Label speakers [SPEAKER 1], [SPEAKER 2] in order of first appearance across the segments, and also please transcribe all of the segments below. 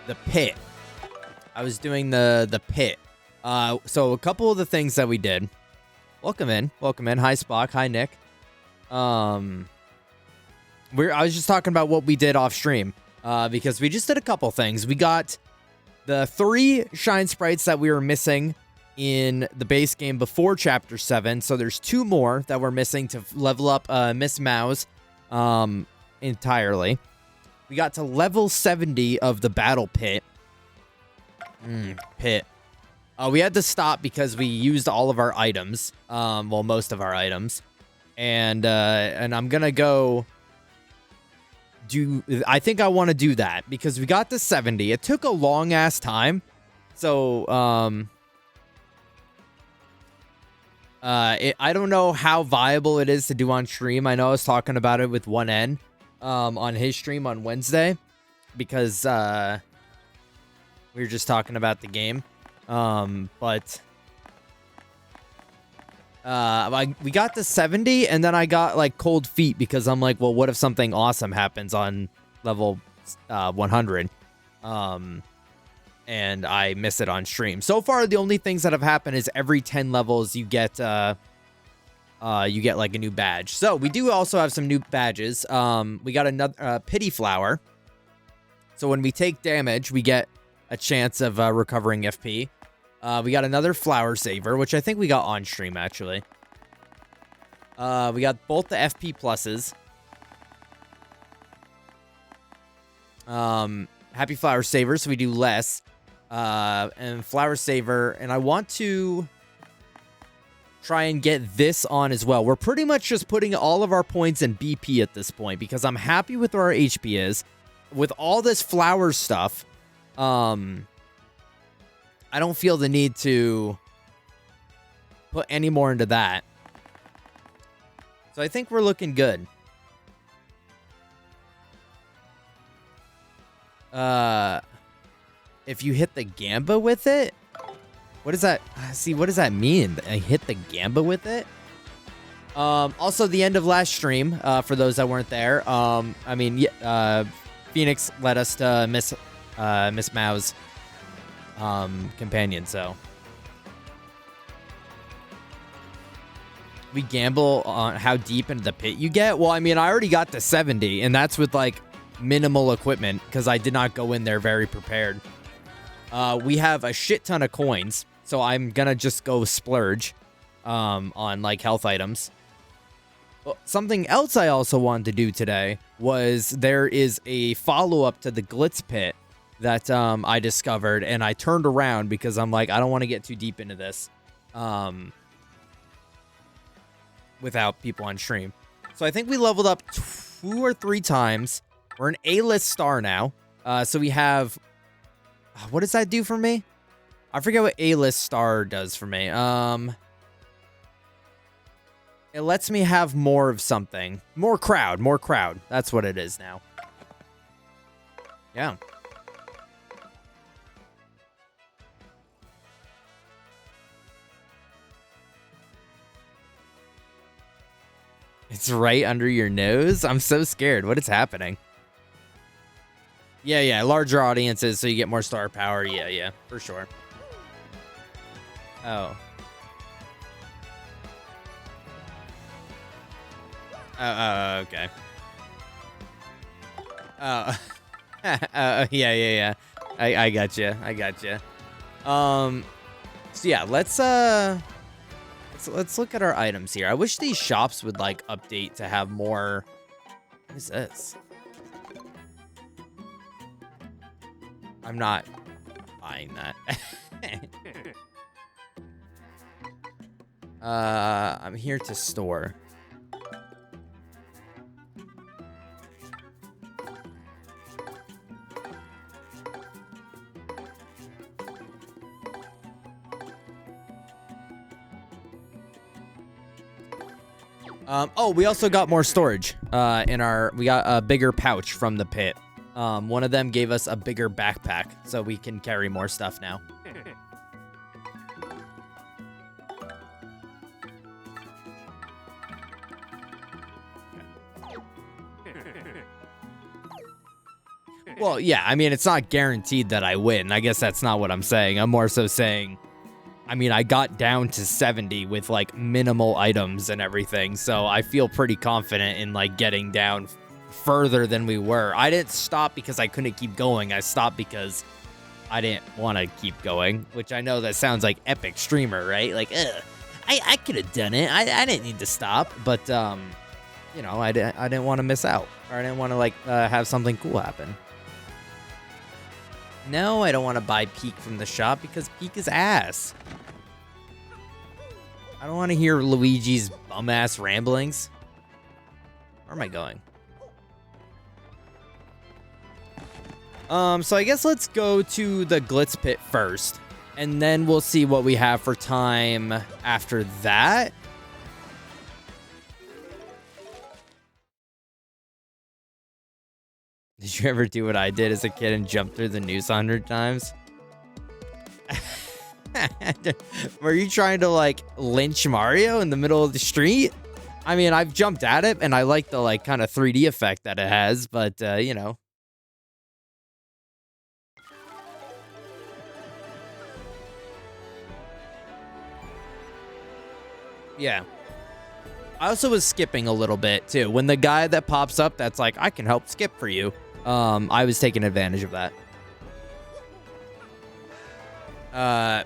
[SPEAKER 1] the pit. I was doing the pit. So a couple of the things that we did. Welcome in. Hi, Spock. Hi, Nick. I was just talking about what we did off stream. Because we just did a couple things. We got the 3 shine sprites that we were missing in the base game before Chapter 7. So there's 2 more that we're missing to level up Miss Mouse entirely. We got to level 70 of the battle pit. Pit. We had to stop because we used all of our items. Well, most of our items. And I'm gonna go I think I want to do that because we got to 70. It took a long ass time. So, I don't know how viable it is to do on stream. I know I was talking about it with 1N, on his stream on Wednesday because, we were just talking about the game. But we got to 70 and then I got like cold feet because I'm like, well, what if something awesome happens on level 100? And I miss it on stream. So far, the only things that have happened is every 10 levels you get like a new badge. So we do also have some new badges. We got another pity flower. So when we take damage, we get a chance of recovering FP. We got another flower saver, which I think we got on stream, actually. We got both the FP pluses. Happy flower saver, so we do less. And flower saver, and I want to try and get this on as well. We're pretty much just putting all of our points in BP at this point because I'm happy with where our HP is. With all this flower stuff, I don't feel the need to put any more into that. So I think we're looking good. If you hit the Gamba with it? What does that... See, what does that mean? I hit the Gamba with it? Also, the end of last stream, for those that weren't there. I mean, Phoenix led us to Miss Mao's companion, so... We gamble on how deep into the pit you get? Well, I mean, I already got to 70, and that's with, like, minimal equipment, because I did not go in there very prepared. We have a shit ton of coins, so I'm gonna just go splurge on, like, health items. Well, something else I also wanted to do today was there is a follow-up to the Glitz Pit that I discovered, and I turned around because I'm like, I don't want to get too deep into this without people on stream. So I think we leveled up 2 or 3 times. We're an A-list star now. So we have... What does that do for me? I forget what A-list star does for me. It lets me have more of something. More crowd. That's what it is now. Yeah. It's right under your nose? I'm so scared. What is happening? Yeah, larger audiences, so you get more star power. Yeah, for sure. Oh. Okay. Oh. Yeah. I gotcha. So yeah, let's look at our items here. I wish these shops would like update to have more. What is this? I'm not buying that. I'm here to store. Oh, we also got more storage in our... We got a bigger pouch from the pit. One of them gave us a bigger backpack, so we can carry more stuff now. Well, yeah, I mean, it's not guaranteed that I win. I guess that's not what I'm saying. I'm more so saying, I mean, I got down to 70 with, like, minimal items and everything, so I feel pretty confident in, like, getting down further than we were. I didn't stop because I couldn't keep going. I stopped because I didn't want to keep going, which I know that sounds like epic streamer, right? Like, I could have done it. I didn't need to stop, but, you know, I didn't want to miss out, or I didn't want to, like, have something cool happen. No, I don't want to buy Peak from the shop because Peak is ass. I don't want to hear Luigi's bum-ass ramblings. Where am I going? So I guess let's go to the Glitz Pit first, and then we'll see what we have for time after that. Did you ever do what I did as a kid and jump through the noose 100 times? Were you trying to, like, lynch Mario in the middle of the street? I mean, I've jumped at it, and I like the, like, kind of 3D effect that it has, but, you know. Yeah. I also was skipping a little bit, too. When the guy that pops up that's like, I can help skip for you, I was taking advantage of that.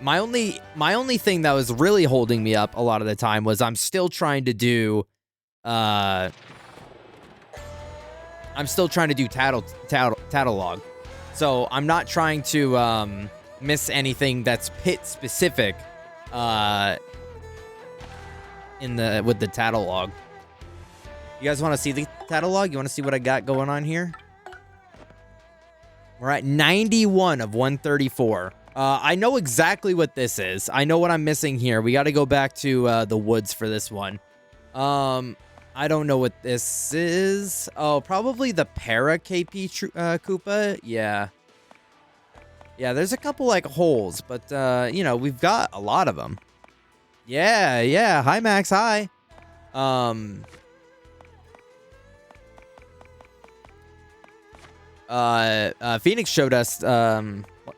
[SPEAKER 1] My only thing that was really holding me up a lot of the time was I'm still trying to do, tattle log. So I'm not trying to, miss anything that's pit specific, with the tattle log. You guys want to see the tattle log? You want to see what I got going on here? We're at 91 of 134. I know exactly what this is. I know what I'm missing here. We got to go back to the woods for this one. I don't know what this is. Oh, probably the Para KP Koopa. Yeah. Yeah, there's a couple, like, holes, but, you know, we've got a lot of them. Yeah, yeah. Hi, Max. Hi. Phoenix showed us,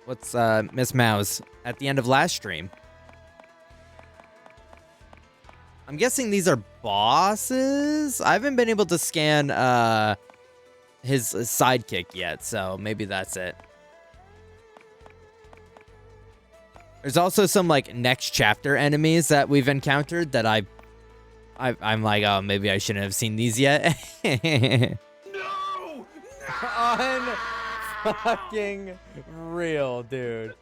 [SPEAKER 1] what's Miss Mouse at the end of last stream. I'm guessing these are bosses. I haven't been able to scan, his sidekick yet, so maybe that's it. There's also some, like, next chapter enemies that we've encountered that I'm like, oh, maybe I shouldn't have seen these yet. No! Unfucking real, dude.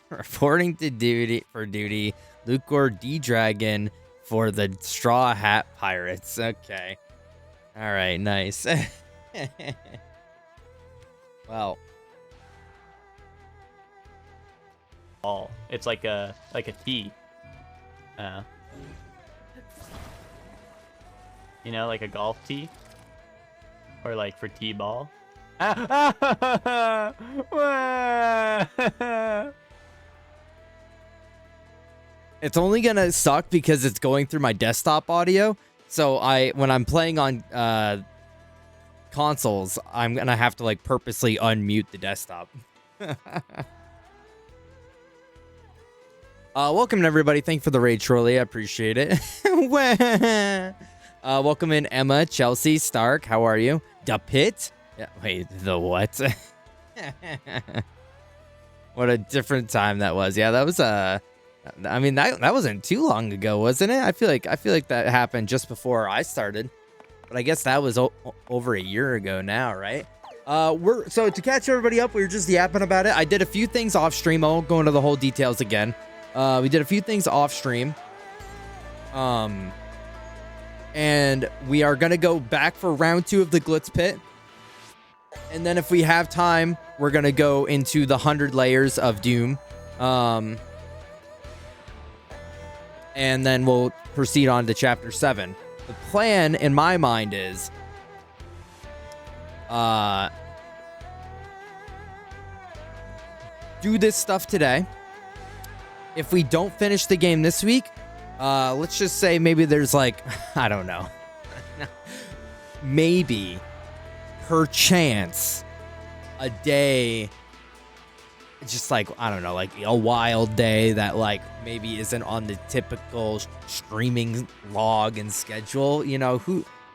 [SPEAKER 1] Reporting to duty, Lucor D-Dragon for the Straw Hat Pirates. Okay. All right, nice. Well.
[SPEAKER 2] Ball. It's like a T. You know, like a golf tee, or like for T-ball.
[SPEAKER 1] It's only gonna suck because it's going through my desktop audio. So when I'm playing on consoles, I'm gonna have to, like, purposely unmute the desktop. Welcome everybody. Thank you for the raid, Trolley. I appreciate it. Welcome in Emma, Chelsea, Stark. How are you? The Pit? Yeah, wait, the what? What a different time that was. Yeah, that was I mean that wasn't too long ago, wasn't it? I feel like that happened just before I started. But I guess that was over a year ago now, right? So to catch everybody up, we were just yapping about it. I did a few things off stream. I won't go into the whole details again. We did a few things off stream. And we are going to go back for round 2 of the Glitz Pit. And then if we have time, we're going to go into the 100 layers of Doom. And then we'll proceed on to chapter 7. The plan in my mind is do this stuff today. If we don't finish the game this week, let's just say maybe there's, like, I don't know. Maybe, perchance, a day, just like, I don't know, like a wild day that like maybe isn't on the typical streaming log and schedule, you know,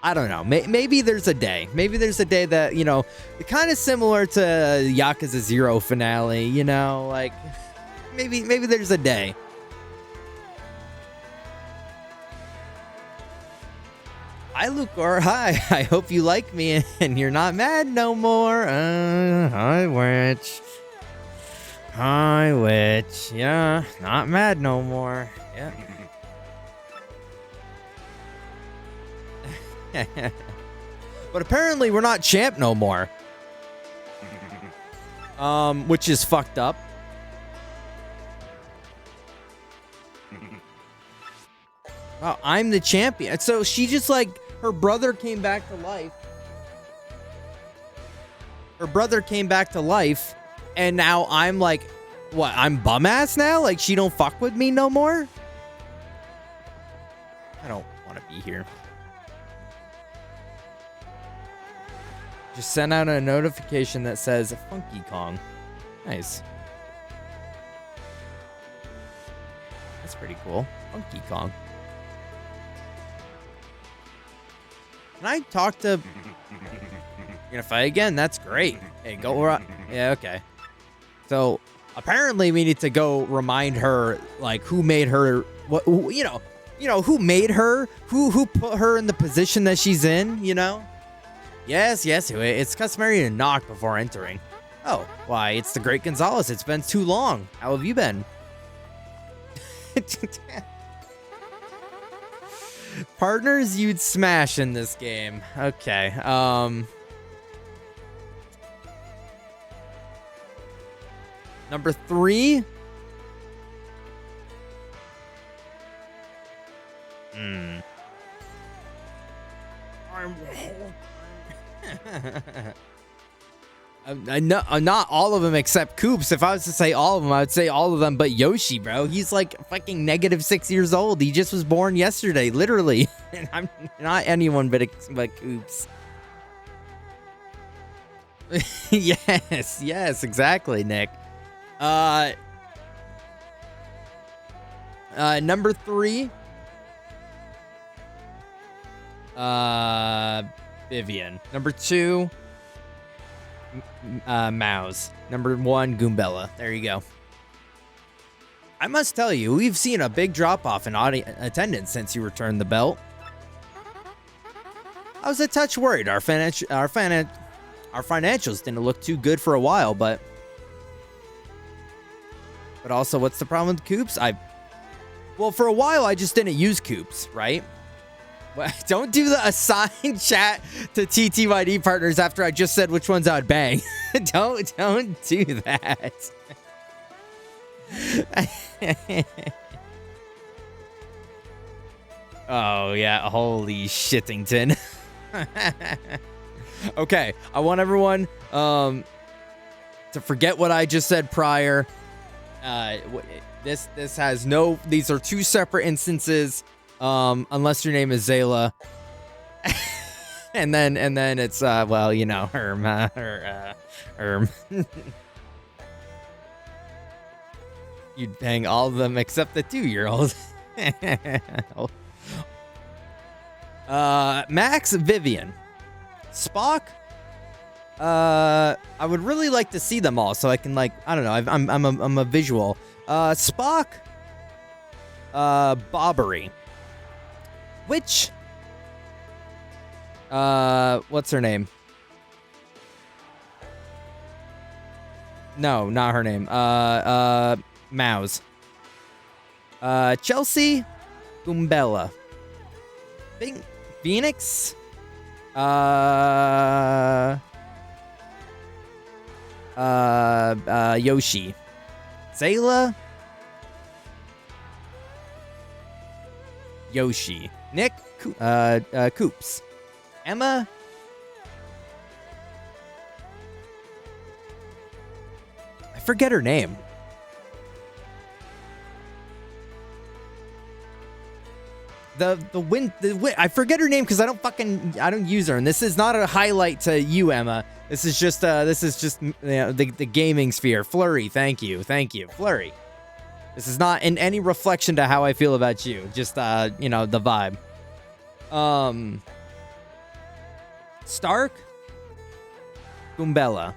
[SPEAKER 1] I don't know. Maybe there's a day. Maybe there's a day that, you know, kind of similar to Yakuza 0 finale, you know, like maybe there's a day. Hi, Lucor. Hi. I hope you like me and you're not mad no more. Hi, Witch. Hi, Witch. Yeah, not mad no more. Yeah. But apparently we're not champ no more. Which is fucked up. Oh, I'm the champion. So she just like, her brother came back to life. Her brother came back to life. And now I'm like, what? I'm bum ass now? Like she don't fuck with me no more? I don't want to be here. Just sent out a notification that says Funky Kong. Nice. That's pretty cool. Funky Kong. Can I talk to... You're gonna fight again? That's great. Hey, go right. Yeah, okay. So apparently we need to go remind her, like, who made her, what, you know, who made her, who put her in the position that she's in, you know? Yes, it's customary to knock before entering. Oh, why, it's the Great Gonzalez. It's been too long. How have you been? Partners you'd smash in this game. Okay, Number 3. Not all of them except Koops. If I was to say all of them, I would say all of them but Yoshi, bro. He's like fucking -6 years old. He just was born yesterday, literally. And I'm not anyone but Koops. Yes, exactly, Nick. Number 3. Vivian. Number 2. Mouse. Number 1, Goombella. There you go. I must tell you, we've seen a big drop-off in attendance since you returned the belt. I was a touch worried. Our financials didn't look too good for a while, but also, what's the problem with Koops? Well, for a while, I just didn't use Koops, right? Well, don't do the assign chat to TTYD partners after I just said which ones I'd bang. Don't do that. Oh, yeah. Holy shittington. Okay. I want everyone to forget what I just said prior. This has no... These are 2 separate instances. Unless your name is Zayla. and then it's well, you know, You'd bang all of them except the 2-year-old. Max, Vivian, Spock. I would really like to see them all so I can, like, I don't know, I'm a visual. Spock, Bobbery. Which, what's her name? No, not her name. Mouse. Chelsea, Goombella. Phoenix, Yoshi. Zayla, Yoshi. Nick, Koops. Emma, I forget her name. The win, I forget her name because I don't use her, and this is not a highlight to you, Emma. This is just you know, the gaming sphere. Flurry, thank you, Flurry. This is not in any reflection to how I feel about you. Just you know, the vibe. Stark, Goombella,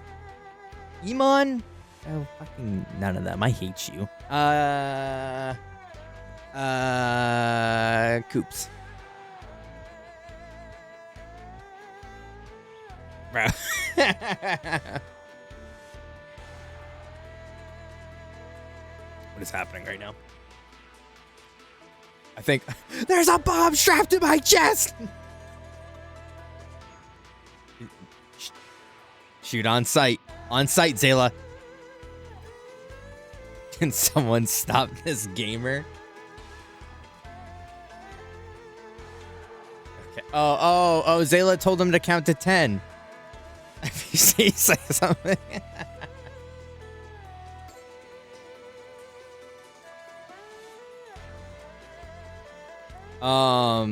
[SPEAKER 1] Emon. Oh, fucking none of them. I hate you. Coops. Bro. What is happening right now? I think there's a bomb strapped to my chest. Shoot on sight. On sight, Zayla. Can someone stop this gamer? Okay. Oh, Zayla told him to count to 10. If you say something. All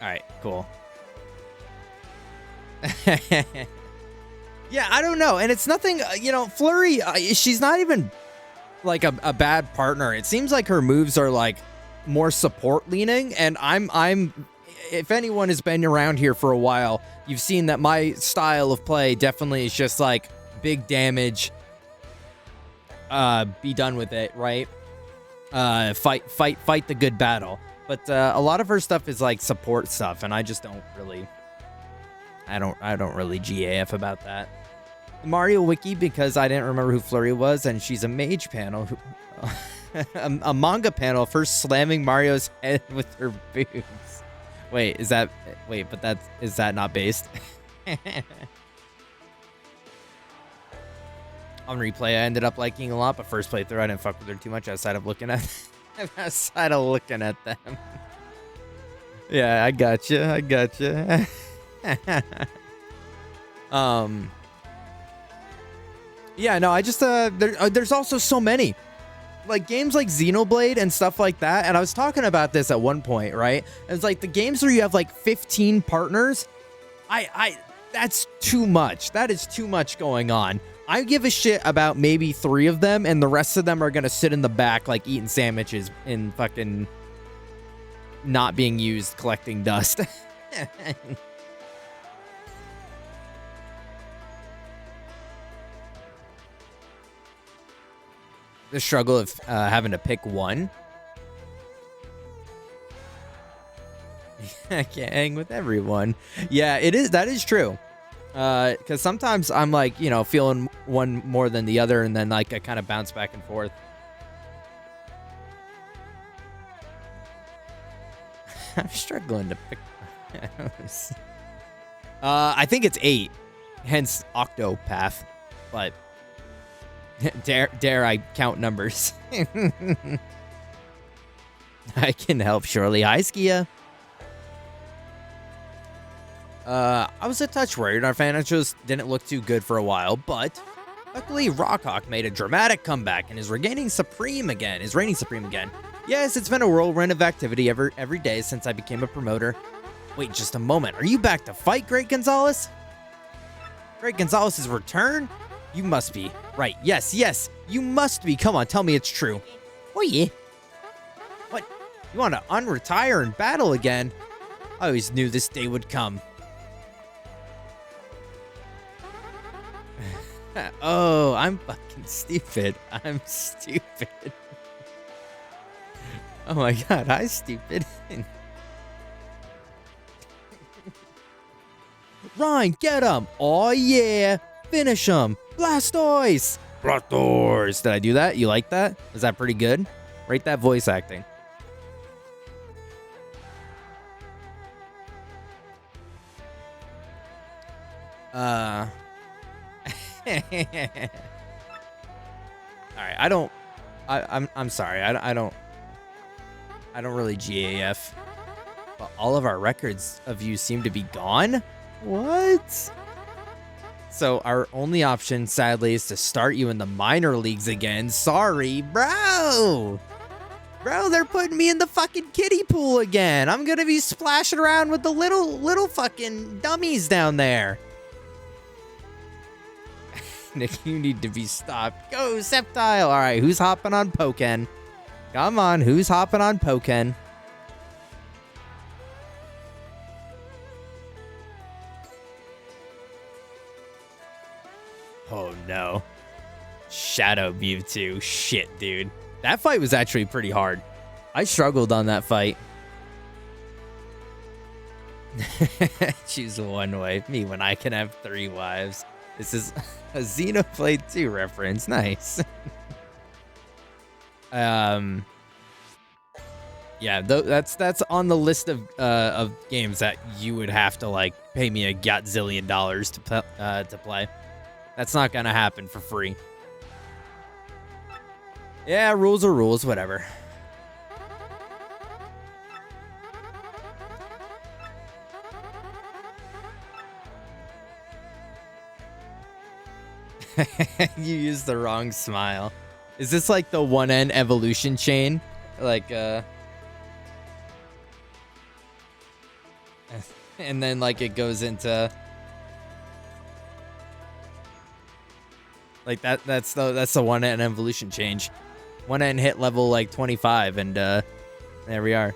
[SPEAKER 1] right, cool. Yeah, I don't know. And it's nothing, you know, Flurry, she's not even like a bad partner. It seems like her moves are like more support leaning. And I'm, if anyone has been around here for a while, you've seen that my style of play definitely is just like big damage, be done with it, right? Fight the good battle. But a lot of her stuff is like support stuff, and I just don't really, I don't really GAF about that. Mario Wiki, because I didn't remember who Flurry was, and she's a mage panel, who, a manga panel, first slamming Mario's head with her boobs. Wait, is that not based? On replay, I ended up liking a lot, but first playthrough, I didn't fuck with her too much outside of looking at them. Yeah, I gotcha. Yeah, no, I just there's also so many like games like Xenoblade and stuff like that, and I was talking about this at one point, right? It's like the games where you have like 15 partners. That's too much. That is too much going on. I give a shit about maybe 3 of them, and the rest of them are gonna sit in the back like eating sandwiches in fucking not being used, collecting dust. The struggle of having to pick one. I can't hang with everyone. Yeah, it is. That is true. Because sometimes I'm like, you know, feeling one more than the other, and then like I kind of bounce back and forth. I'm struggling to pick. I think it's 8, hence Octopath, but dare I count numbers? I can help, surely. Hi, Skia. I was a touch worried. Our financials didn't look too good for a while, but luckily Rockhawk made a dramatic comeback and is reigning supreme again. Yes, it's been a whirlwind of activity every day since I became a promoter. Wait just a moment. Are you back to fight, Great Gonzalez? Great Gonzalez's return? You must be. Right. Yes. You must be. Come on, tell me it's true. Oh, yeah. What? You want to unretire and battle again? I always knew this day would come. Oh, I'm fucking stupid. I'm stupid. Oh my god, hi, stupid. Ryan, get him. Oh yeah. Finish him. Blastoise. Blastoise. Did I do that? You like that? Is that pretty good? Rate that voice acting. All right, I'm sorry. I don't really GAF. But all of our records of you seem to be gone? What? So our only option, sadly, is to start you in the minor leagues again. Sorry, bro. Bro, they're putting me in the fucking kiddie pool again. I'm gonna be splashing around with the little fucking dummies down there. Nick, you need to be stopped. Go, Sceptile. All right, who's hopping on Pokken? Come on, who's hopping on Pokken? Oh, no. Shadow Mewtwo. Shit, dude. That fight was actually pretty hard. I struggled on that fight. Choose one wife. Me when I can have 3 wives. This is a Xenoblade 2 reference. Nice. Yeah, that's on the list of games that you would have to like pay me a godzillion dollars to play. That's not gonna happen for free. Yeah, rules are rules, whatever. You used the wrong smile. Is this like the 1N evolution chain? Like, and then like it goes into like that's the 1N evolution change. 1N hit level like 25 and there we are.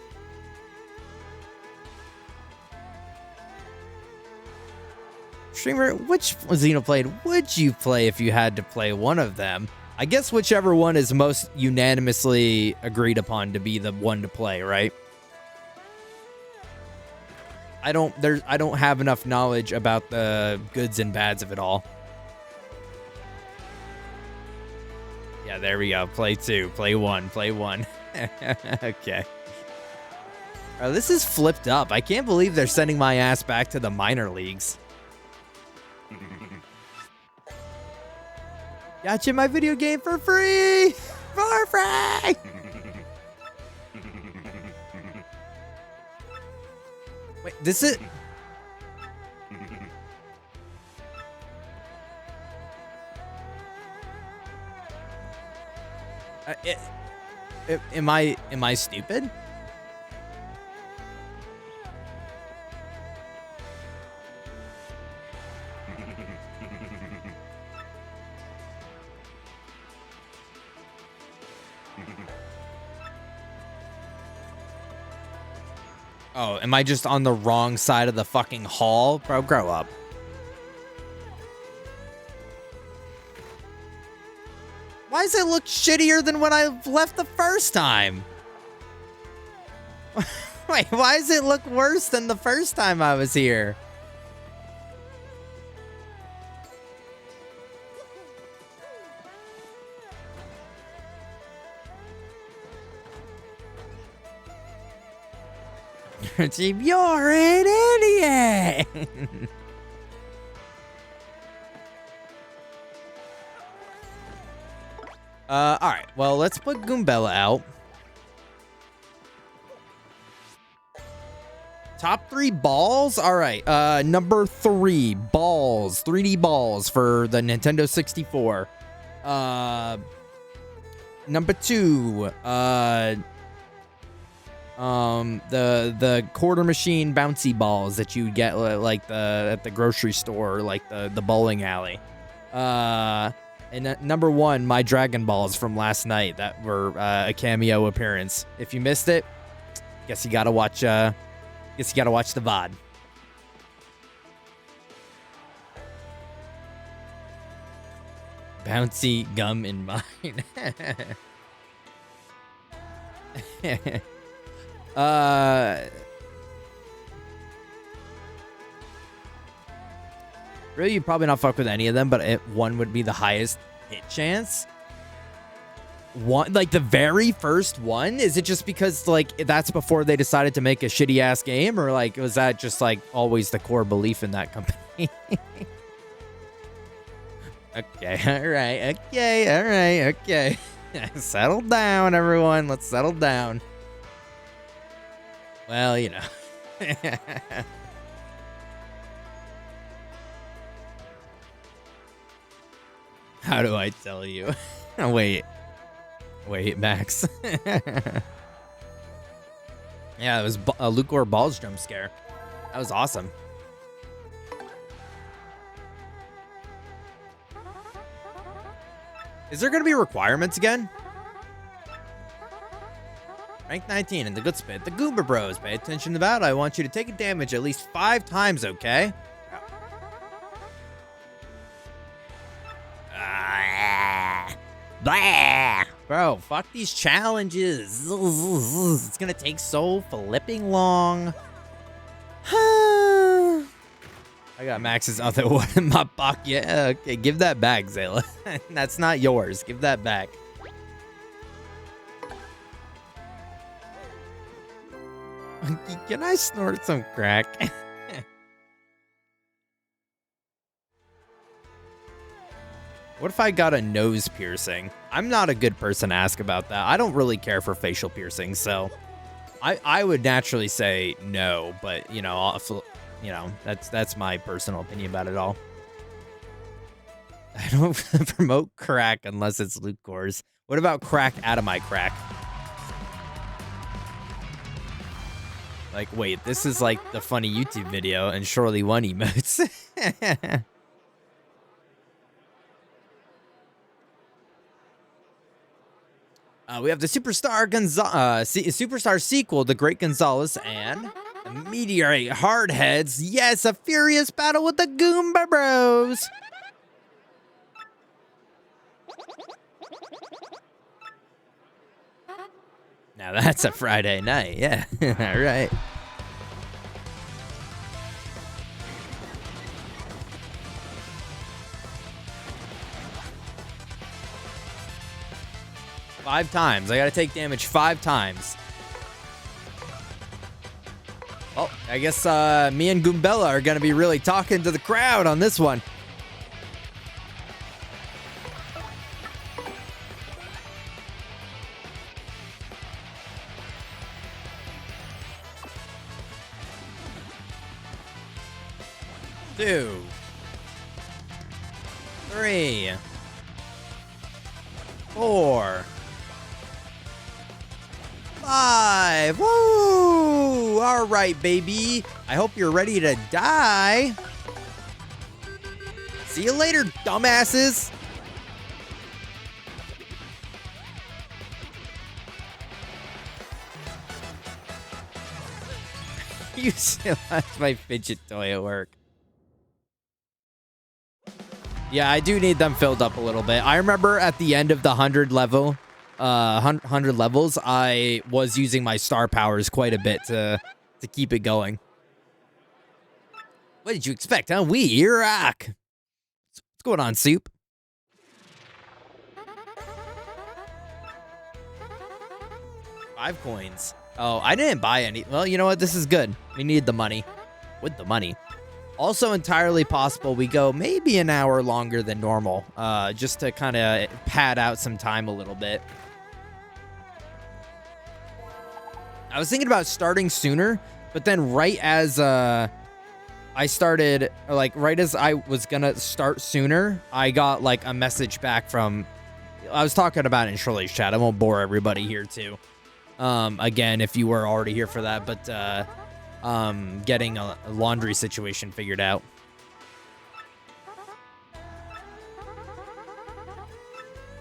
[SPEAKER 1] Streamer, which Xenoblade would you play if you had to play one of them? I guess whichever one is most unanimously agreed upon to be the one to play, right? I don't have enough knowledge about the goods and bads of it all. Yeah, there we go. Play 2, play 1, play 1. Okay. This is flipped up. I can't believe they're sending my ass back to the minor leagues. Got you my video game for free! For free! Wait, this is... Am I stupid? Oh, am I just on the wrong side of the fucking hall? Bro, grow up. Why does it look shittier than when I left the first time? Wait, why does it look worse than the first time I was here? You're an idiot! Alright, well, let's put Goombella out. Top 3 balls? Alright, number 3, balls. 3D balls for the Nintendo 64. Number 2, the quarter machine bouncy balls that you get like at the grocery store, or like the bowling alley. And number 1, my Dragon Balls from last night that were a cameo appearance. If you missed it, guess you gotta watch the VOD. Bouncy gum in mine. Really, you probably not fuck with any of them, but one would be the highest hit chance. One, like the very first one, is it just because like that's before they decided to make a shitty ass game, or like was that just like always the core belief in that company? Okay, all right, okay. Settle down, everyone. Let's settle down. Well, you know. How do I tell you? Wait, Max. Yeah, it was a Lucor Balls jump scare. That was awesome. Is there going to be requirements again? Rank 19 in the good spit. The Goomba Bros. Pay attention to that. I want you to take a damage at least 5 times, okay? Blah. Bro, fuck these challenges. It's gonna take so flipping long. I got Max's other one in my pocket. Yeah, okay, give that back, Zayla. That's not yours. Give that back. Can I snort some crack? What if I got a nose piercing? I'm not a good person to ask about that. I don't really care for facial piercings, so I would naturally say no, but you know, that's my personal opinion about it all. I don't promote crack unless it's Luke Cores. What about crack out of my crack? Like, wait, this is like the funny YouTube video and surely one emotes. We have the Superstar sequel, The Great Gonzalez, and the Meteorite Hardheads. Yes, a furious battle with the Goomba Bros. Now that's a Friday night, yeah. All right. Five times. I gotta take damage 5 times. Oh, I guess me and Goombella are gonna be really talking to the crowd on this one. Two. 3. 4. 5. Woo! All right, baby. I hope you're ready to die. See you later, dumbasses. You still have my fidget toy at work. Yeah, I do need them filled up a little bit. I remember at the end of the 100 levels, I was using my star powers quite a bit to keep it going. What did you expect, huh? We rock. What's going on, Soup? Five coins. Oh, I didn't buy any. Well, you know what? This is good. We need the money. With the money. Also entirely possible we go maybe an hour longer than normal, just to kind of pad out some time a little bit. I was thinking about starting sooner, but then right as I started, like right as I was gonna start sooner, I got like a message back from, I was talking about it in Shirley's chat. I won't bore everybody here too. Again, if you were already here for that, but getting a laundry situation figured out.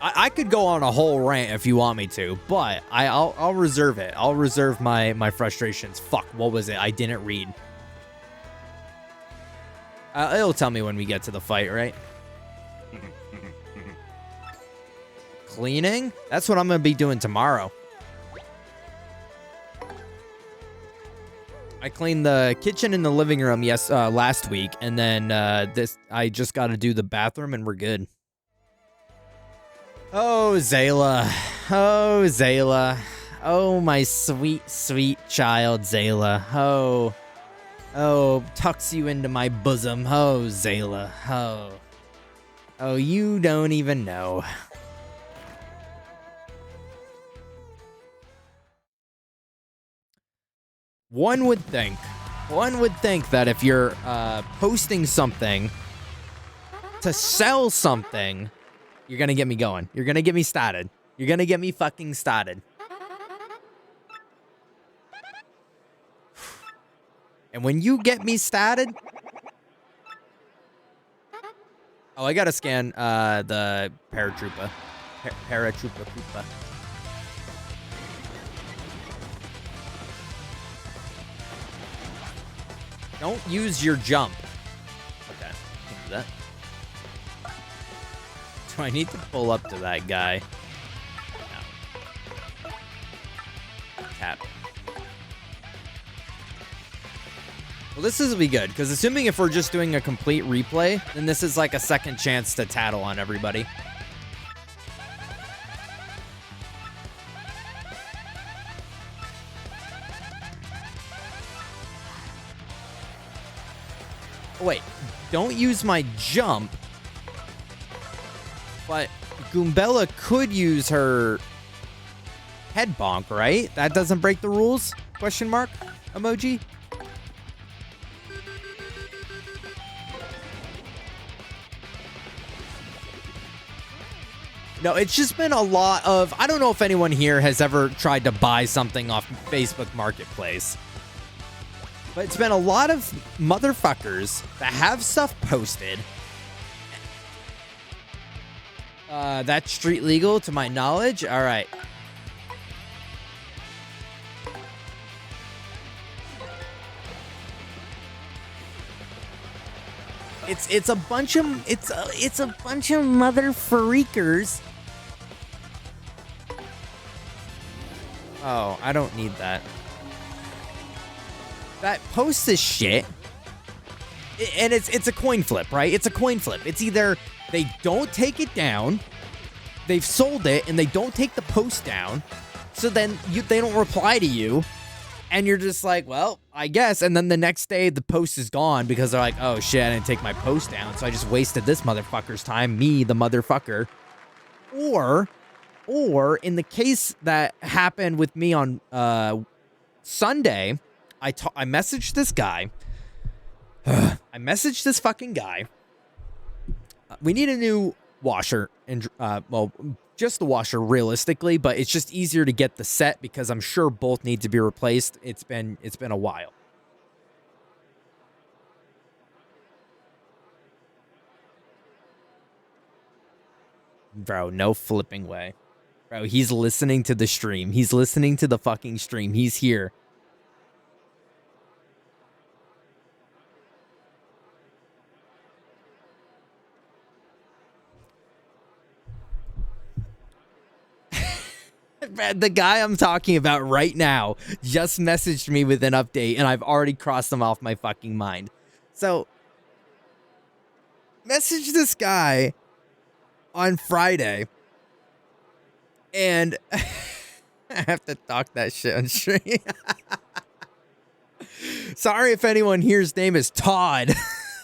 [SPEAKER 1] I could go on a whole rant if you want me to, but I'll reserve it. I'll reserve my frustrations. Fuck, what was it? I didn't read. It'll tell me when we get to the fight, right? Cleaning? That's what I'm gonna be doing tomorrow. I cleaned the kitchen and the living room last week, and then I just got to do the bathroom, and we're good. Oh, Zayla. Oh, Zayla. Oh, my sweet, sweet child, Zayla. Oh, tucks you into my bosom. Oh, Zayla. Oh, you don't even know. One would think that if you're posting something to sell something, you're going to get me going. You're going to get me started. You're going to get me fucking started. And when you get me started... Oh, I got to scan the paratrooper. Paratroopa Koopa. Don't use your jump. Okay, can't do that. Do I need to pull up to that guy? No. Tap. Well, this is be good, because assuming if we're just doing a complete replay, then this is like a second chance to tattle on everybody. Wait, don't use my jump, but Goombella could use her head bonk, right? That doesn't break the rules? Question mark emoji? No, it's just been a lot of... I don't know if anyone here has ever tried to buy something off Facebook Marketplace. But it's been a lot of motherfuckers that have stuff posted. That's street legal to my knowledge. All right. It's a bunch of it's a bunch of mother freakers. Oh, I don't need that. That posts this shit, and it's a coin flip, right? It's a coin flip. It's either they don't take it down, they've sold it, and they don't take the post down, so then they don't reply to you, and you're just like, well, I guess. And then the next day, the post is gone because they're like, oh shit, I didn't take my post down, so I just wasted this motherfucker's time, me, the motherfucker. Or in the case that happened with me on Sunday. I messaged this guy. I messaged this fucking guy. We need a new washer, and well, just the washer realistically, but it's just easier to get the set because I'm sure both need to be replaced. It's been a while. Bro, no flipping way. Bro, he's listening to the stream. He's listening to the fucking stream. He's here. The guy I'm talking about right now just messaged me with an update, and I've already crossed him off my fucking mind. So, message this guy on Friday, and I have to talk that shit on stream. Sorry if anyone here's name is Todd.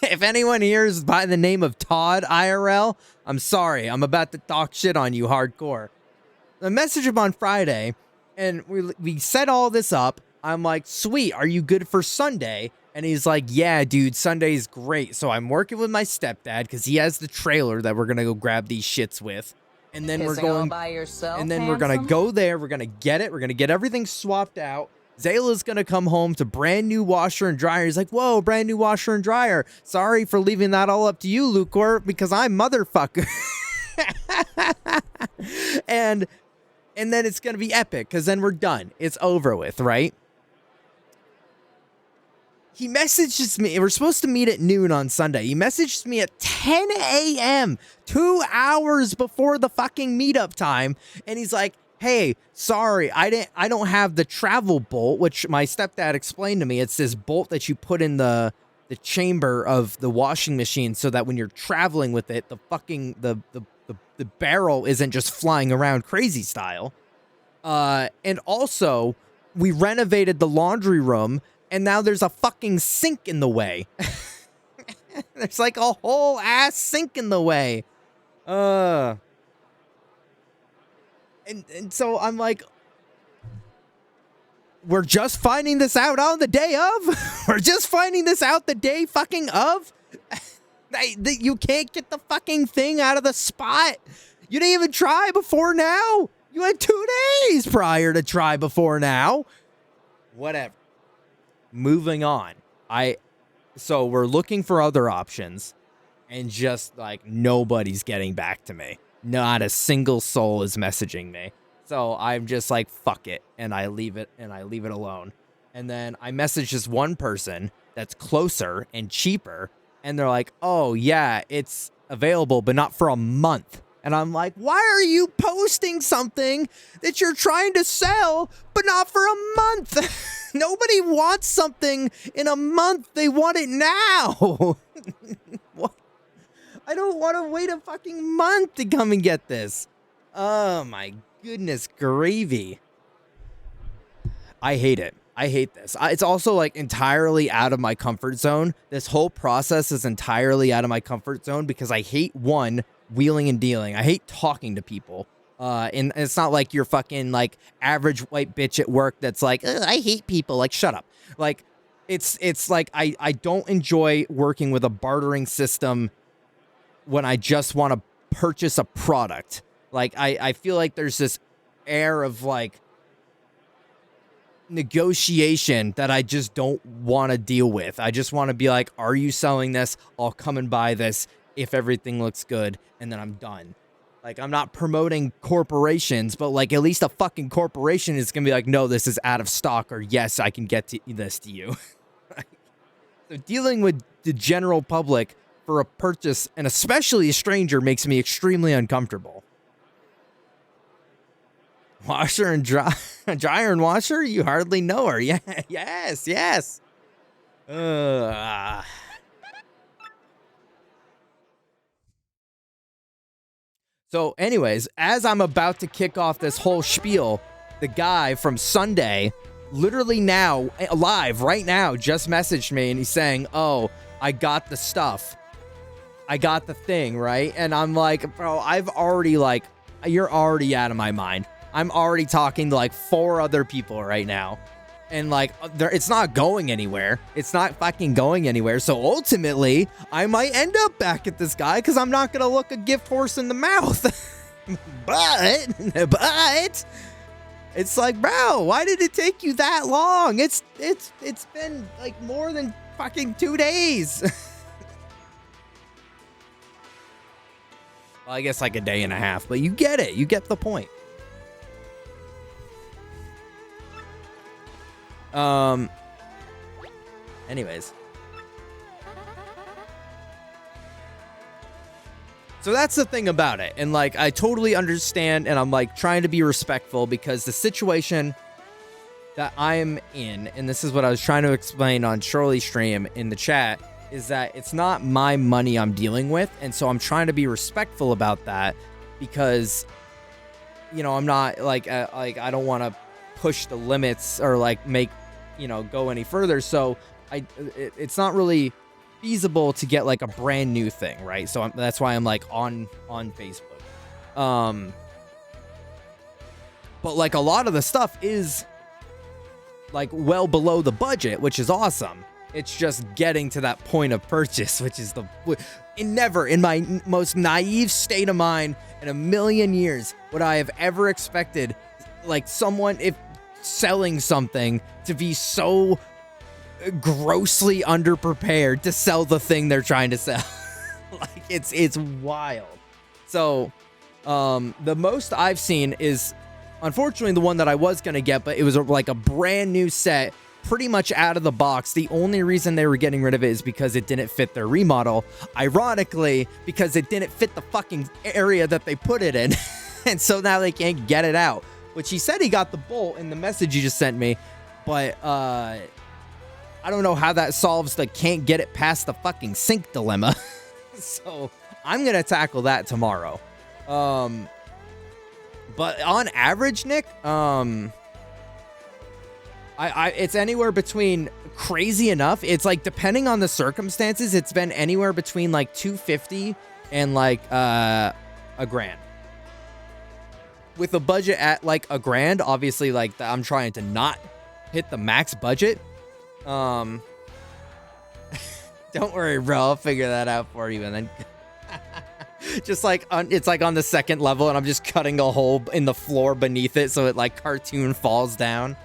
[SPEAKER 1] If anyone here is by the name of Todd IRL, I'm sorry. I'm about to talk shit on you hardcore. I messaged him on Friday, and we set all this up. I'm like, sweet, are you good for Sunday? And he's like, yeah, dude, Sunday's great. So I'm working with my stepdad because he has the trailer that we're gonna go grab these shits with. And then we're going by yourself. And then we're gonna go there. We're gonna get it. We're gonna get everything swapped out. Zayla's gonna come home to brand new washer and dryer. He's like, whoa, brand new washer and dryer. Sorry for leaving that all up to you, Lucor, because I'm motherfucker. And then it's going to be epic, because then we're done. It's over with, right? He messages me. We're supposed to meet at noon on Sunday. He messages me at 10 a.m., 2 hours before the fucking meetup time. And he's like, hey, sorry, I don't have the travel bolt, which my stepdad explained to me. It's this bolt that you put in the chamber of the washing machine so that when you're traveling with it, the fucking, the barrel isn't just flying around crazy style. And also, we renovated the laundry room, and now there's a fucking sink in the way. There's like a whole ass sink in the way. And so I'm like, we're just finding this out on the day of? We're just finding this out the day fucking of? You can't get the fucking thing out of the spot. You didn't even try before now. You had 2 days prior to try before now. Whatever. Moving on. So we're looking for other options, and just like nobody's getting back to me. Not a single soul is messaging me. So I'm just like, fuck it. And I leave it alone. And then I message this one person that's closer and cheaper. And they're like, oh, yeah, it's available, but not for a month. And I'm like, why are you posting something that you're trying to sell, but not for a month? Nobody wants something in a month. They want it now. What? I don't want to wait a fucking month to come and get this. Oh, my goodness gravy. I hate it. I hate this. It's also like entirely out of my comfort zone. This whole process is entirely out of my comfort zone because I hate, one, wheeling and dealing. I hate talking to people. And it's not like you're fucking like average white bitch at work that's like, I hate people. Like, shut up. Like, it's like I don't enjoy working with a bartering system when I just want to purchase a product. Like, I feel like there's this air of like negotiation that I just don't want to deal with. I just want to be like, are you selling this? I'll come and buy this if everything looks good, and then I'm done. Like, I'm not promoting corporations, but like at least a fucking corporation is gonna be like, no, this is out of stock, or yes, I can get this to you. So dealing with the general public for a purchase, and especially a stranger, makes me extremely uncomfortable. Washer and dryer and washer? You hardly know her. Yeah, yes. So anyways, as I'm about to kick off this whole spiel, the guy from Sunday, literally now, live right now, just messaged me and he's saying, oh, I got the stuff. I got the thing, right? And I'm like, bro, I've already like, you're already out of my mind. I'm already talking to like 4 other people right now. And like, it's not going anywhere. It's not fucking going anywhere. So ultimately, I might end up back at this guy because I'm not going to look a gift horse in the mouth. but it's like, bro, why did it take you that long? It's been like more than fucking 2 days. Well, I guess like a day and a half, but you get it. You get the point. Anyways. So that's the thing about it. And like, I totally understand, and I'm like trying to be respectful because the situation that I'm in, and this is what I was trying to explain on Shirley's stream in the chat, is that it's not my money I'm dealing with. And so I'm trying to be respectful about that because, you know, I'm not like I don't want to push the limits or like make, you know, go any further. So it's not really feasible to get like a brand new thing, right? So that's why I'm like on Facebook. But like a lot of the stuff is like well below the budget, which is awesome. It's just getting to that point of purchase, which is never in my most naive state of mind in a million years would I have ever expected like someone if selling something to be so grossly underprepared to sell the thing they're trying to sell. Like it's wild. So the most I've seen is unfortunately the one that I was gonna get, but it was like a brand new set, pretty much out of the box. The only reason they were getting rid of it is because it didn't fit their remodel, ironically because it didn't fit the fucking area that they put it in. And so now they can't get it out, which he said he got the bolt in the message he just sent me, but I don't know how that solves the can't get it past the fucking sink dilemma. So I'm gonna tackle that tomorrow. But on average, Nick, it's anywhere between, crazy enough, it's like depending on the circumstances, it's been anywhere between like $250 and like $1,000. With a budget at like $1,000, obviously like I'm trying to not hit the max budget. Don't worry, bro, I'll figure that out for you. And then just like it's like on the second level and I'm just cutting a hole in the floor beneath it so it like cartoon falls down.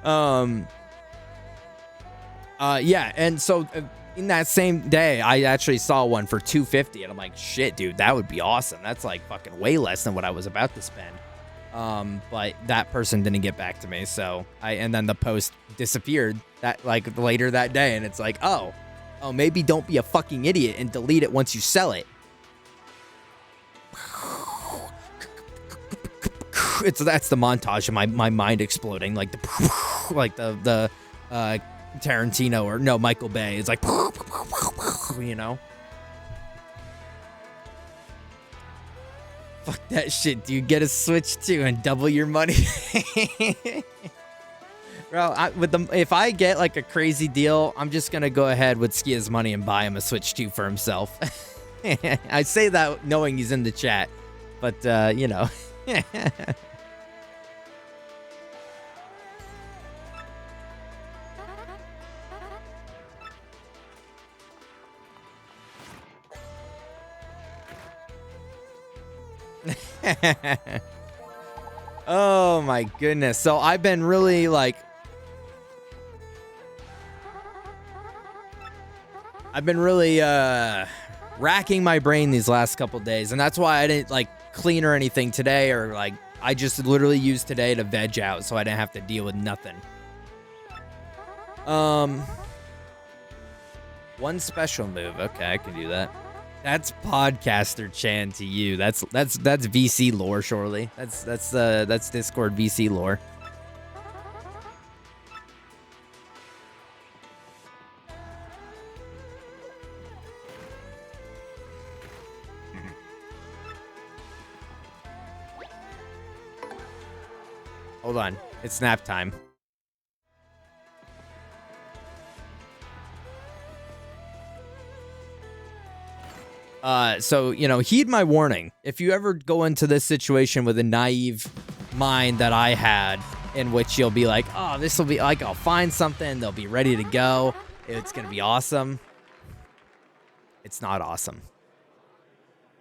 [SPEAKER 1] Yeah, and so in that same day, I actually saw one for 250, and I'm like, shit, dude, that would be awesome. That's like fucking way less than what I was about to spend. But that person didn't get back to me, so and then the post disappeared that like later that day, and it's like, oh, maybe don't be a fucking idiot and delete it once you sell it. That's the montage of my mind exploding, like the Tarantino or no Michael Bay. It's like, you know. Fuck that shit, dude. Get a Switch 2 and double your money. Bro, if I get like a crazy deal, I'm just gonna go ahead with Skia's money and buy him a Switch 2 for himself. I say that knowing he's in the chat, but you know. Oh my goodness. So I've been really like racking my brain these last couple days, and that's why I didn't like clean or anything today, or like I just literally used today to veg out so I didn't have to deal with nothing. One special move. Okay, I can do that. That's podcaster Chan to you. That's VC lore, surely. That's Discord VC lore. Hold on. It's nap time. So, you know, heed my warning. If you ever go into this situation with a naive mind that I had, in which you'll be like, oh, this will be like, I'll find something, they'll be ready to go, it's gonna be awesome. It's not awesome.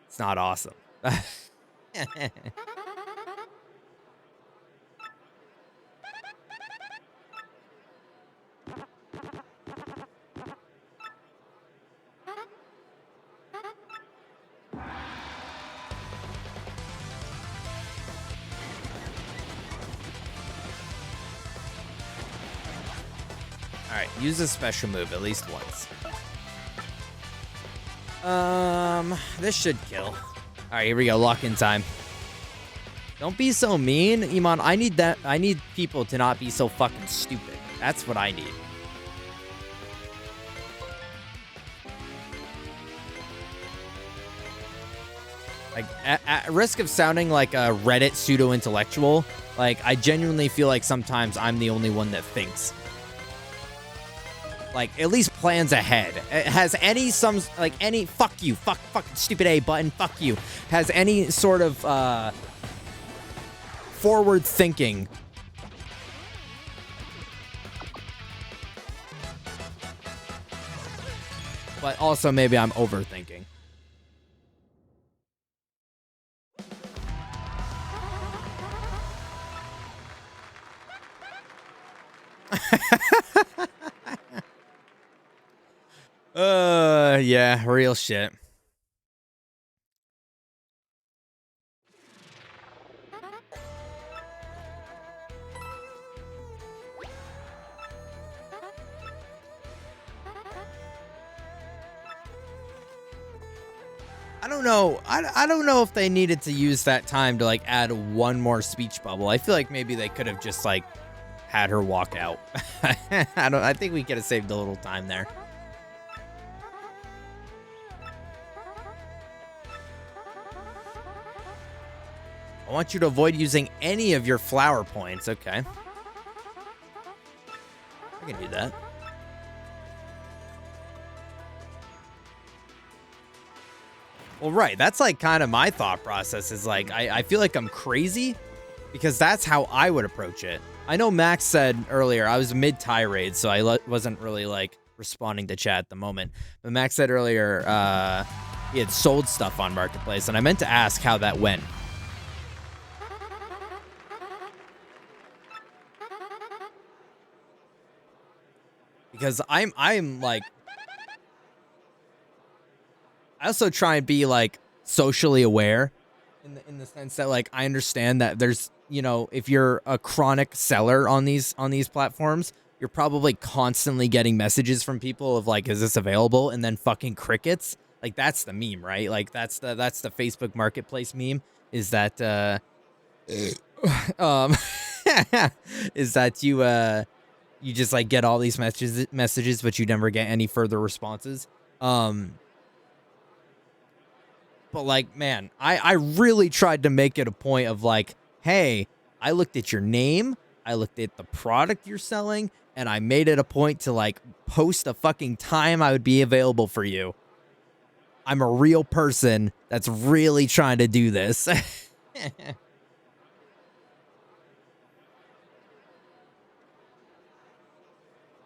[SPEAKER 1] It's not awesome. Alright, use a special move at least once. This should kill. Alright, here we go. Lock in time. Don't be so mean, Iman. I need people to not be so fucking stupid. That's what I need. Like, at risk of sounding like a Reddit pseudo-intellectual, like, I genuinely feel like sometimes I'm the only one that thinks. Like, at least plans ahead. Has any, fuck you, fucking stupid A button, fuck you. Has any sort of, forward thinking. But also maybe I'm overthinking. Yeah, real shit. I don't know. I don't know if they needed to use that time to like add one more speech bubble. I feel like maybe they could have just like had her walk out. I think we could have saved a little time there. I want you to avoid using any of your flower points. Okay. I can do that. Well, right. That's like kind of my thought process is like, I feel like I'm crazy because that's how I would approach it. I know Max said earlier, I was mid-tirade, so I wasn't really like responding to chat at the moment. But Max said earlier he had sold stuff on Marketplace, and I meant to ask how that went. Because I'm like I also try and be like socially aware in the sense that like I understand that there's, you know, if you're a chronic seller on these platforms, you're probably constantly getting messages from people of like, is this available? And then fucking crickets. Like that's the meme, right? Like that's the Facebook marketplace meme, is that um is that you just like get all these messages but you never get any further responses. But like, man, I really tried to make it a point of like, hey, I looked at your name, I looked at the product you're selling, and I made it a point to like post a fucking time I would be available for you. I'm a real person that's really trying to do this.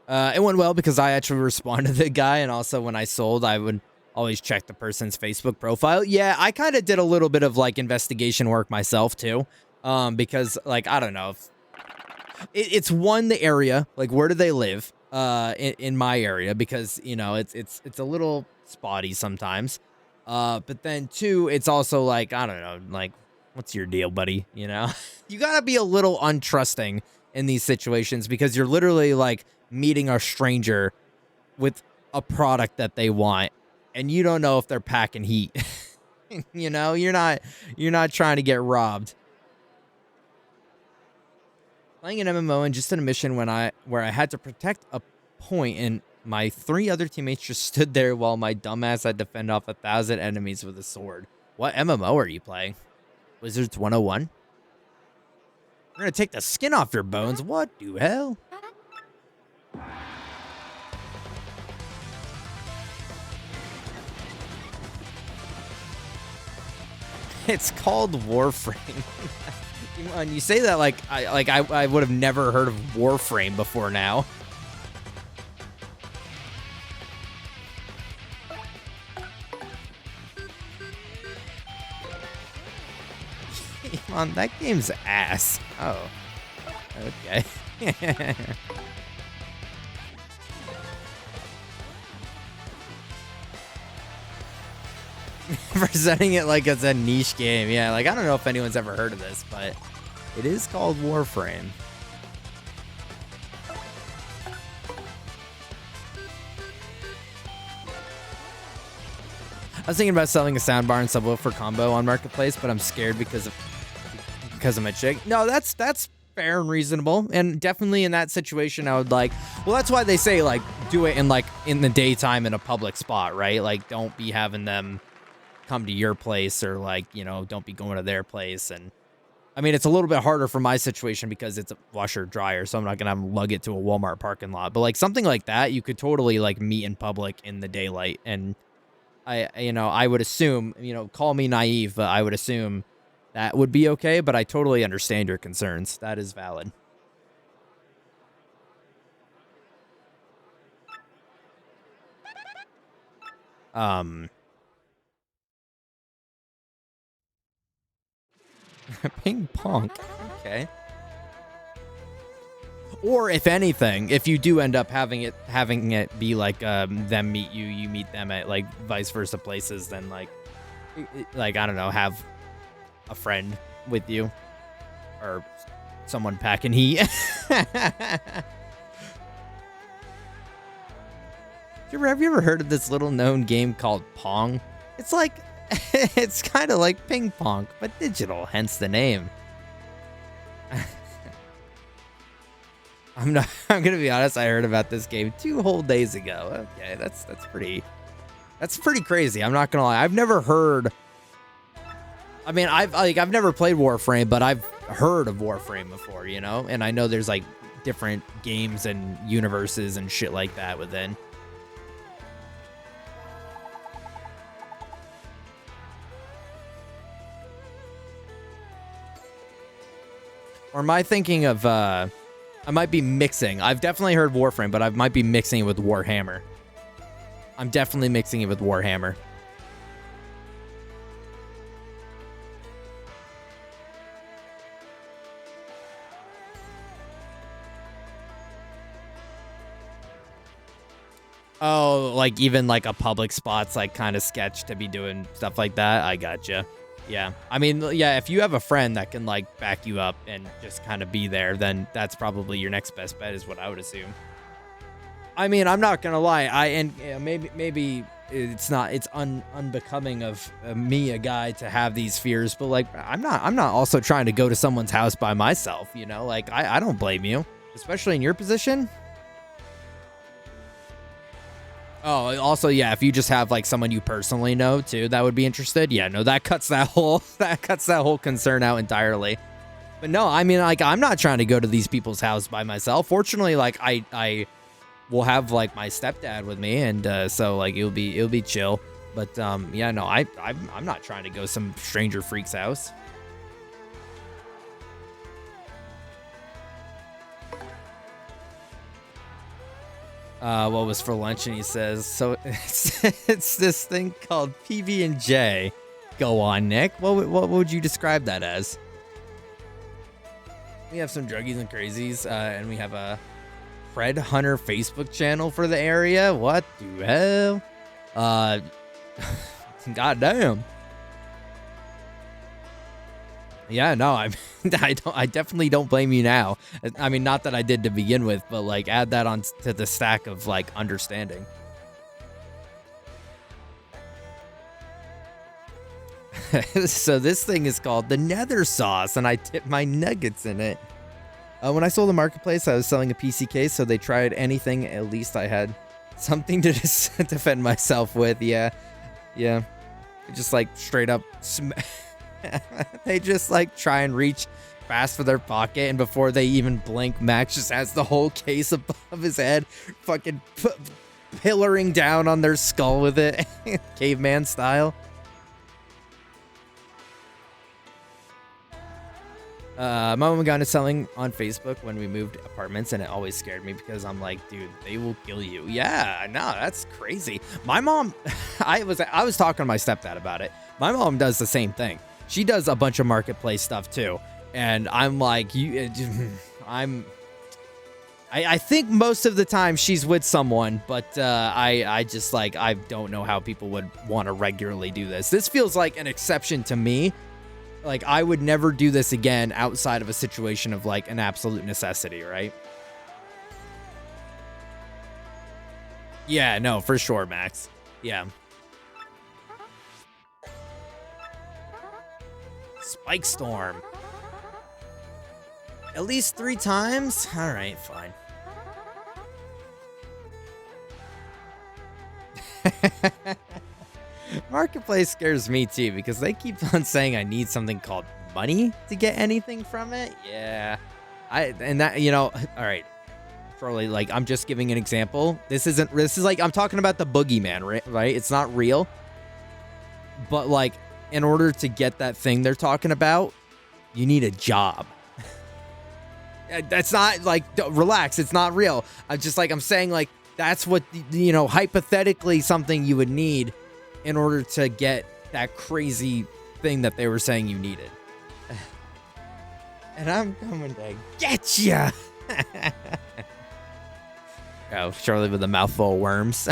[SPEAKER 1] It went well because I actually responded to the guy, and also when I sold, I would always check the person's Facebook profile. Yeah, I kind of did a little bit of like investigation work myself too, because like I don't know, it's one, the area, like where do they live, in my area, because you know it's a little spotty sometimes, but then two, it's also like I don't know, like what's your deal, buddy? You know, you gotta be a little untrusting in these situations because you're literally like meeting a stranger with a product that they want, and you don't know if they're packing heat. You know, you're not trying to get robbed. Playing an MMO and just in a mission where I had to protect a point and my 3 other teammates just stood there while my dumbass had to fend off 1,000 enemies with a sword. What MMO are you playing? Wizards 101? We're gonna take the skin off your bones. What the hell? It's called Warframe. When you say that, I would have never heard of Warframe before now. Man, that game's ass. Oh, okay. Presenting it like it's a niche game. Yeah, like I don't know if anyone's ever heard of this, but it is called Warframe. I was thinking about selling a soundbar and subwoofer combo on Marketplace, but I'm scared because I'm a chick. No, that's fair and reasonable, and definitely in that situation, I would like. Well, that's why they say like do it in the daytime in a public spot, right? Like don't be having them come to your place, or like, you know, don't be going to their place. And I mean, it's a little bit harder for my situation because it's a washer dryer, so I'm not gonna have them lug it to a Walmart parking lot. But like something like that, you could totally like meet in public in the daylight. And I would assume, call me naive, but I would assume that would be okay. But I totally understand your concerns. That is valid. Ping pong. Okay. Or if anything, if you do end up having it be like them meet you, you meet them at like vice versa places, then like I don't know, have a friend with you or someone packing heat. Have you ever heard of this little known game called Pong? It's like it's kind of like ping pong, but digital, hence the name. I'm gonna be honest, I heard about this game 2 whole days ago. Okay, that's pretty crazy. I'm not gonna lie. I've never heard. I mean, I've never played Warframe, but I've heard of Warframe before, and I know there's like different games and universes and shit like that within. Or am I thinking of I might be mixing. I've definitely heard Warframe, but I might be mixing it with Warhammer. I'm definitely mixing it with Warhammer. Oh, like even like a public spot's like kind of sketch to be doing stuff like that. I gotcha. Yeah. I mean, yeah, if you have a friend that can like back you up and just kind of be there, then that's probably your next best bet is what I would assume. I mean, I'm not gonna lie. Maybe it's unbecoming of me, a guy, to have these fears, but like I'm not also trying to go to someone's house by myself, you know? Like I don't blame you, especially in your position. Oh, also, yeah, if you just have like someone you personally know too that would be interested, yeah, no, that cuts that whole concern out entirely. But no, I mean, like I'm not trying to go to these people's house by myself. Fortunately, like I will have like my stepdad with me, and so like it'll be chill. But yeah, no, I'm not trying to go some stranger freak's house. What was for lunch? And he says, so it's this thing called PB&J. Go on, Nick. What would you describe that as? We have some druggies and crazies, and we have a Fred Hunter Facebook channel for the area. What the hell? Goddamn. Yeah, no, I definitely don't blame you now. I mean, not that I did to begin with, but like add that on to the stack of like understanding. So this thing is called the Nether Sauce, and I dip my nuggets in it. When I sold the marketplace, I was selling a PC case, so they tried anything. At least I had something to defend myself with. Yeah. Just like straight up. They just like try and reach fast for their pocket, and before they even blink, Max just has the whole case above his head, fucking pillaring down on their skull with it, caveman style. My mom got into selling on Facebook when we moved apartments, and it always scared me because I'm like, dude, they will kill you. Yeah, no, that's crazy. My mom, I was talking to my stepdad about it. My mom does the same thing. She does a bunch of marketplace stuff too, and I'm like, I think most of the time she's with someone, but I just like, I don't know how people would want to regularly do this. This feels like an exception to me. Like, I would never do this again outside of a situation of like an absolute necessity, right? Yeah, no, for sure, Max. Yeah. Spike Storm. At least 3 times? All right, fine. Marketplace scares me too because they keep on saying I need something called money to get anything from it. Yeah. All right. Charlie, like, I'm just giving an example. This is like, I'm talking about the boogeyman, right? It's not real. But like, in order to get that thing they're talking about, you need a job. That's not like, relax, it's not real. I'm saying like, that's what, hypothetically something you would need in order to get that crazy thing that they were saying you needed. And I'm coming to get ya. Oh, Charlie with a mouthful of worms.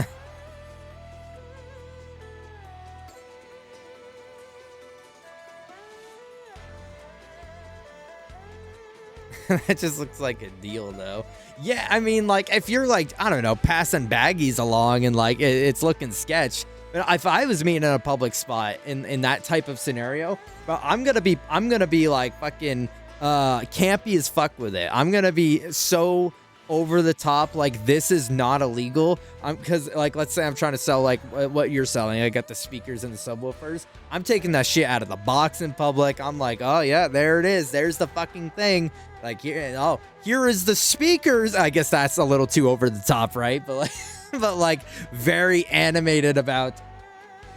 [SPEAKER 1] That just looks like a deal, though. Yeah, I mean, like, if you're, like, I don't know, passing baggies along and, like, it's looking sketch. But if I was meeting in a public spot in that type of scenario, but I'm gonna be, like, fucking campy as fuck with it. I'm gonna be so over the top, like, this is not illegal. Because, like, let's say I'm trying to sell, like, what you're selling. I got the speakers and the subwoofers. I'm taking that shit out of the box in public. I'm like, oh, yeah, there it is. There's the fucking thing. Like, here is the speakers. I guess that's a little too over the top, right? But like, but like very animated about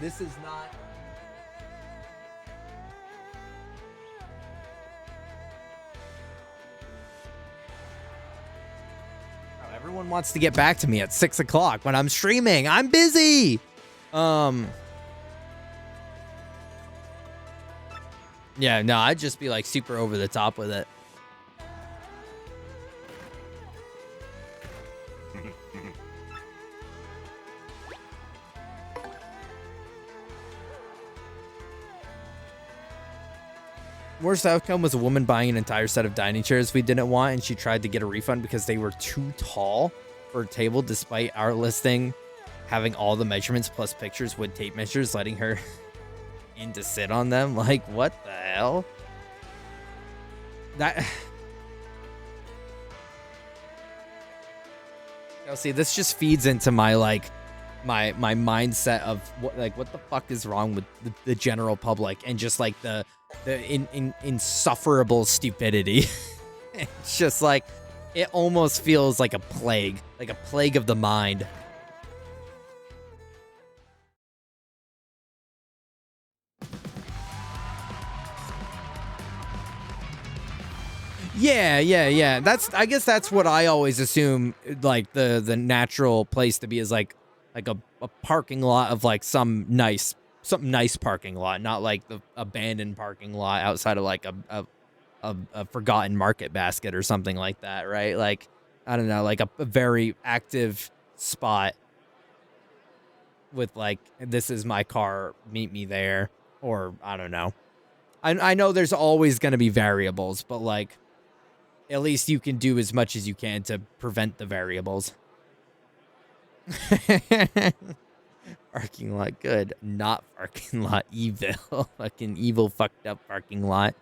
[SPEAKER 1] this is not. Oh, everyone wants to get back to me at 6 o'clock when I'm streaming. I'm busy. Yeah, no, I'd just be like super over the top with it. Worst outcome was a woman buying an entire set of dining chairs we didn't want, and she tried to get a refund because they were too tall for a table, despite our listing having all the measurements plus pictures with tape measures, letting her in to sit on them. Like, what the hell? That... Oh, see, this just feeds into my, like, my mindset of what the fuck is wrong with the general public, and just like the insufferable stupidity. It's just like, it almost feels like a plague of the mind. Yeah. I guess that's what I always assume, like the natural place to be is like a parking lot of like some nice parking lot, not like the abandoned parking lot outside of like a forgotten market basket or something like that, right? Like, I don't know, like a very active spot with like, this is my car, meet me there, or I don't know. I know there's always going to be variables, but like, at least you can do as much as you can to prevent the variables. Parking lot good, not parking lot evil. Fucking evil, fucked up parking lot.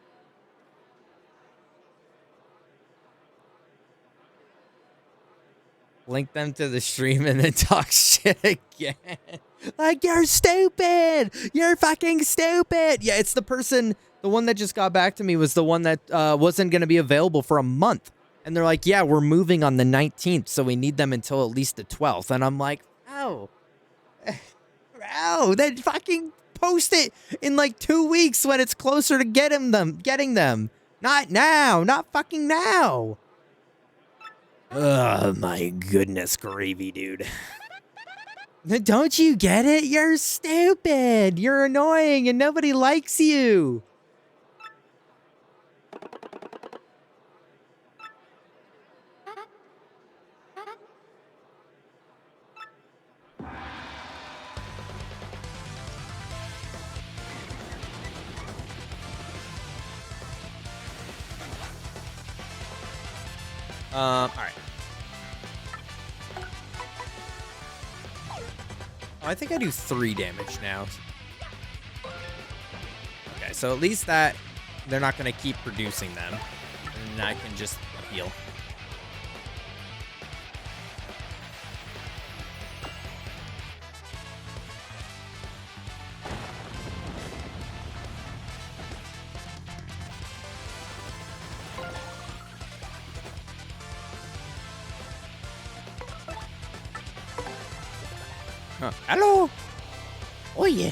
[SPEAKER 1] Link them to the stream and then talk shit again. Like, you're stupid. You're fucking stupid. Yeah, it's the person, the one that just got back to me was the one that wasn't going to be available for a month. And they're like, yeah, we're moving on the 19th, so we need them until at least the 12th. And I'm like, oh. Bro, then fucking post it in like 2 weeks when it's closer to getting them. Not now. Not fucking now. Oh my goodness gravy, dude. Don't you get it? You're stupid. You're annoying and nobody likes you. All right. Oh, I think I do 3 damage now. Okay, so at least that they're not going to keep producing them. And I can just heal. Huh. Hello. Oh yeah.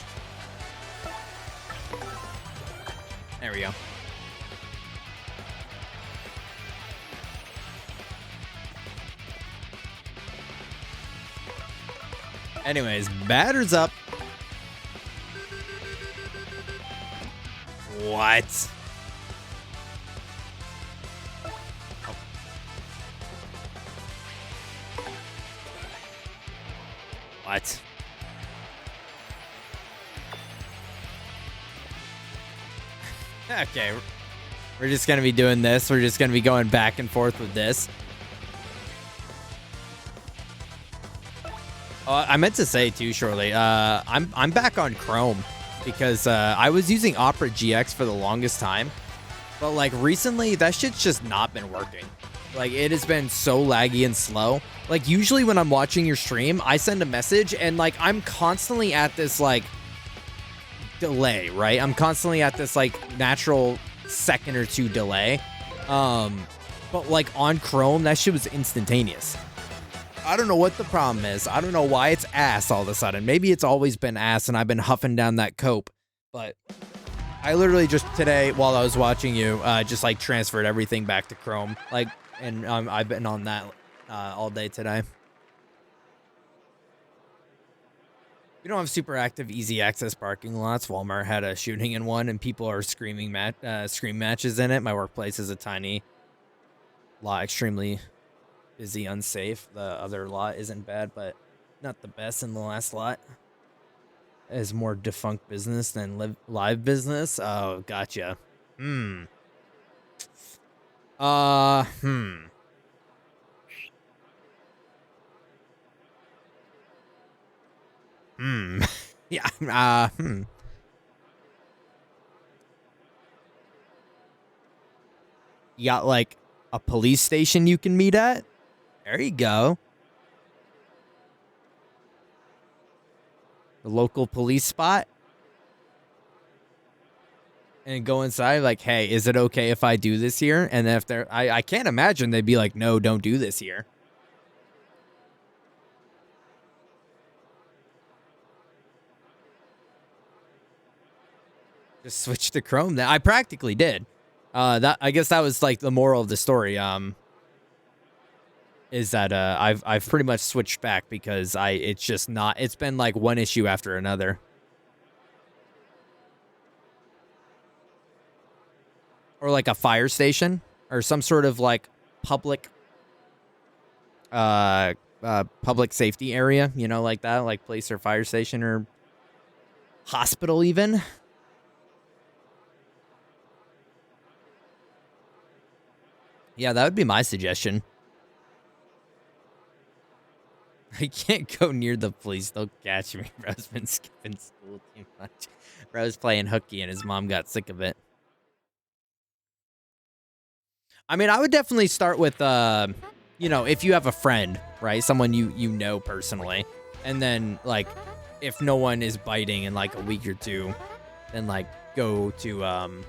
[SPEAKER 1] There we go. Anyways, batter's up. What? Oh. What? Okay, we're just gonna be doing this. We're just gonna be going back and forth with this. I meant to say too, shortly. I'm back on Chrome because I was using Opera GX for the longest time, but like recently that shit's just not been working. Like, it has been so laggy and slow. Like, usually when I'm watching your stream, I send a message and like I'm constantly at this like delay, right? I'm constantly at this like natural second or 2 delay. But like on Chrome, that shit was instantaneous. I don't know what the problem is. I don't know why it's ass all of a sudden. Maybe it's always been ass and I've been huffing down that cope. But I literally just today, while I was watching you, just like transferred everything back to Chrome. Like, and I've been on that all day today. We don't have super active easy access parking lots. Walmart had a shooting in one and people are scream matches in it. My workplace is a tiny lot, extremely busy, unsafe. The other lot isn't bad, but not the best. In the last lot is more defunct business than live business. Oh, gotcha. Hmm. Hmm. Hmm. Yeah. Hmm. You got like a police station you can meet at? There you go. The local police spot. And go inside like, hey, is it okay if I do this here? And if they're, I can't imagine they'd be like, no, don't do this here. Just switch to Chrome. Then I practically did. That I guess that was like the moral of the story. Is that I've pretty much switched back because it's just not. It's been like one issue after another. Or like a fire station or some sort of like public public safety area, you know, like that, like police or fire station or hospital even. Yeah, that would be my suggestion. I can't go near the police. They'll catch me. Bro's been skipping school too much. Bro's playing hooky and his mom got sick of it. I mean, I would definitely start with, you know, if you have a friend, right? Someone you know personally. And then, like, if no one is biting in, like, a week or two, then, like, go to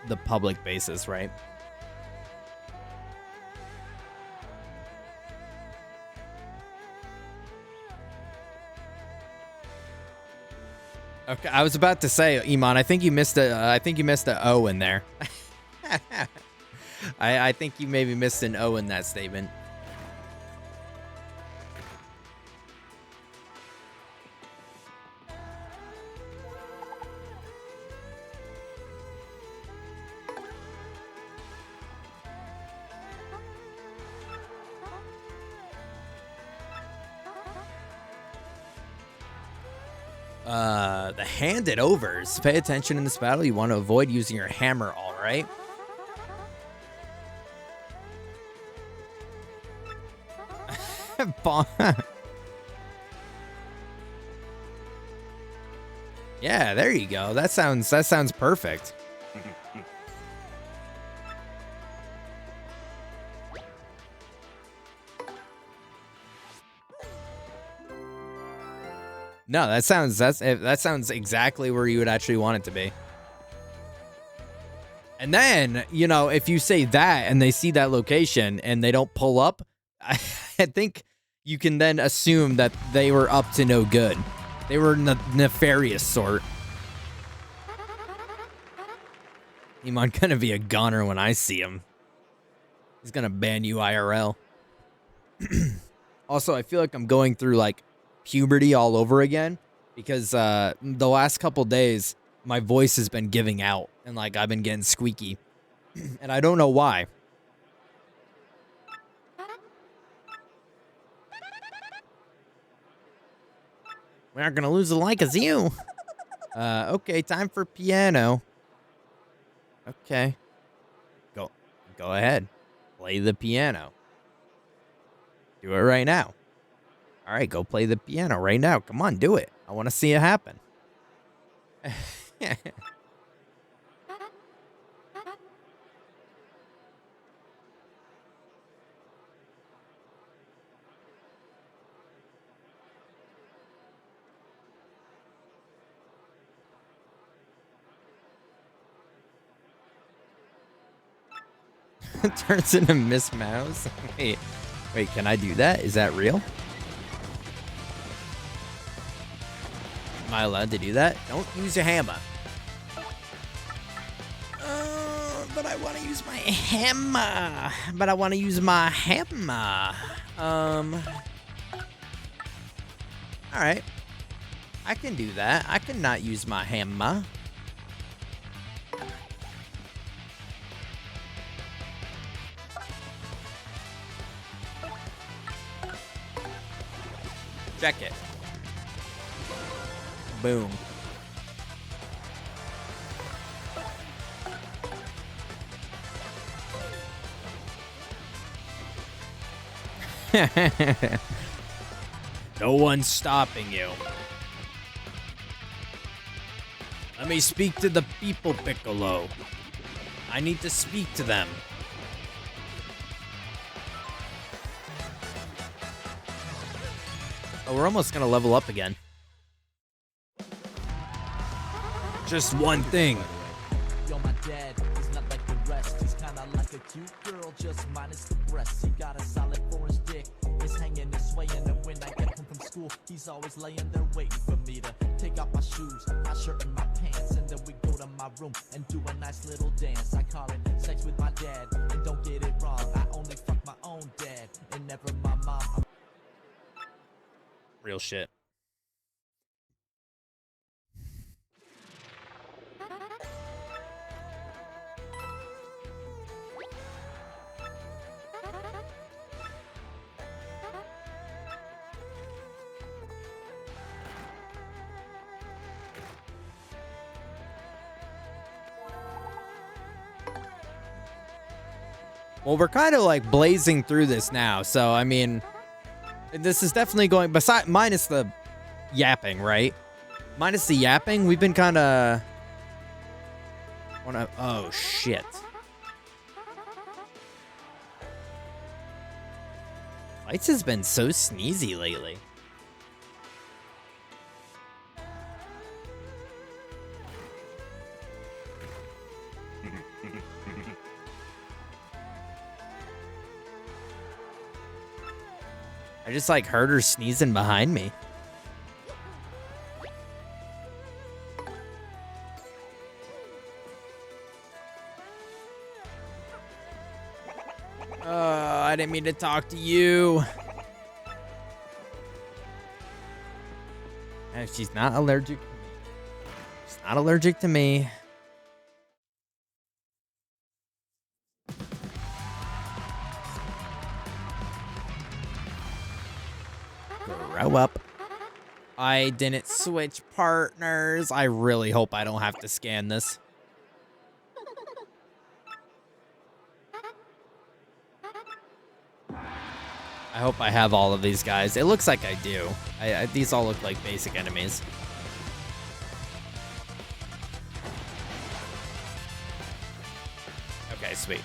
[SPEAKER 1] the public basis, right? Okay, I was about to say, Iman, I think you missed a O in there. I think you maybe missed an O in that statement. The handed overs. Pay attention in this battle. You want to avoid using your hammer, all right? Yeah, there you go. That sounds perfect. No, that sounds exactly where you would actually want it to be. And then, you know, if you say that and they see that location and they don't pull up, I think you can then assume that they were up to no good. They were nefarious sort. Iman gonna be a gunner when I see him. He's gonna ban you IRL. Also, I feel like I'm going through like puberty all over again because the last couple days my voice has been giving out and like I've been getting squeaky and I don't know why. We're not gonna lose the like as you. Okay, time for piano. Okay. Go ahead. Play the piano. Do it right now. All right, go play the piano right now. Come on, do it. I want to see it happen. Turns into Miss Mouse. Wait, can I do that? Is that real? Am I allowed to do that? Don't use your hammer. But I want to use my hammer. All right. I can do that. I can not use my hammer. Check it. Boom. No one's stopping you. Let me speak to the people, Piccolo. I need to speak to them. Oh, we're almost gonna level up again. Just one thing.
[SPEAKER 3] Yo, my dad, he's not like the rest. He's kinda like a cute girl, just minus the breasts. He got a solid for his dick. He's hanging and swaying, and when I get home from school, he's always laying there waiting for me to take off my shoes, my shirt and my pants, and then we go to my room and do a nice little dance. I call it sex with my dad, and don't get it wrong, I only fuck my own dad, and never my mom.
[SPEAKER 1] Real shit. Well, we're kind of like blazing through this now, so I mean, this is definitely going minus the yapping, right? Minus the yapping, we've been kind of oh shit. Lights has been so sneezy lately. I just like heard her sneezing behind me. I didn't mean to talk to you. And she's not allergic. She's not allergic to me. Grow up. I didn't switch partners. I really hope I don't have to scan this. I hope I have all of these guys. It looks like I do. These all look like basic enemies. Okay, sweet.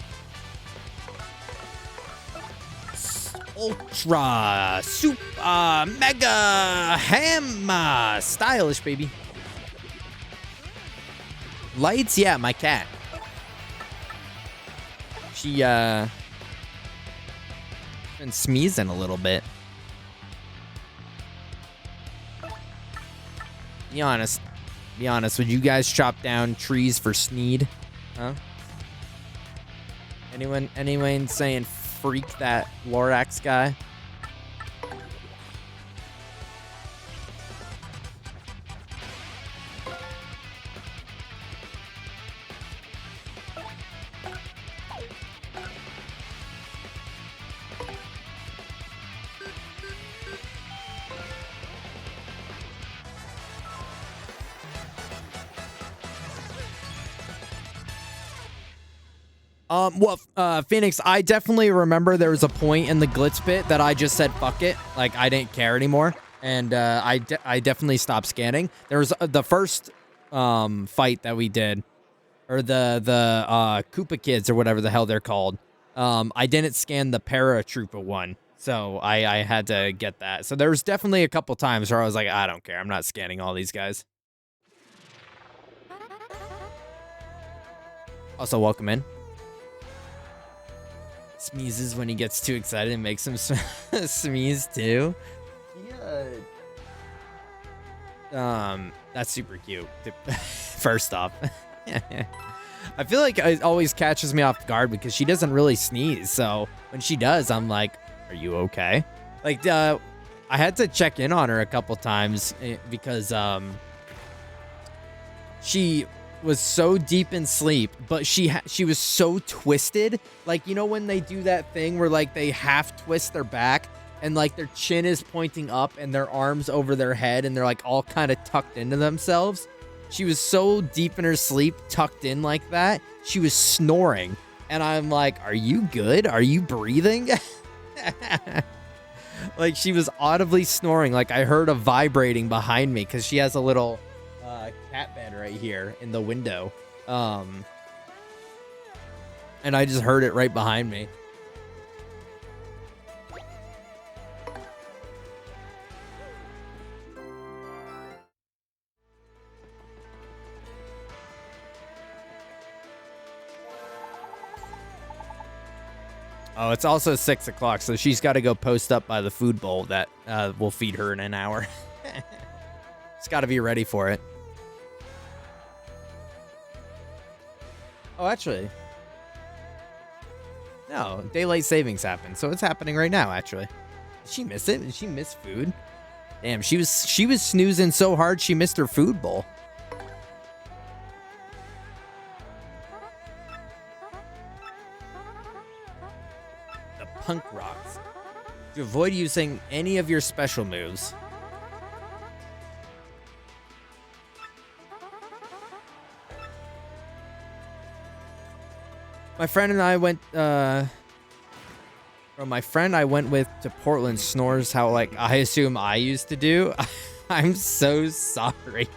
[SPEAKER 1] Ultra Super Mega Hammer. Stylish, baby. Lights? Yeah, my cat. She, been sneezing a little bit. Be honest. Be honest. Would you guys chop down trees for Sneed? Huh? Anyone saying freak that Lorax guy? Phoenix, I definitely remember there was a point in the glitz pit that I just said, fuck it. Like, I didn't care anymore. And, I definitely stopped scanning. There was the first, fight that we did, or the Koopa kids or whatever the hell they're called. I didn't scan the paratrooper one. So I had to get that. So there was definitely a couple times where I was like, I don't care. I'm not scanning all these guys. Also, welcome in. Sneezes when he gets too excited and makes him sneeze too. Yeah. That's super cute. First off, I feel like it always catches me off guard because she doesn't really sneeze. So when she does, I'm like, "Are you okay?" Like, I had to check in on her a couple times because she was so deep in sleep, but she was so twisted. Like, you know when they do that thing where like they half twist their back and like their chin is pointing up and their arms over their head and they're like all kind of tucked into themselves. She was so deep in her sleep, tucked in like that, she was snoring. And I'm like, are you good? Are you breathing? Like she was audibly snoring. Like I heard a vibrating behind me because she has a little cat bed right here in the window. And I just heard it right behind me. Oh, it's also 6 o'clock, so she's got to go post up by the food bowl that will feed her in an hour. It's got to be ready for it. Oh, actually. No, daylight savings happened, so it's happening right now, actually. Did she miss it? Did she miss food? Damn, she was snoozing so hard she missed her food bowl. Punk rocks. To avoid using any of your special moves. My friend and I went my friend I went with to Portland snores how like I assume I used to do. I'm so sorry.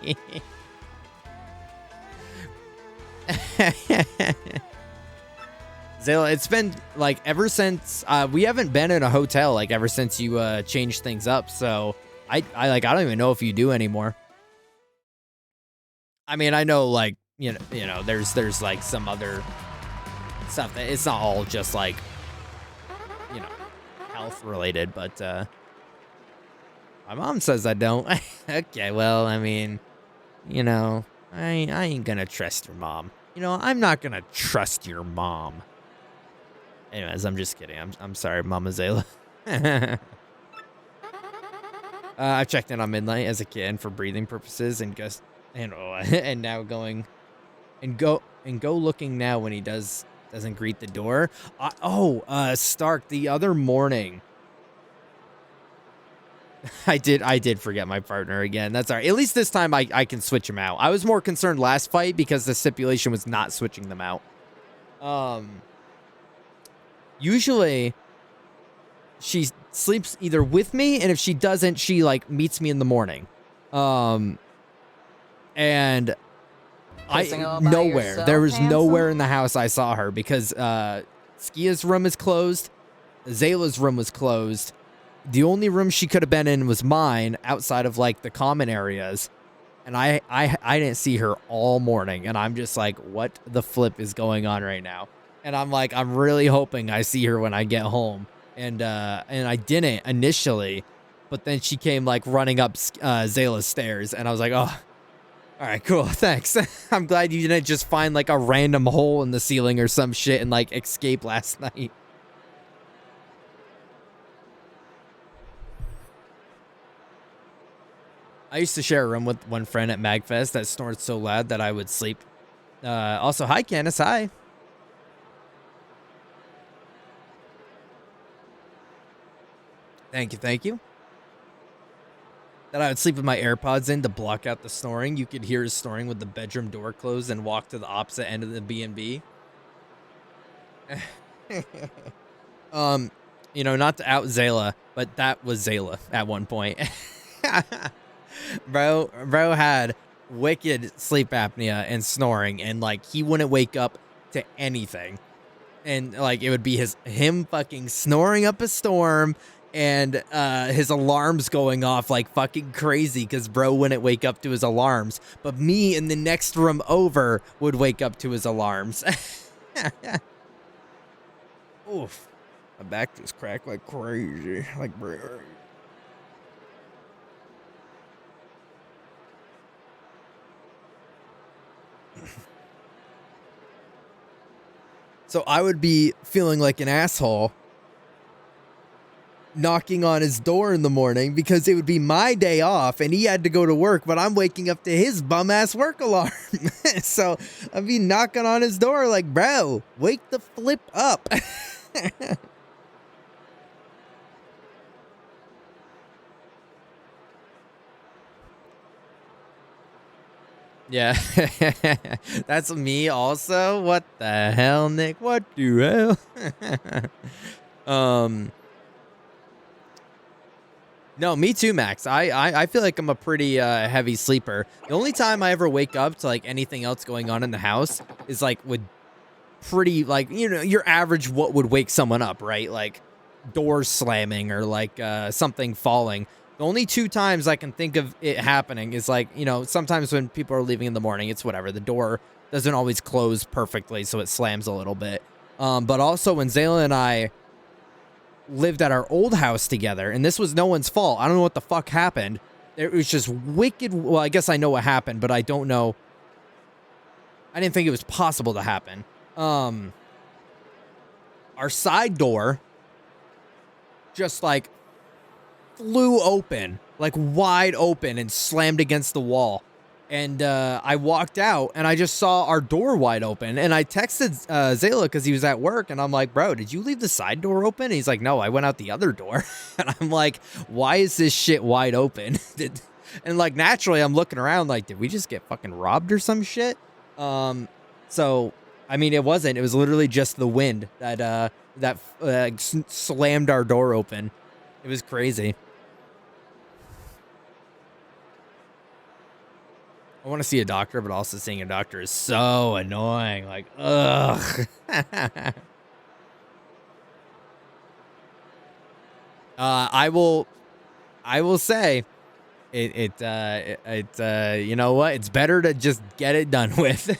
[SPEAKER 1] Zayla, it's been like ever since we haven't been in a hotel like ever since you changed things up. So I don't even know if you do anymore. I mean, I know like you know there's like some other stuff that it's not all just like health related, but my mom says I don't. Okay, well, I mean, I ain't gonna trust your mom. I'm not gonna trust your mom. Anyways, I'm just kidding. I'm sorry, Mama Zayla. I've checked in on midnight as a kid for breathing purposes and just and now go looking now when he doesn't greet the door. Stark, the other morning. I did forget my partner again. That's all right. At least this time I can switch him out. I was more concerned last fight because the stipulation was not switching them out. Usually, she sleeps either with me, and if she doesn't, she like meets me in the morning. And there was nowhere in the house I saw her because Skia's room is closed, Zayla's room was closed. The only room she could have been in was mine, outside of like the common areas. And I didn't see her all morning, and I'm just like, what the flip is going on right now? And I'm like, I'm really hoping I see her when I get home. And I didn't initially, but then she came like running up Zayla's stairs, and I was like, oh, all right, cool, thanks. I'm glad you didn't just find like a random hole in the ceiling or some shit and like escape last night. I used to share a room with one friend at MagFest that snored so loud that I would sleep. Also, hi, Candace, hi. Thank you. That I would sleep with my AirPods in to block out the snoring. You could hear his snoring with the bedroom door closed and walk to the opposite end of the B&B. Not to out Zayla, but that was Zayla at one point. Bro had wicked sleep apnea and snoring, and like he wouldn't wake up to anything. And like it would be him fucking snoring up a storm. And his alarms going off like fucking crazy because bro wouldn't wake up to his alarms. But me in the next room over would wake up to his alarms. Oof. My back just cracked like crazy. Like, bro. So I would be feeling like an asshole knocking on his door in the morning because it would be my day off and he had to go to work, but I'm waking up to his bum ass work alarm. So I'd be knocking on his door like, bro, wake the flip up. Yeah. That's me also. What the hell, Nick? What the hell? No, me too, Max. I feel like I'm a pretty heavy sleeper. The only time I ever wake up to like anything else going on in the house is like with pretty like, you know, your average what would wake someone up, right? Like doors slamming or like something falling. The only two times I can think of it happening is like, you know, sometimes when people are leaving in the morning, it's whatever. The door doesn't always close perfectly, so it slams a little bit. But also when Zayla and I lived at our old house together, and this was no one's fault. I don't know what the fuck happened. It was just wicked. Well, I guess I know what happened, but I don't know. I didn't think it was possible to happen. Our side door just like flew open, like wide open, and slammed against the wall. And I walked out and I just saw our door wide open, and I texted Zayla because he was at work, and I'm like, bro, did you leave the side door open? And he's like, no, I went out the other door. And I'm like, why is this shit wide open? And like naturally I'm looking around like, did we just get fucking robbed or some shit? So I mean, it wasn't. It was literally just the wind that slammed our door open. It was crazy. I want to see a doctor, but also seeing a doctor is so annoying. Like, ugh. I will say, you know what? It's better to just get it done with.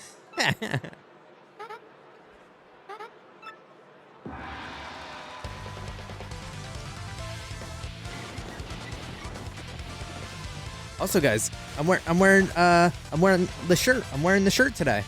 [SPEAKER 1] Also, guys, I'm wearing the shirt. I'm wearing the shirt today.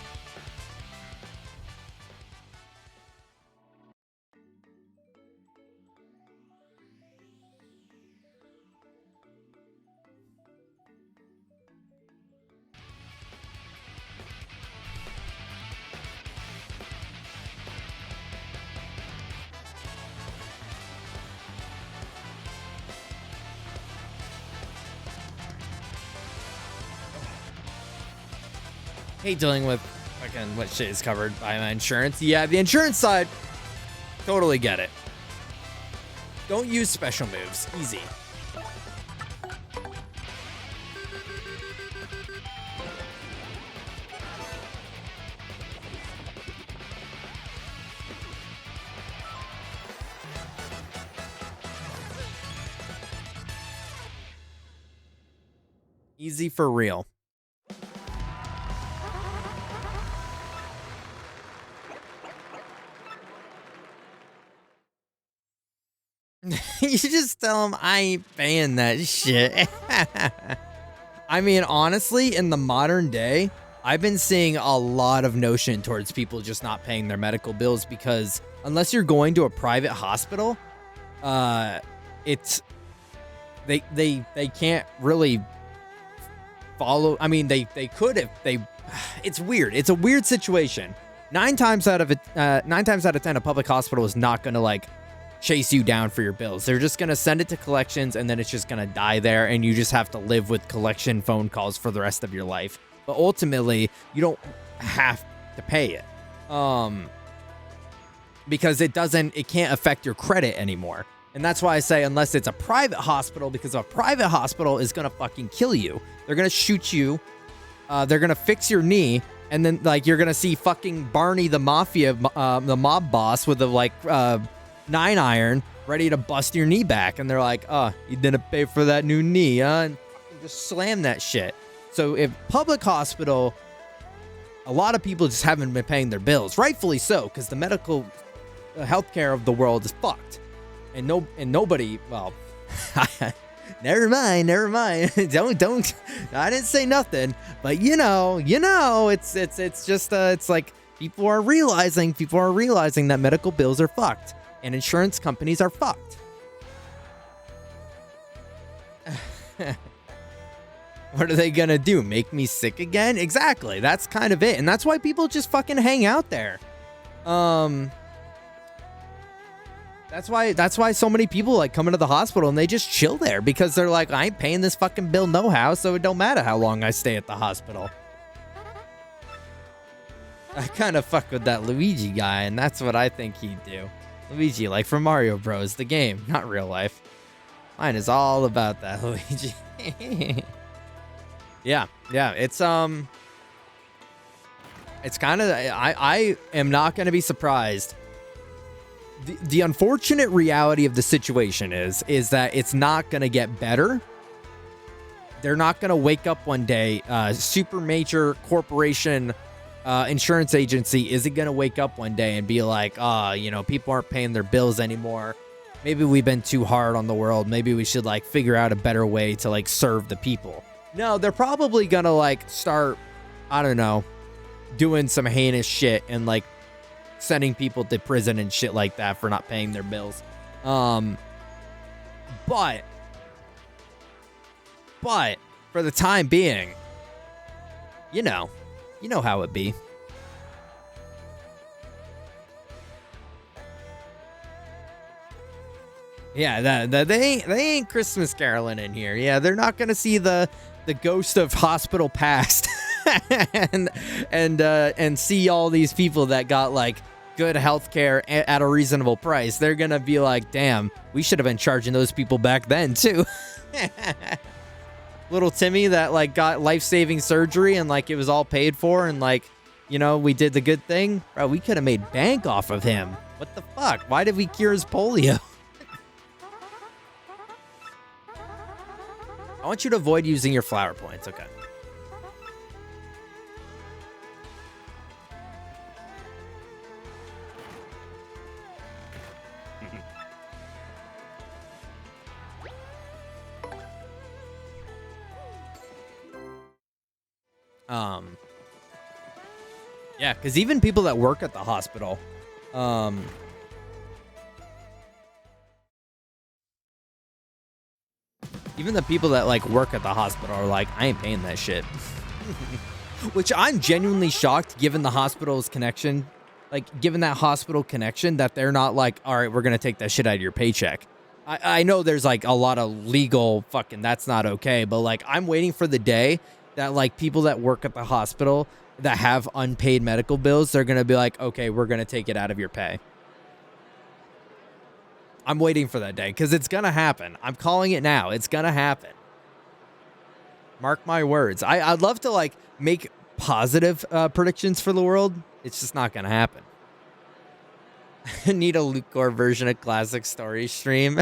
[SPEAKER 1] Hate dealing with fucking what shit is covered by my insurance. Yeah, the insurance side, totally get it. Don't use special moves. Easy. Easy for real. You just tell them I ain't paying that shit. I mean, honestly, in the modern day, I've been seeing a lot of notion towards people just not paying their medical bills because unless you're going to a private hospital, it's they can't really follow. I mean, they could if they. It's weird. It's a weird situation. 9 times out of 10, a public hospital is not going to like chase you down for your bills. They're just going to send it to collections, and then it's just going to die there, and you just have to live with collection phone calls for the rest of your life. But ultimately, you don't have to pay it. Because it can't affect your credit anymore. And that's why I say unless it's a private hospital, because a private hospital is going to fucking kill you. They're going to shoot you. They're going to fix your knee. And then like you're going to see fucking Barney the mafia, the mob boss with the like 9-iron ready to bust your knee back. And they're like, oh, you didn't pay for that new knee, huh? And just slam that shit. So if public hospital, a lot of people just haven't been paying their bills. Rightfully so, because the medical healthcare of the world is fucked. And nobody, well, never mind. don't, I didn't say nothing. But you know, it's just, it's like people are realizing that medical bills are fucked. And insurance companies are fucked. What are they gonna do? Make me sick again? Exactly. That's kind of it. And that's why people just fucking hang out there. That's why so many people like come into the hospital and they just chill there because they're like, I ain't paying this fucking bill no how, so it don't matter how long I stay at the hospital. I kind of fuck with that Luigi guy, and that's what I think he'd do. Luigi, like from Mario Bros, the game, not real life. Mine is all about that Luigi. Yeah, it's kind of, I am not going to be surprised. The unfortunate reality of the situation is that it's not going to get better. They're not going to wake up one day, super major corporation insurance agency isn't going to wake up one day and be like, people aren't paying their bills anymore. Maybe we've been too hard on the world. Maybe we should like figure out a better way to like serve the people. No, they're probably going to like start, I don't know, doing some heinous shit and like sending people to prison and shit like that for not paying their bills. But for the time being, you know how it be. Yeah, they ain't Christmas caroling in here. Yeah, they're not gonna see the ghost of hospital past and see all these people that got like good health care at a reasonable price. They're gonna be like, damn, we should have been charging those people back then too. Little Timmy that like got life-saving surgery and like it was all paid for and like, we did the good thing. Bro, we could have made bank off of him. What the fuck? Why did we cure his polio? I want you to avoid using your flower points. Okay. Yeah, because even people that work at the hospital, even the people that like work at the hospital are like, I ain't paying that shit. Which I'm genuinely shocked given the hospital's connection, given that hospital connection, that they're not like, all right, we're going to take that shit out of your paycheck. I know there's like a lot of legal fucking, that's not okay. But like, I'm waiting for the day that like people that work at the hospital that have unpaid medical bills, they're going to be like, okay, we're going to take it out of your pay. I'm waiting for that day because it's going to happen. I'm calling it now. It's going to happen. Mark my words. I'd love to like make positive predictions for the world. It's just not going to happen. Need a Lucor version of Classic Story stream.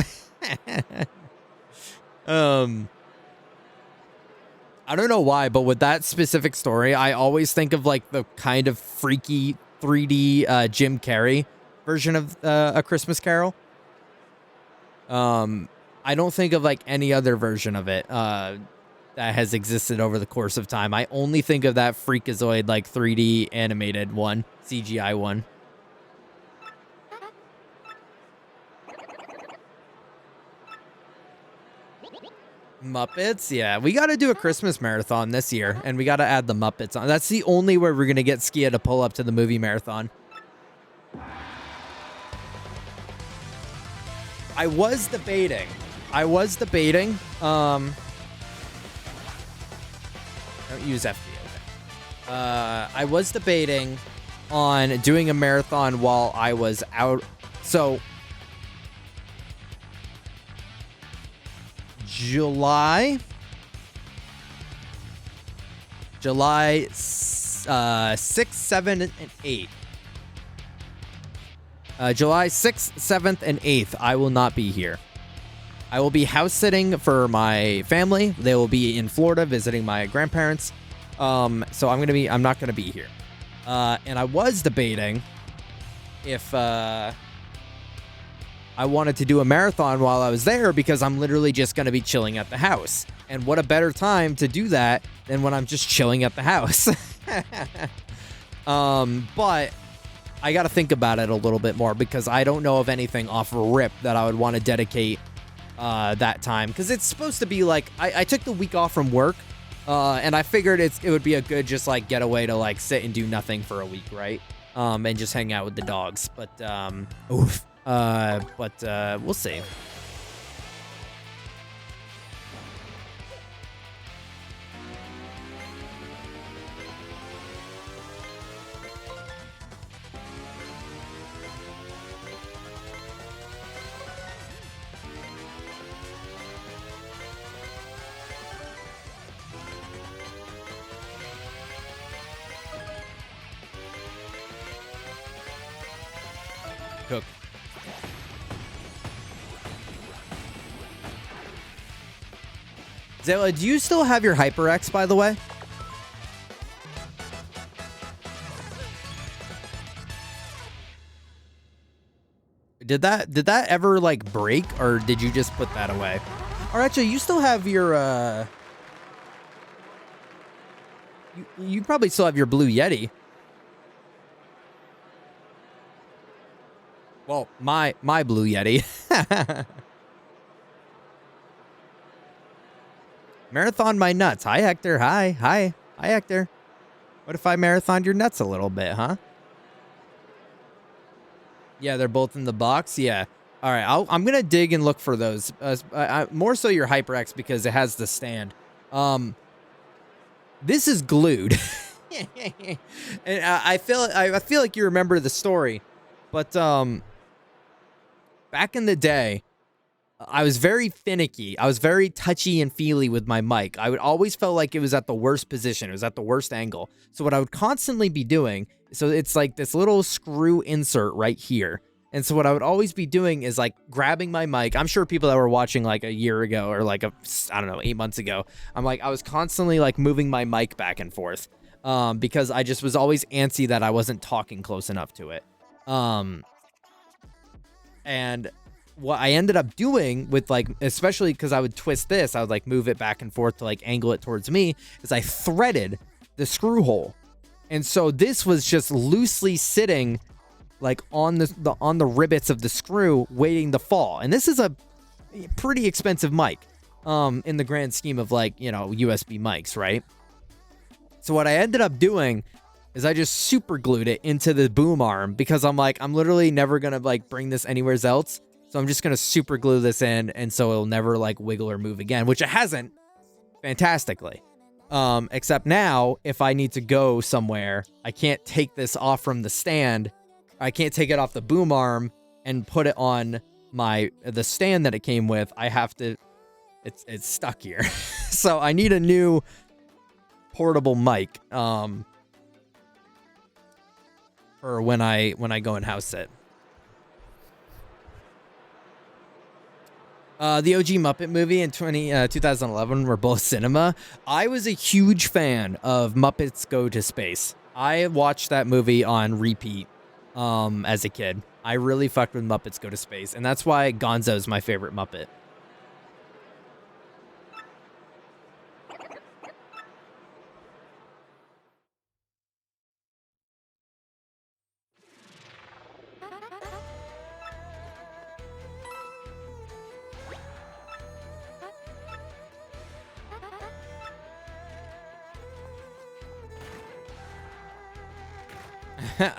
[SPEAKER 1] I don't know why, but with that specific story, I always think of like the kind of freaky 3D Jim Carrey version of A Christmas Carol. I don't think of like any other version of it that has existed over the course of time. I only think of that freakazoid like 3D animated one, CGI one. Muppets, yeah, we got to do a Christmas marathon this year, and we got to add the Muppets on. That's the only way we're gonna get Skia to pull up to the movie marathon. I was debating. Don't use FD. Okay. I was debating on doing a marathon while I was out. So July 6th, 7th, and 8th. July 6th, 7th, and 8th, I will not be here. I will be house sitting for my family. They will be in Florida visiting my grandparents. So I'm not gonna be here. And I was debating if I wanted to do a marathon while I was there because I'm literally just gonna be chilling at the house. And what a better time to do that than when I'm just chilling at the house. But I got to think about it a little bit more because I don't know of anything off a rip that I would want to dedicate that time. Because it's supposed to be like, I took the week off from work and I figured it would be a good just like getaway to like sit and do nothing for a week, right? And just hang out with the dogs. But, we'll see. Cook. Zayla, do you still have your HyperX, by the way? Did that ever like break, or did you just put that away? Or actually, you still have your you probably still have your Blue Yeti. Well, my Blue Yeti. Marathon my nuts. Hi, Hector. Hi, Hector. What if I marathoned your nuts a little bit, huh? Yeah, they're both in the box. Yeah. All right, I'm gonna dig and look for those. More so your HyperX because it has the stand. This is glued, and I feel like you remember the story, but back in the day, I was very finicky. I was very touchy and feely with my mic. I would always felt like it was at the worst position. It was at the worst angle. So what I would constantly be doing, so it's like this little screw insert right here. And so what I would always be doing is like grabbing my mic. I'm sure people that were watching like a year ago or like I don't know, 8 months ago, I was constantly like moving my mic back and forth because I just was always antsy that I wasn't talking close enough to it. And what I ended up doing with like, especially because I would twist this, I would like move it back and forth to like angle it towards me, is I threaded the screw hole. And so this was just loosely sitting like on the rivets of the screw waiting to fall. And this is a pretty expensive mic in the grand scheme of like, you know, USB mics, right? So what I ended up doing is I just super glued it into the boom arm because I'm like, I'm literally never going to like bring this anywhere else. So I'm just going to super glue this in, and so it'll never like wiggle or move again, which it hasn't fantastically. Except now, if I need to go somewhere, I can't take this off from the stand. I can't take it off the boom arm and put it on the stand that it came with. I have to, it's stuck here. So I need a new portable mic, for when I go and house sit. The OG Muppet movie in 2011 were both cinema. I was a huge fan of Muppets Go to Space. I watched that movie on repeat as a kid. I really fucked with Muppets Go to Space, and that's why Gonzo is my favorite Muppet.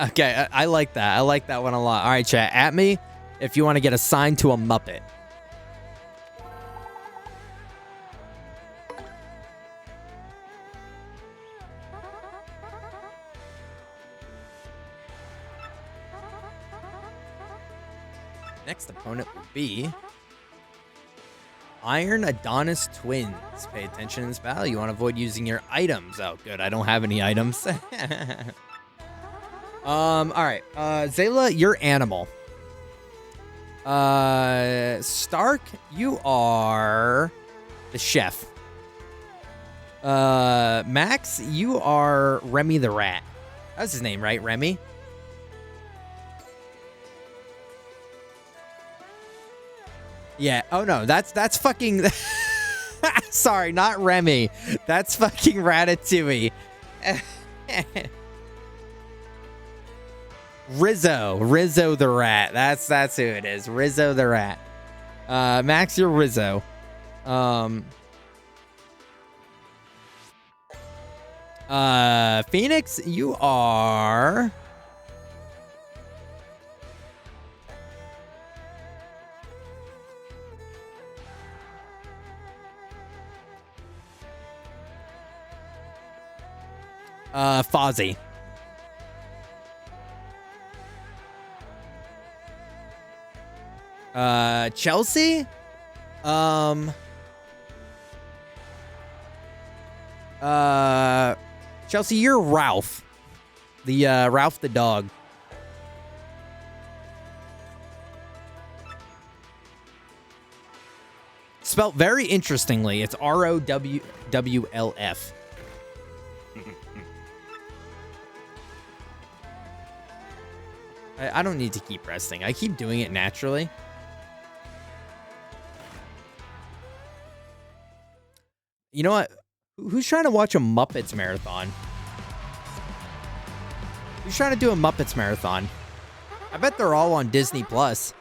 [SPEAKER 1] Okay, I like that. I like that one a lot. All right, chat, at me if you want to get assigned to a Muppet. Next opponent will be Iron Adonis Twins. Pay attention in this battle. You want to avoid using your items. Oh, good. I don't have any items. All right. Zayla, you're animal. Stark, you are the chef. Max, you are Remy the rat. That's his name, right? Remy? Yeah. Oh no, that's fucking sorry, not Remy. That's fucking Ratatouille. Rizzo the rat. That's who it is. Rizzo the rat. Max, you're Rizzo. Phoenix, you are Fozzie. Chelsea? Chelsea, you're Ralph. The Ralph the dog. spelled very interestingly. It's ROWWLF. I don't need to keep resting. I keep doing it naturally. You know what? Who's trying to watch a Muppets marathon? Who's trying to do a Muppets marathon? I bet they're all on Disney Plus.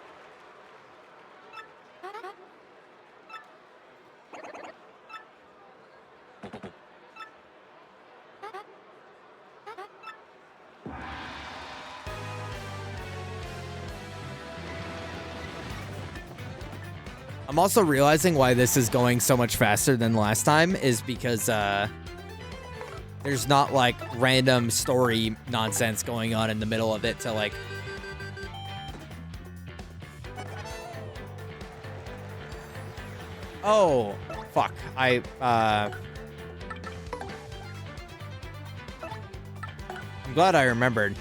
[SPEAKER 1] I'm also realizing why this is going so much faster than last time is because there's not like random story nonsense going on in the middle of it to like. Oh, fuck. I'm glad I remembered.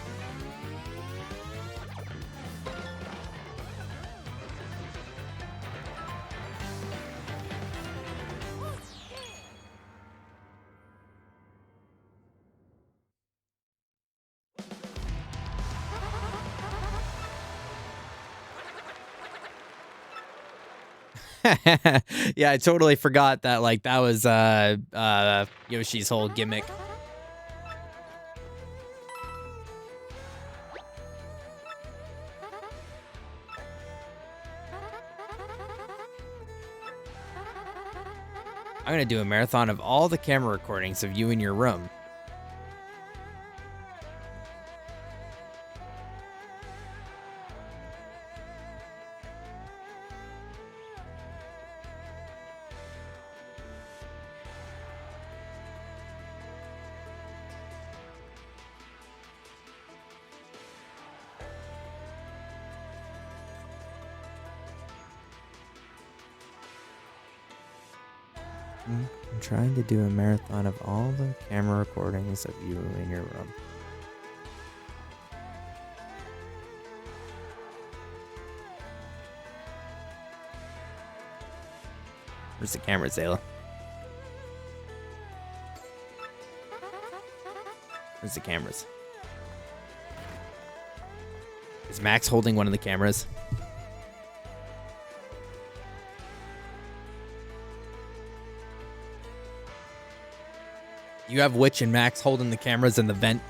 [SPEAKER 1] Yeah, I totally forgot that like that was Yoshi's whole gimmick. I'm gonna do a marathon of all the camera recordings of you in your room. I'm trying to do a marathon of all the camera recordings of you in your room. Where's the camera, Zayla? Where's the cameras? Is Max holding one of the cameras? You have Witch and Max holding the cameras in the vent.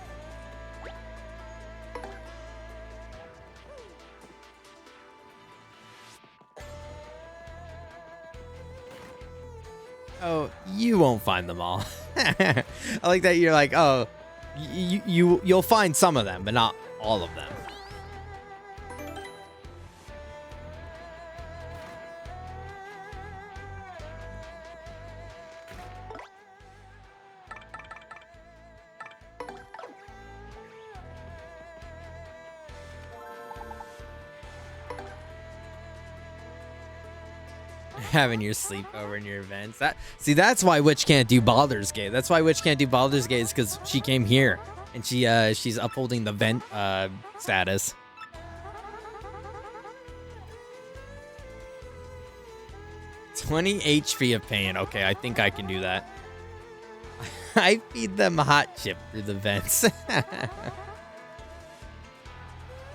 [SPEAKER 1] Oh, you won't find them all. I like that you're like, oh, you'll find some of them, but not all of them. Having your sleepover in your events. That's why Witch can't do Baldur's Gate. That's why Witch can't do Baldur's Gate is because she came here and she's upholding the vent status. $20 HP of pain. Okay, I think I can do that. I feed them hot chip through the vents.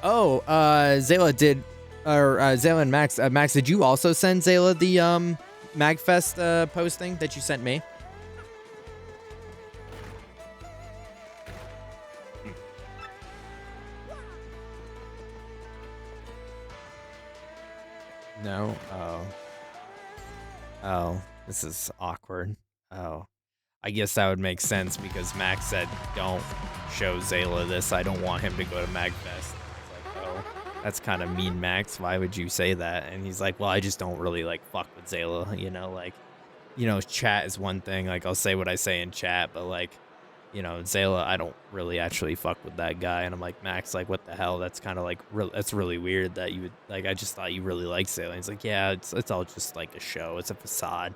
[SPEAKER 1] Oh, Zayla did. Or Zayla and Max. Max, did you also send Zayla the Magfest posting that you sent me? No. Oh, this is awkward. Oh, I guess that would make sense because Max said, "Don't show Zayla this. I don't want him to go to Magfest." That's kind of mean, Max. Why would you say that? And he's like, well, I just don't really like fuck with Zayla, you know, like, you know, chat is one thing. Like, I'll say what I say in chat, but like, you know, Zayla, I don't really actually fuck with that guy. And I'm like, Max, like, what the hell? That's kind of like, that's really weird that you would, like, I just thought you really liked Zayla. And he's like, yeah, it's all just like a show. It's a facade.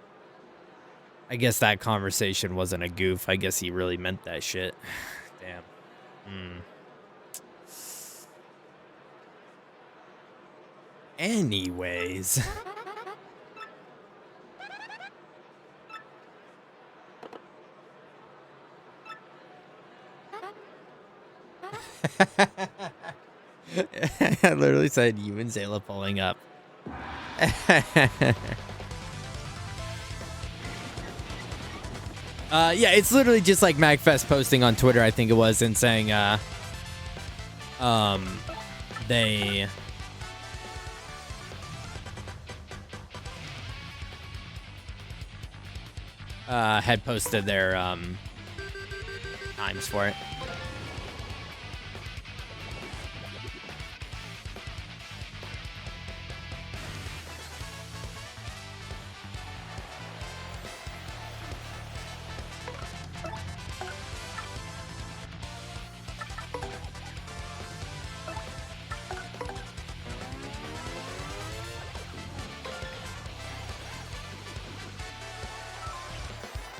[SPEAKER 1] I guess that conversation wasn't a goof. I guess he really meant that shit. Damn. Anyways. I literally said you and Zayla pulling up. Yeah, it's literally just like MagFest posting on Twitter, I think it was, and saying, they had posted their times for it.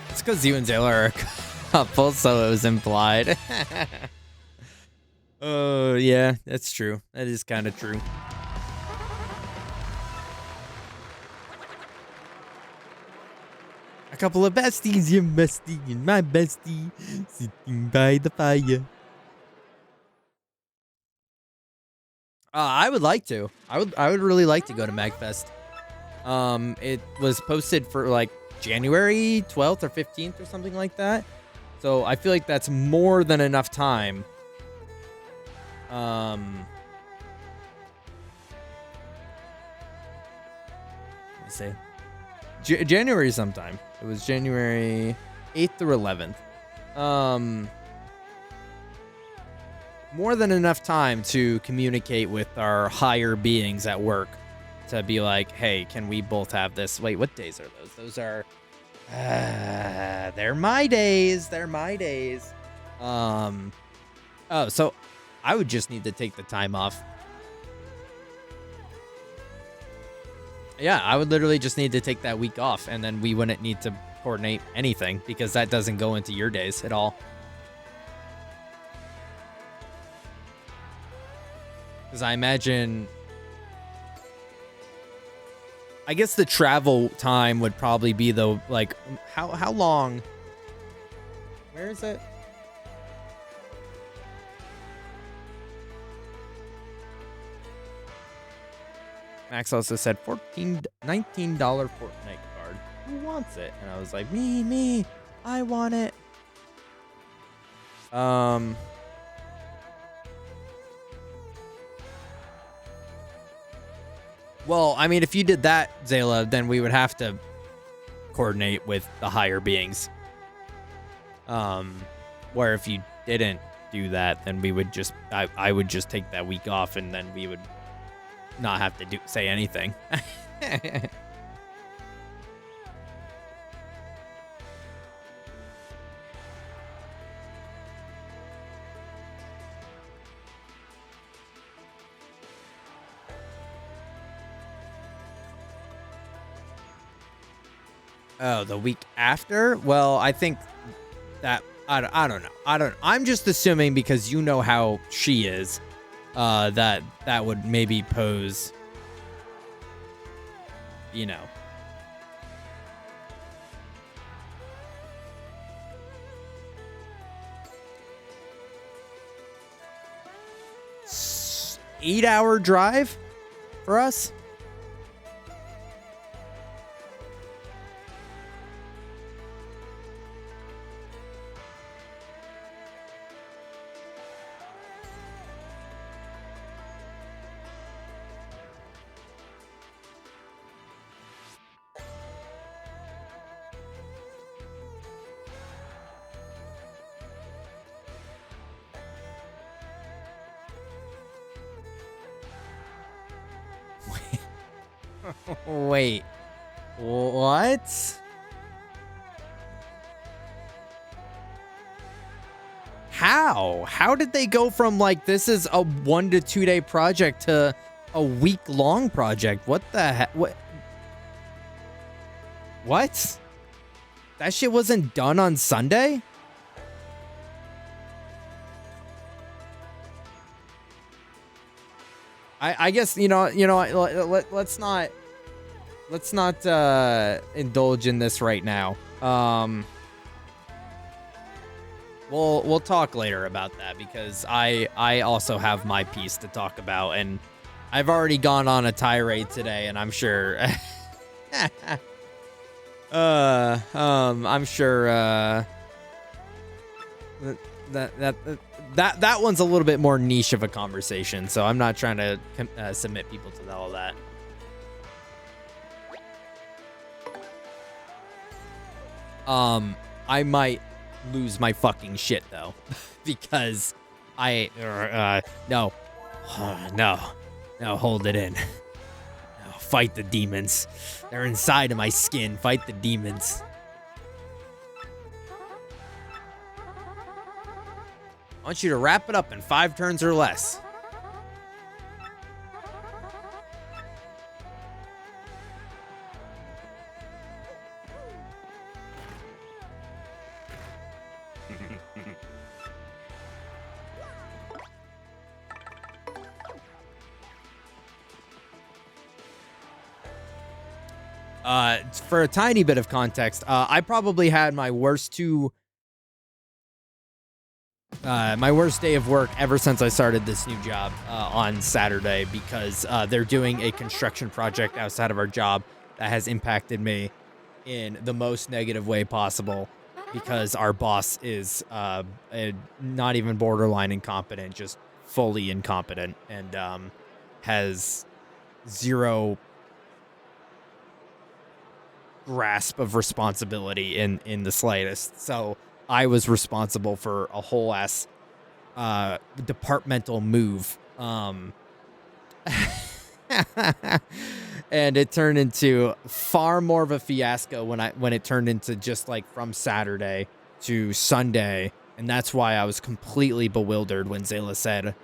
[SPEAKER 1] It's because you and Zayla are a couple, so it was implied. Oh, yeah, that's true. That is kind of true. A couple of besties, your bestie and my bestie, sitting by the fire. I would like to. I would really like to go to MagFest. It was posted for like January 12th or 15th or something like that. So I feel like that's more than enough time. Let me see. January sometime. It was January 8th through 11th. More than enough time to communicate with our higher beings at work to be like, hey, can we both have this? Wait, what days are those? Those are, they're my days. They're my days. Oh, so I would just need to take the time off. Yeah, I would literally just need to take that week off, and then we wouldn't need to coordinate anything because that doesn't go into your days at all. Because I imagine, I guess the travel time would probably be the, like, how long? Where is it? Max also said $19 Fortnite card. Who wants it? And I was like, me, I want it. Well, I mean, if you did that, Zayla, then we would have to coordinate with the higher beings. Where if you didn't do that, then we would just, I would just take that week off, and then we would not have to say anything. Oh, the week after? Well, I think that I don't know. I'm just assuming because you know how she is, that would maybe pose, you know. Eight-hour drive for us? Wait, what? How did they go from like this is a 1 to 2 day project to a week-long project? What the heck? What? That shit wasn't done on Sunday? I guess, let's not indulge in this right now. We'll talk later about that because I also have my piece to talk about, and I've already gone on a tirade today, and I'm sure I'm sure that one's a little bit more niche of a conversation, so I'm not trying to submit people to all that. I might lose my fucking shit though, because no, hold it in. No, fight the demons. They're inside of my skin. Fight the demons. I want you to wrap it up in 5 turns or less. For a tiny bit of context, I probably had my worst day of work ever since I started this new job on Saturday, because they're doing a construction project outside of our job that has impacted me in the most negative way possible, because our boss is not even borderline incompetent, just fully incompetent, and has zero grasp of responsibility in the slightest. So I was responsible for a whole ass departmental move, and it turned into far more of a fiasco when it turned into just like from Saturday to Sunday, and that's why I was completely bewildered when Zayla said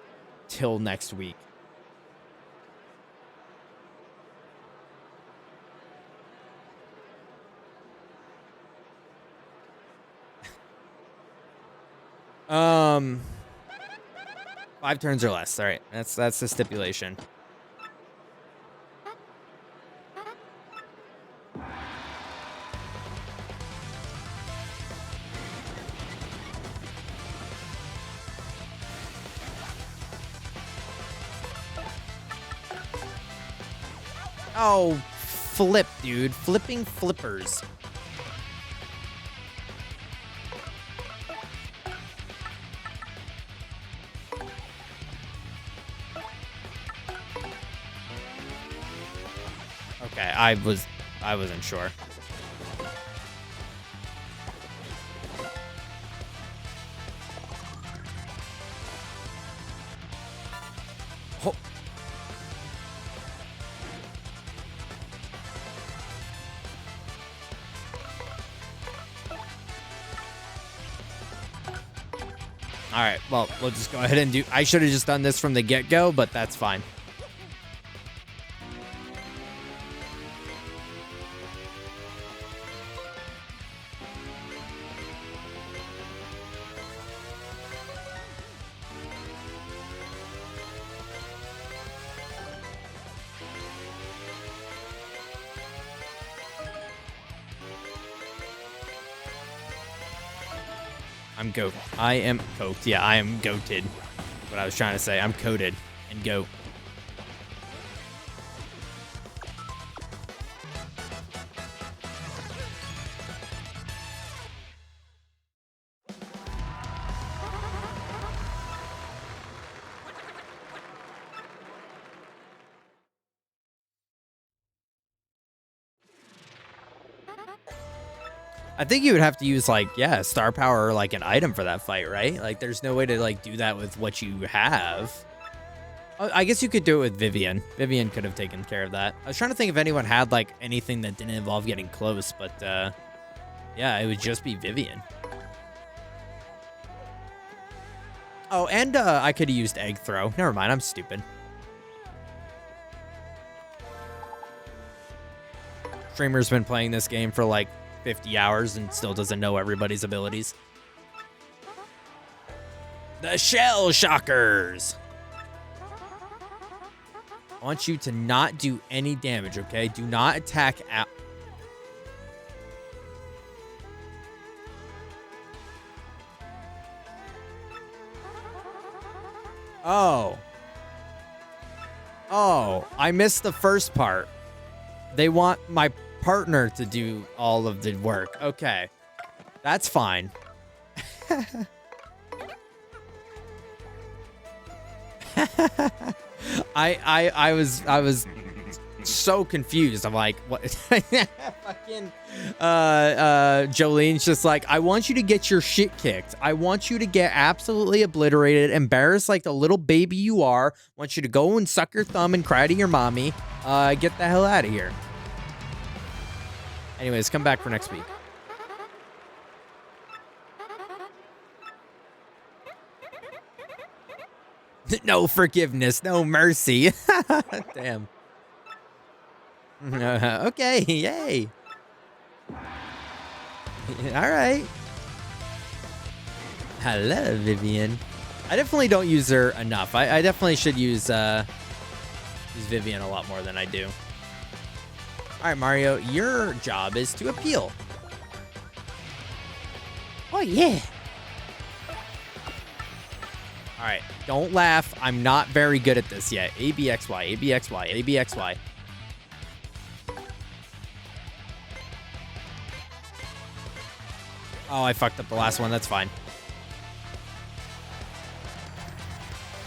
[SPEAKER 1] till next week. Um, 5 turns or less. All right, that's the stipulation. Oh, flip, dude. Flipping flippers. Okay, I wasn't sure. Oh. All right, well, we'll just go ahead and do... I should have just done this from the get-go, but that's fine. I'm goat. I am coked. Yeah, I am goated. What I was trying to say. I'm coated and goat. I think you would have to use, like, yeah, star power or, like, an item for that fight, right? Like, there's no way to, like, do that with what you have. I guess you could do it with Vivian. Vivian could have taken care of that. I was trying to think if anyone had, like, anything that didn't involve getting close, but, yeah, it would just be Vivian. Oh, and, I could have used Egg Throw. Never mind, I'm stupid. Streamer's been playing this game for, like, 50 hours and still doesn't know everybody's abilities. The Shell Shockers! I want you to not do any damage, okay? Do not attack out. Oh. Oh, I missed the first part. They want my partner to do all of the work. Okay. That's fine. I was so confused. I'm like, what? Fucking Jolene's just like, I want you to get your shit kicked. I want you to get absolutely obliterated, embarrassed like the little baby you are. I want you to go and suck your thumb and cry to your mommy. Get the hell out of here. Anyways, come back for next week. No forgiveness, no mercy. Damn. Okay, yay. All right. Hello, Vivian. I definitely don't use her enough. I definitely should use Vivian a lot more than I do. All right, Mario, your job is to appeal. Oh, yeah. All right, don't laugh. I'm not very good at this yet. ABXY, ABXY, ABXY. Oh, I fucked up the last one. That's fine.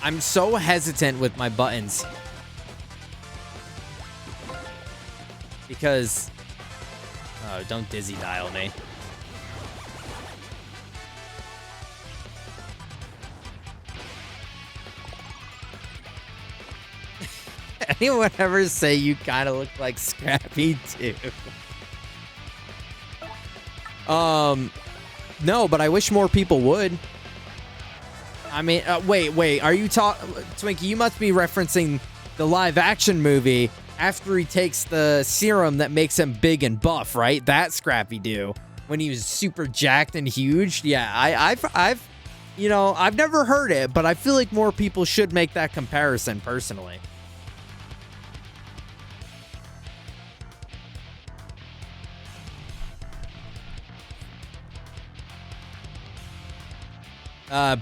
[SPEAKER 1] I'm so hesitant with my buttons. Because... Oh, don't dizzy dial me. Anyone ever say you kind of look like Scrappy too? No, but I wish more people would. I mean, wait, are you Twinkie, you must be referencing the live action movie after he takes the serum that makes him big and buff, right? That Scrappy Doo when he was super jacked and huge. Yeah, I've you know, I've never heard it, but I feel like more people should make that comparison personally.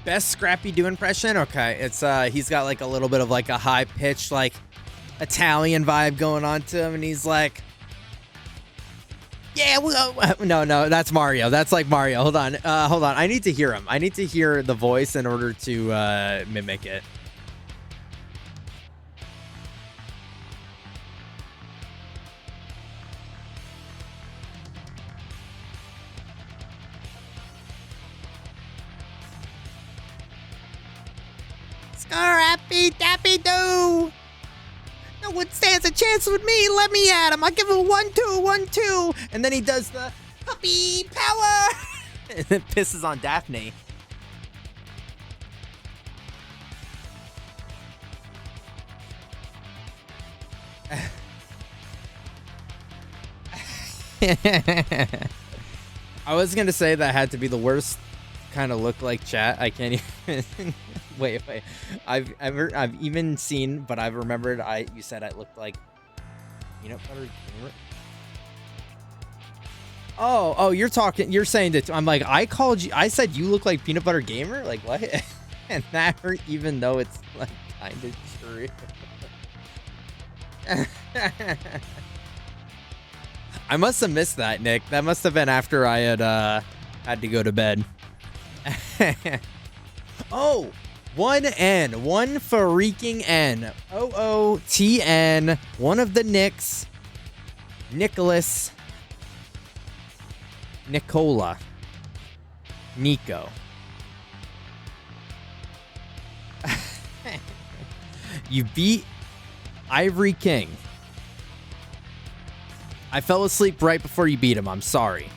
[SPEAKER 1] Best Scrappy Doo impression? Okay, it's he's got like a little bit of like a high pitched like Italian vibe going on to him, and he's like, yeah, no, that's Mario. That's like Mario. Hold on. I need to hear him. I need to hear the voice in order to mimic it. Scrappy Dappy Doo! No one stands a chance with me. Let me at him. I'll give him a 1-2, 1-2. And then he does the puppy power. And it pisses on Daphne. I was going to say that had to be the worst kind of look like chat. I can't even... Wait. I've even seen, but I've remembered you said I looked like peanut butter gamer. Oh, you're saying that I'm like, I said you look like peanut butter gamer? Like what? And that hurt even though it's like kind of true. I must have missed that, Nick. That must have been after I had to go to bed. Oh, one N, one freaking N. OOTN, one of the Nicks. Nicholas. Nicola. Nico. You beat Ivory King. I fell asleep right before you beat him. I'm sorry.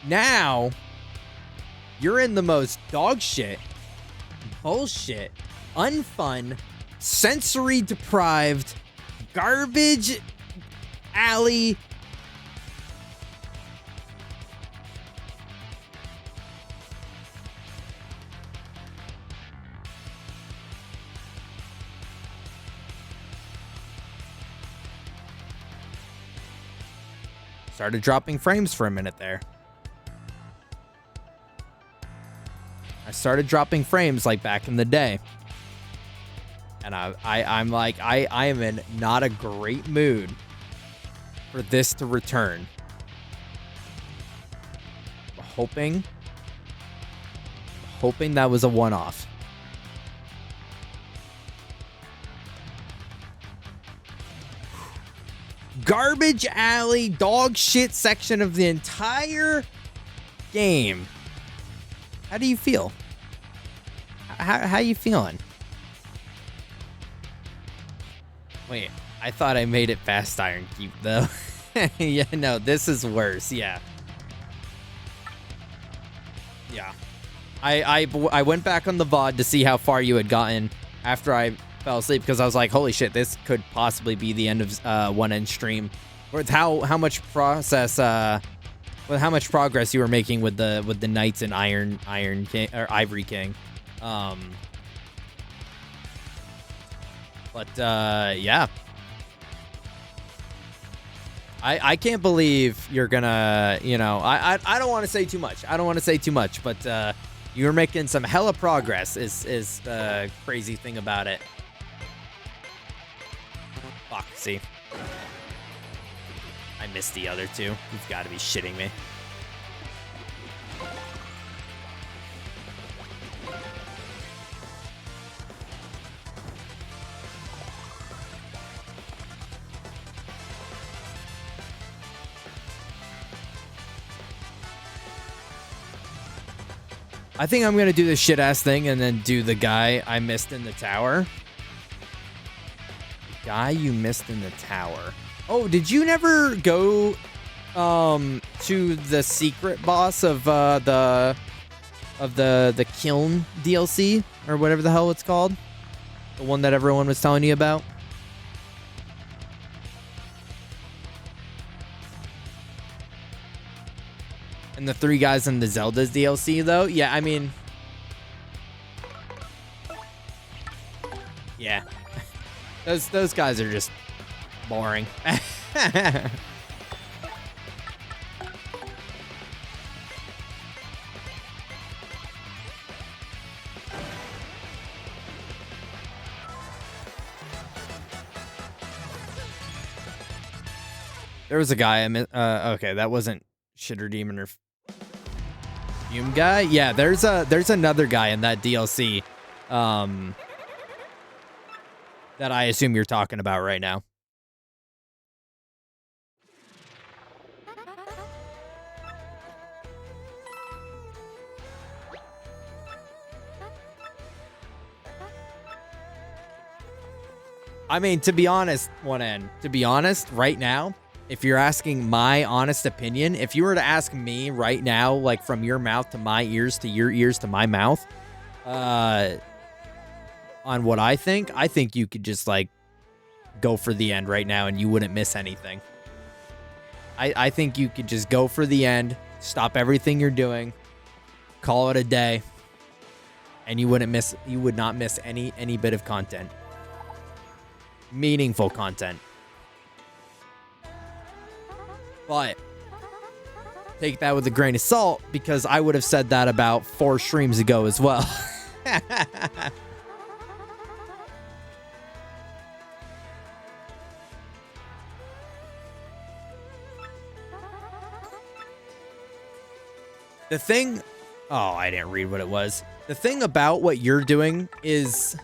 [SPEAKER 1] Now, you're in the most dog shit, bullshit, unfun, sensory deprived, garbage alley. Started dropping frames for a minute there. I started dropping frames like back in the day. And I'm like, I am in not a great mood for this to return. Hoping that was a one-off. Garbage alley, dog shit section of the entire game. How do you feel? How you feeling? Wait, I thought I made it fast iron keep though. Yeah, no, this is worse. Yeah. Yeah. I went back on the VOD to see how far you had gotten after I fell asleep because I was like, holy shit, this could possibly be the end of one end stream. With how much progress you were making with the Knights and Iron King or Ivory King. Yeah. I can't believe you're gonna, I don't want to say too much. But you're making some hella progress is the crazy thing about it. Fuck, see. I missed the other two. You've got to be shitting me. I think I'm going to do this shit-ass thing and then do the guy I missed in the tower. Guy you missed in the tower. Oh, did you never go to the secret boss of the Kiln DLC or whatever the hell it's called? The one that everyone was telling you about? And the 3 guys in the Zelda's DLC, though? Yeah, I mean... Yeah. Those guys are just boring. There was a guy okay, that wasn't Shitter Demon or Fume guy. Yeah, there's another guy in that DLC that I assume you're talking about right now. I mean, to be honest, right now, if you're asking my honest opinion, if you were to ask me right now, like from your mouth to my ears to your ears to my mouth, on what I think you could just like go for the end right now and you wouldn't miss anything. I think you could just go for the end, stop everything you're doing, call it a day, and you would not miss any bit of content. Meaningful content. But take that with a grain of salt because I would have said that about 4 streams ago as well. The thing... Oh, I didn't read what it was. The thing about what you're doing is...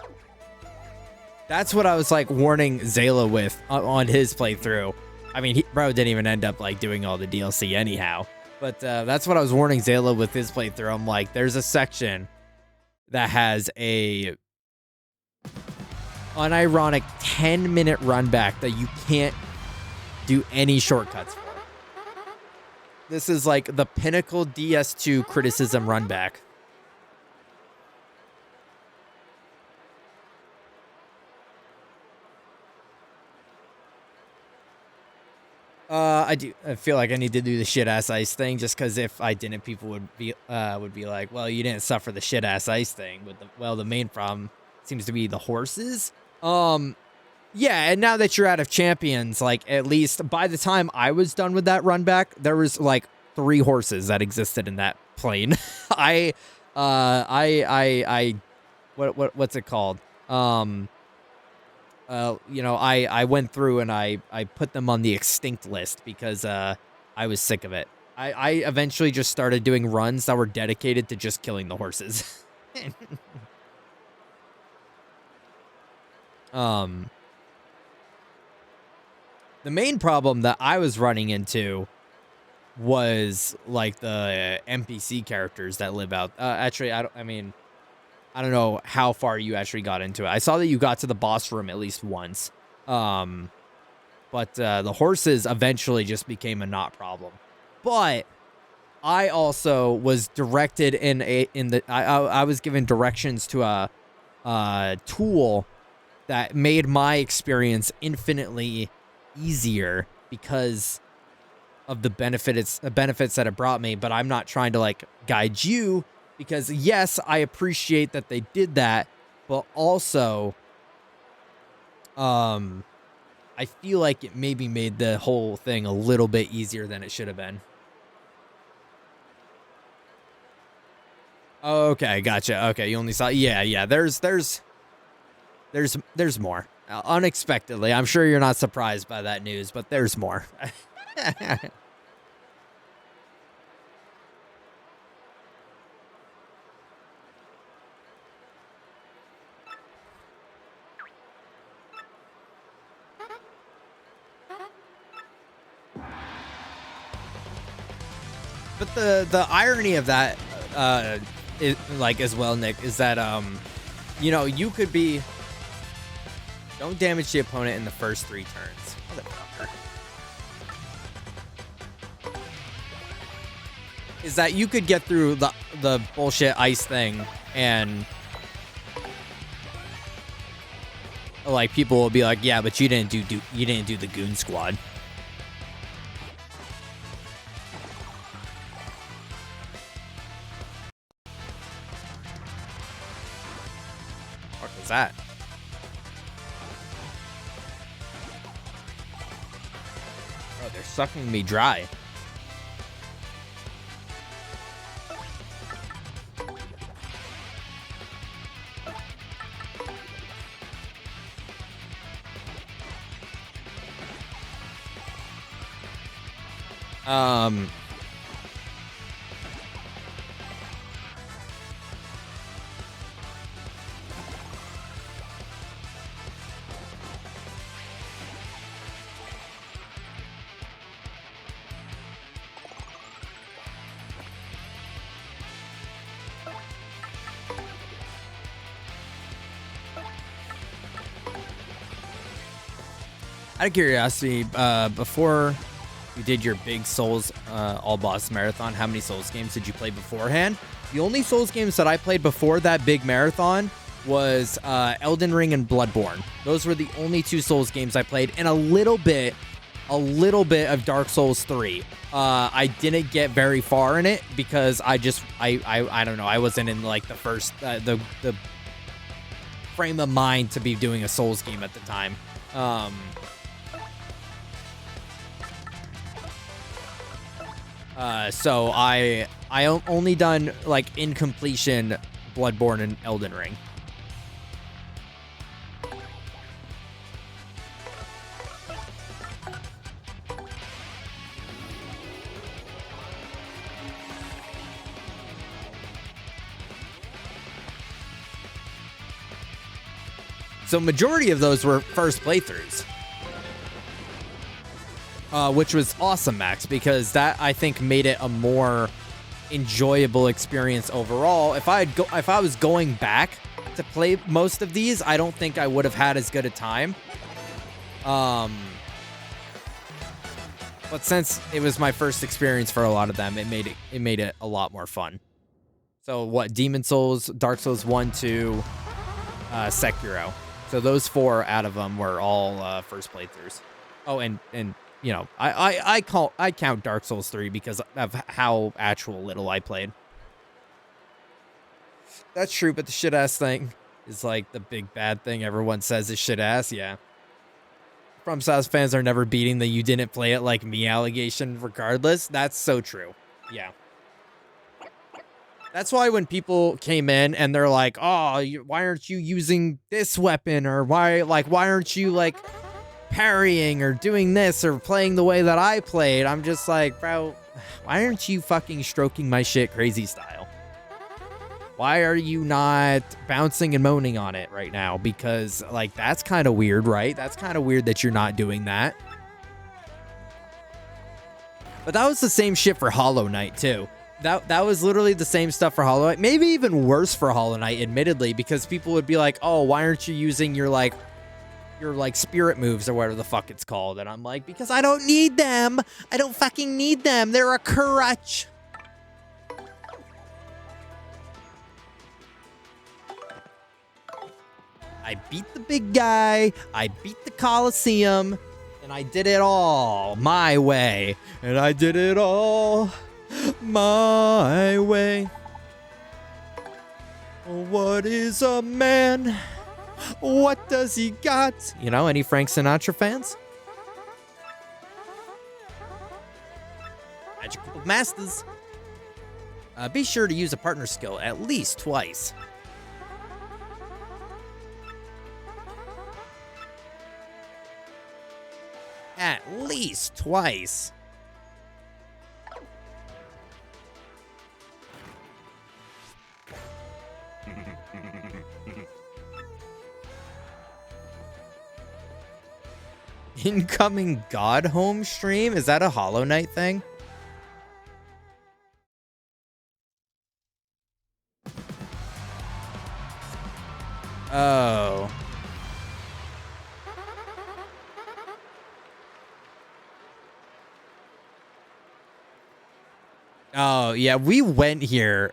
[SPEAKER 1] That's what I was, like, warning Zayla with on his playthrough. I mean, bro didn't even end up, like, doing all the DLC anyhow. But that's what I was warning Zayla with his playthrough. I'm like, there's a section that has a unironic 10-minute run back that you can't do any shortcuts for. This is like the pinnacle DS2 criticism run back. I feel like I need to do the shit ass ice thing just because if I didn't, people would be like, well, you didn't suffer the shit ass ice thing. The main problem seems to be the horses. Yeah, and now that you're out of champions, like at least by the time I was done with that run back, there was like 3 horses that existed in that plane. I What's it called? I went through and I put them on the extinct list because I was sick of it. I eventually just started doing runs that were dedicated to just killing the horses. The main problem that I was running into was like the NPC characters that live out. Actually, I don't know how far you actually got into it. I saw that you got to the boss room at least once. But the horses eventually just became a not problem. But I also was directed I was given directions to a tool that made my experience infinitely easier because of the benefits that it brought me. But I'm not trying to like guide you because yes, I appreciate that they did that, but also I feel like it maybe made the whole thing a little bit easier than it should have been. Okay, gotcha. Okay, you only saw. Yeah. There's more. Unexpectedly, I'm sure you're not surprised by that news, but there's more. But the irony of that, is, like as well, Nick, is that you could be. Don't damage the opponent in the first 3 turns. Motherfucker. Is that you could get through the bullshit ice thing and like people will be like, yeah, but you didn't do the goon squad. What was that? Oh, they're sucking me dry. Out of curiosity, before you did your big Souls all boss marathon, how many Souls games did you play beforehand? The only Souls games that I played before that big marathon was Elden Ring and Bloodborne. Those were the only 2 Souls games I played, and a little bit of Dark Souls 3. I didn't get very far in it because I don't know, I wasn't in like the first the frame of mind to be doing a Souls game at the time. So I only done like in completion Bloodborne and Elden Ring. So majority of those were first playthroughs. Which was awesome, Max, because that I think made it a more enjoyable experience overall. If I was going back to play most of these, I don't think I would have had as good a time. But since it was my first experience for a lot of them, it made it a lot more fun. So what? Demon Souls, Dark Souls 1, 2, Sekiro. So those 4 out of them were all first playthroughs. Oh, and you know, I count Dark Souls 3 because of how actual little I played. That's true, but the shit ass thing is like the big bad thing everyone says is shit ass. Yeah. From South fans are never beating the "you didn't play it like me" allegation regardless. That's so true. Yeah. That's why when people came in and they're like, "Oh, why aren't you using this weapon?" or why aren't you like parrying or doing this or playing the way that I played? I'm just like, bro, why aren't you fucking stroking my shit crazy style? Why are you not bouncing and moaning on it right now? Because like that's kind of weird, right? That's kind of weird that you're not doing that. But that was the same shit for Hollow Knight too. That was literally the same stuff for Hollow Knight. Maybe even worse for Hollow Knight, admittedly, because people would be like, "Oh, why aren't you using your spirit moves or whatever the fuck it's called?" And I'm like, "Because I don't need them. I don't fucking need them. They're a crutch." I beat the big guy. I beat the Coliseum. And I did it all my way. And I did it all my way. What is a man? What does he got? You know, any Frank Sinatra fans? Magical Masters. Be sure to use a partner skill at least twice. At least twice. Incoming God Home stream? Is that a Hollow Knight thing? Oh. Oh, yeah, we went here,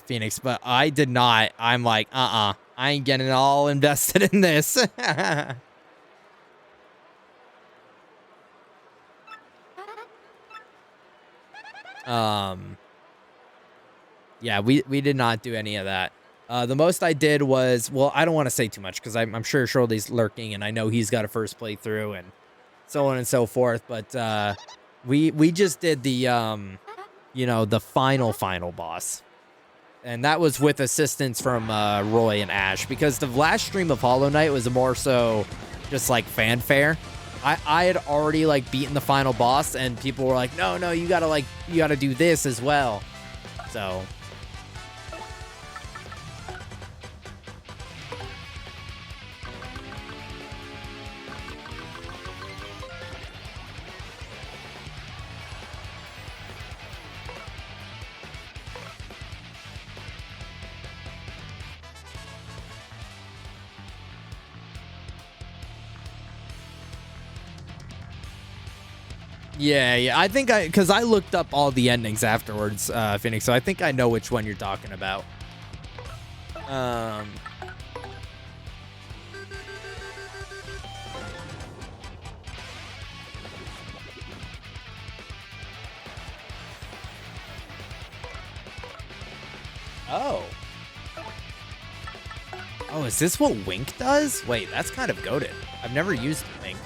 [SPEAKER 1] Phoenix, but I did not. I'm like, I ain't getting all invested in this. Yeah, we did not do any of that. The most I did was, well, I don't want to say too much because I'm sure Shirley's lurking and I know he's got a first playthrough and so on and so forth. But we just did the you know, the final boss. And that was with assistance from Roy and Ash, because the last stream of Hollow Knight was more so just like fanfare. I had already like beaten the final boss and people were like, no, you gotta do this as well. So yeah, I think because I looked up all the endings afterwards, Phoenix, so I think I know which one you're talking about. Oh. Oh, is this what Wink does? Wait, that's kind of goated. I've never used Wink.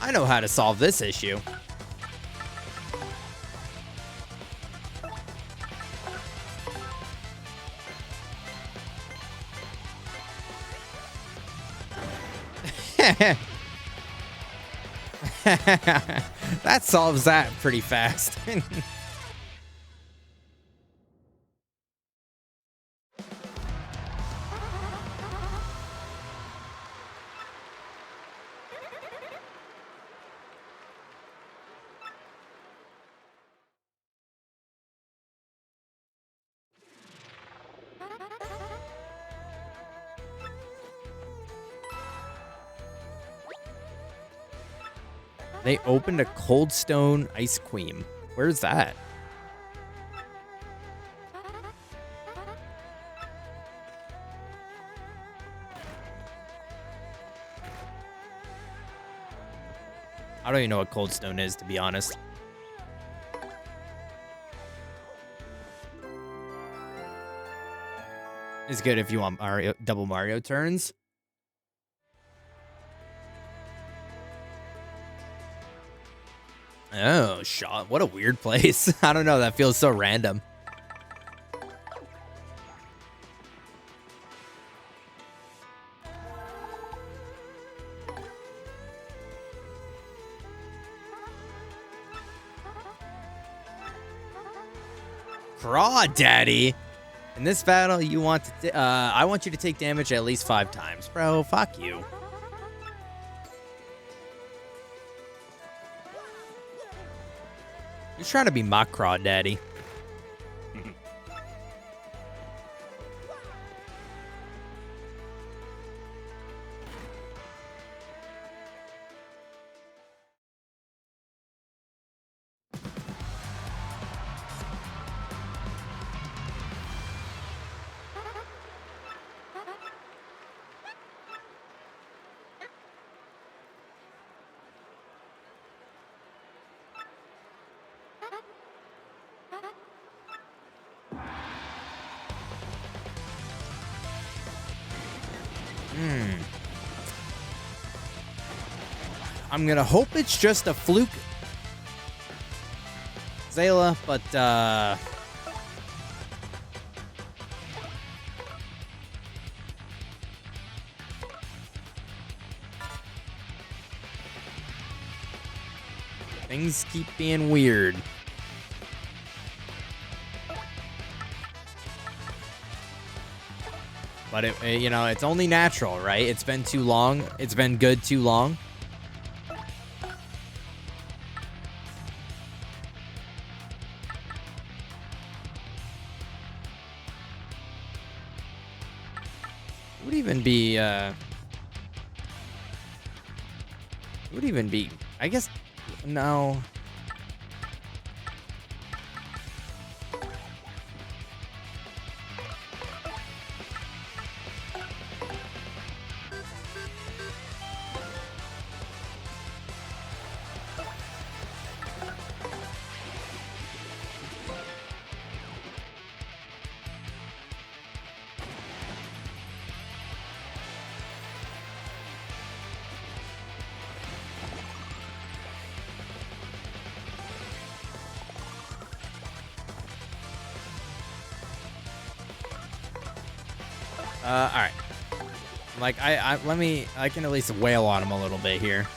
[SPEAKER 1] I know how to solve this issue. That solves that pretty fast. They opened a Cold Stone Ice Cream. Where's that? I don't even know what Cold Stone is, to be honest. It's good if you want Mario, double Mario turns. Oh, Shaw. What a weird place. I don't know. That feels so random. Crawdaddy. In this battle, you want to I want you to take damage at least 5 times. Bro, fuck you. You're trying to be my Crawdaddy. I'm gonna hope it's just a fluke, Zayla, but things keep being weird. But you know, it's only natural, right? It's been too long. It's been good too long. Would even be, I guess, no. All right. Like, I can at least wail on him a little bit here.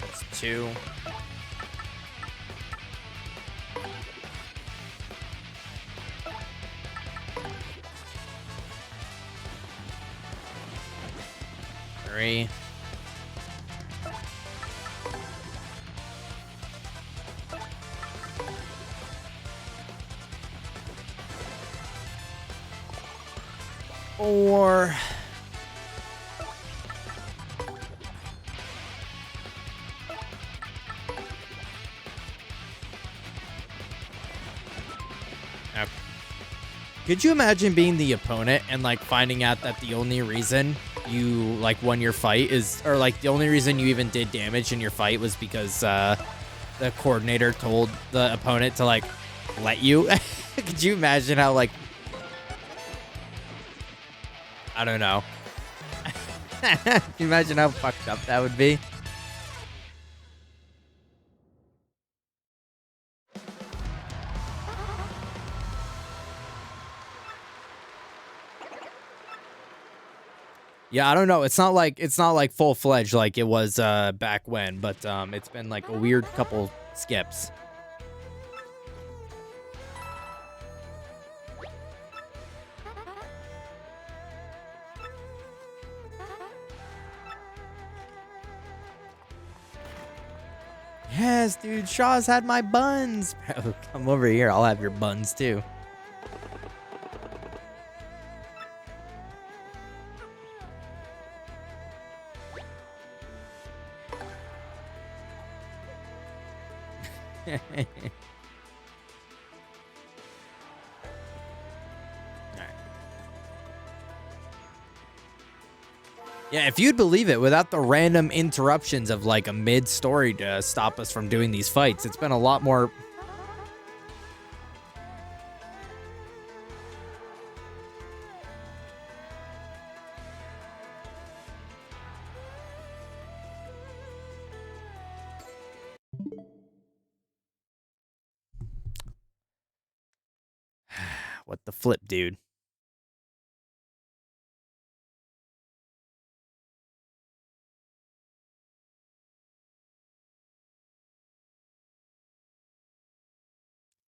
[SPEAKER 1] That's 2. Three. Or okay. Could you imagine being the opponent and like finding out that the only reason you like won your fight is, or like the only reason you even did damage in your fight was because the coordinator told the opponent to like let you? Could you imagine how like, I don't know. Can you imagine how fucked up that would be? Yeah, I don't know. It's not like full-fledged like it was back when, but it's been like a weird couple skips. Yes, dude, Shaw's had my buns. Bro, come over here. I'll have your buns too. All right. Yeah, if you'd believe it, without the random interruptions of like a mid-story to stop us from doing these fights, it's been a lot more... What the flip, dude?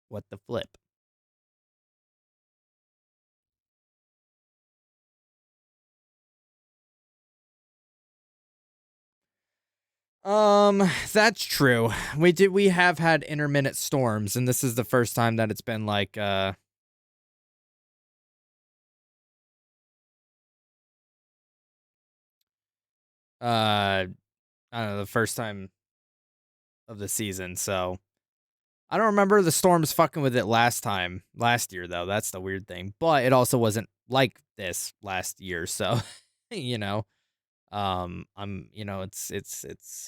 [SPEAKER 1] What the flip? That's true. We have had intermittent storms, and this is the first time that it's been like I don't know, the first time of the season, so I don't remember the storms fucking with it last year though. That's the weird thing. But it also wasn't like this last year, so you know, it's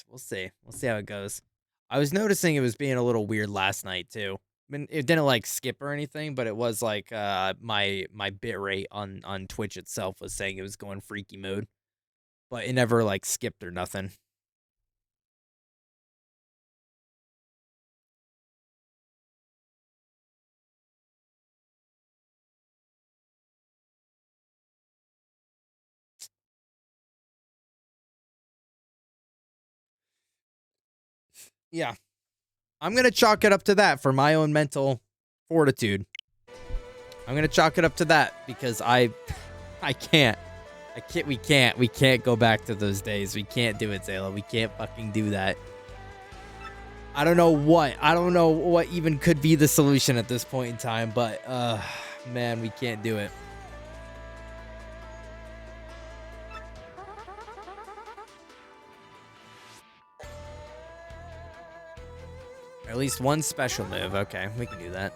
[SPEAKER 1] we'll see. We'll see how it goes. I was noticing it was being a little weird last night too. I mean, it didn't like skip or anything, but it was like my bit rate on Twitch itself was saying it was going freaky mode, but it never like skipped or nothing. Yeah. I'm going to chalk it up to that for my own mental fortitude. I'm going to chalk it up to that because I can't. We can't go back to those days. We can't do it, Zayla. We can't fucking do that. I don't know what even could be the solution at this point in time, but man, we can't do it. At least one special move. Okay, we can do that.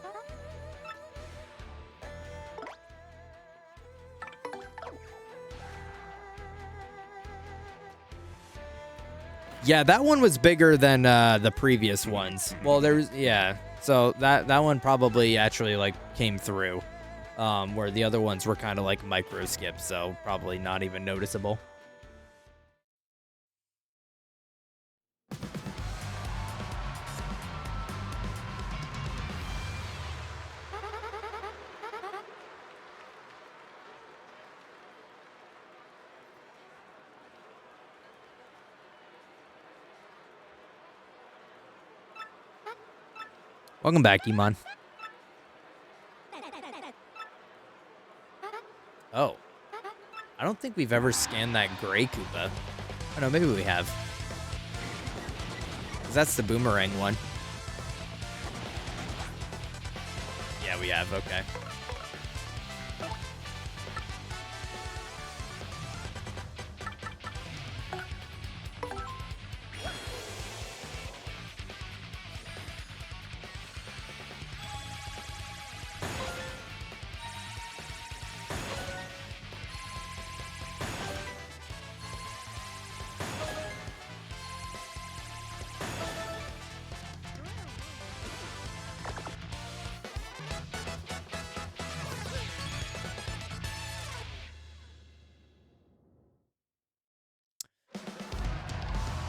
[SPEAKER 1] Yeah, that one was bigger than the previous ones. Well, so that one probably actually like came through, where the other ones were kind of like micro skips, so probably not even noticeable. Welcome back, Iman. Oh. I don't think we've ever scanned that gray Koopa. Oh, no, maybe we have. 'Cause that's the boomerang one. Yeah, we have. Okay.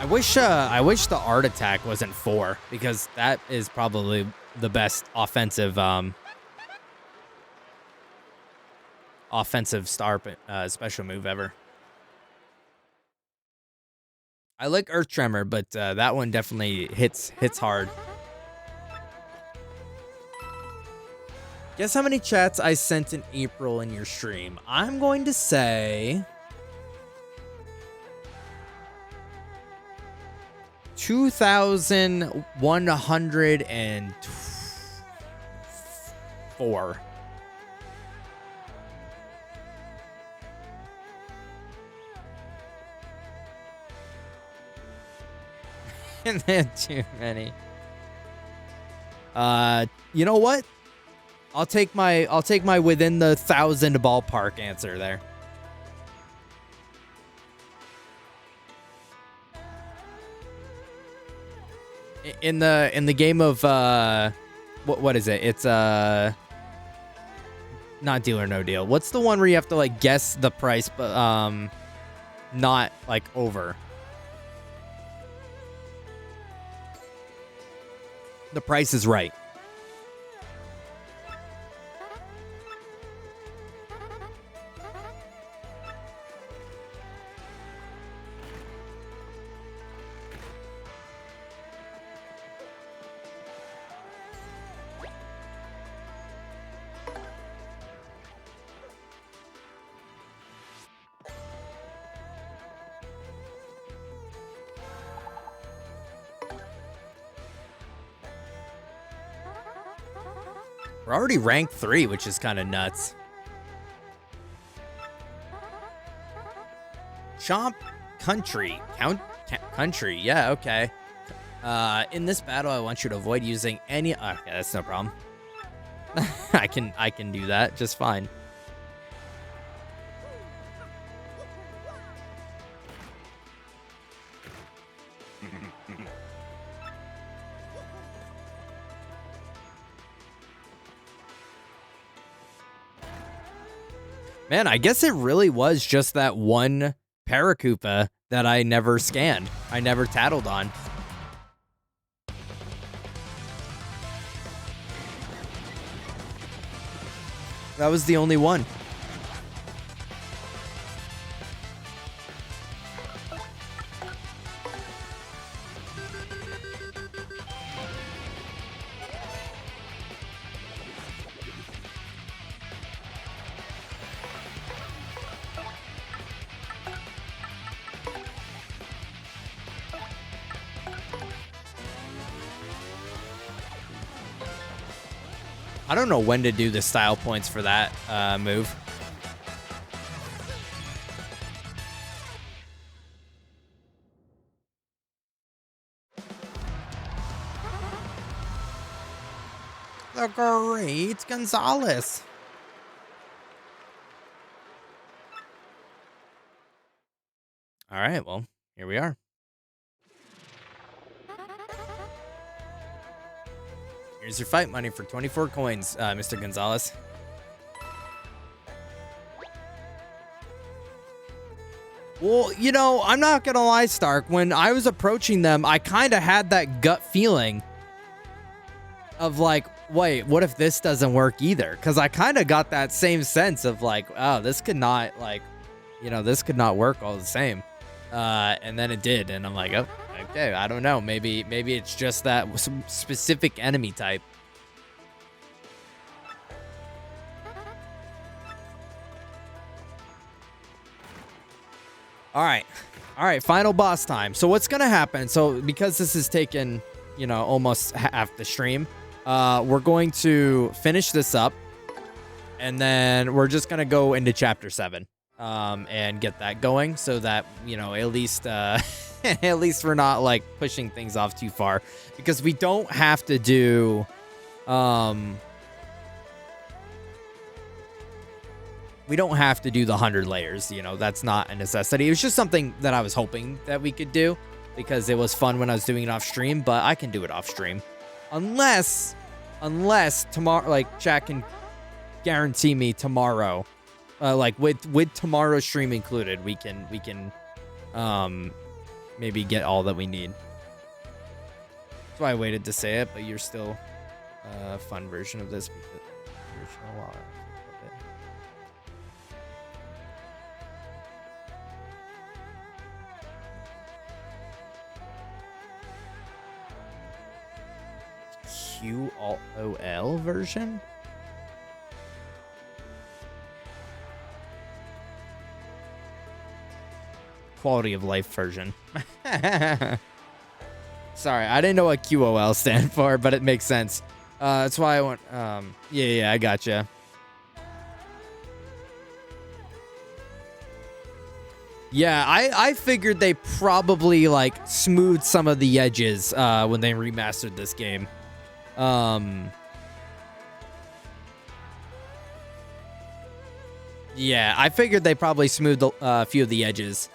[SPEAKER 1] I wish the art attack wasn't 4 because that is probably the best offensive star special move ever. I like Earth Tremor, but that one definitely hits hard. Guess how many chats I sent in April in your stream? I'm going to say 2,104. And then too many. You know what? I'll take my within the 1,000 ballpark answer there. in the game of what is it? It's not Deal or No Deal. What's the one where you have to like guess the price, but not like over? The Price is Right. We're already ranked 3, which is kind of nuts. Chomp Country. Country. Yeah, okay. In this battle, I want you to avoid using any... Okay, that's no problem. I can do that just fine. Man, I guess it really was just that one Paracupa that I never scanned. I never tattled on. That was the only one. I don't know when to do the style points for that move. The Great Gonzalez. All right, well, here we are. Here's your fight money for 24 coins, Mr. Gonzalez. Well, you know, I'm not going to lie, Stark. When I was approaching them, I kind of had that gut feeling of like, wait, what if this doesn't work either? Because I kind of got that same sense of like, oh, this could not, like, you know, this could not work all the same. And then it did. And I'm like, oh, okay, I don't know. Maybe it's just that specific enemy type. All right, final boss time. So what's gonna happen? So because this has taken, you know, almost half the stream, we're going to finish this up, and then we're just gonna go into chapter 7, and get that going, so that, you know, at least at least we're not like pushing things off too far, because we don't have to do we don't have to do the 100 layers, you know, that's not a necessity. It was just something that I was hoping that we could do, because it was fun when I was doing it off stream, but I can do it off stream. Unless tomorrow, like, chat can guarantee me tomorrow, like with tomorrow's stream included, we can maybe get all that we need. That's why I waited to say it, but you're still a fun version of this, because the original QOL version? Quality of life version. Sorry, I didn't know what QOL stand for, but it makes sense. That's why I want, yeah, I gotcha. Yeah, I figured they probably, like, smoothed some of the edges when they remastered this game. Yeah, I figured they probably smoothed a few of the edges.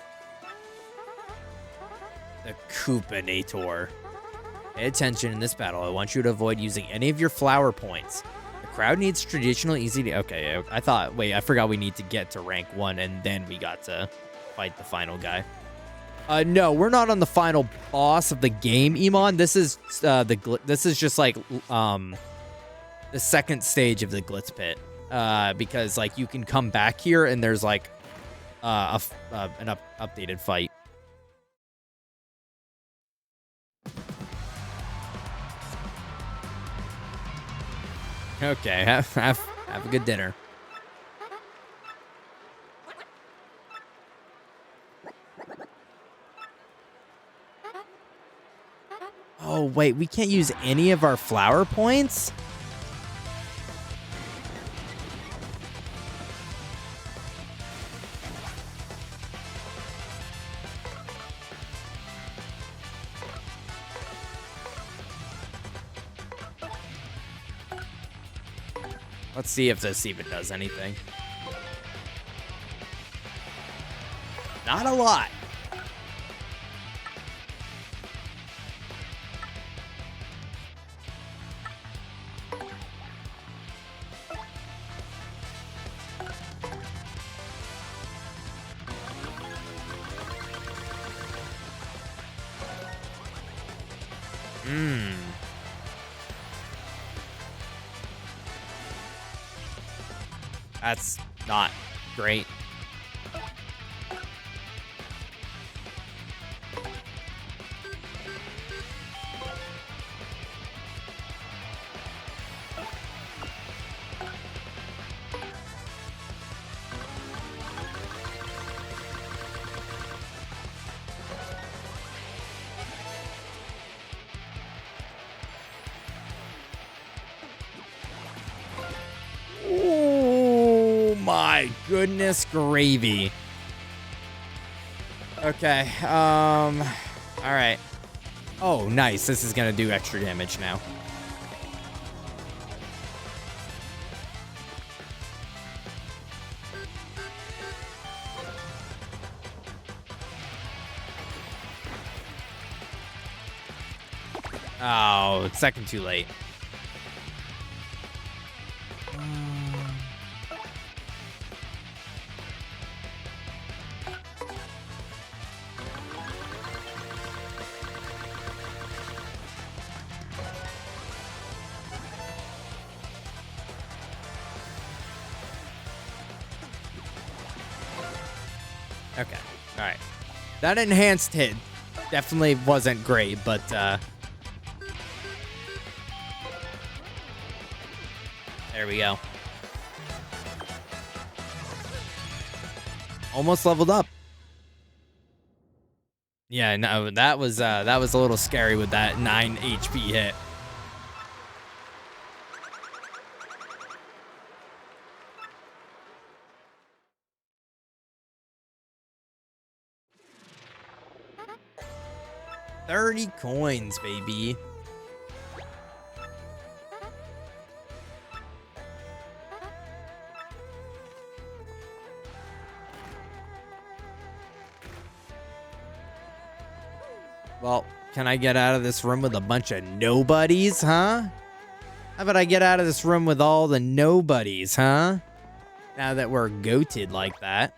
[SPEAKER 1] The Coopinator. Pay attention in this battle. I want you to avoid using any of your flower points. The crowd needs traditional easy to... Okay, I thought... Wait, I forgot we need to get to rank 1, and then we got to fight the final guy. No, we're not on the final boss of the game, Iman. This is this is just like the second stage of the Glitz Pit. Because like you can come back here and there's like an updated fight. Okay, have a good dinner. Oh, wait, we can't use any of our flower points? Let's see if this even does anything. Not a lot. That's not great. My goodness gravy. Okay, all right. Oh, nice. This is gonna do extra damage now. Oh, second too late. Okay, all right. That enhanced hit definitely wasn't great, but there we go. Almost leveled up. Yeah, no, that was a little scary with that 9 HP hit. $30 coins, baby. Well, can I get out of this room with a bunch of nobodies, huh? How about I get out of this room with all the nobodies, huh? Now that we're goated like that.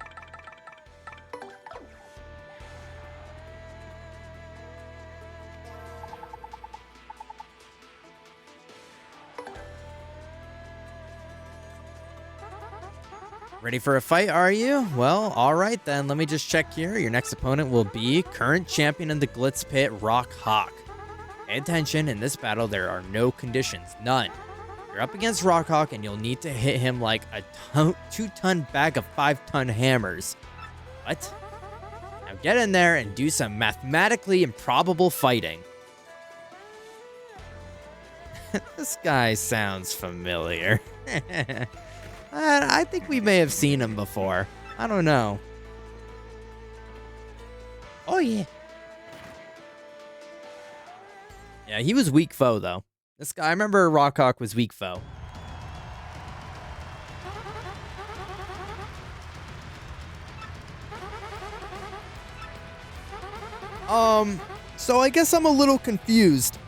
[SPEAKER 1] Ready for a fight, are you? Well, alright then, let me just check here. Your next opponent will be current champion in the Glitz Pit, Rock Hawk. Pay attention, in this battle there are no conditions, none. You're up against Rock Hawk and you'll need to hit him like a 2-ton bag of 5-ton hammers. What? Now get in there and do some mathematically improbable fighting. This guy sounds familiar. I think we may have seen him before. I don't know. Oh, yeah. Yeah, he was weak foe, though. This guy, I remember Rockhawk was weak foe. So I guess I'm a little confused.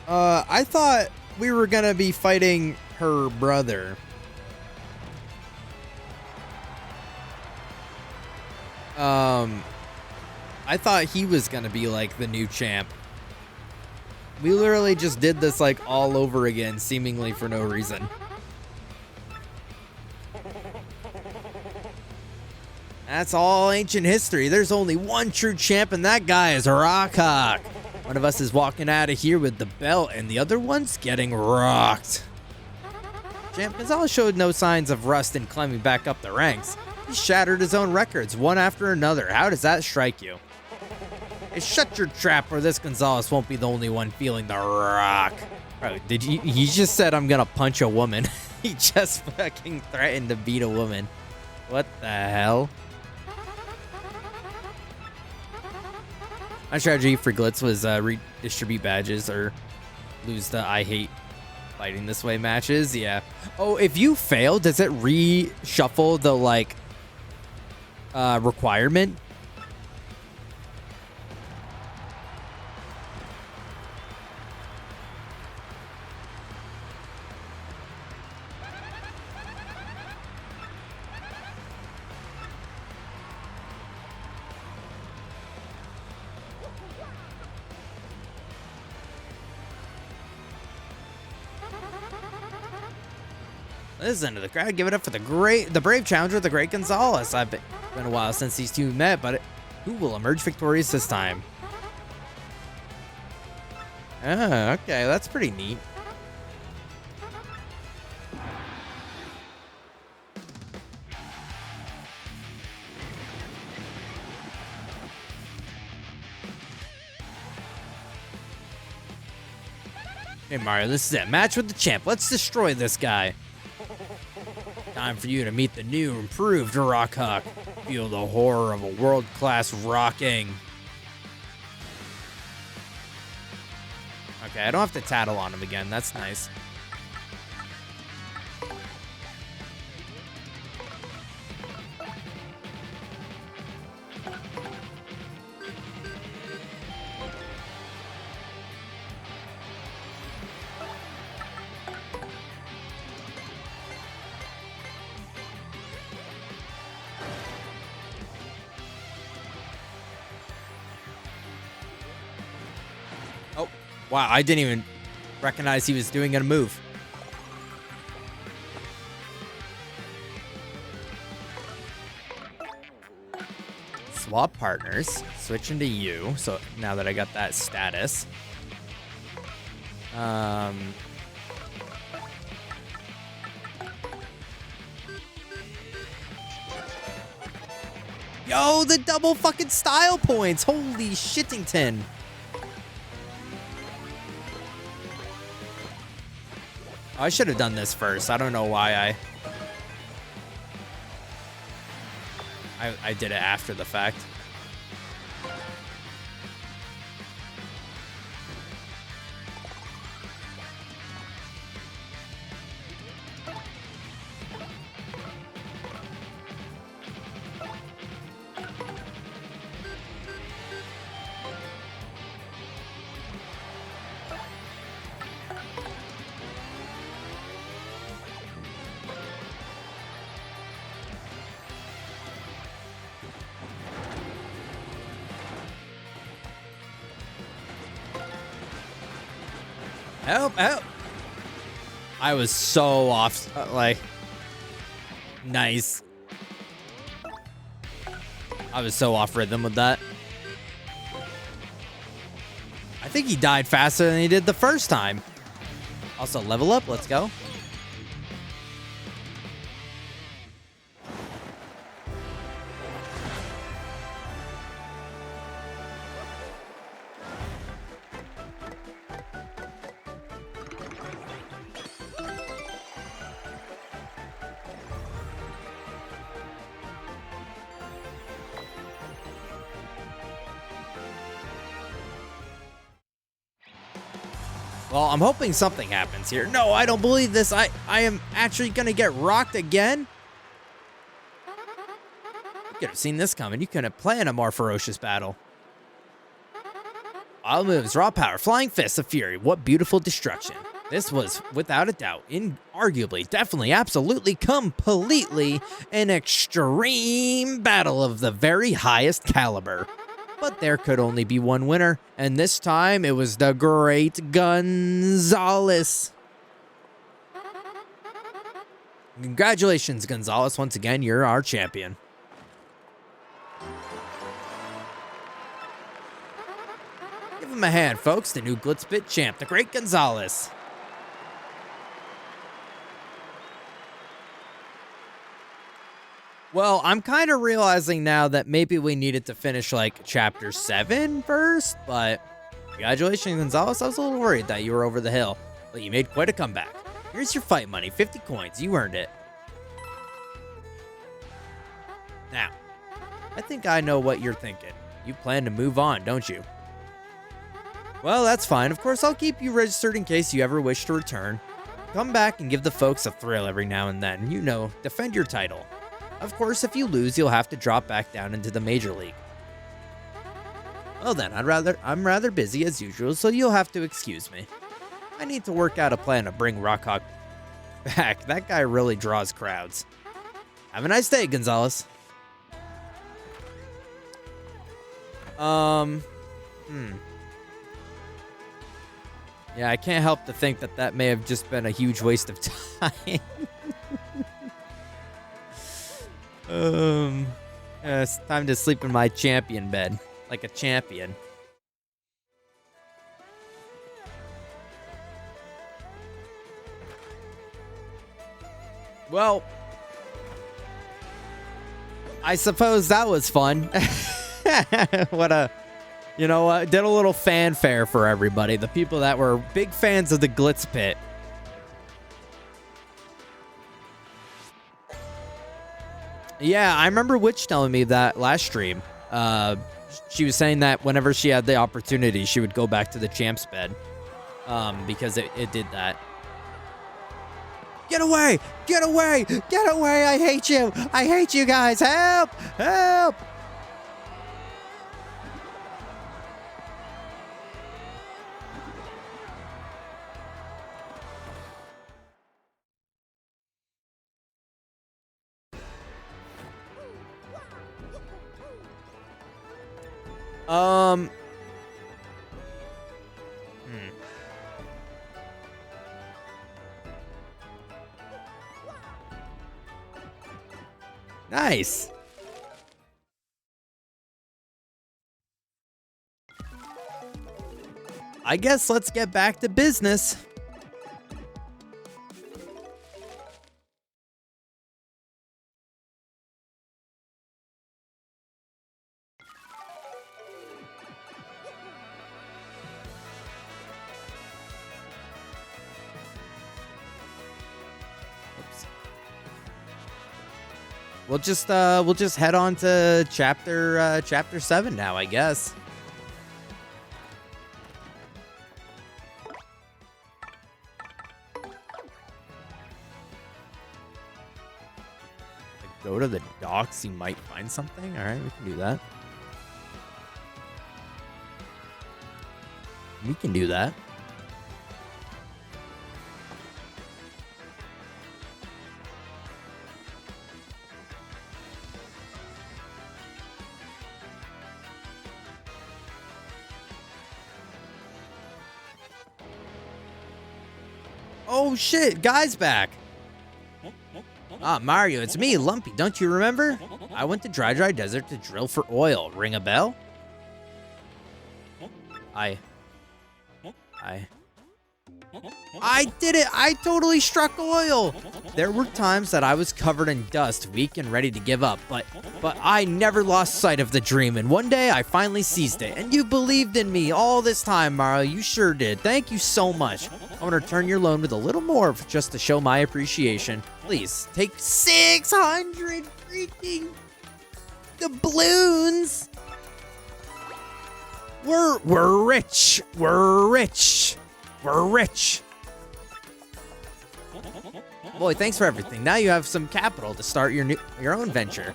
[SPEAKER 1] I thought we were gonna be fighting her brother. I thought he was gonna be like the new champ. We literally just did this like all over again, seemingly for no reason. That's all ancient history. There's only one true champ, and that guy is Rockhawk. One of us is walking out of here with the belt, and the other one's getting rocked. Champ Gonzalez showed no signs of rust in climbing back up the ranks. He shattered his own records, one after another. How does that strike you? Hey, shut your trap, or this Gonzalez won't be the only one feeling the rock. Bro, he just said I'm gonna punch a woman. He just fucking threatened to beat a woman. What the hell? My strategy for Glitz was redistribute badges or lose the I hate fighting this way matches. Yeah. Oh, if you fail, does it reshuffle the like requirement? Listen to the crowd. Give it up for the brave challenger, the great Gonzalez. It's been a while since these two met, but who will emerge victorious this time? Ah, okay, that's pretty neat. Hey Mario, this is it. Match with the champ. Let's destroy this guy. Time for you to meet the new, improved Rockhawk. Feel the horror of a world-class rocking. Okay, I don't have to tattle on him again. That's nice. Oh, wow, I didn't even recognize he was doing a move. Swap partners, switch into you. So now that I got that status. Yo, the double fucking style points. Holy shittington. I should have done this first. I don't know why I did it after the fact. Help, help. I was so off, like, nice. I was so off rhythm with that. I think he died faster than he did the first time. Also, level up, let's go. Well, I'm hoping something happens here. No, I don't believe this. I am actually going to get rocked again. You could have seen this coming. You couldn't have planned a more ferocious battle. Wild moves, raw power, flying fists of fury. What beautiful destruction. This was, without a doubt, arguably, definitely, absolutely, completely an extreme battle of the very highest caliber. But there could only be one winner, and this time it was the great Gonzalez. Congratulations, Gonzalez. Once again, you're our champion. Give him a hand, folks. The new Glitzbit champ, the great Gonzalez. Well, I'm kind of realizing now that maybe we needed to finish, like, Chapter 7 first, but congratulations, Gonzalez. I was a little worried that you were over the hill, but you made quite a comeback. Here's your fight money, 50 coins. You earned it. Now, I think I know what you're thinking. You plan to move on, don't you? Well, that's fine. Of course, I'll keep you registered in case you ever wish to return. Come back and give the folks a thrill every now and then. You know, defend your title. Of course, if you lose, you'll have to drop back down into the Major League. Well then, I'm rather busy as usual, so you'll have to excuse me. I need to work out a plan to bring Rockhawk back. That guy really draws crowds. Have a nice day, Gonzalez. Yeah, I can't help to think that that may have just been a huge waste of time. Yeah, it's time to sleep in my champion bed, like a champion. Well, I suppose that was fun. You know what? Did a little fanfare for everybody. The people that were big fans of the Glitz Pit. Yeah, I remember Witch telling me that last stream. She was saying that whenever she had the opportunity, she would go back to the champ's bed. Because it did that. Get away! Get away! Get away! I hate you! I hate you guys! Help! Help! Nice. I guess let's get back to business. We'll just head on to chapter 7 now, I guess. Go to the docks, you might find something. All right, we can do that. We can do that. Oh shit, guy's back. Ah, Mario, it's me, Lumpy. Don't you remember? I went to Dry Desert to drill for oil. Ring a bell? I did it! I totally struck oil! There were times that I was covered in dust, weak and ready to give up, but I never lost sight of the dream, and one day I finally seized it, and you believed in me all this time, Mario. You sure did. Thank you so much. I'm gonna return your loan with a little more just to show my appreciation. Please, take 600 freaking doubloons! We're rich! We're rich! We're rich! Boy, thanks for everything. Now you have some capital to start your own venture.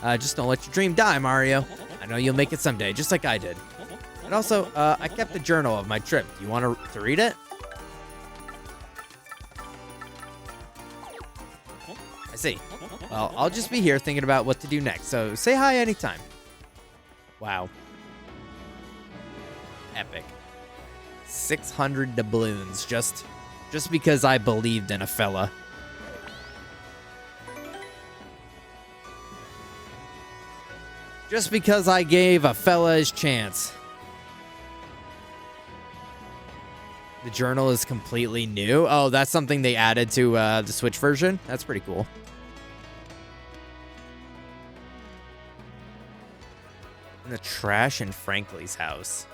[SPEAKER 1] Just don't let your dream die, Mario. I know you'll make it someday, just like I did. And also, I kept a journal of my trip. Do you want to read it? I see. Well, I'll just be here thinking about what to do next, so say hi anytime. Wow. Epic. 600 doubloons just because I believed in a fella. Just because I gave a fella his chance. The journal is completely new. Oh, that's something they added to the Switch version. That's pretty cool. In the trash in Frankly's house.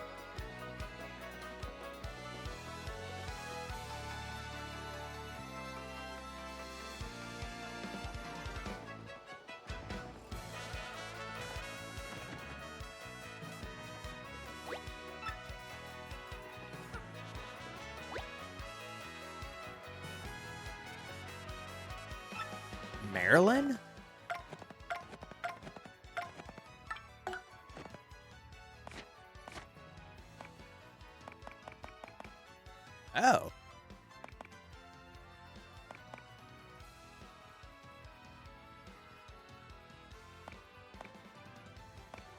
[SPEAKER 1] Maryland? Oh.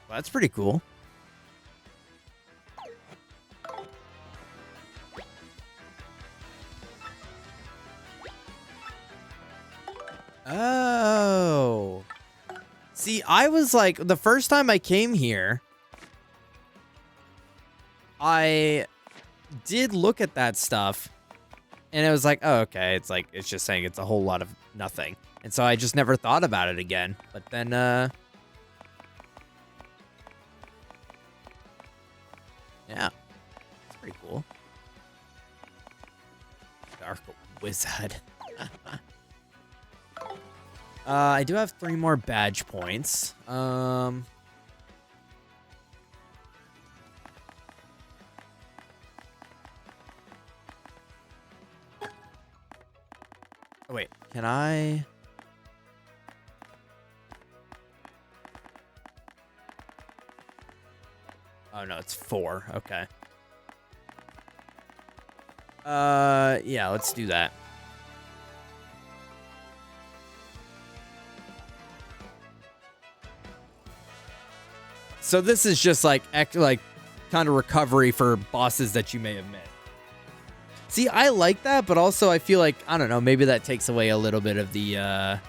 [SPEAKER 1] Well, that's pretty cool. Oh. See, I was like, the first time I came here, I did look at that stuff, and it was like, oh, okay, it's like, it's just saying it's a whole lot of nothing. And so I just never thought about it again. But then, yeah, it's pretty cool. Dark Wizard. I do have 3 more badge points. Oh, wait, can I? Oh, no, it's 4. Okay. Yeah, let's do that. So this is just like kind of recovery for bosses that you may have missed. See, I like that, but also I feel like, I don't know, maybe that takes away a little bit of the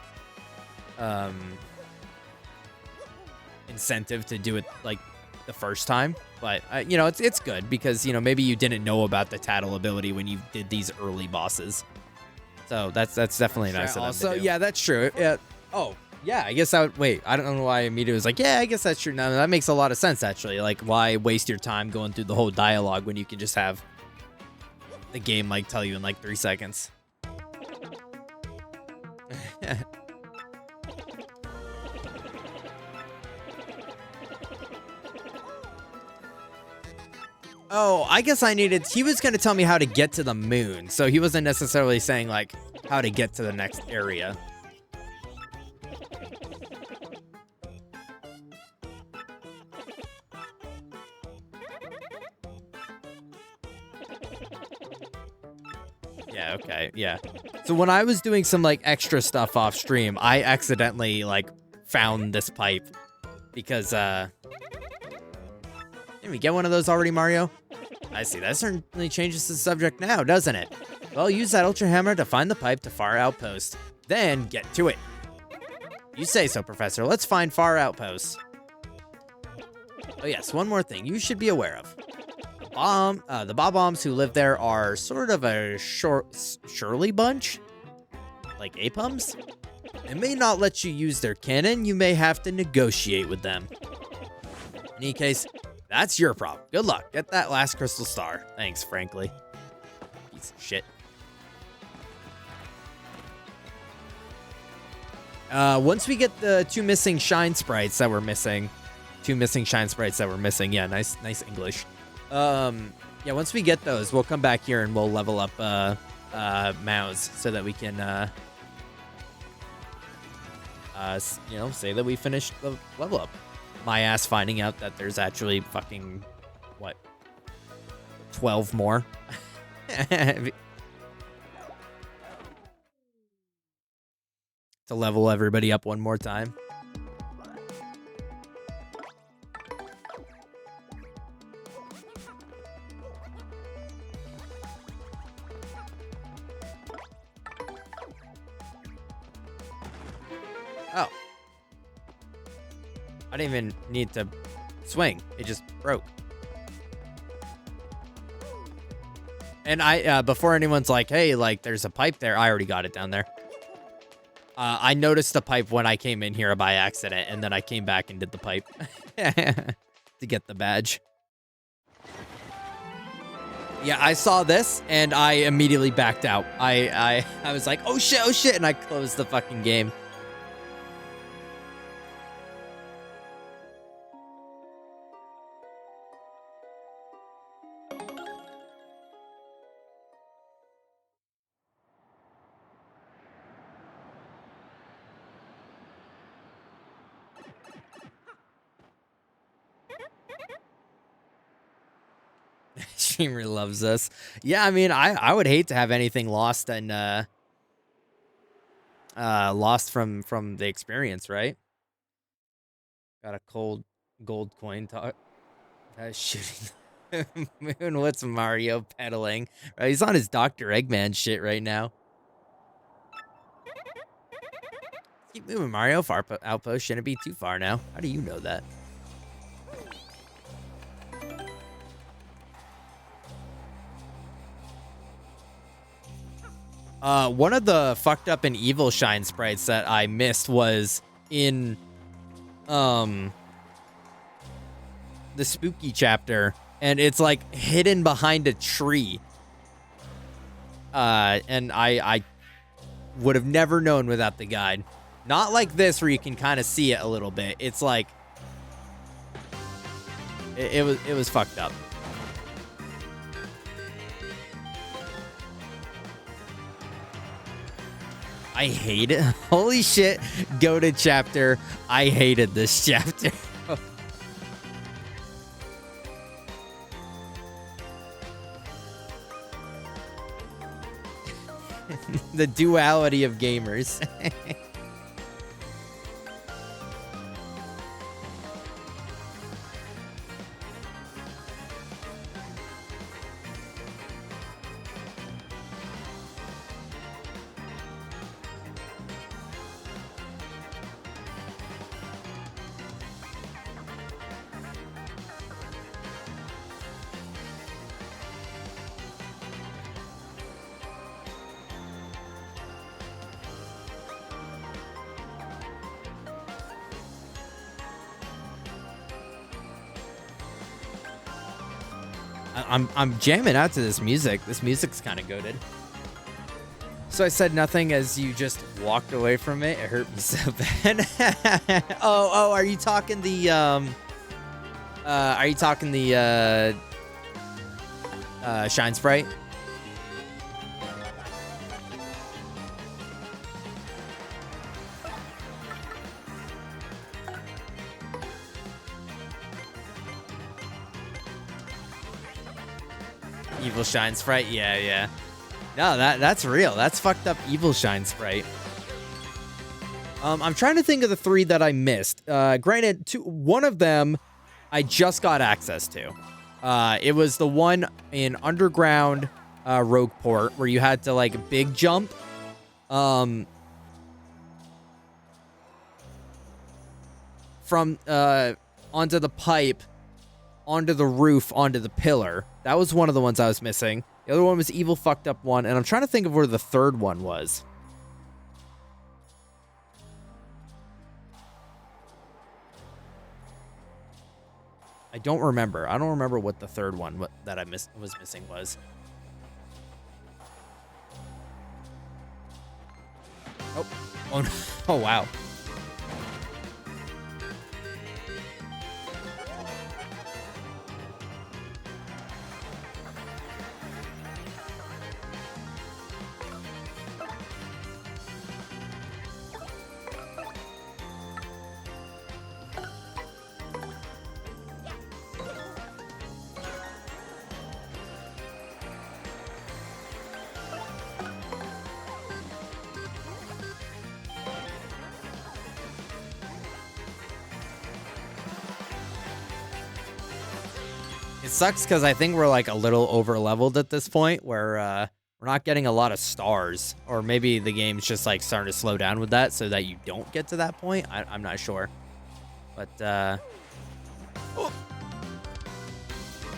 [SPEAKER 1] incentive to do it like the first time. But you know, it's good because, you know, maybe you didn't know about the tattle ability when you did these early bosses. So that's definitely nice of them
[SPEAKER 4] Also,
[SPEAKER 1] to do.
[SPEAKER 4] yeah, that's true. Yeah.
[SPEAKER 1] Oh, yeah, I guess I would wait. I don't know why I immediately was like, yeah, I guess that's true. No, that makes a lot of sense, actually. Like, why waste your time going through the whole dialogue when you can just have the game, like, tell you in, like, 3 seconds? Oh, I guess I needed... He was going to tell me how to get to the moon, so he wasn't necessarily saying, like, how to get to the next area. Yeah, okay, yeah. So when I was doing some, like, extra stuff off stream, I accidentally, like, found this pipe. Because, Didn't we get one of those already, Mario? I see, that certainly changes the subject now, doesn't it? Well, use that Ultra Hammer to find the pipe to Far Outpost. Then, get to it. You say so, Professor. Let's find Far Outpost. Oh yes, one more thing you should be aware of. The Bob-Ombs who live there are sort of a Shirley bunch? Like Apums? They may not let you use their cannon, you may have to negotiate with them. In any case, that's your problem. Good luck. Get that last crystal star. Thanks, frankly. Piece of shit. Once we get the 2 missing shine sprites that we're missing. 2 missing shine sprites that we're missing. Yeah, nice English. Yeah, once we get those, we'll come back here and we'll level up Mouse so that we can you know, say that we finished the level up. My ass finding out that there's actually fucking, what, 12 more. To level everybody up one more time. Oh. I didn't even need to swing. It just broke. And before anyone's like, hey, like, there's a pipe there, I already got it down there. I noticed the pipe when I came in here by accident, and then I came back and did the pipe to get the badge. Yeah, I saw this, and I immediately backed out. I was like, oh shit, and I closed the fucking game. Streamer loves us. Yeah, I mean, I would hate to have anything lost and lost from the experience, right? Got a cold gold coin talk. Shooting the moon. What's Mario pedaling? He's on his Dr. Eggman shit right now. Keep moving, Mario. Far outpost shouldn't be too far now. How do you know that? One of the fucked up and evil shine sprites that I missed was in the spooky chapter, and it's like hidden behind a tree. And I would have never known without the guide. Not like this where you can kind of see it a little bit. It's like it was fucked up. I hate it. Holy shit. Go to chapter. I hated this chapter. The duality of gamers. I'm jamming out to this music. This music's kind of goated. So I said nothing as you just walked away from it. It hurt me so bad. Oh, are you talking the shine sprite? Evil shine sprite, yeah. No, that's real. That's fucked up evil shine sprite. I'm trying to think of the three that I missed. Granted, one of them I just got access to. It was the one in Underground Rogueport where you had to like big jump. From onto the pipe, onto the roof, onto the pillar. That was one of the ones I was missing. The other one was evil fucked up one, and I'm trying to think of where the third one was. I don't remember. I don't remember what the third one that I was missing was. Oh no. Oh wow. sucks because I think we're like a little over leveled at this point where we're not getting a lot of stars, or maybe the game's just like starting to slow down with that so that you don't get to that point. I'm not sure, but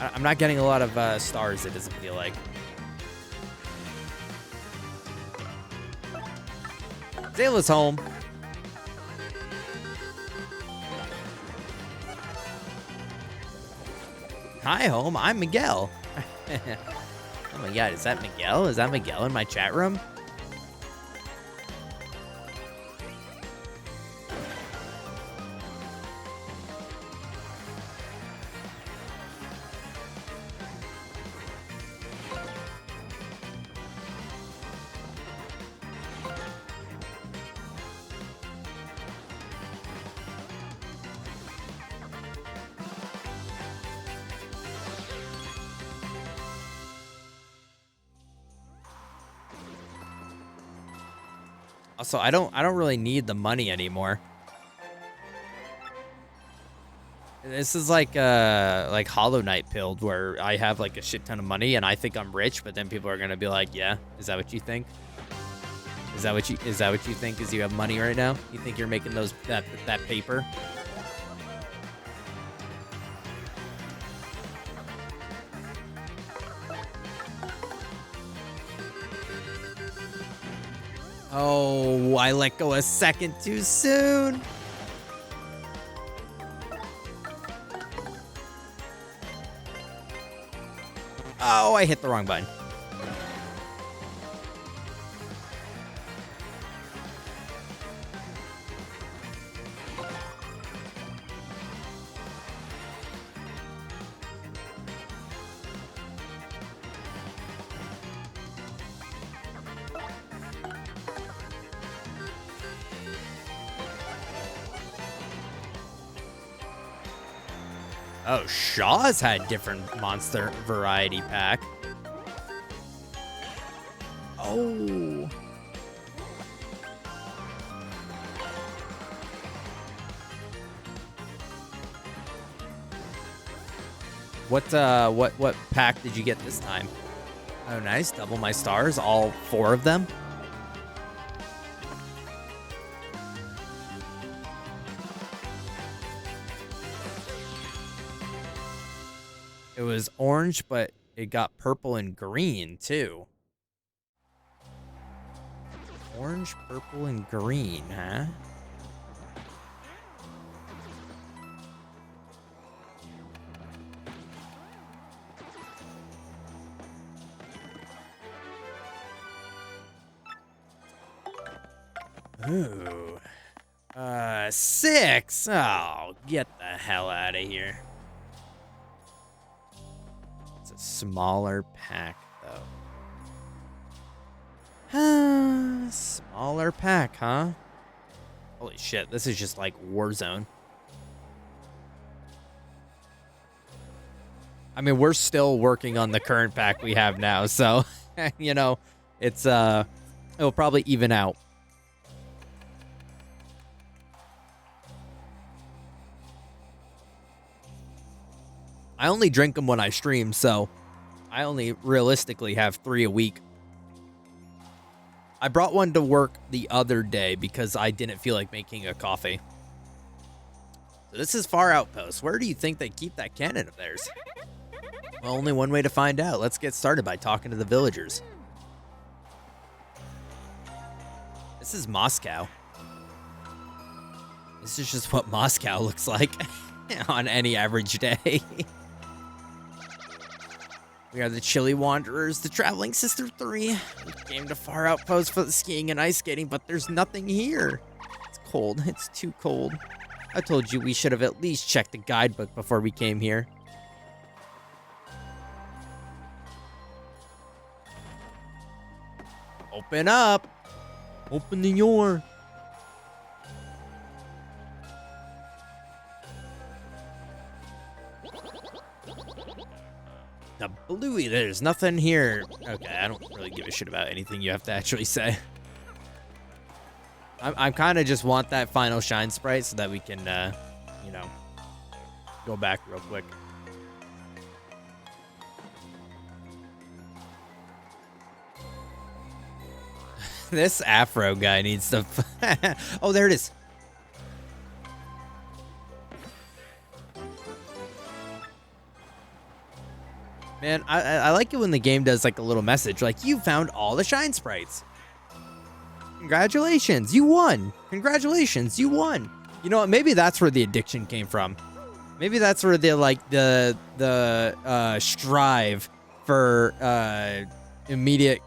[SPEAKER 1] I'm not getting a lot of stars. It doesn't feel like. Zayla's home. Hi, home. I'm Miguel. Oh my god, is that Miguel? Is that Miguel in my chat room? Also, I don't really need the money anymore. This is like Hollow Knight build where I have like a shit ton of money and I think I'm rich, but then people are gonna be like, "Yeah, is that what you think? Is that what you think? Is you have money right now? You think you're making that paper?" Oh, I let go a second too soon. Oh, I hit the wrong button. Oh, Shaw's had different monster variety pack. Oh. What pack did you get this time? Oh, nice. Double my stars, all 4 of them. It was orange, but it got purple and green, too. Orange, purple, and green, huh? Ooh. 6! Oh, get the hell out of here. It's a smaller pack, though. Smaller pack, huh? Holy shit, this is just like Warzone. I mean, we're still working on the current pack we have now, so, you know, it's, it'll probably even out. I only drink them when I stream, so I only realistically have 3 a week. I brought one to work the other day because I didn't feel like making a coffee. So this is Far Outpost. Where do you think they keep that cannon of theirs? Well, only one way to find out. Let's get started by talking to the villagers. This is Moscow. This is just what Moscow looks like on any average day. We are the Chilly Wanderers, the Traveling Sister 3. We came to Far Outpost for the skiing and ice skating, but there's nothing here. It's cold. It's too cold. I told you we should have at least checked the guidebook before we came here. Open up. Open the door. The Bluey, there's nothing here. Okay, I don't really give a shit about anything you have to actually say. I kind of just want that final shine sprite so that we can, you know, go back real quick. This Afro guy needs to. Oh, there it is. Man, I like it when the game does like a little message, like you found all the shine sprites. Congratulations, you won. Congratulations, you won. You know what? Maybe that's where the addiction came from. Maybe that's where the strive for immediate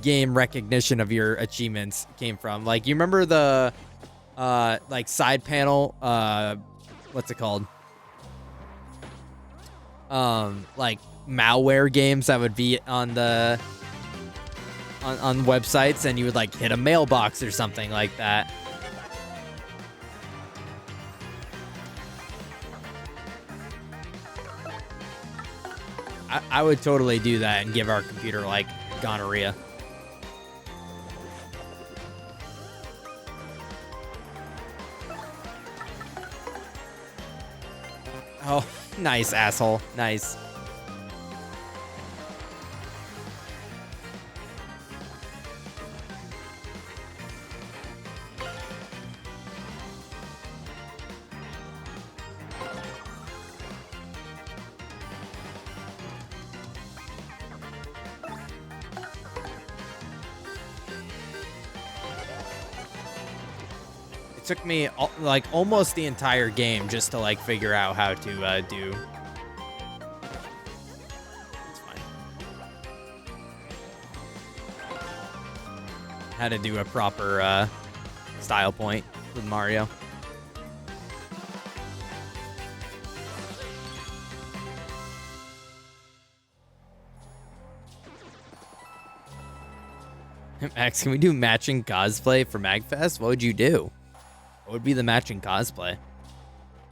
[SPEAKER 1] game recognition of your achievements came from. Like, you remember the like side panel, what's it called? Like malware games that would be on the on websites, and you would like hit a mailbox or something like that. I would totally do that and give our computer like gonorrhea. Oh, nice, asshole. Nice. Took me like almost the entire game just to like figure out how to do. It's fine. How to do a proper style point with Mario. Max, can we do matching cosplay for MagFest? What would you do? What would be the matching cosplay?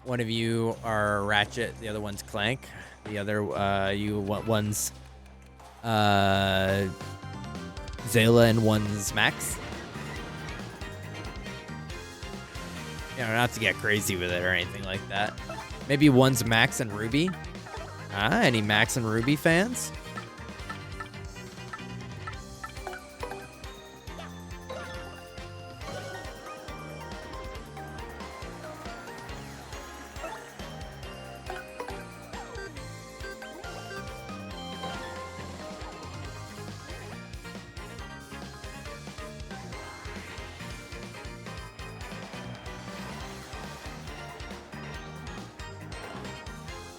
[SPEAKER 1] One of you are Ratchet, the other one's Clank, the other one's Zayla, and one's Max. You know, not to get crazy with it or anything like that. Maybe one's Max and Ruby. Any Max and Ruby fans?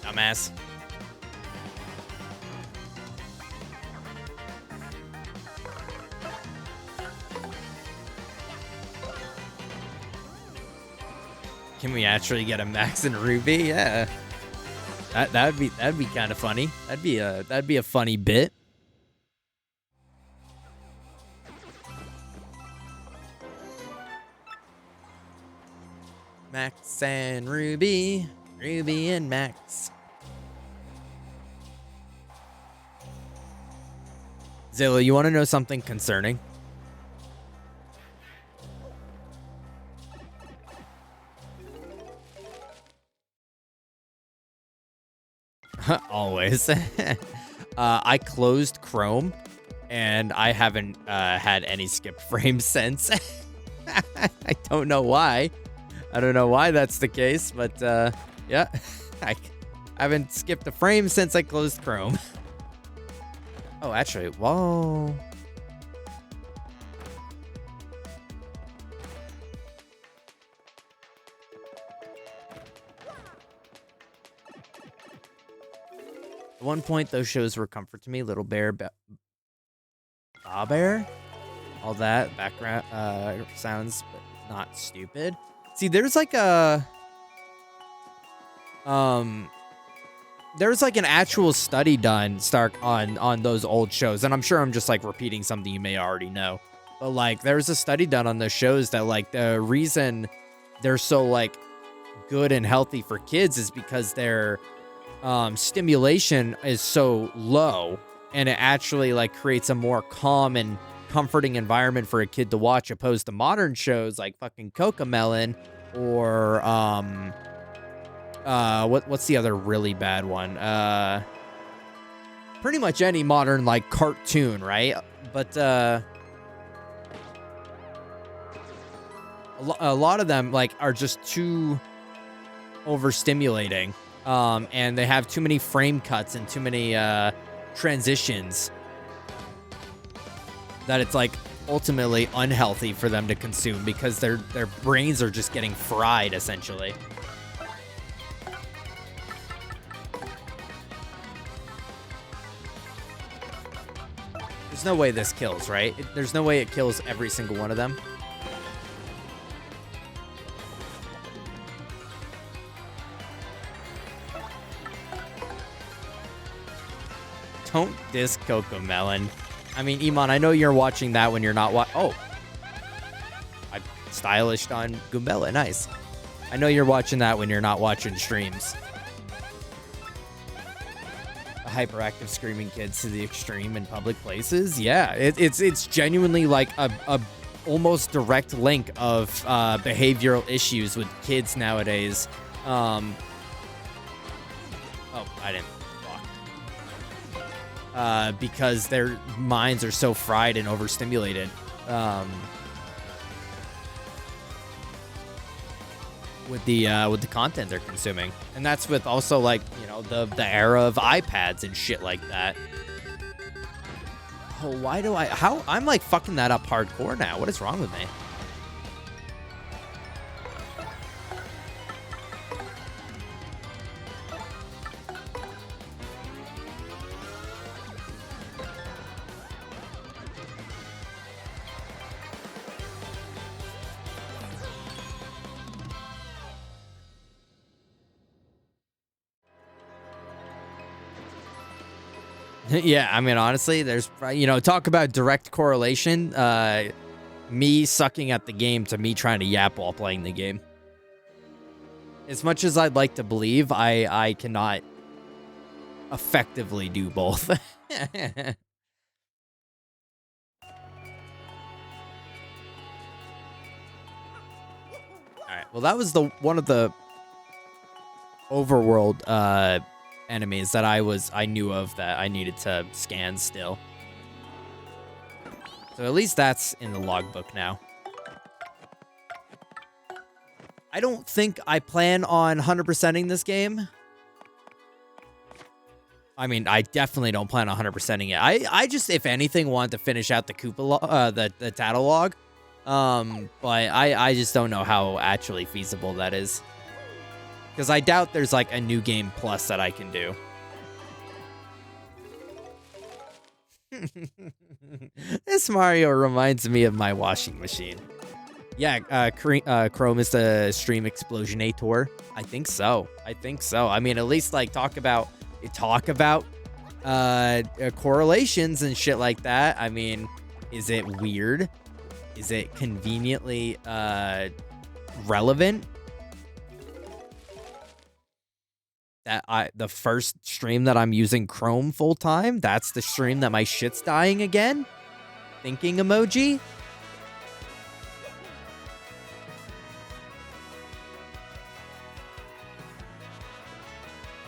[SPEAKER 1] Dumbass. Can we actually get a Max and Ruby? Yeah. That'd be kind of funny. That'd be a funny bit. Max and Ruby. Ruby and Max. Zilla, you want to know something concerning? Always. I closed Chrome, and I haven't had any skipped frames since. I don't know why. I don't know why that's the case, but yeah, I haven't skipped a frame since I closed Chrome. Oh, actually, whoa. At one point, those shows were comfort to me. Little Bear, Ba Bear, all that background sounds, but not stupid. See, there's like a there's like an actual study done, Stark, on those old shows, and I'm sure I'm just like repeating something you may already know, but like there's a study done on those shows that like the reason they're so like good and healthy for kids is because their stimulation is so low, and it actually like creates a more calm and comforting environment for a kid to watch, opposed to modern shows like fucking Cocomelon or what's the other really bad one? Pretty much any modern like cartoon, right? But A lot of them like are just too overstimulating, and they have too many frame cuts and too many transitions that it's like ultimately unhealthy for them to consume because their brains are just getting fried essentially. There's no way this kills, right? There's no way it kills every single one of them. Don't diss Cocomelon. I mean, Iman, I know you're watching that when you're not Oh. I stylished on Goombella. Nice. I know you're watching that when you're not watching streams. Hyperactive screaming kids to the extreme in public places. Yeah, it's genuinely like a almost direct link of behavioral issues with kids nowadays. Oh, I didn't walk. Because their minds are so fried and overstimulated. With the content they're consuming. And that's with also like, you know, the era of iPads and shit like that. Oh, why do I'm like fucking that up hardcore now. What is wrong with me? Yeah, I mean, honestly, there's, you know, talk about direct correlation. Me sucking at the game to me trying to yap while playing the game. As much as I'd like to believe, I cannot effectively do both. All right, well, that was one of the overworld enemies that I knew of that I needed to scan still. So at least that's in the logbook now. I don't think I plan on 100%ing this game. I mean, I definitely don't plan on 100%ing it. I just, if anything, wanted to finish out the Koopa the Tattle log. But I just don't know how actually feasible that is. Because I doubt there's like a new game plus that I can do. This Mario reminds me of my washing machine. Yeah, Chrome is the stream explosionator. I think so. I mean, at least like talk about correlations and shit like that. I mean, is it weird? Is it conveniently relevant? That the first stream that I'm using Chrome full time, that's the stream that my shit's dying again? Thinking emoji?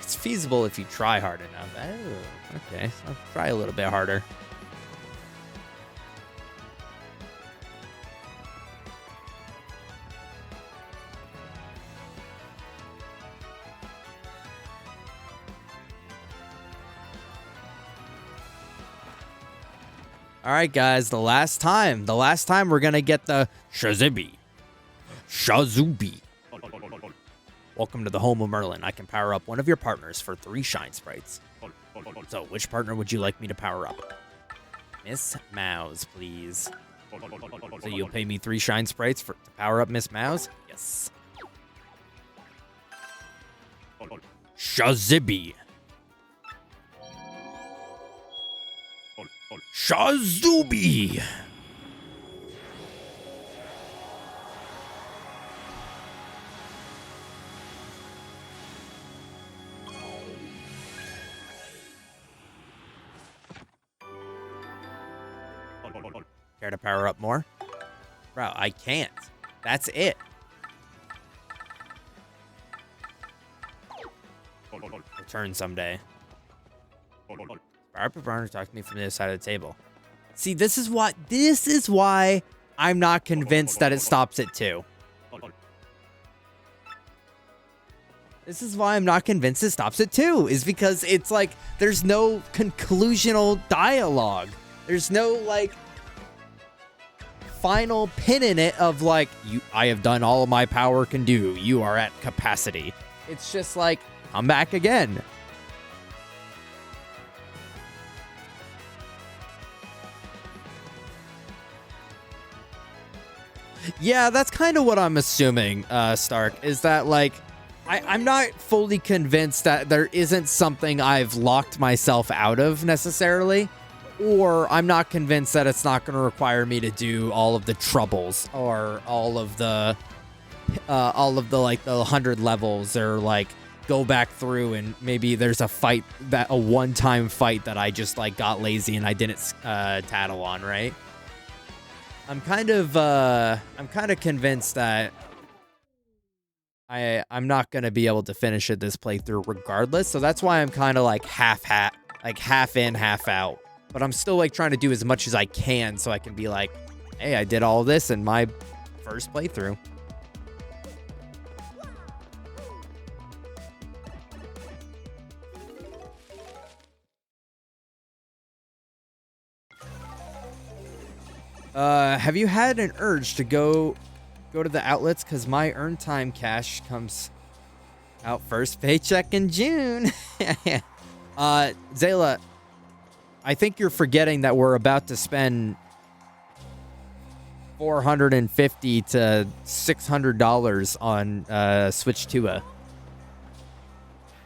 [SPEAKER 1] It's feasible if you try hard enough. Oh, okay, so I'll try a little bit harder. All right, guys, the last time we're going to get the Shazubi. Welcome to the home of Merlin. I can power up one of your partners for 3 shine sprites. So, which partner would you like me to power up? Miss Mouse, please. So you'll pay me 3 shine sprites to power up Miss Mouse? Yes. Shazubi. Shazubi! Care to power up more? Bro, I can't. That's it. Return someday. Power up a partner, talk to me from the other side of the table. See, this is why I'm not convinced that it stops at 2. This is why I'm not convinced it stops at 2, is because it's like there's no conclusional dialogue. There's no like final pin in it of like, I have done all my power can do. You are at capacity. It's just like, I'm back again. Yeah, that's kind of what I'm assuming, Stark, is that like, I'm not fully convinced that there isn't something I've locked myself out of necessarily, or I'm not convinced that it's not going to require me to do all of the troubles or all of the like the 100 levels, or like go back through and maybe there's a fight, that a one-time fight that I just like got lazy and I didn't tattle on, right? I'm kind of convinced that I'm not going to be able to finish it this playthrough regardless. So that's why I'm kind of like half in, half out. But I'm still like trying to do as much as I can so I can be like, hey, I did all this in my first playthrough. Have you had an urge to go to the outlets? Because my earn time cash comes out first paycheck in June. Zayla, I think you're forgetting that we're about to spend $450 to $600 on Switch 2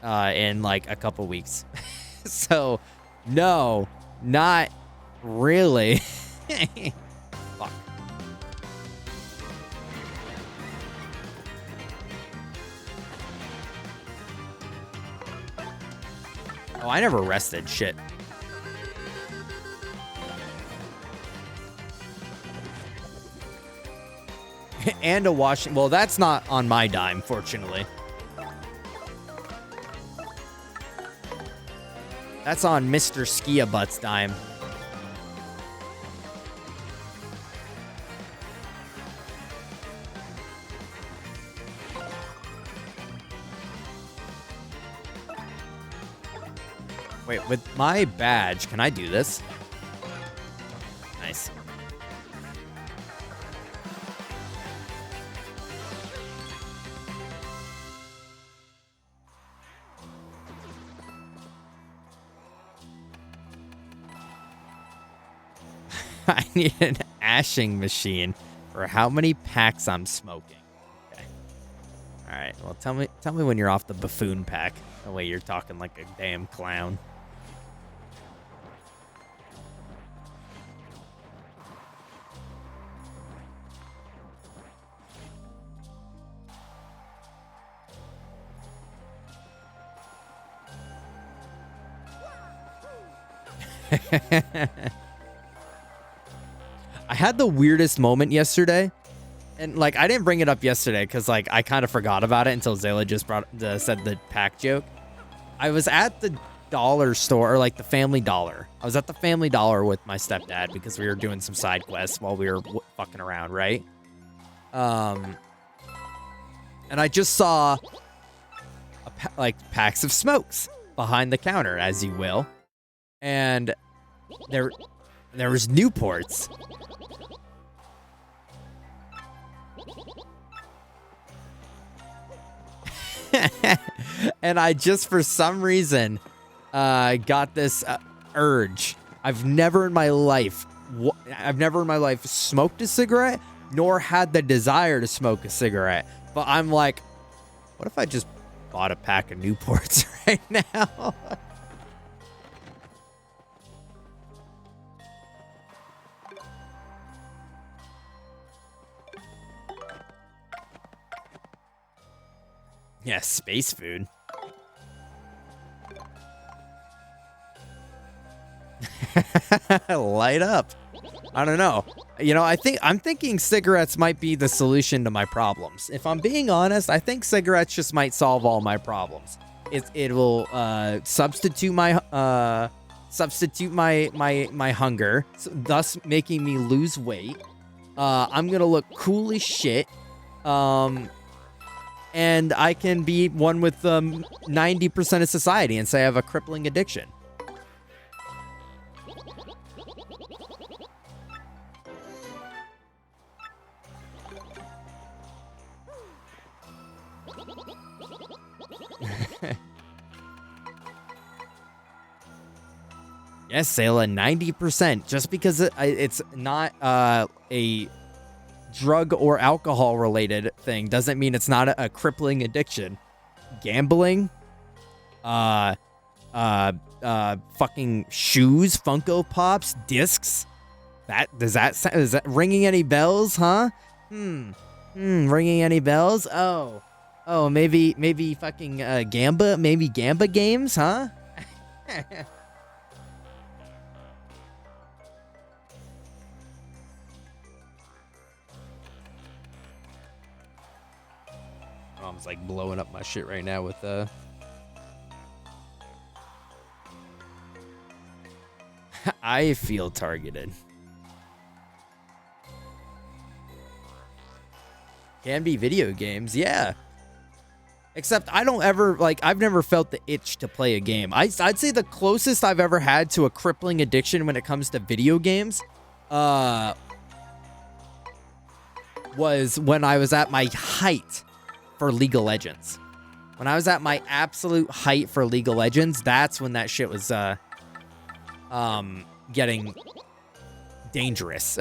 [SPEAKER 1] in like a couple weeks. So, no, not really. Fuck. Oh, I never rested. Shit. And a washing. Well, that's not on my dime, fortunately. That's on Mr. Skiabutt's dime. Wait, with my badge, can I do this? Nice. I need an ashing machine for how many packs I'm smoking. Okay. All right. Well, tell me when you're off the buffoon pack. The way you're talking like a damn clown. I had the weirdest moment yesterday, and like I didn't bring it up yesterday because like I kind of forgot about it until Zayla just said the pack joke. I was at the dollar store, or like the Family Dollar. I was at the Family Dollar with my stepdad because we were doing some side quests while we were fucking around, right? And I just saw like packs of smokes behind the counter, as you will. And there was Newports. And I just, for some reason, got this urge. I've never in my life smoked a cigarette, nor had the desire to smoke a cigarette. But I'm like, what if I just bought a pack of Newports right now? Yeah, space food. Light up. I don't know. You know, I'm thinking cigarettes might be the solution to my problems. If I'm being honest, I think cigarettes just might solve all my problems. It will substitute my hunger, thus making me lose weight. I'm gonna look cool as shit. and I can be one with 90% of society and say I have a crippling addiction. Yes, Sayla, 90%. Just because it's not a drug or alcohol related thing doesn't mean it's not a crippling addiction. Gambling, fucking shoes, Funko Pops, discs. Is that ringing any bells, huh? Ringing any bells? Oh, maybe fucking Gamba games, huh? Mom's like blowing up my shit right now with I feel targeted. Can be video games, yeah. Except I don't ever, like, I've never felt the itch to play a game. I'd say the closest I've ever had to a crippling addiction when it comes to video games was when I was at my height for League of Legends. When I was at my absolute height for League of Legends, that's when that shit was getting dangerous.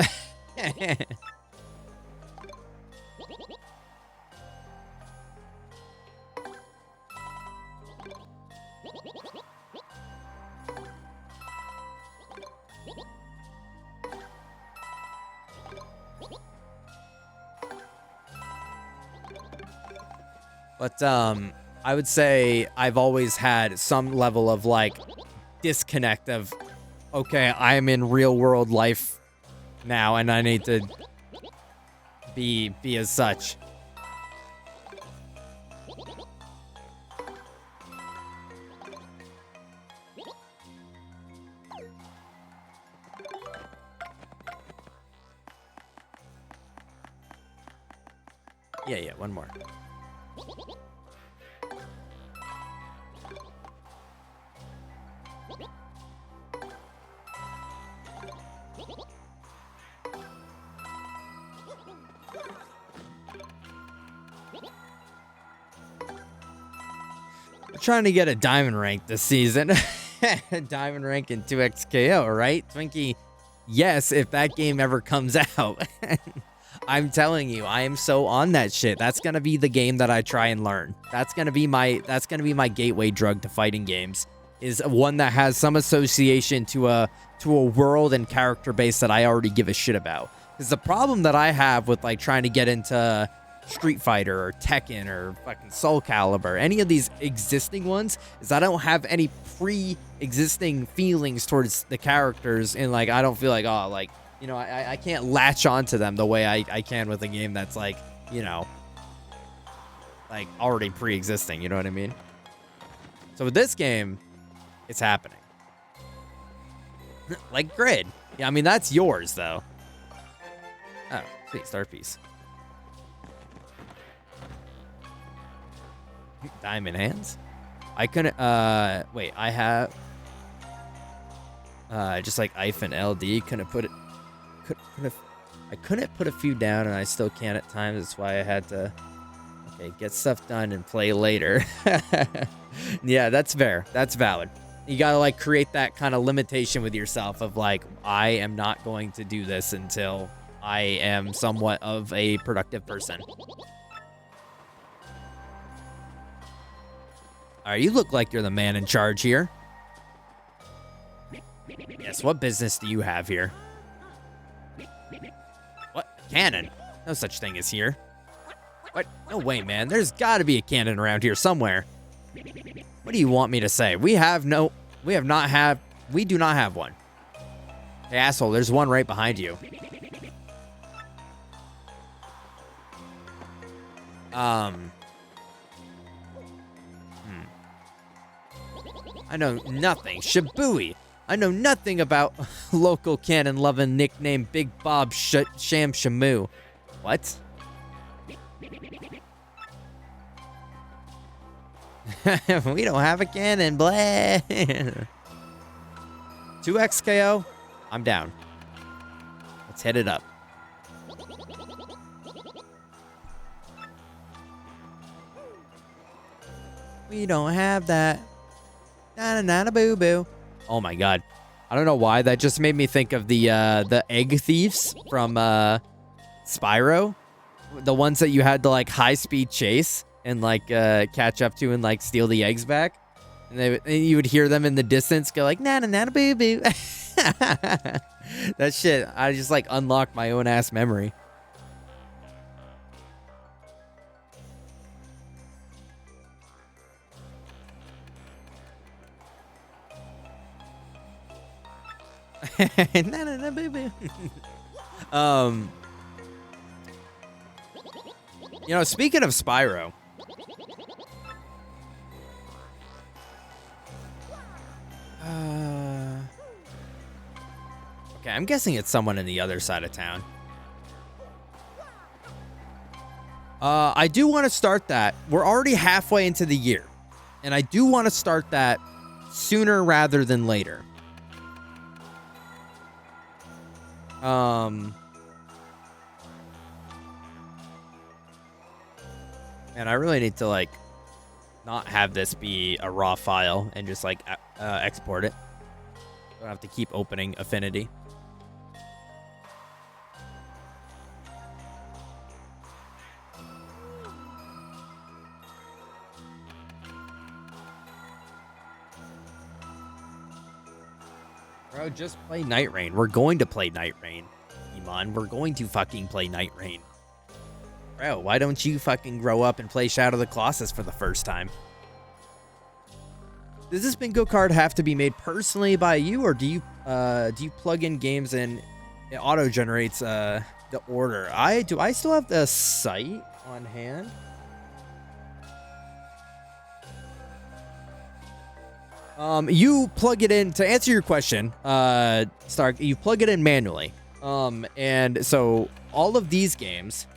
[SPEAKER 1] But I would say I've always had some level of like disconnect of, okay, I'm in real world life now and I need to be as such. Yeah, one more. We're trying to get a diamond rank this season. Diamond rank in 2XKO, right? Twinkie, yes, if that game ever comes out. I'm telling you, I am so on that shit. That's gonna be the game that I try and learn. That's gonna be my gateway drug to fighting games. Is one that has some association to a world and character base that I already give a shit about. Because the problem that I have with like trying to get into Street Fighter or Tekken or fucking Soul Calibur, any of these existing ones, is I don't have any pre-existing feelings towards the characters, and like I don't feel like, oh, like, you know, I can't latch onto them the way I can with a game that's like, you know, like already pre-existing, you know what I mean? So with this game, it's happening. Like Grid. Yeah, I mean, that's yours though. Oh, sweet, star piece. Diamond hands? I couldn't, wait, I have, just like IF and LD, couldn't put it, I couldn't put a few down, and I still can at times. That's why I had to, okay, get stuff done and play later. Yeah, that's fair. That's valid. You gotta like create that kind of limitation with yourself of like, I am not going to do this until I am somewhat of a productive person. All right, you look like you're the man in charge here. Yes, what business do you have here? What? Cannon? No such thing as here. What? No way, man. There's got to be a cannon around here somewhere. What do you want me to say? We do not have one. Hey, asshole, there's one right behind you. I know nothing. Shibui. I know nothing about local cannon-loving nickname Big Bob Sham Shamu. What? We don't have a cannon, blah. 2x KO? I'm down. Let's hit it up. We don't have that. Na boo boo. Oh my god. I don't know why that just made me think of the egg thieves from Spyro. The ones that you had to like high speed chase and like catch up to and like steal the eggs back. And you would hear them in the distance go like na boo boo. That shit, I just like unlocked my own ass memory. Na boo boo. You know, speaking of Spyro, okay, I'm guessing it's someone in the other side of town. I do want to start that. We're already halfway into the year, and I do want to start that sooner rather than later. And I really need to like not have this be a raw file and just like export it. Don't have to keep opening Affinity. Bro, just play Night Rain. We're going to play Night Rain, Iman. We're going to fucking play Night Rain. Bro, why don't you fucking grow up and play Shadow of the Colossus for the first time? Does this bingo card have to be made personally by you, or do you plug in games and it auto generates the order? Do I still have the site on hand? You plug it in to answer your question, Stark. You plug it in manually. And so all of these games,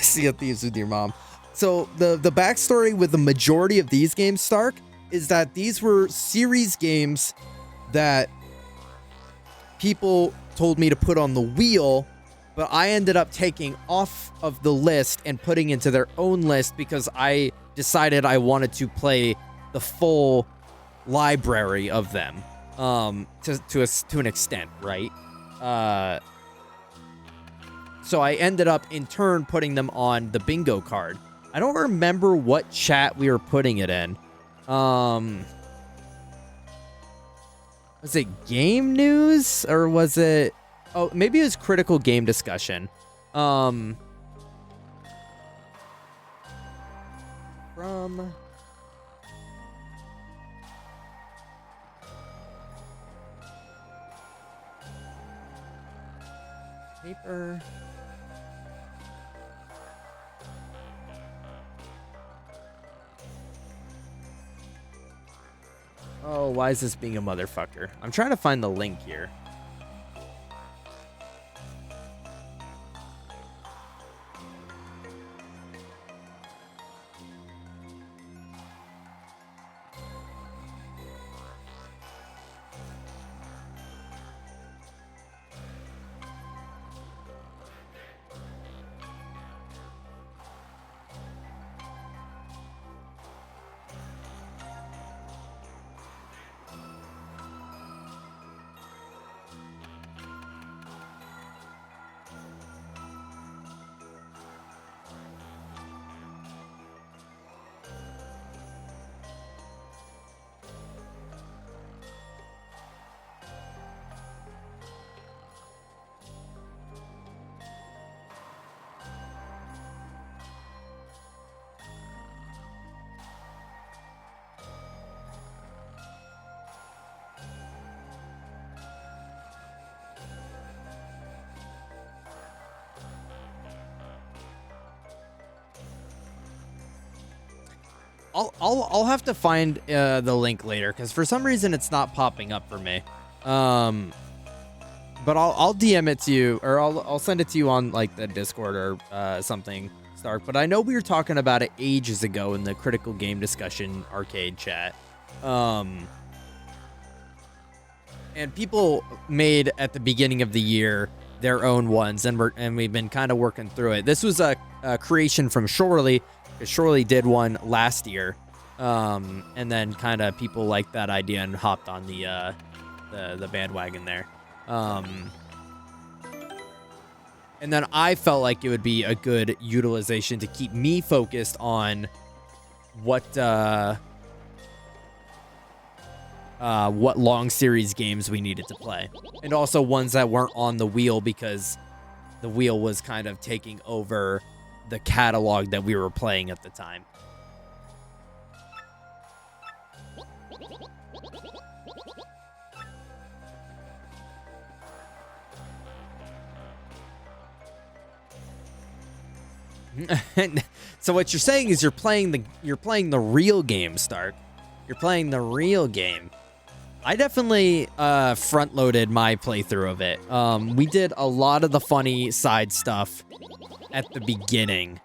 [SPEAKER 1] Sea of Thieves with your mom. So the backstory with the majority of these games, Stark, is that these were series games that people told me to put on the wheel, but I ended up taking off of the list and putting into their own list because I decided I wanted to play the full library of them, to an extent, right? So I ended up in turn putting them on the bingo card. I don't remember what chat we were putting it in. Was it game news or was it? Oh, maybe it was critical game discussion. From paper. Oh, why is this being a motherfucker? I'm trying to find the link here. I'll have to find the link later because for some reason it's not popping up for me. But I'll DM it to you, or I'll send it to you on like the Discord or something, Stark, but I know we were talking about it ages ago in the critical game discussion arcade chat. And people made at the beginning of the year their own ones, and we've been kind of working through it. This was a creation from Shorely, because Shorely did one last year, and then kind of people liked that idea and hopped on the bandwagon there. And then I felt like it would be a good utilization to keep me focused on what long series games we needed to play. And also ones that weren't on the wheel, because the wheel was kind of taking over the catalog that we were playing at the time. So what you're saying is you're playing the real game, Stark. You're playing the real game. I definitely front loaded my playthrough of it. We did a lot of the funny side stuff at the beginning.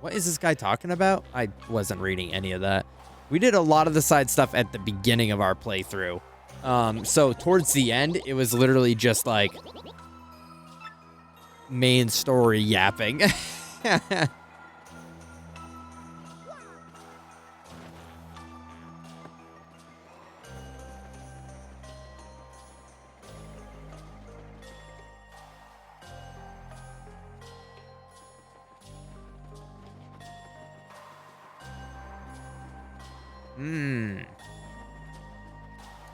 [SPEAKER 1] What is this guy talking about? I wasn't reading any of that. We did a lot of the side stuff at the beginning of our playthrough. So towards the end, it was literally just like main story yapping.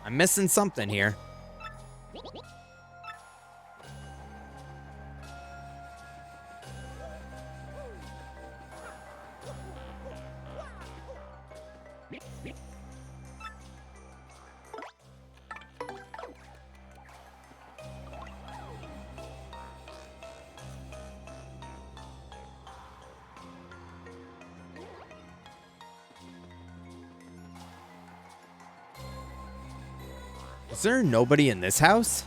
[SPEAKER 1] I'm missing something here. Is there nobody in this house?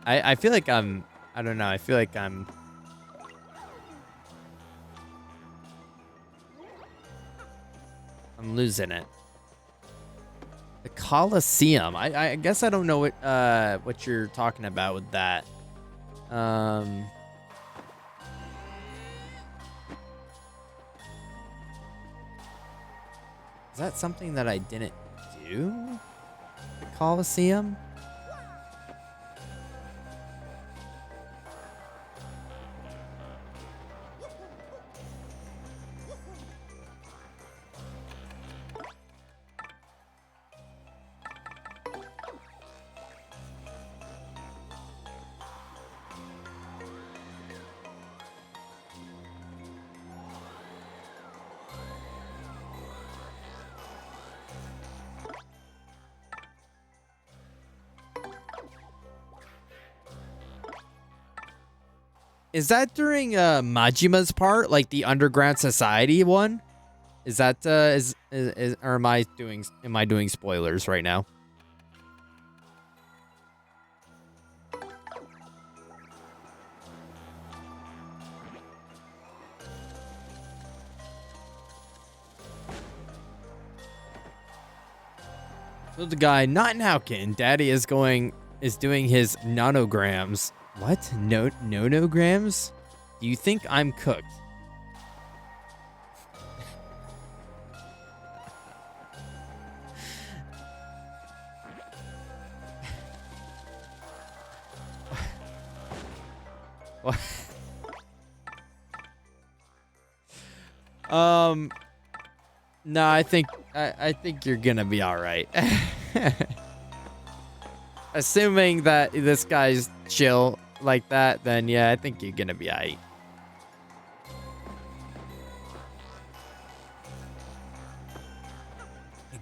[SPEAKER 1] I feel like I don't know. I feel like I'm losing it. The Coliseum. I guess I don't know what you're talking about with that. Is that something that I didn't do? The Coliseum? Is that during Majima's part, like the Underground Society one? Is that or am I doing spoilers right now? So the guy, not now, kitten. Daddy is doing his nanograms. What? Nonograms? Do you think I'm cooked? What? No, I think you're gonna be all right. Assuming that this guy's chill like that, then yeah, I think you're gonna be alright.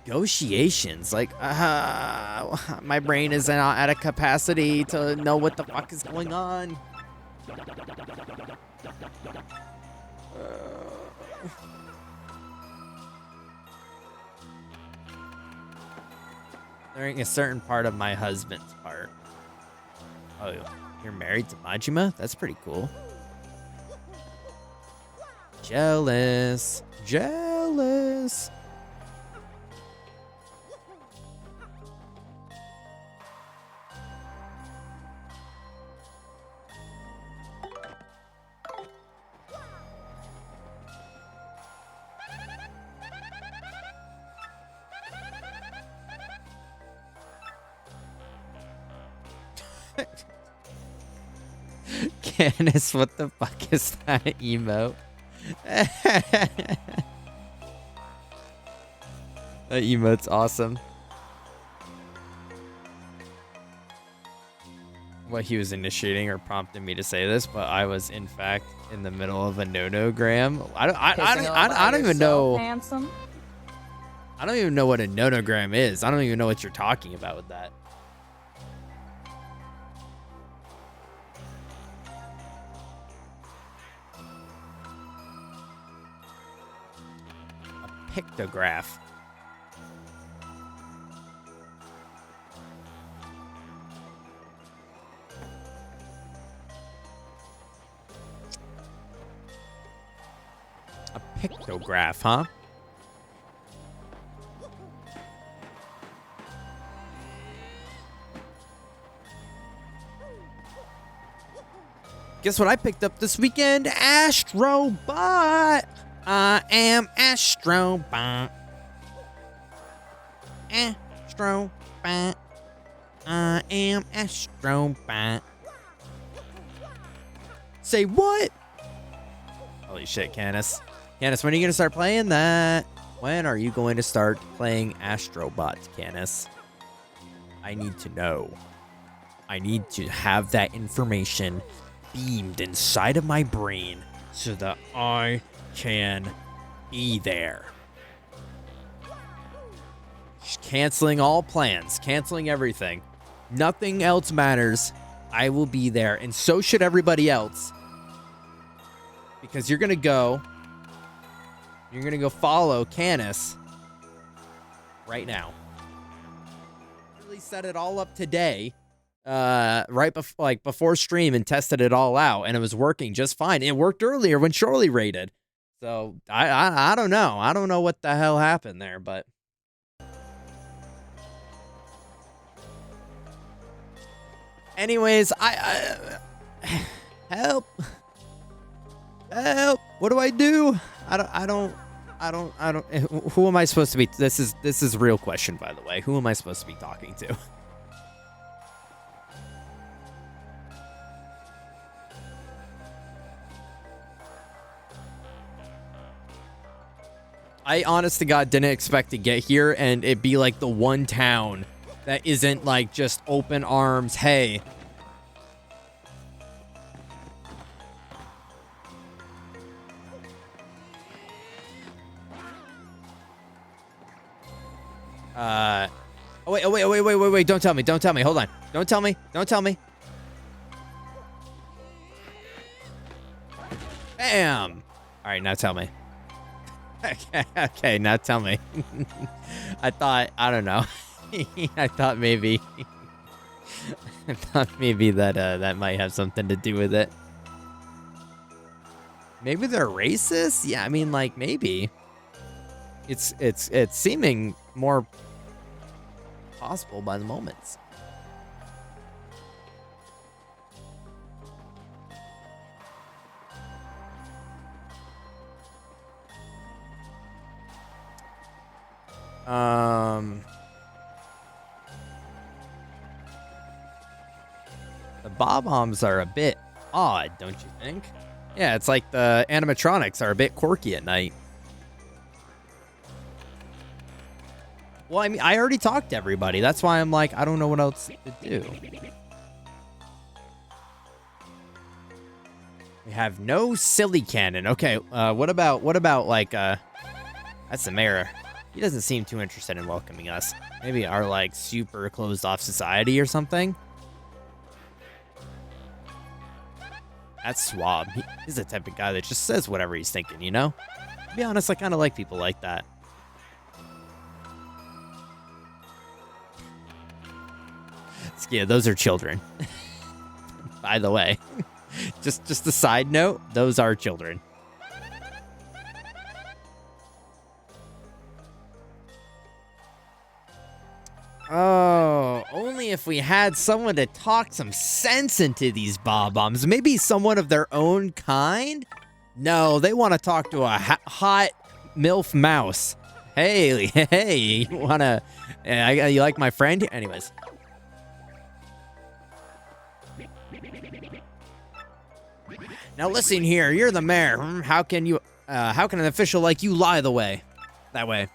[SPEAKER 1] Negotiations, like, my brain is not at a capacity to know what the fuck is going on. During a certain part of my husband's part. Oh, you're married to Majima? That's pretty cool. Jealous. Jealous. Candace, what the fuck is that emote? That emote's awesome. What he was initiating or prompting me to say this, but I was in fact in the middle of a nonogram. I don't even know.
[SPEAKER 4] Handsome.
[SPEAKER 1] I don't even know what a nonogram is. I don't even know what you're talking about with that. Pictograph. A pictograph, huh? Guess what I picked up this weekend? Astrobot. I am Astrobot. Astrobot. I am Astrobot. Say what? Holy shit, Candace. Candace, when are you going to start playing that? When are you going to start playing Astrobot, Candace? I need to know. I need to have that information beamed inside of my brain so that I can be there. Just canceling all plans, canceling everything. Nothing else matters. I will be there, and so should everybody else. Because you're gonna go follow Canis right now. Really set it all up today. Before stream, and tested it all out, and it was working just fine. It worked earlier when Shorley raided. So I don't know. I don't know what the hell happened there, but anyways, I help. What do I do? I don't. Who am I supposed to be? This is a real question, by the way. Who am I supposed to be talking to? I honest to God didn't expect to get here and it be like the one town that isn't like just open arms. Hey. Oh wait. Don't tell me. Hold on. Don't tell me. Bam. All right, now tell me. Okay, now tell me. I don't know. I thought maybe that might have something to do with it. Maybe they're racist? Yeah, I mean, like, maybe. It's seeming more possible by the moments. The bob-ombs are a bit odd, don't you think? Yeah, it's like the animatronics are a bit quirky at night. Well, I mean, I already talked to everybody. That's why I'm like, I don't know what else to do. We have no silly cannon. Okay, what about like, that's the mayor. He doesn't seem too interested in welcoming us. Maybe our, like, super closed-off society or something? That's Swab. He's the type of guy that just says whatever he's thinking, you know? To be honest, I kind of like people like that. Yeah, those are children. By the way. Just a side note, those are children. Oh, only if we had someone to talk some sense into these Bob-Ombs. Maybe someone of their own kind? No, they want to talk to a hot MILF mouse. Hey, you wanna... you like my friend? Anyways. Now listen here, you're the mayor. How can an official like you lie that way?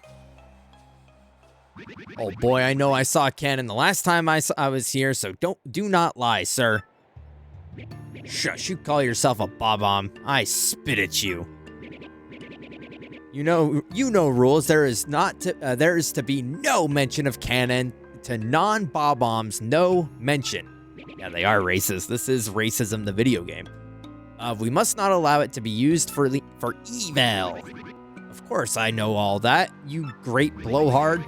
[SPEAKER 1] Oh boy, I know I saw Cannon the last time I was here, so do not lie, sir. Shush, you call yourself a Bob-Omb. I spit at you. You know rules. There is to be no mention of Cannon to non-Bob-Ombs. No mention. Yeah, they are racist. This is Racism, the video game. We must not allow it to be used for evil. Of course, I know all that, you great blowhard.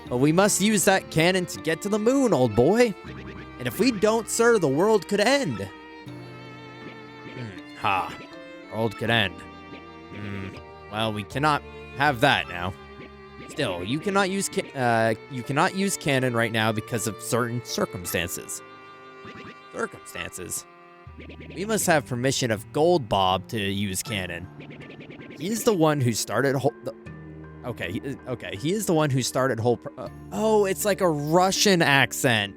[SPEAKER 1] But we must use that cannon to get to the moon, old boy. And if we don't, sir, the world could end. World could end. Well, we cannot have that now. Still, you cannot use cannon right now because of certain circumstances. We must have permission of Gold Bob to use cannon. He's the one who started he is the one who started oh, it's like a Russian accent.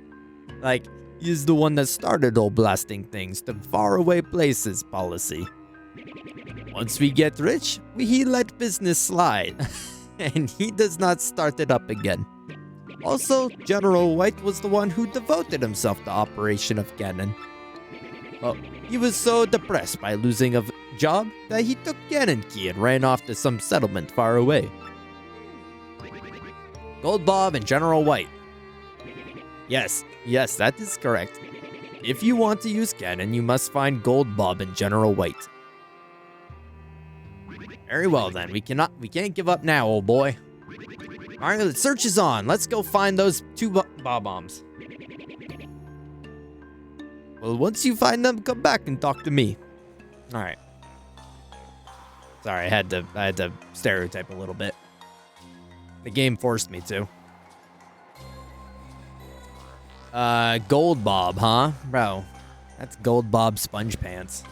[SPEAKER 1] Like, he's the one that started all blasting things to faraway places policy. Once we get rich, he let business slide. And he does not start it up again. Also, General White was the one who devoted himself to operation of cannon. Well, he was so depressed by losing a job that he took Cannon Key and ran off to some settlement far away. Gold Bob and General White. Yes, that is correct. If you want to use cannon, you must find Gold Bob and General White. Very well then, we can't give up now, old boy. Alright, the search is on. Let's go find those two Bob-Ombs. Well, once you find them, come back and talk to me. Alright. Sorry, I had to stereotype a little bit. The game forced me to. Gold Bob, huh? Bro, that's Gold Bob Sponge Pants.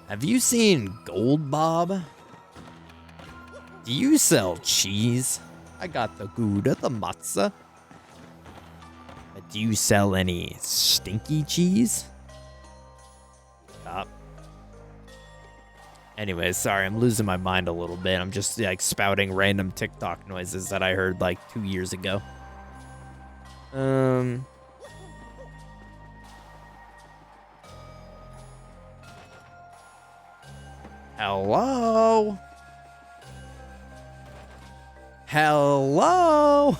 [SPEAKER 1] Have you seen Gold Bob? Do you sell cheese? I got the Gouda, the matzah. But do you sell any stinky cheese? Stop. Anyways, sorry, I'm losing my mind a little bit. I'm just like spouting random TikTok noises that I heard like 2 years ago. Hello? Hello?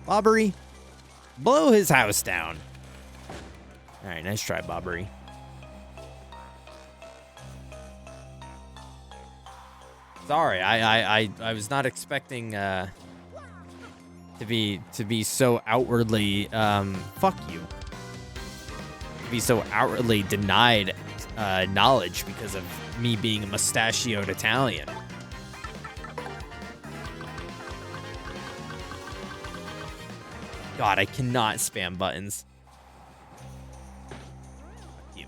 [SPEAKER 1] Bobbery, blow his house down. All right, nice try, Bobbery. Sorry, I was not expecting to be so outwardly fuck you. To be so outwardly denied knowledge because of me being a mustachioed Italian. God, I cannot spam buttons. Fuck you.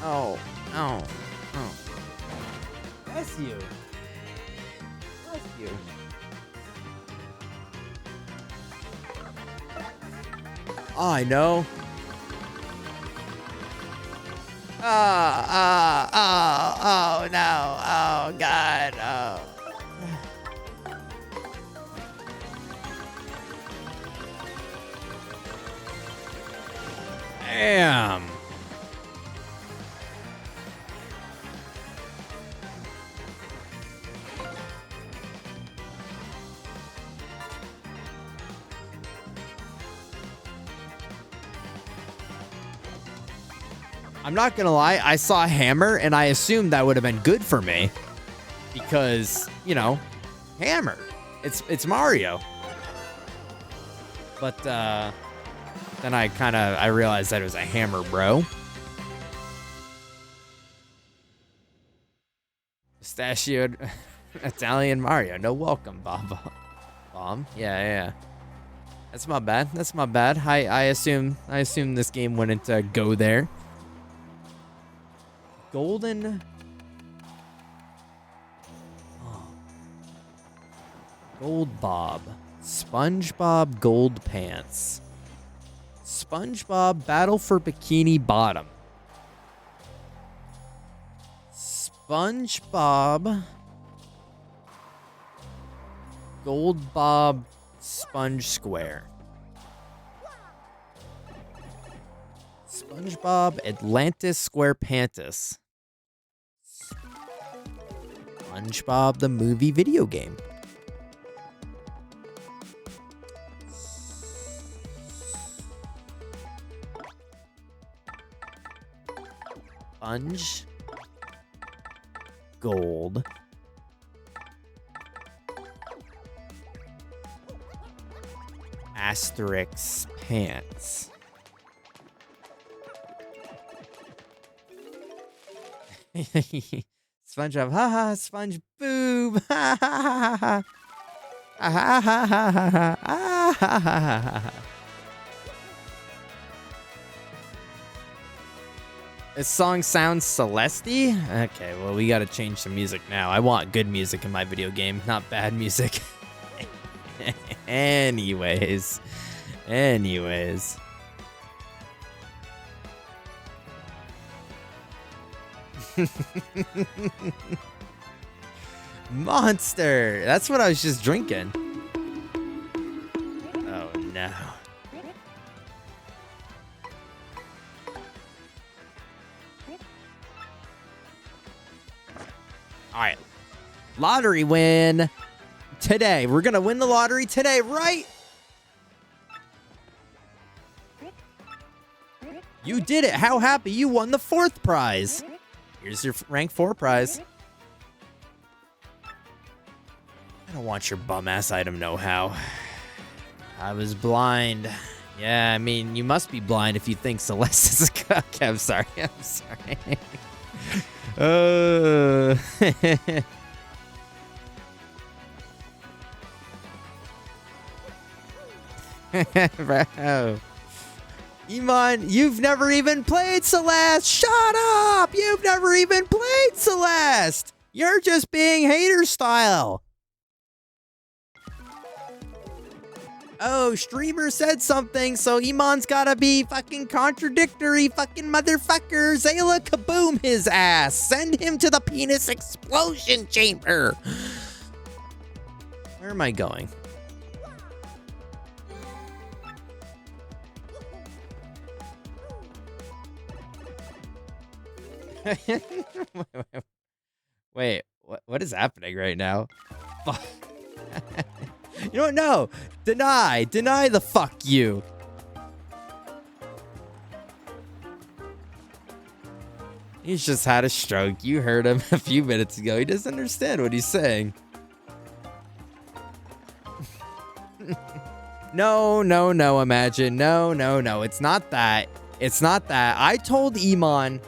[SPEAKER 1] Oh. Bless you. Bless you. Oh, I know. Oh no. Oh God. Oh. Damn. I'm not gonna lie, I saw a hammer and I assumed that would have been good for me. Because, you know, hammer. It's Mario. But then I realized that it was a hammer, bro. Pistachioed Italian Mario. No welcome, Bob. Bomb? Yeah. That's my bad. That's my bad. I assume this game wouldn't go there. Golden. Oh. Gold Bob. SpongeBob Gold Pants. SpongeBob Battle for Bikini Bottom. SpongeBob Gold Bob Sponge Square. SpongeBob Atlantis Square Pantis. SpongeBob the movie video game. Sponge Gold Asterix Pants. SpongeBob, haha, Sponge Boob, ha ha ha ha ha ha ha ha ha ha ha. This song sounds Celeste? Okay, well, we gotta change some music now. I want good music in my video game, not bad music. Anyways. Monster! That's what I was just drinking. Oh, no. All right. Lottery win today. We're going to win the lottery today, right? You did it. How happy. You won the 4th prize. Here's your rank 4 prize. I don't want your bum-ass item know-how. I was blind. Yeah, I mean, you must be blind if you think Celeste is a cook. I'm sorry. Bro. Iman, you've never even played Celeste. Shut up. You've never even played Celeste. You're just being hater style. Oh, streamer said something, so Iman's gotta be fucking contradictory, fucking motherfucker. Zayla kaboom his ass. Send him to the penis explosion chamber. Where am I going? Wait, what is happening right now? You don't know. Deny the fuck you. He's just had a stroke. You heard him a few minutes ago. He doesn't understand what he's saying. No, Imagine. No. It's not that. I told Iman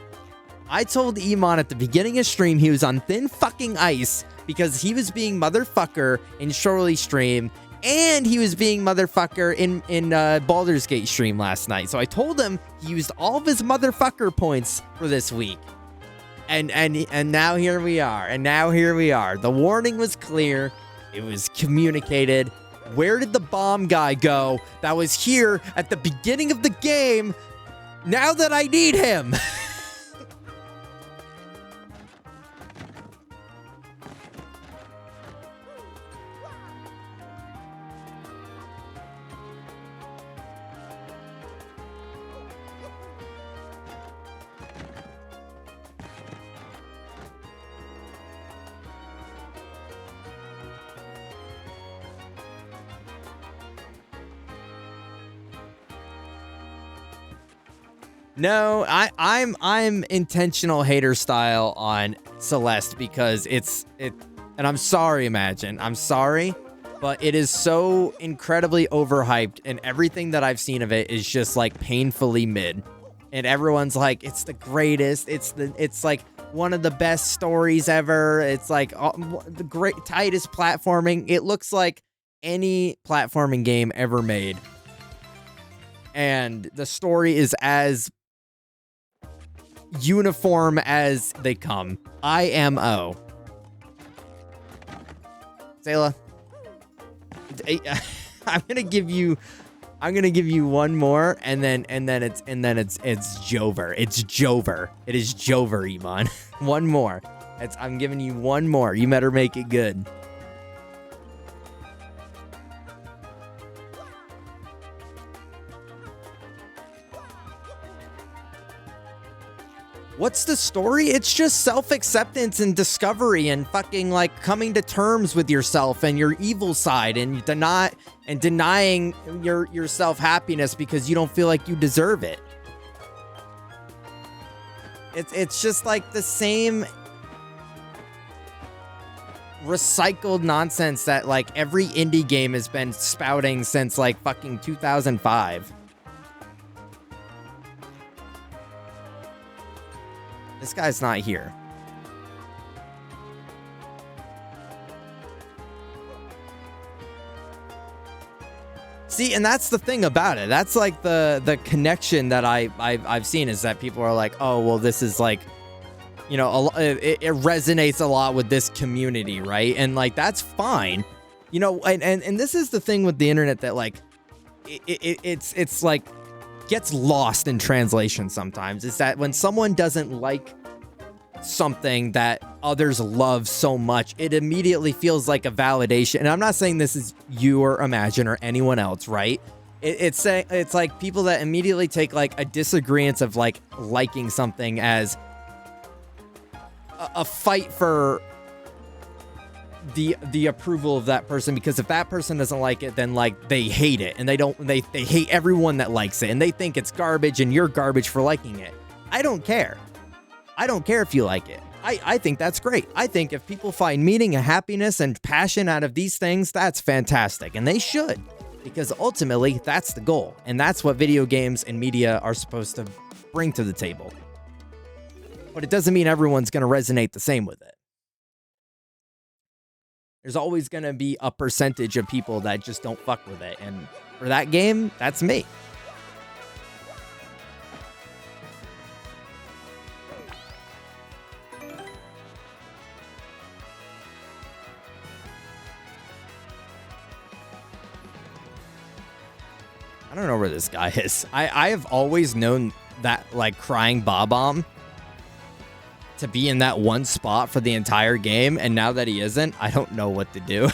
[SPEAKER 1] at the beginning of stream he was on thin fucking ice because he was being motherfucker in Shorely stream and he was being motherfucker in Baldur's Gate stream last night. So I told him he used all of his motherfucker points for this week. And now here we are. The warning was clear. It was communicated. Where did the bomb guy go that was here at the beginning of the game now that I need him? No, I'm intentional hater style on Celeste because and I'm sorry, Imagine. I'm sorry, but it is so incredibly overhyped, and everything that I've seen of it is just like painfully mid. And everyone's like, it's the greatest. It's like one of the best stories ever. It's like the great tightest platforming. It looks like any platforming game ever made. And the story is as uniform as they come. IMO. Zayla, I'm gonna give you one more, and then it's Jover. It's Jover. It is Jover, Iman. One more. I'm giving you one more. You better make it good. What's the story? It's just self-acceptance and discovery and fucking like coming to terms with yourself and your evil side and denying yourself happiness because you don't feel like you deserve it. It's just like the same recycled nonsense that like every indie game has been spouting since like fucking 2005. This guy's not here. See, and that's the thing about it. That's like the connection that I've seen is that people are like, oh, well, this is like, you know, it resonates a lot with this community, right? And like that's fine, you know. And this is the thing with the internet that like it's like gets lost in translation sometimes, is that when someone doesn't like something that others love so much, it immediately feels like a validation. And I'm not saying this is you or Imagine or anyone else, right? It's like people that immediately take like a disagreement of like liking something as a fight for the approval of that person, because if that person doesn't like it, then like they hate it, and they hate everyone that likes it, and they think it's garbage and you're garbage for liking it. I don't care. I don't care if you like it. I think that's great. I think if people find meaning and happiness and passion out of these things, that's fantastic, and they should, because ultimately that's the goal, and that's what video games and media are supposed to bring to the table. But it doesn't mean everyone's going to resonate the same with it. There's always going to be a percentage of people that just don't fuck with it. And for that game, that's me. I don't know where this guy is. I have always known that, like, crying Bob-omb to be in that one spot for the entire game, and now that he isn't, I don't know what to do.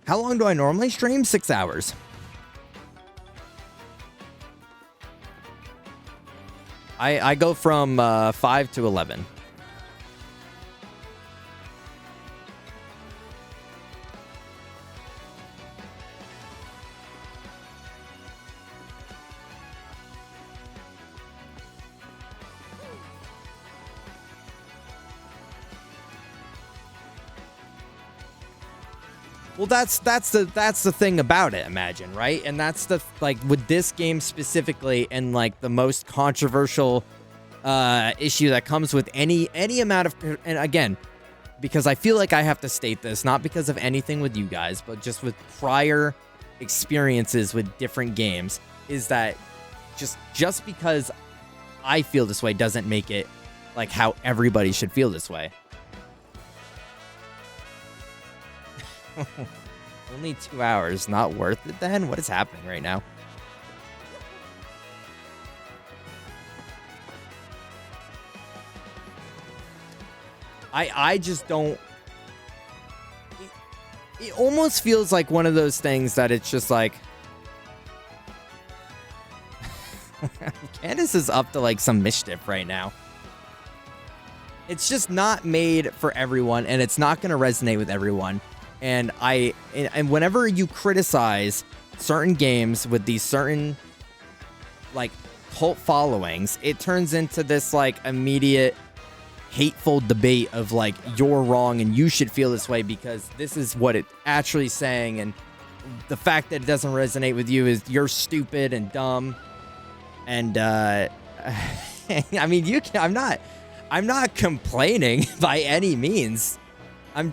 [SPEAKER 1] How long do I normally stream? 6 hours. I go from 5 to 11. Well, that's the thing about it, Imagine, right? And that's the, like, with this game specifically, and like the most controversial issue that comes with any amount of, and again, because I feel like I have to state this, not because of anything with you guys, but just with prior experiences with different games, is that just because I feel this way doesn't make it like how everybody should feel this way. Only 2 hours, not worth it then? What is happening right now? I just don't... almost feels like one of those things that it's just like Candace is up to like some mischief right now. It's just not made for everyone, and it's not going to resonate with everyone. And whenever you criticize certain games with these certain like cult followings, it turns into this like immediate hateful debate of like, you're wrong and you should feel this way because this is what it's actually saying, and the fact that it doesn't resonate with you is you're stupid and dumb. And I mean, I'm not complaining by any means. I'm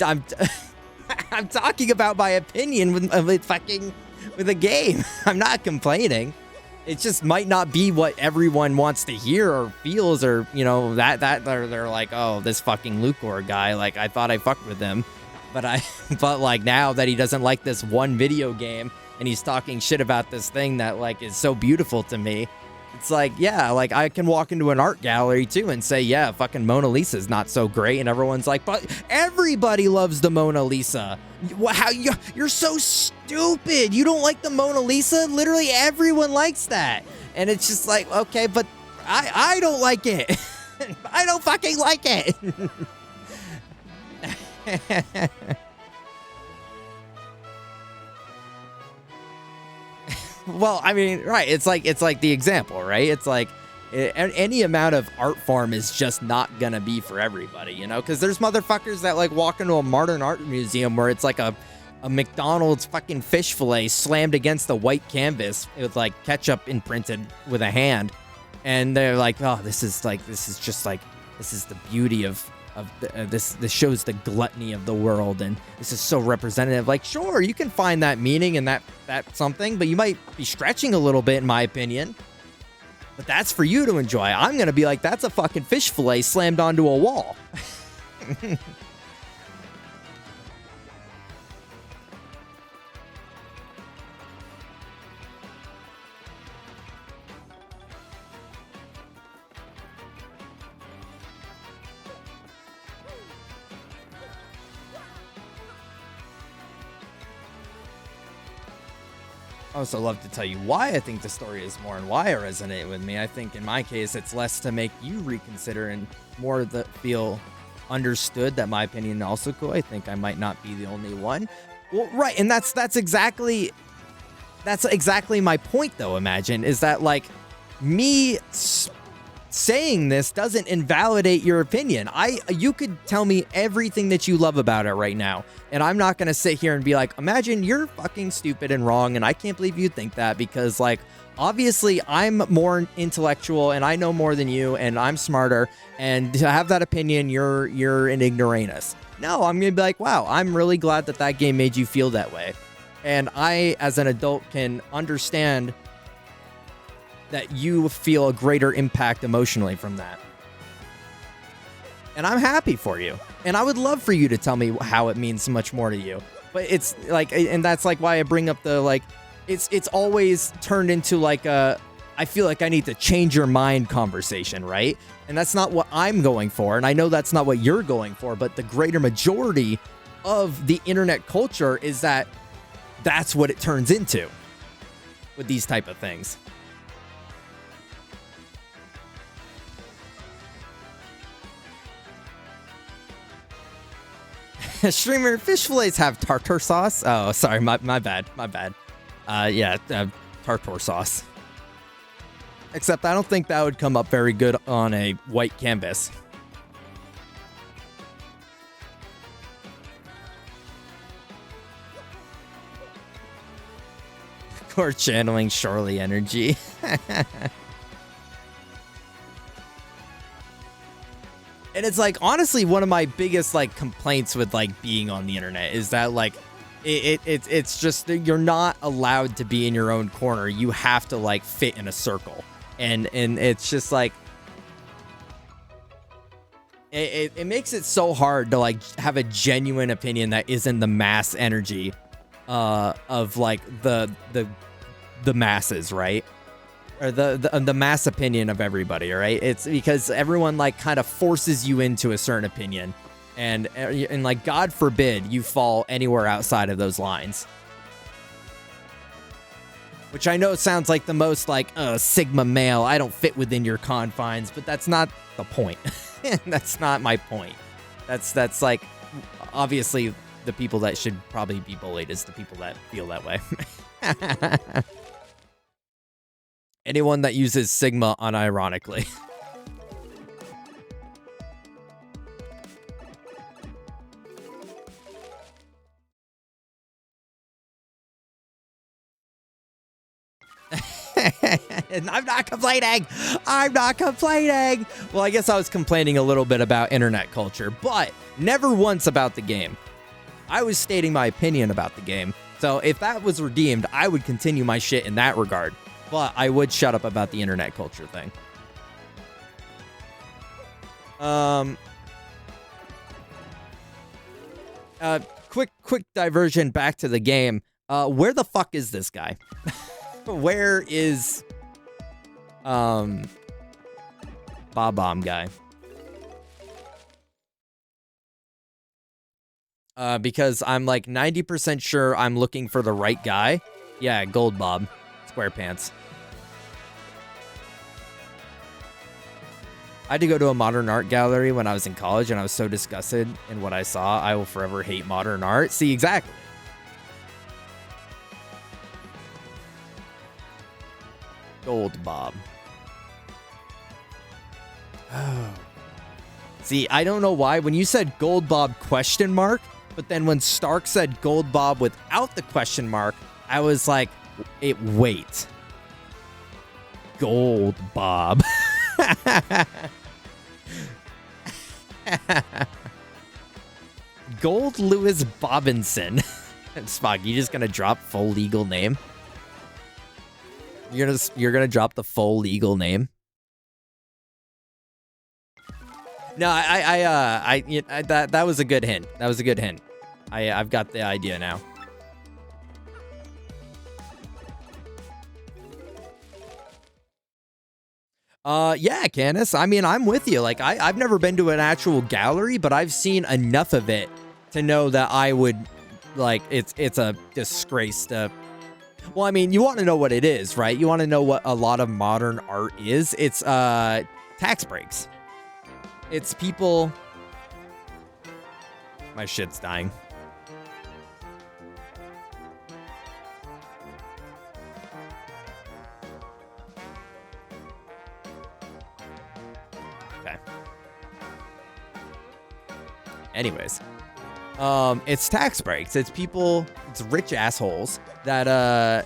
[SPEAKER 1] talking about my opinion with a game. I'm not complaining. It just might not be what everyone wants to hear or feels, or, you know, that they're like, oh, this fucking Lucor guy, like, I thought I fucked with him, but like now that he doesn't like this one video game and he's talking shit about this thing that like is so beautiful to me. It's like, yeah, like I can walk into an art gallery too and say, yeah, fucking Mona Lisa's not so great, and everyone's like, but everybody loves the Mona Lisa. How you're so stupid. You don't like the Mona Lisa? Literally everyone likes that. And it's just like, okay, but I don't like it. I don't fucking like it. Well, I mean, right, it's like the example, right? It's like any amount of art form is just not gonna be for everybody, you know? Because there's motherfuckers that like walk into a modern art museum where it's like a McDonald's fucking fish fillet slammed against the white canvas with like ketchup imprinted with a hand, and they're like, oh, this is the beauty of this shows the gluttony of the world, and this is so representative. Like, sure, you can find that meaning and that something, but you might be stretching a little bit, in my opinion. But that's for you to enjoy. I'm gonna be like, that's a fucking fish fillet slammed onto a wall. I also love to tell you why I think the story is more and why it resonated with me. I think in my case, it's less to make you reconsider and more to feel understood that my opinion is also cool. I think I might not be the only one. Well, right, and that's exactly my point, though. Imagine is that like me saying this doesn't invalidate your opinion. You could tell me everything that you love about it right now, and I'm not gonna sit here and be like, imagine you're fucking stupid and wrong, and I can't believe you think that, because like obviously I'm more intellectual and I know more than you and I'm smarter, and to have that opinion, you're an ignoramus. No, I'm gonna be like, wow, I'm really glad that game made you feel that way, and I as an adult can understand that you feel a greater impact emotionally from that. And I'm happy for you. And I would love for you to tell me how it means so much more to you. But it's like, and that's like why I bring up the, like, it's always turned into like I feel like I need to change your mind conversation, right? And that's not what I'm going for. And I know that's not what you're going for, but the greater majority of the internet culture is that's what it turns into with these type of things. Streamer, fish fillets have tartar sauce. Oh, sorry, my bad. Yeah, tartar sauce. Except I don't think that would come up very good on a white canvas. Or channeling Charlie energy. And it's like, honestly, one of my biggest like complaints with like being on the internet is that like it's just you're not allowed to be in your own corner. You have to like fit in a circle, and it's just like it makes it so hard to like have a genuine opinion that isn't the mass energy of like the masses, right? Or the mass opinion of everybody, right? It's because everyone like kind of forces you into a certain opinion, And like, God forbid you fall anywhere outside of those lines. Which I know sounds like the most like, Sigma male, I don't fit within your confines, but that's not the point. That's not my point. That's like, obviously, the people that should probably be bullied is the people that feel that way. Anyone that uses Sigma unironically. And I'm not complaining. I'm not complaining. Well, I guess I was complaining a little bit about internet culture, but never once about the game. I was stating my opinion about the game. So if that was redeemed, I would continue my shit in that regard. But I would shut up about the internet culture thing. Quick diversion back to the game. Where the fuck is this guy? Where is Bob Bomb guy? Because I'm like 90% sure I'm looking for the right guy. Yeah, Gold Bob, SquarePants. I had to go to a modern art gallery when I was in college, and I was so disgusted in what I saw. I will forever hate modern art. See, exactly. Gold Bob. Oh. See, I don't know why. When you said Gold Bob question mark, but then when Stark said Gold Bob without the question mark, I was like, wait. Gold Bob. Gold Lewis Bobinson. Spock, you just gonna drop full legal name? You're gonna drop the full legal name? No, that was a good hint. That was a good hint. I've got the idea now. Yeah, Candace. I mean, I'm with you. Like, I've never been to an actual gallery, but I've seen enough of it to know that I would, like, it's a disgrace to... Well, I mean, you want to know what it is, right? You want to know what a lot of modern art is? It's, tax breaks. It's people... My shit's dying. Okay. Anyways. It's tax breaks. It's people, it's rich assholes that,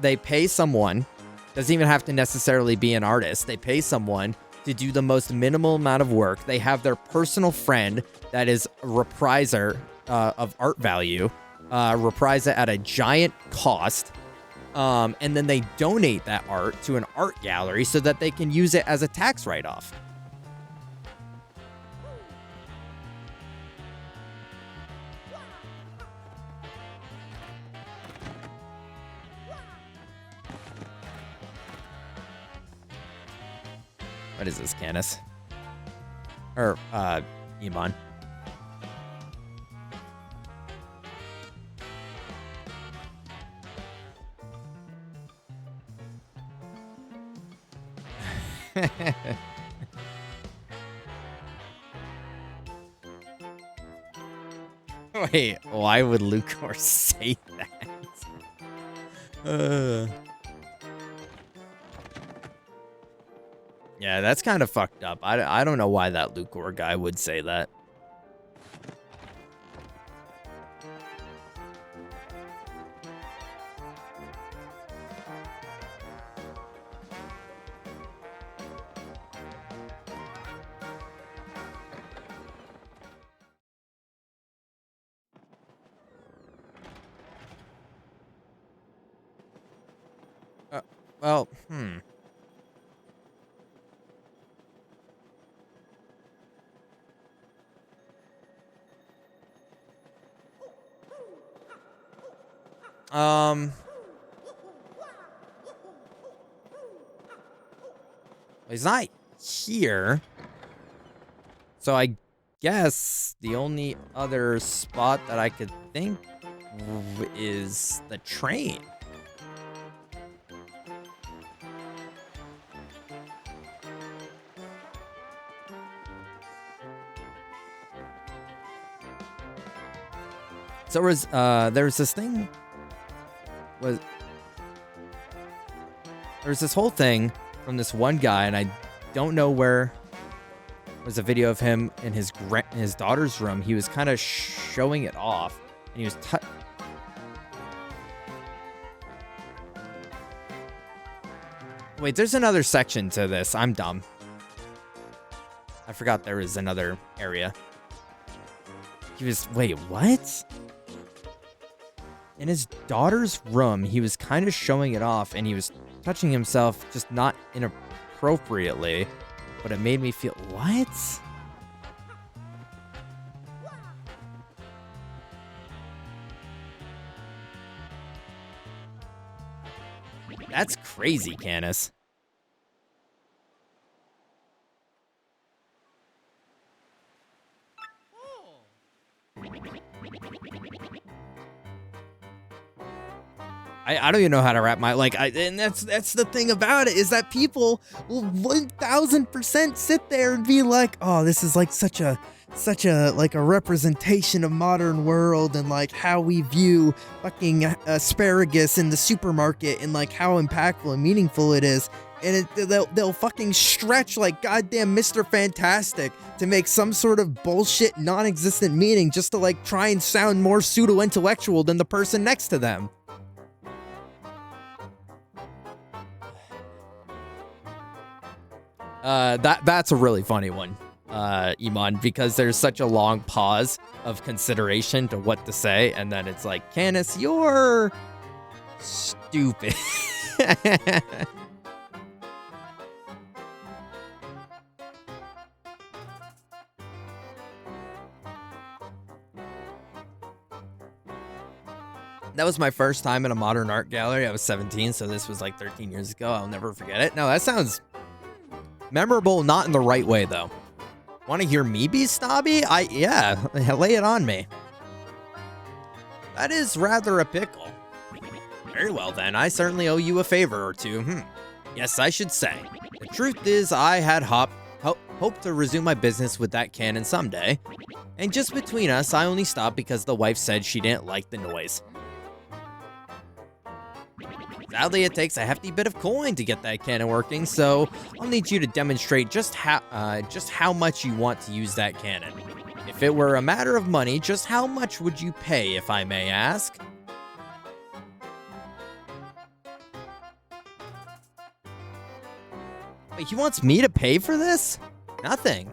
[SPEAKER 1] they pay someone, doesn't even have to necessarily be an artist. They pay someone to do the most minimal amount of work. They have their personal friend that is a repriser of art value, reprise it at a giant cost, and then they donate that art to an art gallery so that they can use it as a tax write-off. What is this, Canis? Or, Iman. Wait, why would Lucor say that? Yeah, that's kind of fucked up. I don't know why that Lucor guy would say that. Well, he's not here. So I guess the only other spot that I could think is the train. So there's this thing there's this whole thing from this one guy, and I don't know where. Was a video of him in his daughter's room. He was kind of showing it off, and he was wait, there's another section to this. I'm dumb. I forgot there was another area. Wait, what? In his daughter's room, he was kind of showing it off, and he was touching himself, just not inappropriately. But it made me feel, what? That's crazy, Canis. I don't even know how to wrap my and that's the thing about it, is that people will 1000% sit there and be like, oh, this is like such a like a representation of modern world, and like how we view fucking asparagus in the supermarket, and like how impactful and meaningful it is. And they'll fucking stretch like goddamn Mr. Fantastic to make some sort of bullshit non-existent meaning just to like try and sound more pseudo-intellectual than the person next to them. That's a really funny one, Iman, because there's such a long pause of consideration to what to say, and then it's like, Canis, you're stupid. That was my first time in a modern art gallery. I was 17, so this was like 13 years ago. I'll never forget it. No, that sounds memorable, not in the right way, though. Want to hear me be snobby? Yeah, lay it on me. That is rather a pickle. Very well, then. I certainly owe you a favor or two. Yes, I should say. The truth is, I had hoped to resume my business with that cannon someday. And just between us, I only stopped because the wife said she didn't like the noise. Sadly, it takes a hefty bit of coin to get that cannon working, so I'll need you to demonstrate just how much you want to use that cannon. If it were a matter of money, just how much would you pay, if I may ask? Wait, he wants me to pay for this? Nothing.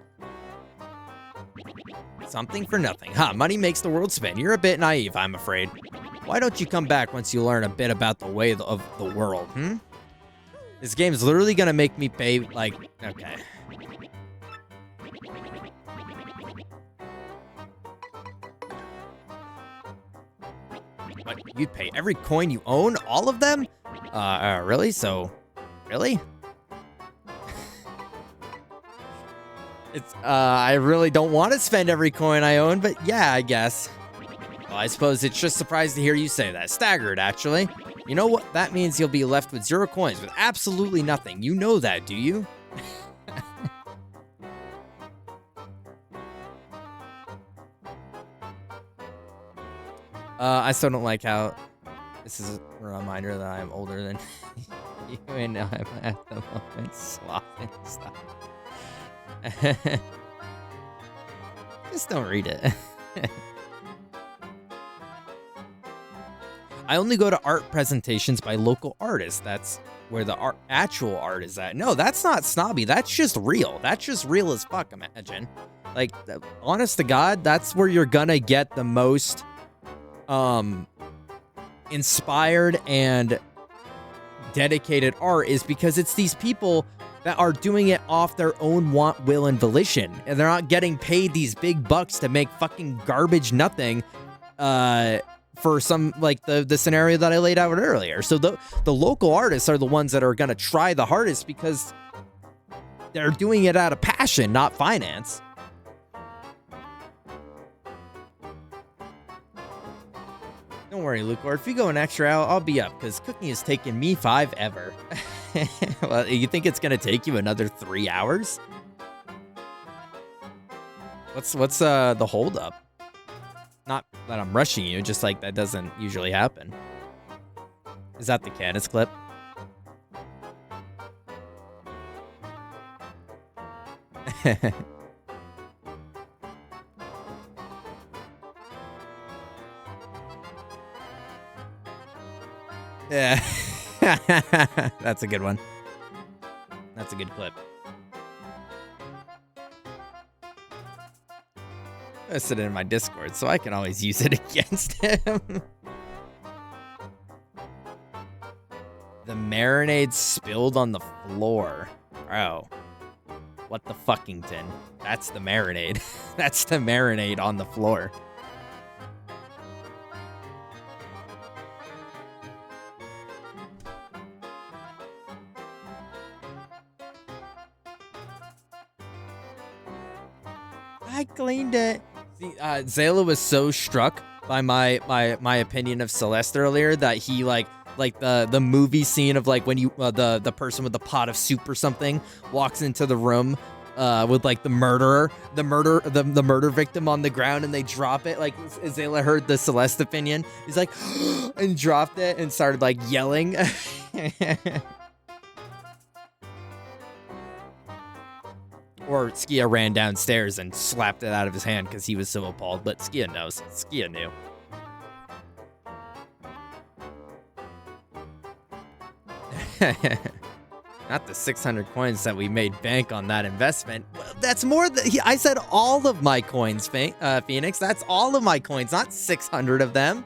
[SPEAKER 1] Something for nothing. Money makes the world spin. You're a bit naive, I'm afraid. Why don't you come back once you learn a bit about the way of the world, This game is literally gonna make me pay, like, okay. What, you'd pay every coin you own? All of them? Really? So, really? I really don't want to spend every coin I own, but yeah, I guess. Well, I suppose it's just surprised to hear you say that. Staggered, actually. You know what? That means you'll be left with 0 coins, with absolutely nothing. You know that, do you? I still don't like how this is a reminder that I'm older than you, and I'm at the moment swapping stuff. Just don't read it. I only go to art presentations by local artists. That's where the actual art is at. No, that's not snobby. That's just real. That's just real as fuck, imagine. Like, honest to God, that's where you're gonna get the most inspired and dedicated art, is because it's these people that are doing it off their own want, will, and volition. And they're not getting paid these big bucks to make fucking garbage nothing for some, like, the scenario that I laid out earlier. So the local artists are the ones that are going to try the hardest because they're doing it out of passion, not finance. Don't worry, Luke, or if you go an extra hour, I'll be up, because cooking has taken me 5 ever. Well, you think it's gonna take you another 3 hours? What's the holdup? Not that I'm rushing you, just like that doesn't usually happen. Is that the Candace clip? Yeah. That's a good one. That's a good clip. I set it in my Discord, so I can always use it against him. The marinade spilled on the floor. Bro. What the fuckington? That's the marinade. That's the marinade on the floor. I cleaned it. See, Zayla was so struck by my opinion of Celeste earlier that he like the movie scene of like when you the person with the pot of soup or something walks into the room with like the murder victim on the ground and they drop it. Like Zayla heard the Celeste opinion. He's like and dropped it and started like yelling. Or Skia ran downstairs and slapped it out of his hand because he was so appalled. But Skia knows. Skia knew. Not the 600 coins that we made bank on that investment. That's more than... I said all of my coins, Phoenix. That's all of my coins, not 600 of them.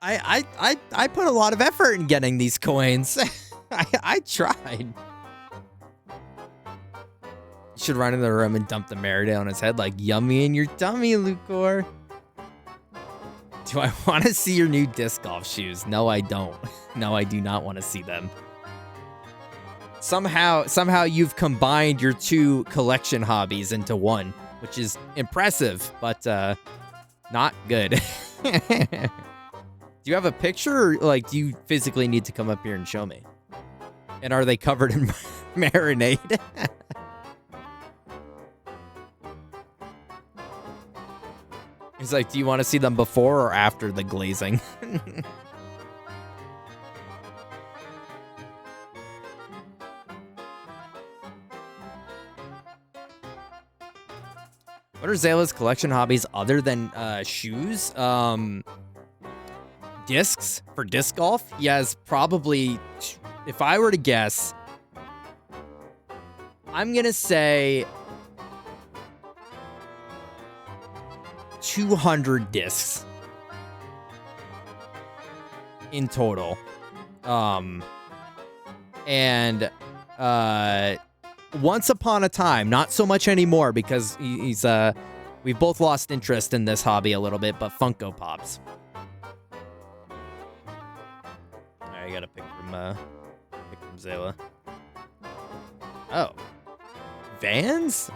[SPEAKER 1] I put a lot of effort in getting these coins. I tried. You should run in the room and dump the marinade on his head like yummy in your tummy, Lucor. Do I want to see your new disc golf shoes? No, I don't. No, I do not want to see them. Somehow you've combined your two collection hobbies into one, which is impressive, but not good. Do you have a picture, or like do you physically need to come up here and show me? And are they covered in marinade? He's like, do you want to see them before or after the glazing? What are Zayla's collection hobbies other than shoes? Discs for disc golf? He has probably, if I were to guess, I'm going to say 200 discs in total. And once upon a time, not so much anymore because he's we've both lost interest in this hobby a little bit, but Funko Pops. All right, I gotta pick from Zayla. Oh, Vans?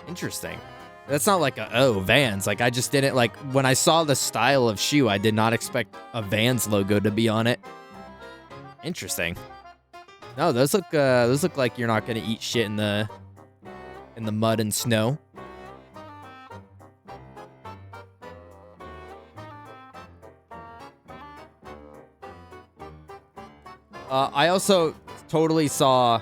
[SPEAKER 1] Interesting. That's not like Vans. Like I just didn't like when I saw the style of shoe, I did not expect a Vans logo to be on it. Interesting. No, those look like you're not gonna eat shit in the mud and snow. I also totally saw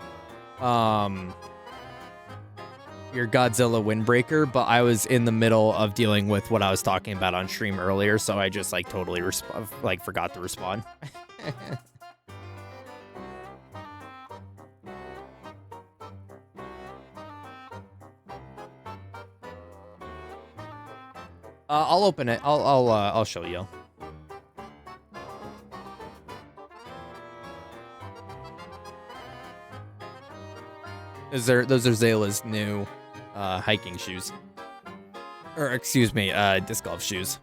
[SPEAKER 1] your Godzilla windbreaker, but I was in the middle of dealing with what I was talking about on stream earlier, so I just like totally forgot to respond. I'll open it. I'll show you. Those are Zayla's new hiking shoes. Or excuse me, disc golf shoes.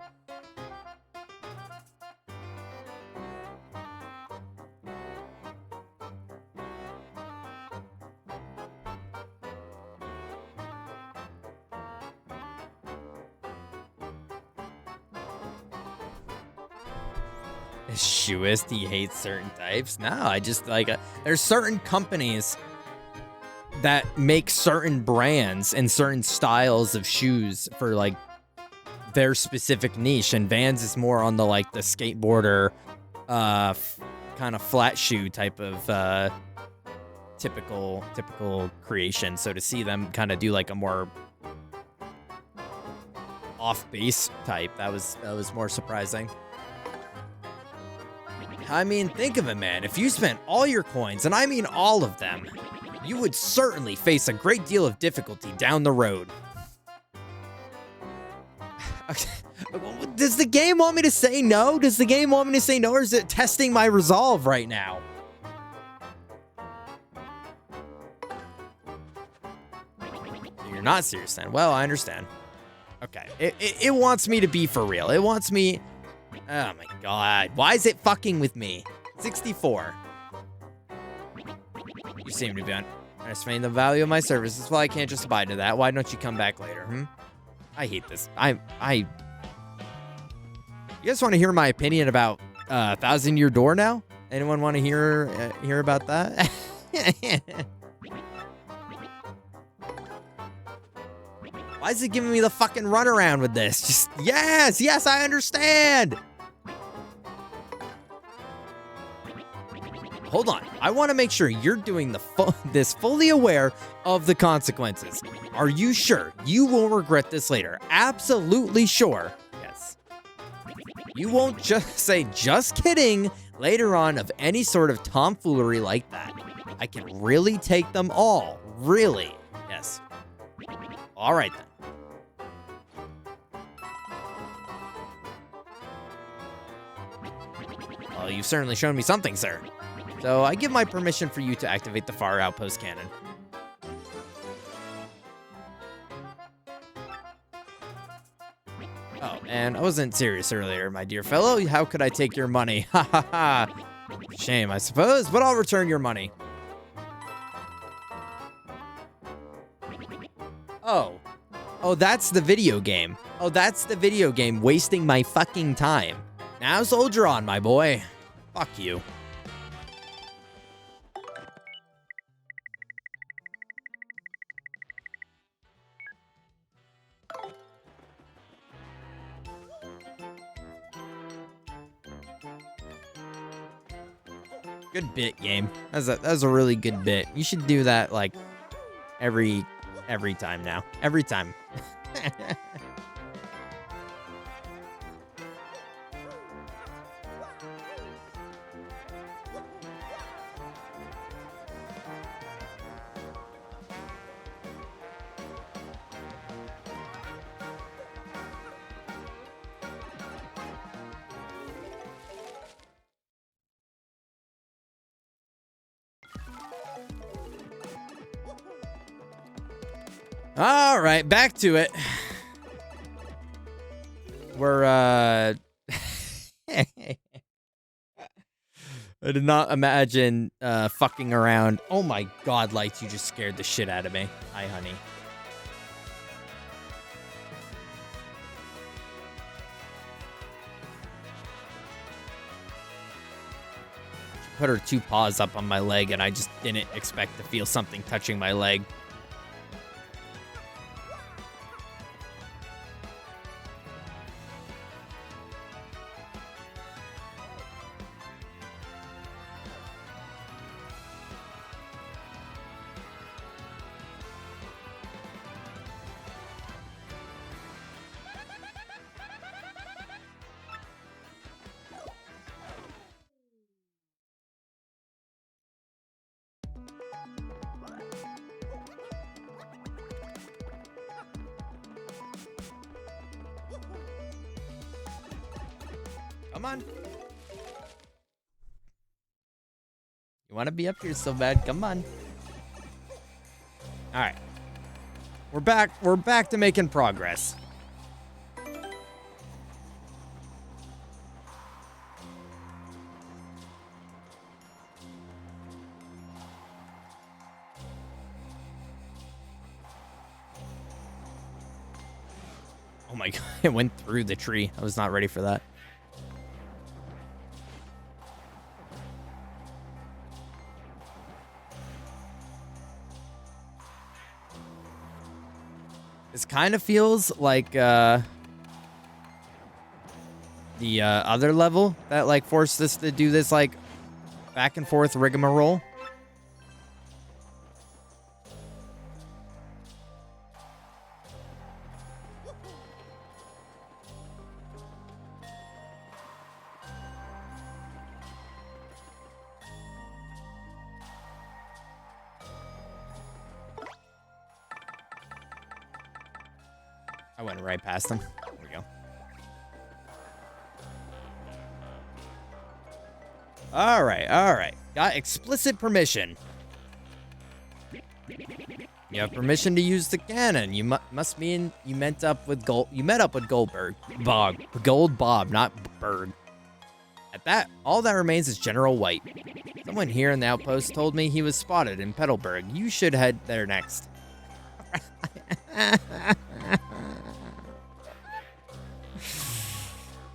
[SPEAKER 1] Shoeist, he hates certain types. No, I just like there's certain companies that make certain brands and certain styles of shoes for like their specific niche, and Vans is more on the like the skateboarder kind of flat shoe type of typical creation. So to see them kind of do like a more off base type, that was more surprising. I mean, think of it, man. If you spent all your coins, and I mean all of them, you would certainly face a great deal of difficulty down the road. Does the game want me to say no? Does the game want me to say no, or is it testing my resolve right now? You're not serious then. Well, I understand. Okay. It wants me to be for real. It wants me... Oh my god. Why is it fucking with me? 64. You seem to be underestimating the value of my services. Well, I can't just abide to that. Why don't you come back later, I hate this. You guys want to hear my opinion about 1,000-Year Door now? Anyone want to hear about that? Why is it giving me the fucking runaround with this? Just, yes, I understand. Hold on. I want to make sure you're doing this fully aware of the consequences. Are you sure? You will regret this later. Absolutely sure. Yes. You won't just say, just kidding, later on of any sort of tomfoolery like that. I can really take them all. Really. Yes. All right, then. Well, you've certainly shown me something, sir. So I give my permission for you to activate the far outpost cannon. Oh, and I wasn't serious earlier, my dear fellow. How could I take your money? Ha ha ha. Shame, I suppose, but I'll return your money. Oh, that's the video game. Oh, that's the video game wasting my fucking time. Now soldier on, my boy. Fuck you. Good bit, game. That was a really good bit. You should do that like every time now. Every time. All right, back to it. We're, I did not imagine, fucking around. Oh my god, Lights, you just scared the shit out of me. Hi, honey. She put her 2 paws up on my leg, and I just didn't expect to feel something touching my leg. Come on. You want to be up here so bad? Come on. All right. We're back. We're back to making progress. Oh my god, it went through the tree. I was not ready for that. This kind of feels like the other level that like forced us to do this like back and forth rigmarole. I went right past him. There we go. All right. Got explicit permission. You have permission to use the cannon. You must mean you met up with Goldberg. Gold Bob, not Berg. At that, all that remains is General White. Someone here in the outpost told me he was spotted in Petalburg. You should head there next.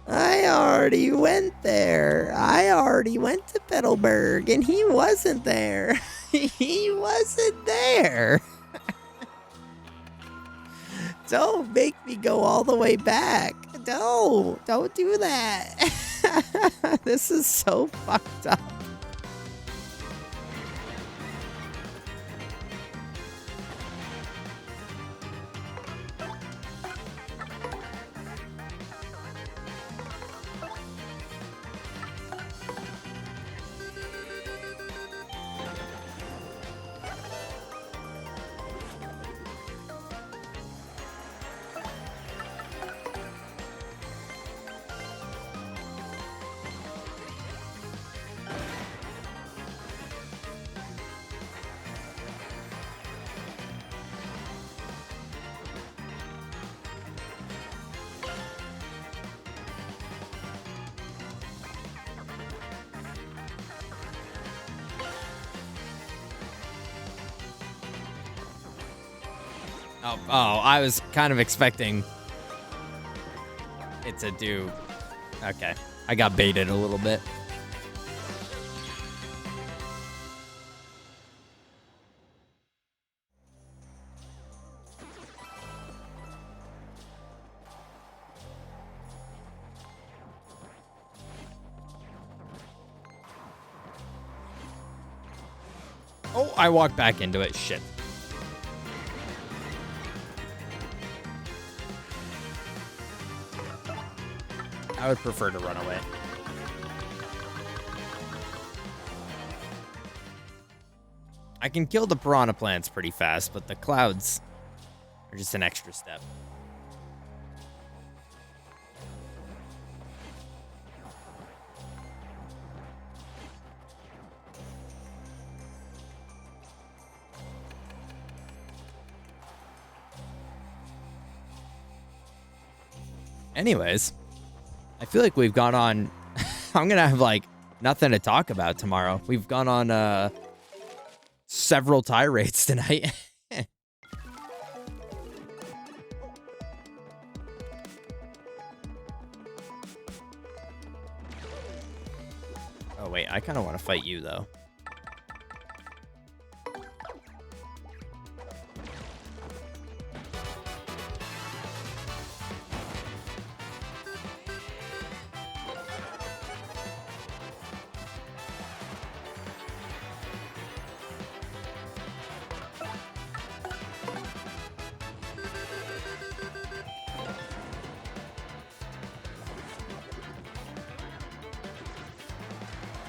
[SPEAKER 1] I already went there. I already went to Petalburg, and he wasn't there. He wasn't there. Don't make me go all the way back. No, don't do that. This is so fucked up. Oh, I was kind of expecting it to do. Okay, I got baited a little bit. Oh, I walked back into it. Shit. I would prefer to run away. I can kill the piranha plants pretty fast, but the clouds are just an extra step. Anyways, I feel like we've gone on. I'm gonna have like nothing to talk about tomorrow. We've gone on several tirades tonight. Oh wait, I kind of want to fight you though.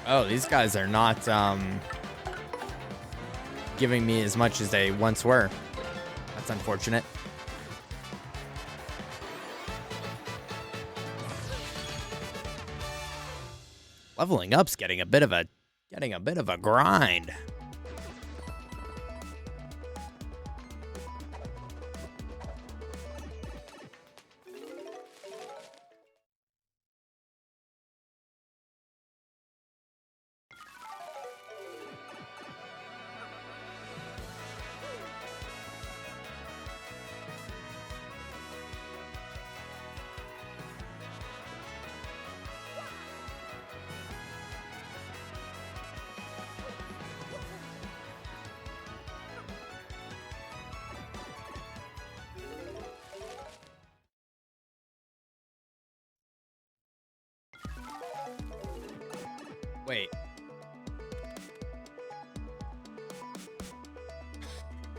[SPEAKER 1] Oh, these guys are not giving me as much as they once were. That's unfortunate. Leveling up's getting a bit of a grind. Wait.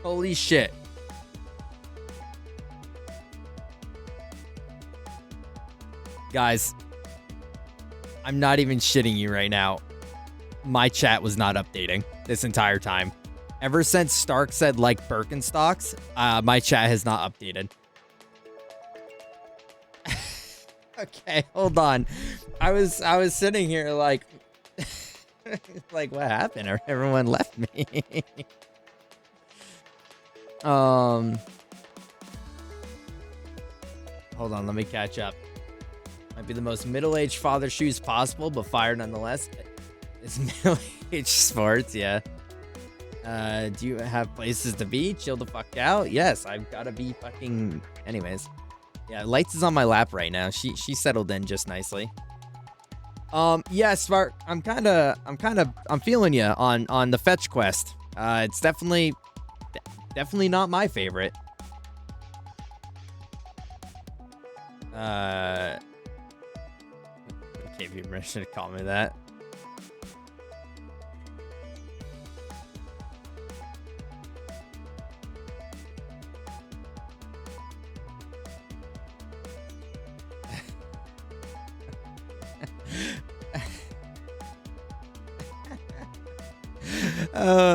[SPEAKER 1] Holy shit. Guys, I'm not even shitting you right now. My chat was not updating this entire time. Ever since Stark said like Birkenstocks, my chat has not updated. Okay, hold on. I was sitting here like like what happened? Everyone left me. Hold on, let me catch up. Might be the most middle-aged father shoes possible, but fire nonetheless. It's middle-aged sports, yeah. Do you have places to be? Chill the fuck out? Yes, I've gotta be fucking... Anyways. Yeah, Lights is on my lap right now. She settled in just nicely. Yeah, Spark, I'm feeling you on the fetch quest. It's definitely not my favorite. Gave you permission to call me that.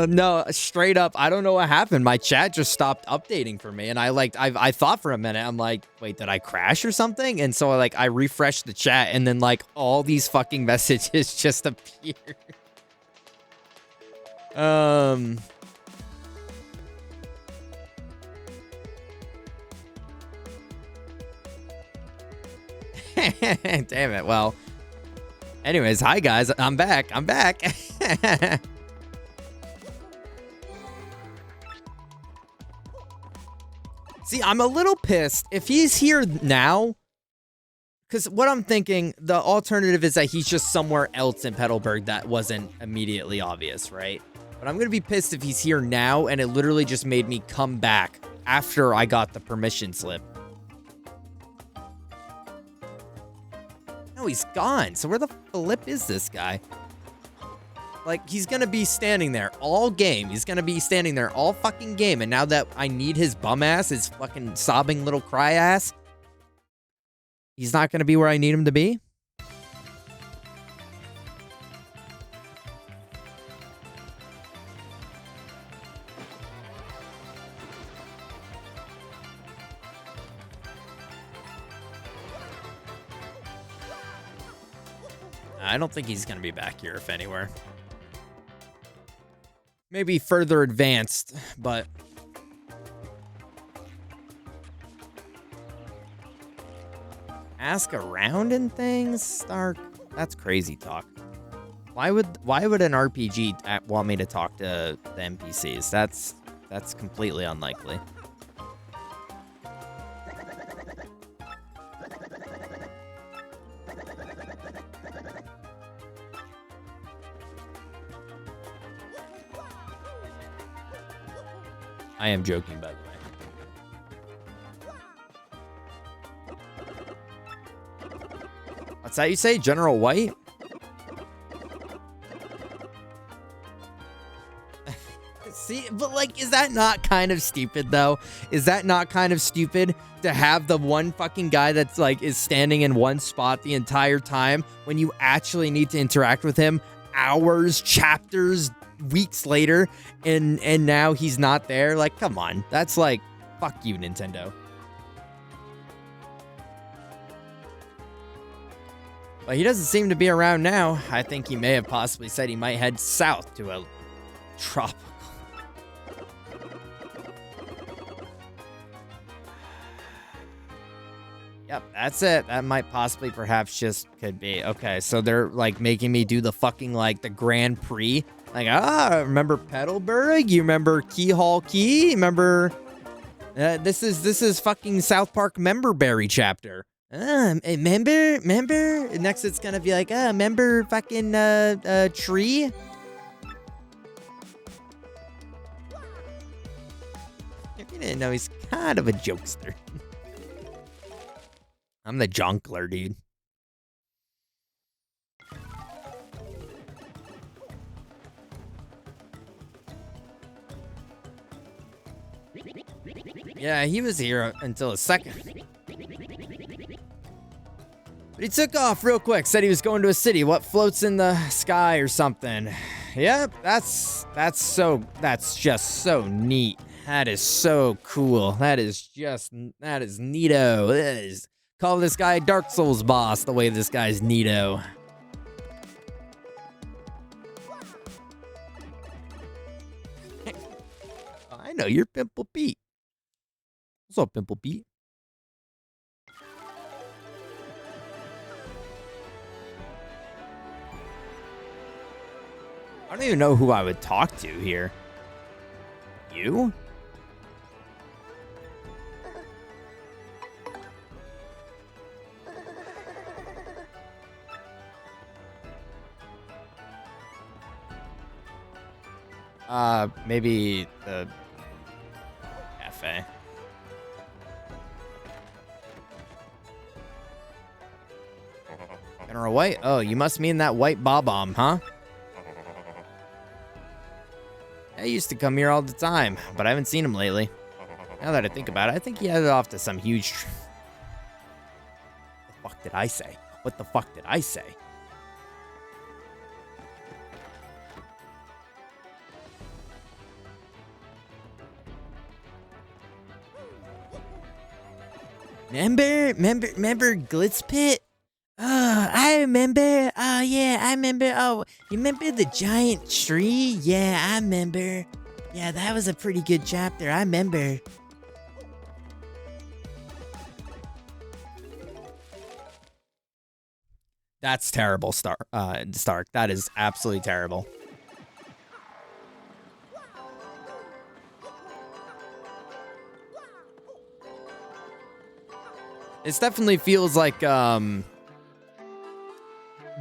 [SPEAKER 1] No, straight up, I don't know what happened. My chat just stopped updating for me, and I thought for a minute, I'm like, wait, did I crash or something? And so I refreshed the chat, and then like all these fucking messages just appeared. Damn it. Well, anyways, hi guys, I'm back. See, I'm a little pissed if he's here now, because what I'm thinking, the alternative is that he's just somewhere else in Petalburg that wasn't immediately obvious, right? But I'm going to be pissed if he's here now and it literally just made me come back after I got the permission slip. No, he's gone. So where the flip is this guy? Like, he's going to be standing there all game. He's going to be standing there all fucking game. And now that I need his bum ass, his fucking sobbing little cry ass, he's not going to be where I need him to be? I don't think he's going to be back here, if anywhere. Maybe further advanced, but... Ask around and things? Stark? That's crazy talk. Why would an RPG want me to talk to the NPCs? That's completely unlikely. I am joking, by the way. What's that you say? General White? See, but like, is that not kind of stupid, though? Is that not kind of stupid to have the one fucking guy that's like, is standing in one spot the entire time when you actually need to interact with him hours, chapters, weeks later, and now he's not there? Like, come on. That's like, fuck you, Nintendo. But he doesn't seem to be around now. I think he may have possibly said he might head south to a tropical. Yep, that's it. That might possibly perhaps just could be. Okay, so they're like making me do the fucking like the Grand Prix. Like, remember Petalburg? You remember Keyhall Key? Remember this is fucking South Park Memberberry chapter. Member? Next it's gonna be like, member fucking tree? If you didn't know, he's kind of a jokester. I'm the jonkler, dude. Yeah, he was here until a second. But he took off real quick, said he was going to a city. What floats in the sky or something? Yep, that's just so neat. That is so cool. That is neato. Call this guy Dark Souls boss the way this guy's neato. I know, you're Pimple Pete. What's up, Pimple Pete? I don't even know who I would talk to here. You? Maybe the cafe. General White? Oh, you must mean that white Bob-omb, huh? I used to come here all the time, but I haven't seen him lately. Now that I think about it, I think he headed off to some huge... What the fuck did I say? What the fuck did I say? Remember Glitz Pit? Oh, I remember. Oh, yeah, I remember. Oh, you remember the giant tree? Yeah, I remember. Yeah, that was a pretty good chapter. I remember. That's terrible, Stark. That is absolutely terrible. It definitely feels like,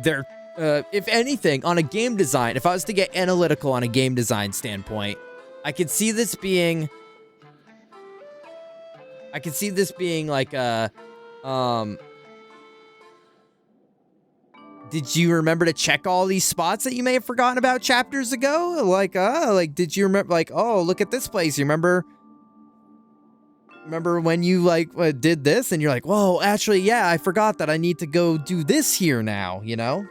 [SPEAKER 1] they're, if anything, on a game design, if I was to get analytical on a game design standpoint, I could see this being like a, did you remember to check all these spots that you may have forgotten about chapters ago? Like, did you remember, like, oh, look at this place. You remember when you, did this and you're like, whoa, actually, yeah, I forgot that I need to go do this here now, you know?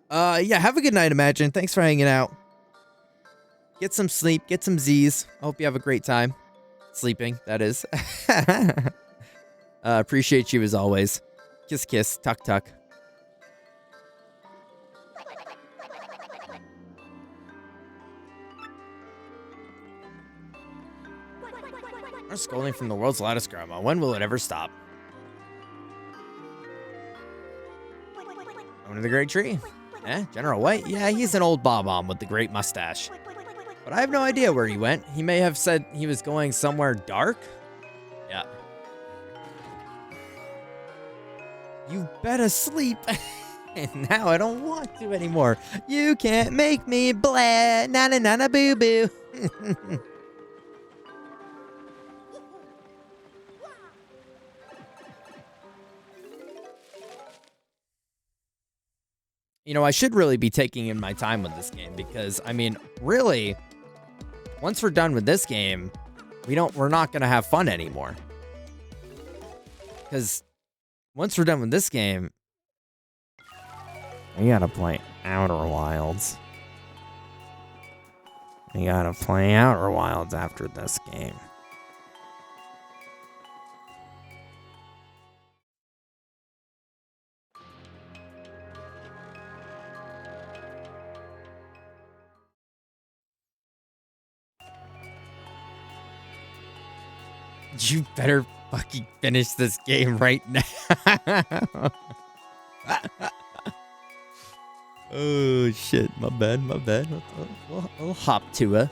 [SPEAKER 1] Yeah, have a good night, Imagine. Thanks for hanging out. Get some sleep, get some Z's. I hope you have a great time. Sleeping, that is. Appreciate you as always. Kiss, kiss, tuck, tuck. We're scolding from the world's loudest grandma. When will it ever stop? Under the great tree. Eh, General White? Yeah, he's an old Bob-omb with the great mustache. But I have no idea where he went. He may have said he was going somewhere dark. Yeah. You better sleep. And now I don't want to anymore. You can't make me blah. Na na na na boo boo. You know, I should really be taking in my time with this game because, I mean, really, once we're done with this game, we're not going to have fun anymore. Because once we're done with this game, we gotta play Outer Wilds. We gotta play Outer Wilds after this game. You better fucking finish this game right now. Oh, shit. My bad. I'll hop to it.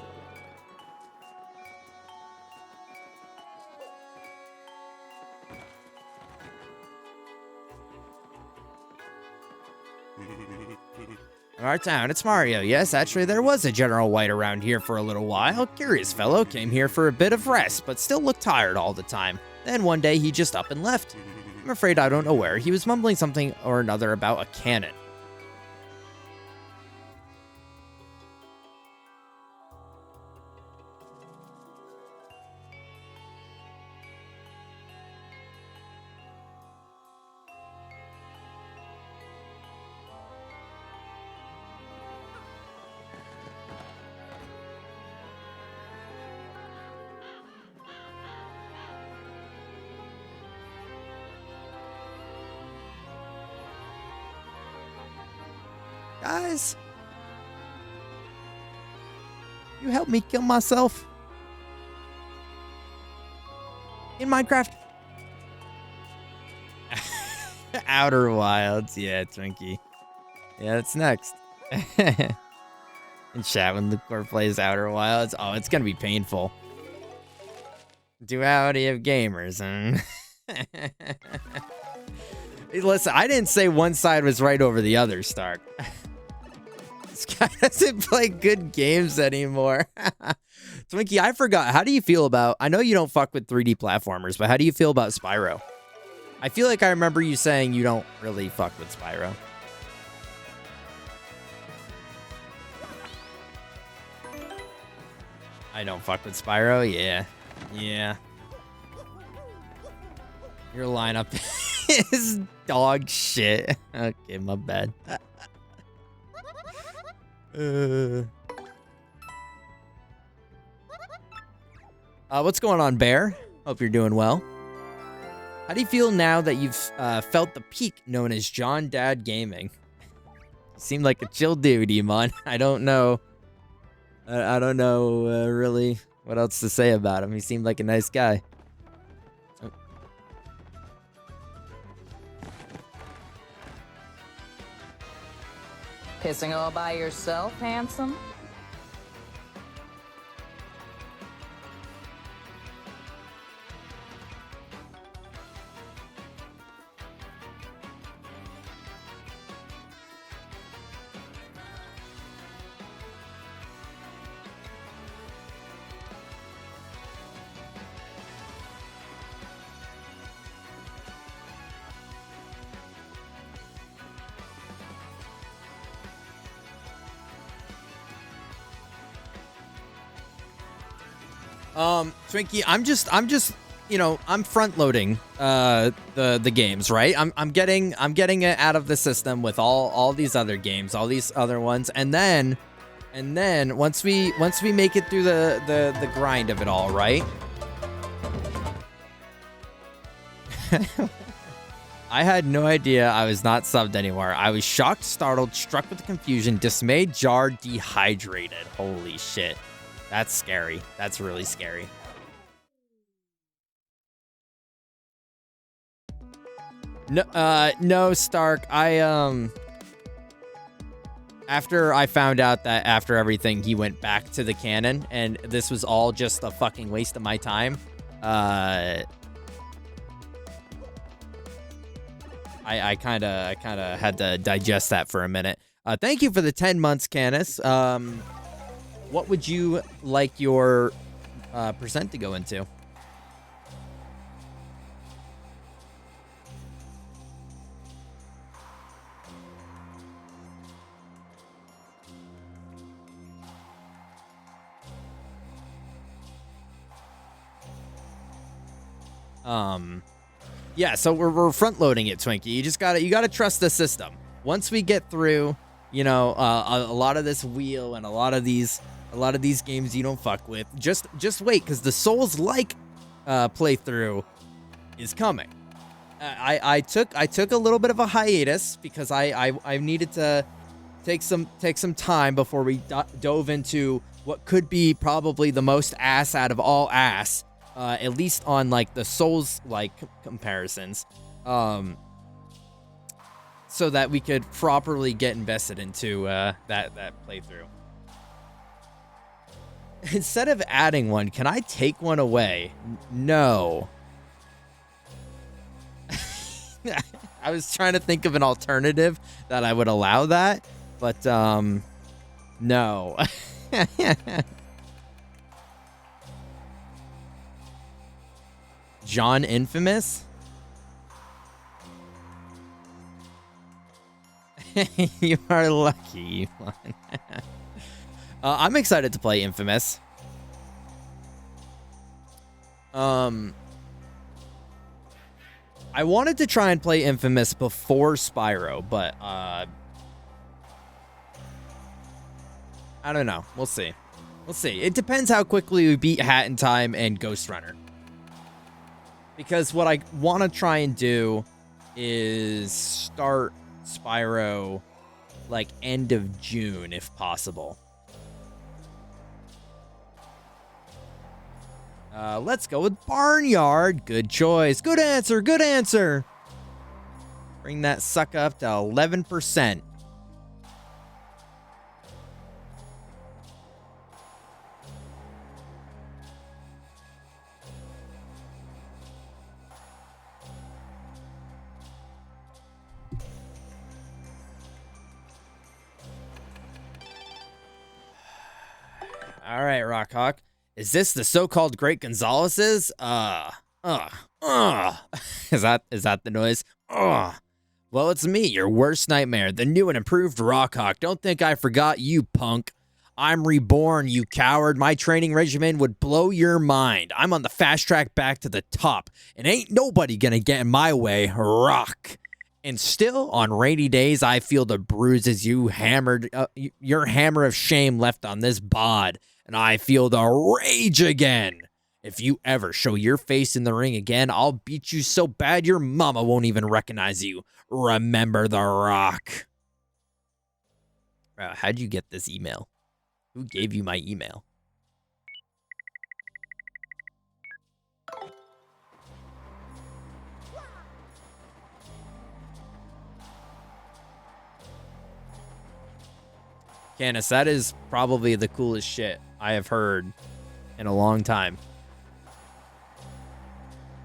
[SPEAKER 1] Our town, it's Mario. Yes, actually, there was a General White around here for a little while. Curious fellow, came here for a bit of rest, but still looked tired all the time. Then one day, he just up and left. I'm afraid I don't know where. He was mumbling something or another about a cannon. Guys. You help me kill myself. In Minecraft. Outer Wilds. Yeah, Twinkie. Yeah, that's next. In chat when Lukecore plays Outer Wilds. Oh, it's going to be painful. Duality of gamers. Hey, listen, I didn't say one side was right over the other, Stark. This guy doesn't play good games anymore. Twinkie, I forgot. How do you feel about... I know you don't fuck with 3D platformers, but how do you feel about Spyro? I feel like I remember you saying you don't really fuck with Spyro. I don't fuck with Spyro? Yeah. Yeah. Your lineup is dog shit. Okay, my bad. What's going on, Bear? Hope you're doing well. How do you feel now that you've felt the peak known as John Dad Gaming? You seem like a chill dude, Iman. I don't know. I don't know really what else to say about him. He seemed like a nice guy.
[SPEAKER 4] Pissing all by yourself, handsome?
[SPEAKER 1] Twinkie, I'm just, you know, I'm front loading the games, right? I'm getting it out of the system with all these other games, all these other ones, and then once we make it through the grind of it all, right? I had no idea I was not subbed anymore. I was shocked, startled, struck with confusion, dismayed, jarred, dehydrated. Holy shit. That's scary. That's really scary. No, Stark. After I found out that after everything, he went back to the canon, and this was all just a fucking waste of my time. I kind of had to digest that for a minute. Thank you for the 10 months, Canis. What would you like your percent to go into? Yeah, so we're front loading it, Twinkie. You gotta trust the system. Once we get through, you know, a lot of this wheel and a lot of these games you don't fuck with, just wait, because the Souls-like playthrough is coming. I took a little bit of a hiatus because I needed to take some time before we dove into what could be probably the most ass out of all ass, at least on like the Souls-like comparisons, so that we could properly get invested into that playthrough. Instead of adding one, can I take one away? No. I was trying to think of an alternative that I would allow that, but no. John Infamous? You are lucky, Elon. I'm excited to play Infamous. I wanted to try and play Infamous before Spyro, but I don't know. We'll see. We'll see. It depends how quickly we beat Hat in Time and Ghost Runner. Because what I want to try and do is start Spyro like end of June if possible. Let's go with Barnyard. Good choice. Good answer. Good answer. Bring that sucker up to 11%. All right, Rockhawk. Is this the so-called Great Gonzalez's? Is that the noise? Well, it's me, your worst nightmare, the new and improved Rockhawk. Don't think I forgot you, punk. I'm reborn, you coward. My training regimen would blow your mind. I'm on the fast track back to the top, and ain't nobody gonna get in my way. Rock. And still, on rainy days, I feel the bruises you hammered, your hammer of shame left on this bod, and I feel the rage again. If you ever show your face in the ring again, I'll beat you so bad your mama won't even recognize you. Remember the Rock. How'd you get this email? Who gave you my email? Candace, that is probably the coolest shit I have heard in a long time.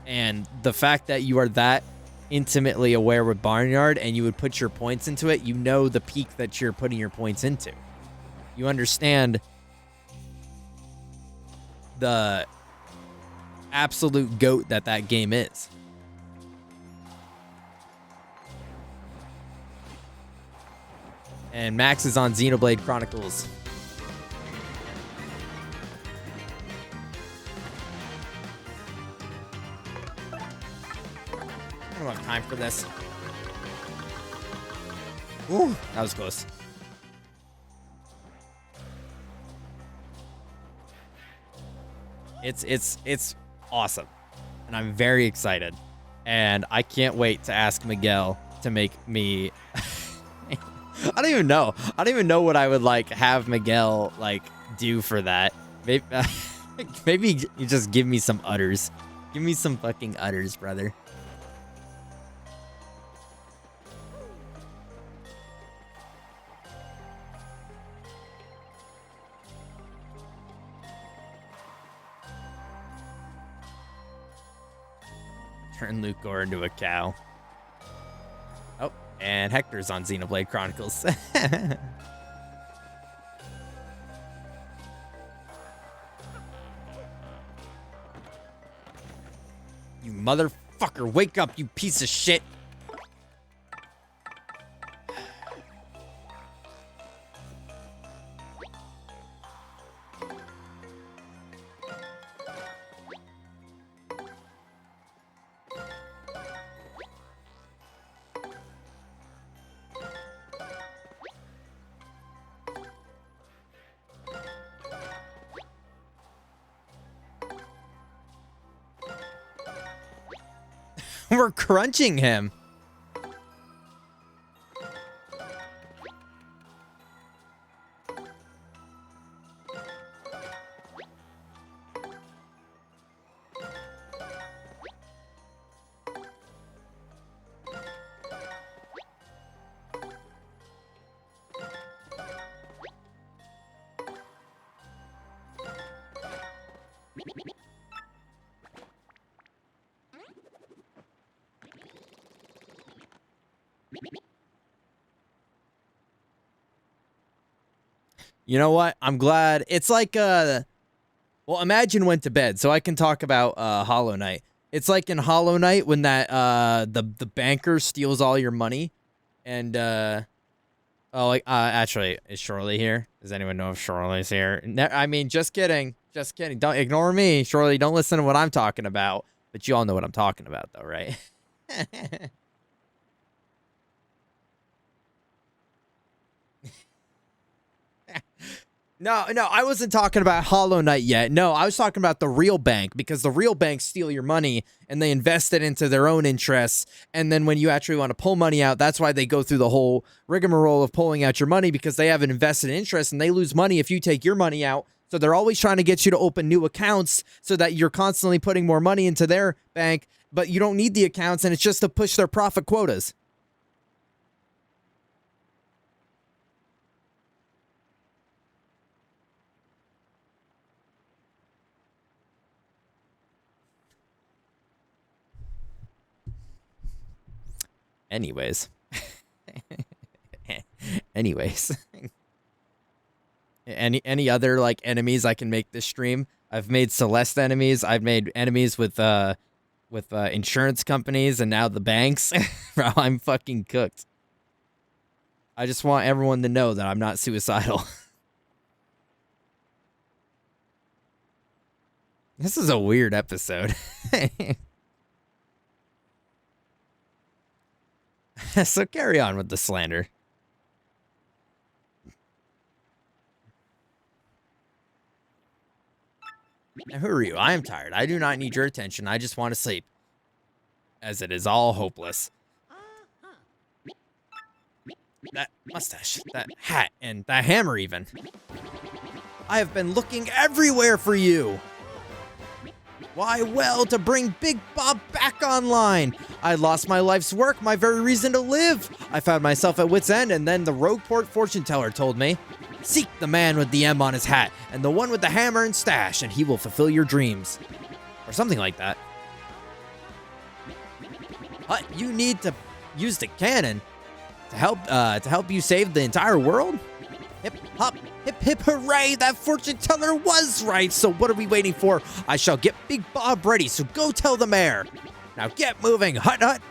[SPEAKER 1] And the fact that you are that intimately aware with Barnyard and you would put your points into it, you know the peak that you're putting your points into. You understand the absolute GOAT that game is. And Max is on Xenoblade Chronicles. I don't have time for this. Ooh, that was close. It's awesome. And I'm very excited. And I can't wait to ask Miguel to make me I don't even know. I don't even know what I would like have Miguel like do for that. Maybe, maybe you just give me some udders. Give me some fucking udders, brother. Turn Luke Gore into a cow. Oh, and Hector's on Xenoblade Chronicles. You motherfucker, wake up, you piece of shit. We're crunching him. You know what? I'm glad. It's like, well, Imagine went to bed, so I can talk about Hollow Knight. It's like in Hollow Knight when that the banker steals all your money, and actually, is Shorley here? Does anyone know if Shorley's here? I mean, just kidding, just kidding. Don't ignore me, Shorley. Don't listen to what I'm talking about. But you all know what I'm talking about, though, right? No, I wasn't talking about Hollow Knight yet. No, I was talking about the real bank, because the real banks steal your money and they invest it into their own interests. And then when you actually want to pull money out, that's why they go through the whole rigmarole of pulling out your money, because they have an invested interest and they lose money if you take your money out. So they're always trying to get you to open new accounts so that you're constantly putting more money into their bank, but you don't need the accounts, and it's just to push their profit quotas. Anyways. Anyways. Any other like enemies I can make this stream? I've made Celeste enemies. I've made enemies with insurance companies and now the banks. Bro, I'm fucking cooked. I just want everyone to know that I'm not suicidal. This is a weird episode. So carry on with the slander. Now, who are you? I am tired. I do not need your attention. I just want to sleep, as it is all hopeless. That mustache, that hat, and that hammer even. I have been looking everywhere for you. Why, well, to bring Big Bob back online. I lost my life's work, my very reason to live. I found myself at wit's end, and then the Rogueport fortune teller told me, seek the man with the M on his hat and the one with the hammer and stash, and he will fulfill your dreams. Or something like that. But you need to use the cannon to help you save the entire world? Hip hop, hip hip hooray, that fortune teller was right. So what are we waiting for? I shall get Big Bob ready, so go tell the mayor. Now get moving, hut hut.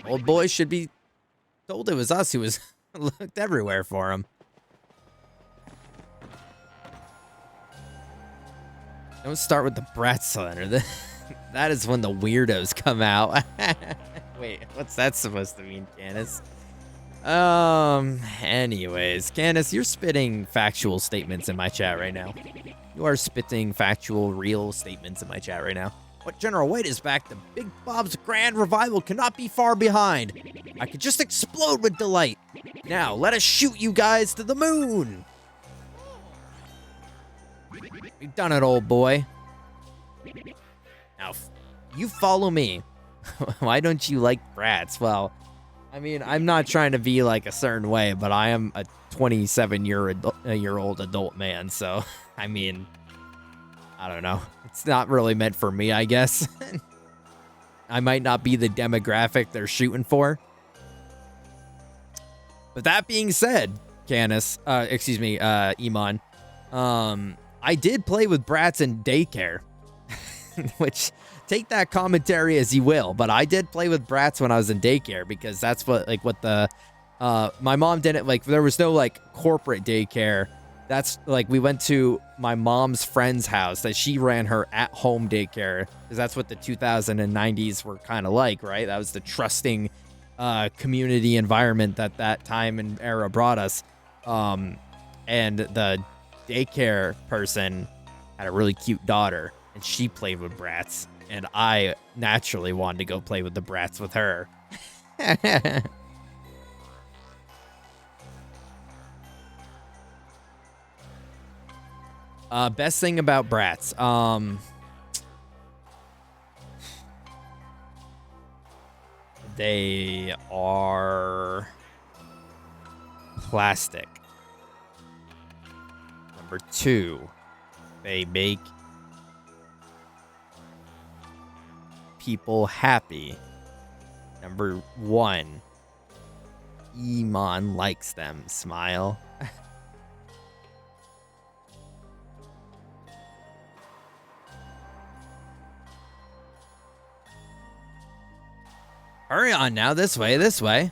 [SPEAKER 1] Old boy should be told it was us who was looked everywhere for him. Don't start with the brat slander. That is when the weirdos come out. Wait, what's that supposed to mean, Candace? Anyways, Candace, you're spitting factual statements in my chat right now. You are spitting factual, real statements in my chat right now. But General White is back. The Big Bob's grand revival cannot be far behind. I could just explode with delight. Now, let us shoot you guys to the moon. We've done it, old boy. Now, you follow me. Why don't you like brats? Well, I mean, I'm not trying to be like a certain way, but I am a 27-year-old adult man, so, I mean, I don't know. It's not really meant for me, I guess. I might not be the demographic they're shooting for. But that being said, Iman, I did play with brats in daycare, which... Take that commentary as you will, but I did play with brats when I was in daycare, because that's what my mom didn't, like, there was no, like, corporate daycare. That's, like, we went to my mom's friend's house that she ran her at-home daycare, because that's what the 2090s were kind of like, right? That was the trusting community environment that time and era brought us. And the daycare person had a really cute daughter, and she played with brats. And I naturally wanted to go play with the brats with her. Best thing about brats. They are plastic. Number 2, they make people happy. Number 1, Iman likes them. Smile. Hurry on now, this way, this way.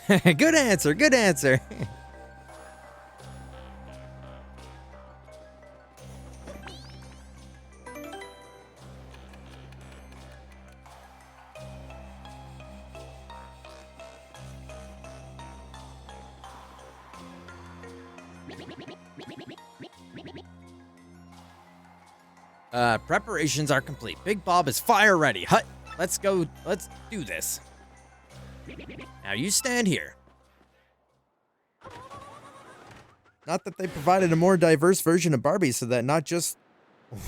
[SPEAKER 1] Good answer, good answer. Preparations are complete. Big Bob is fire ready. Hut, let's go. Let's do this. Now you stand here. Not that they provided a more diverse version of Barbie so that not just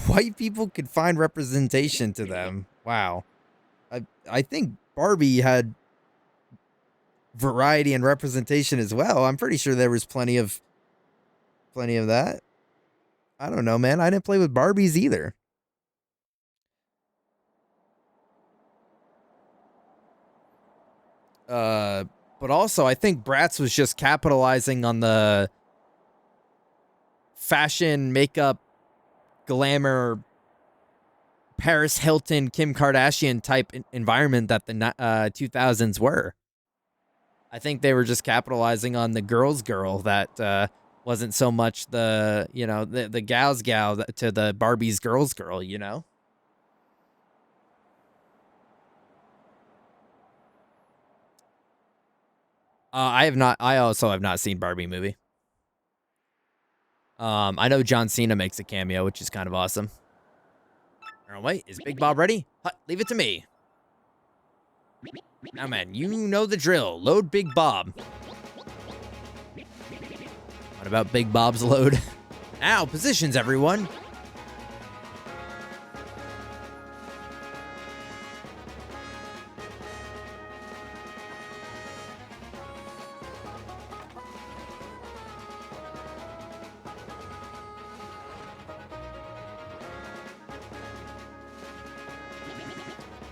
[SPEAKER 1] white people could find representation to them. Wow. I think Barbie had variety and representation as well. I'm pretty sure there was plenty of that. I don't know, man. I didn't play with Barbies either. But also I think Bratz was just capitalizing on the fashion, makeup, glamour, Paris Hilton, Kim Kardashian type environment that the 2000s were. I think they were just capitalizing on the girls' girl that wasn't so much the, you know, the gal's gal to the Barbie's girls' girl, you know? I also have not seen Barbie movie. I know John Cena makes a cameo, which is kind of awesome. All right, wait, is Big Bob ready? Hut, leave it to me. Now, man, you know the drill. Load Big Bob. What about Big Bob's load? Now, positions, everyone.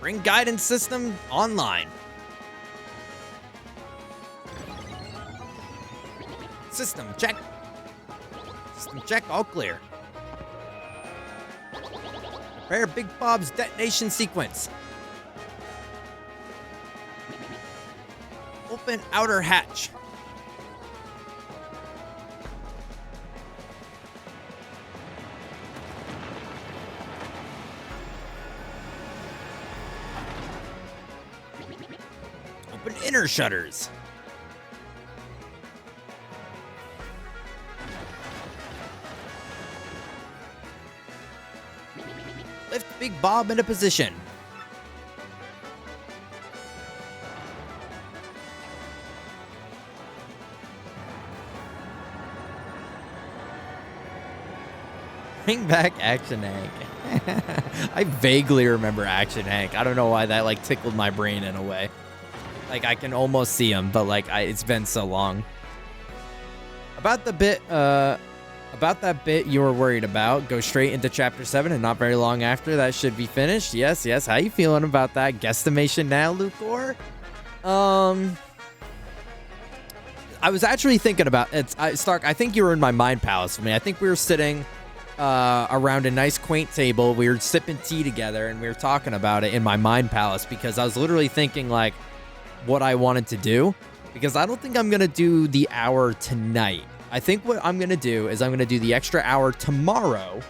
[SPEAKER 1] Bring guidance system online. System check. System check, all clear. Prepare Big Bob's detonation sequence. Open outer hatch. Open inner shutters. Lift Big Bob into position. Bring back Action Hank. I vaguely remember Action Hank. I don't know why that like tickled my brain in a way. Like I can almost see him, but like it's been so long. About the bit, about that bit you were worried about, go straight into chapter 7 and not very long after that should be finished. Yes, yes. How you feeling about that? Guesstimation now, Lucor? I was actually thinking about it. Stark, I think you were in my mind palace with me. I think we were sitting around a nice quaint table. We were sipping tea together and we were talking about it in my mind palace because I was literally thinking like what I wanted to do, because I don't think I'm going to do the hour tonight. I think what I'm going to do is I'm going to do the extra hour tomorrow,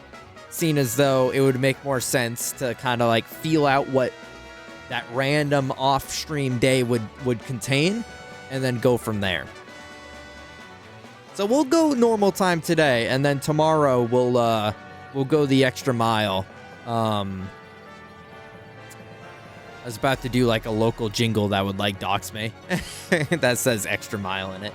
[SPEAKER 1] seeing as though it would make more sense to kind of like feel out what that random off-stream day would contain and then go from there. So we'll go normal time today, and then tomorrow we'll go the extra mile. I was about to do like a local jingle that would like dox me that says extra mile in it.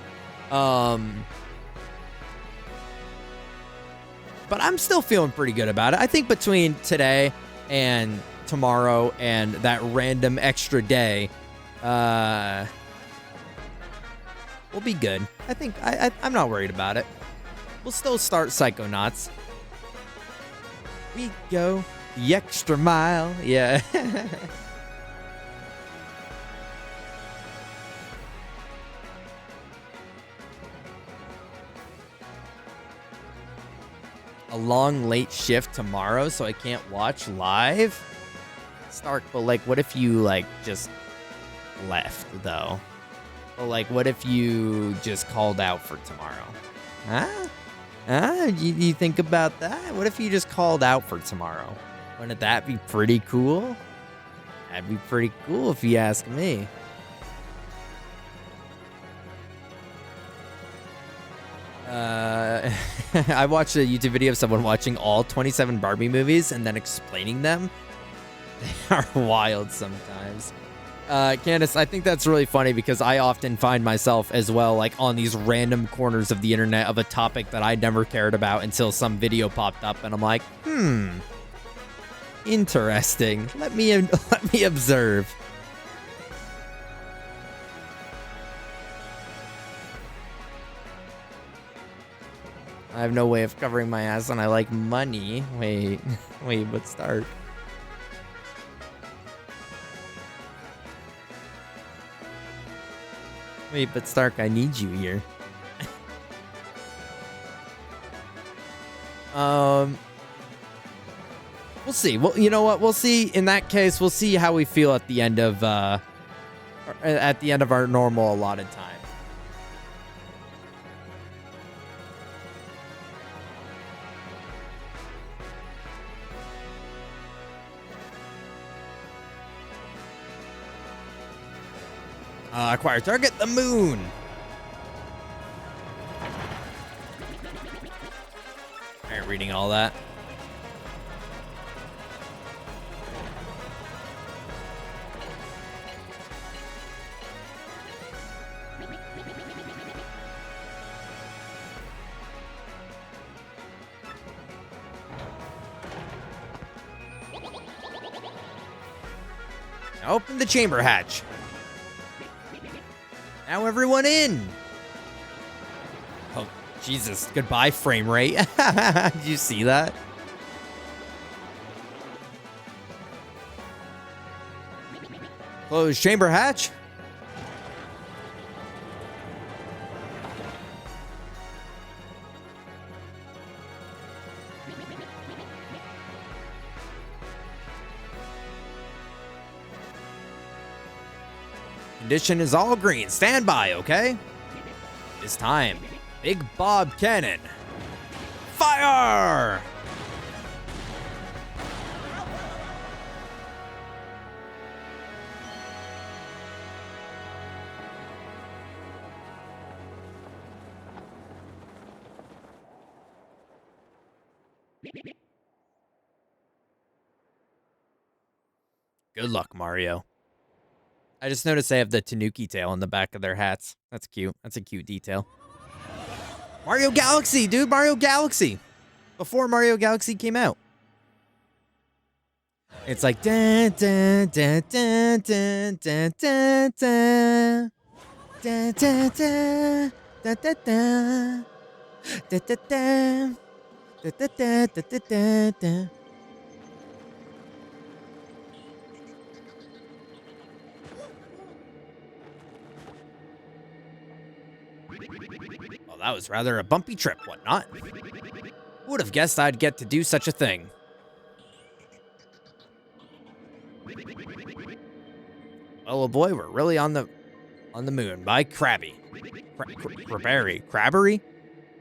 [SPEAKER 1] But I'm still feeling pretty good about it. I think between today and tomorrow and that random extra day, we'll be good. I think I'm not worried about it. We'll still start Psychonauts. We go the extra mile. Yeah. A long late shift tomorrow, so I can't watch live. Stark, but like, what if you like just left though? But like, what if you just called out for tomorrow? You think about that? What if you just called out for tomorrow? Wouldn't that be pretty cool? That'd be pretty cool if you ask me. I watched a YouTube video of someone watching all 27 Barbie movies and then explaining them. They are wild sometimes. Candace, I think that's really funny because I often find myself as well, like on these random corners of the internet of a topic that I never cared about until some video popped up, and I'm like, interesting. Let me observe. I have no way of covering my ass, and I like money. Wait, what's dark? Wait, but Stark, I need you here. We'll see. Well, you know what? We'll see. In that case, we'll see how we feel at the end of our normal allotted time. Acquire target, the moon. All right, reading all that. Now open the chamber hatch. Now everyone in. Oh, Jesus. Goodbye, frame rate. Did you see that? Close chamber hatch. Condition is all green. Stand by, okay? It's time. Big Bob Cannon. Fire! Good luck, Mario. I just noticed they have the Tanuki tail on the back of their hats. That's cute. That's a cute detail. Mario Galaxy, dude. Mario Galaxy. Before Mario Galaxy came out. It's like dun dun dun dun dun dun dun dun dun dun dun dun dun dun dun dun dun dun dun. Well, that was rather a bumpy trip, whatnot. Who would have guessed I'd get to do such a thing? Oh boy, we're really on the moon. By Krabby. Crabbery?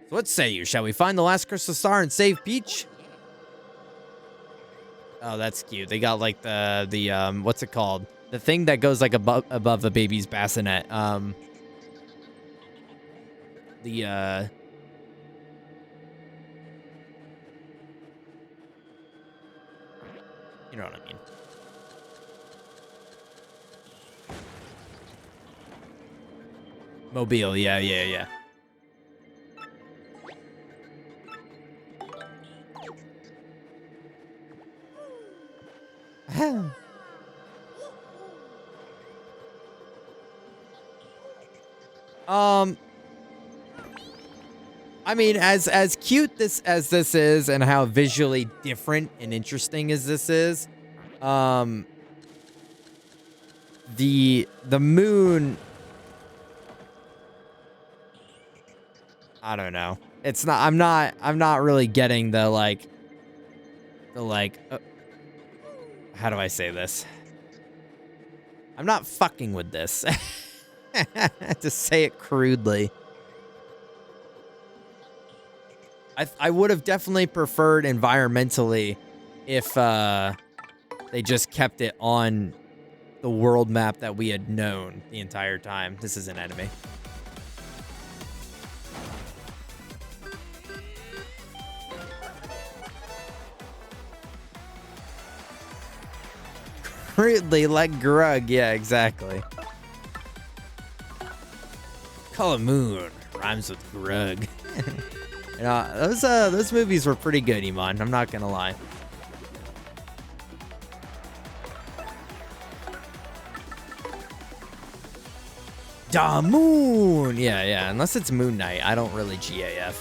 [SPEAKER 1] So what say you? Shall we find the last crystal star and save Peach? Oh, that's cute. They got like the what's it called? The thing that goes like above a baby's bassinet. You know what I mean. Mobile, yeah. I mean, as cute as this is, and how visually different and interesting as this is, the moon, I don't know. It's not. I'm not really getting the how do I say this? I'm not fucking with this. To say it crudely. I would have definitely preferred environmentally if they just kept it on the world map that we had known the entire time. This is an enemy. rudely like Grug. Yeah, exactly. Color Moon rhymes with Grug. You know, those movies were pretty good, Iman. I'm not gonna lie. Da Moon. Yeah. Unless it's Moon Knight, I don't really GAF.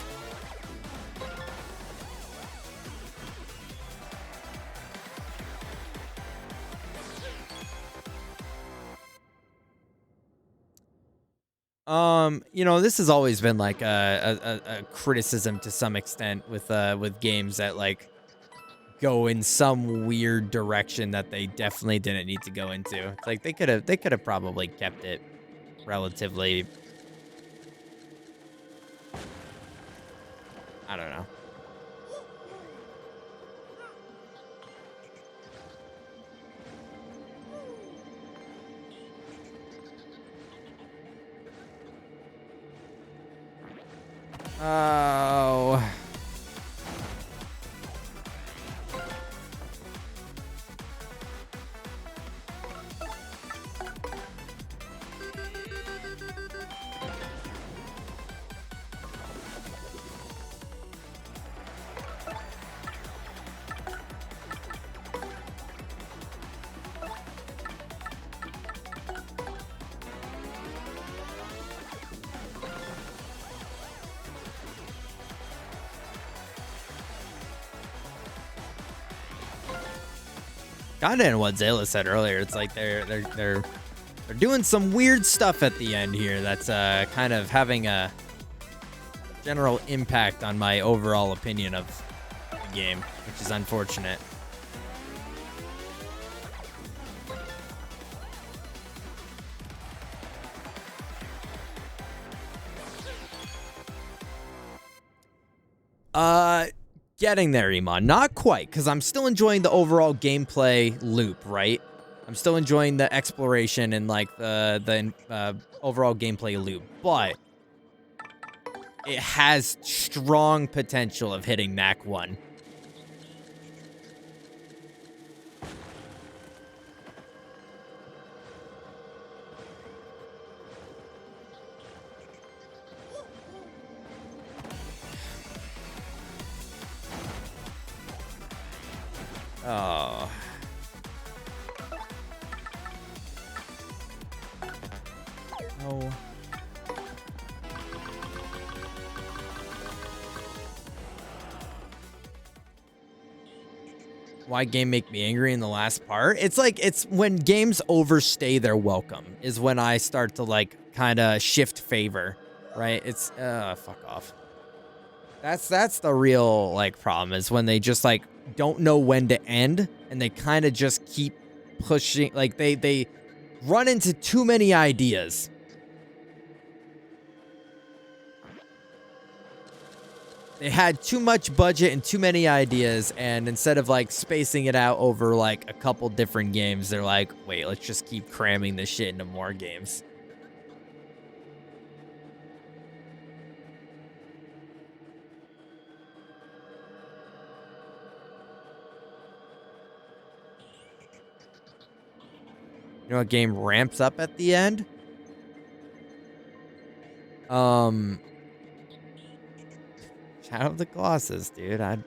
[SPEAKER 1] You know, this has always been like a criticism to some extent with games that like go in some weird direction that they definitely didn't need to go into. It's like they could have probably kept it relatively, I don't know. Oh. Kinda in what Zayla said earlier, it's like they're doing some weird stuff at the end here that's kind of having a general impact on my overall opinion of the game, which is unfortunate. Getting there, Iman. Not quite, because I'm still enjoying the overall gameplay loop, right? I'm still enjoying the exploration and like the overall gameplay loop, but it has strong potential of hitting Knack 1. Oh. No. Why game make me angry in the last part? It's like, it's when games overstay their welcome is when I start to like kind of shift favor, right? It's fuck off. That's the real like problem, is when they just like don't know when to end and they kind of just keep pushing, like they run into too many ideas. They had too much budget and too many ideas, and instead of like spacing it out over like a couple different games, they're like, wait, let's just keep cramming this shit into more games. You know what game ramps up at the end? Shadow of the Colossus, dude. I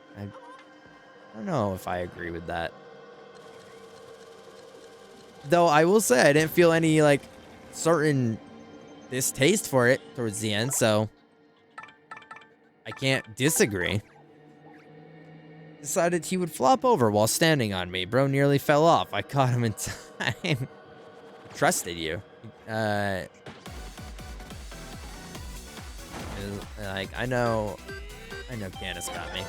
[SPEAKER 1] don't know if I agree with that. Though I will say I didn't feel any like certain distaste for it towards the end, so I can't disagree. Decided he would flop over while standing on me. Bro nearly fell off. I caught him in time. Trusted you. Like, I know Candace got me.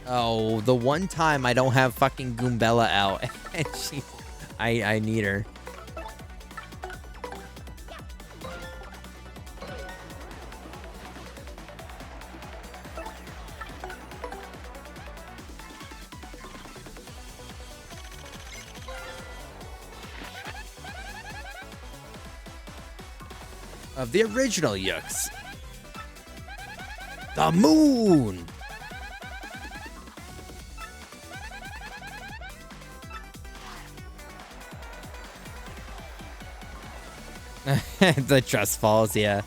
[SPEAKER 1] Oh, the one time I don't have fucking Goombella out, and I need her. Of the original Yuks. The moon! The trust falls, yeah.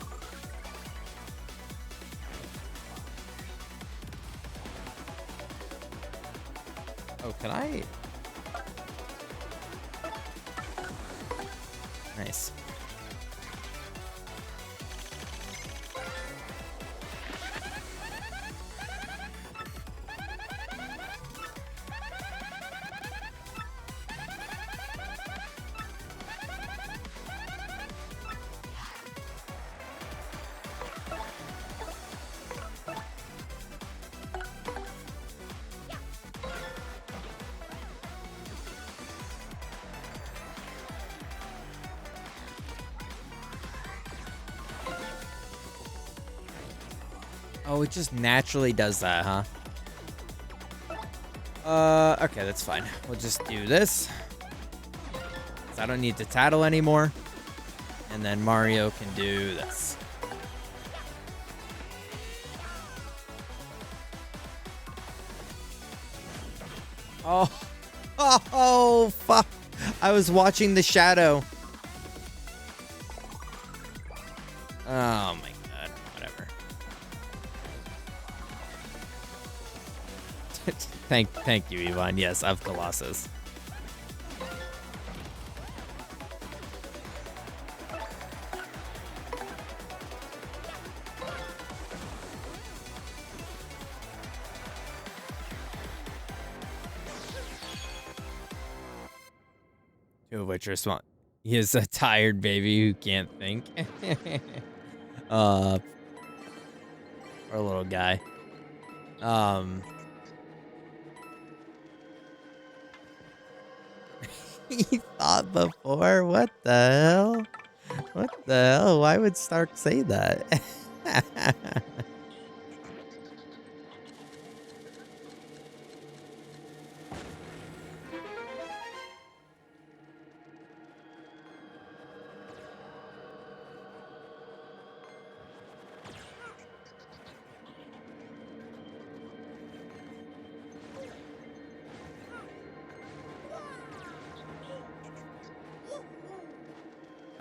[SPEAKER 1] Oh, can I? Nice. Oh, it just naturally does that, huh? Okay, that's fine. We'll just do this. 'Cause I don't need to tattle anymore. And then Mario can do this. Oh, oh, fuck. I was watching the shadow. Oh my god, whatever. Thank you, Yvonne. Yes, I've Colossus. Two of which are small. He is a tired baby who can't think. Poor little guy. He thought before. What the hell? What the hell? Why would Stark say that?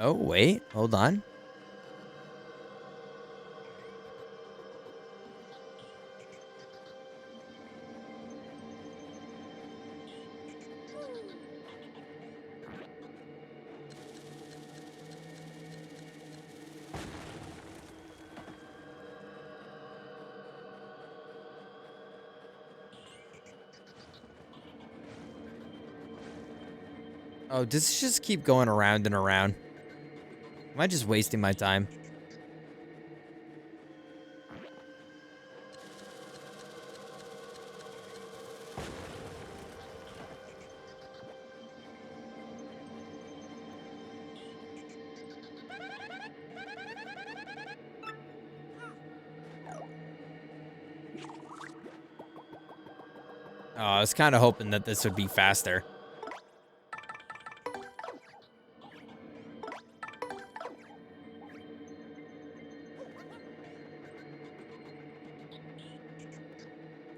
[SPEAKER 1] Oh, wait. Hold on. Oh, does this just keep going around and around? Am I just wasting my time? Oh, I was kind of hoping that this would be faster.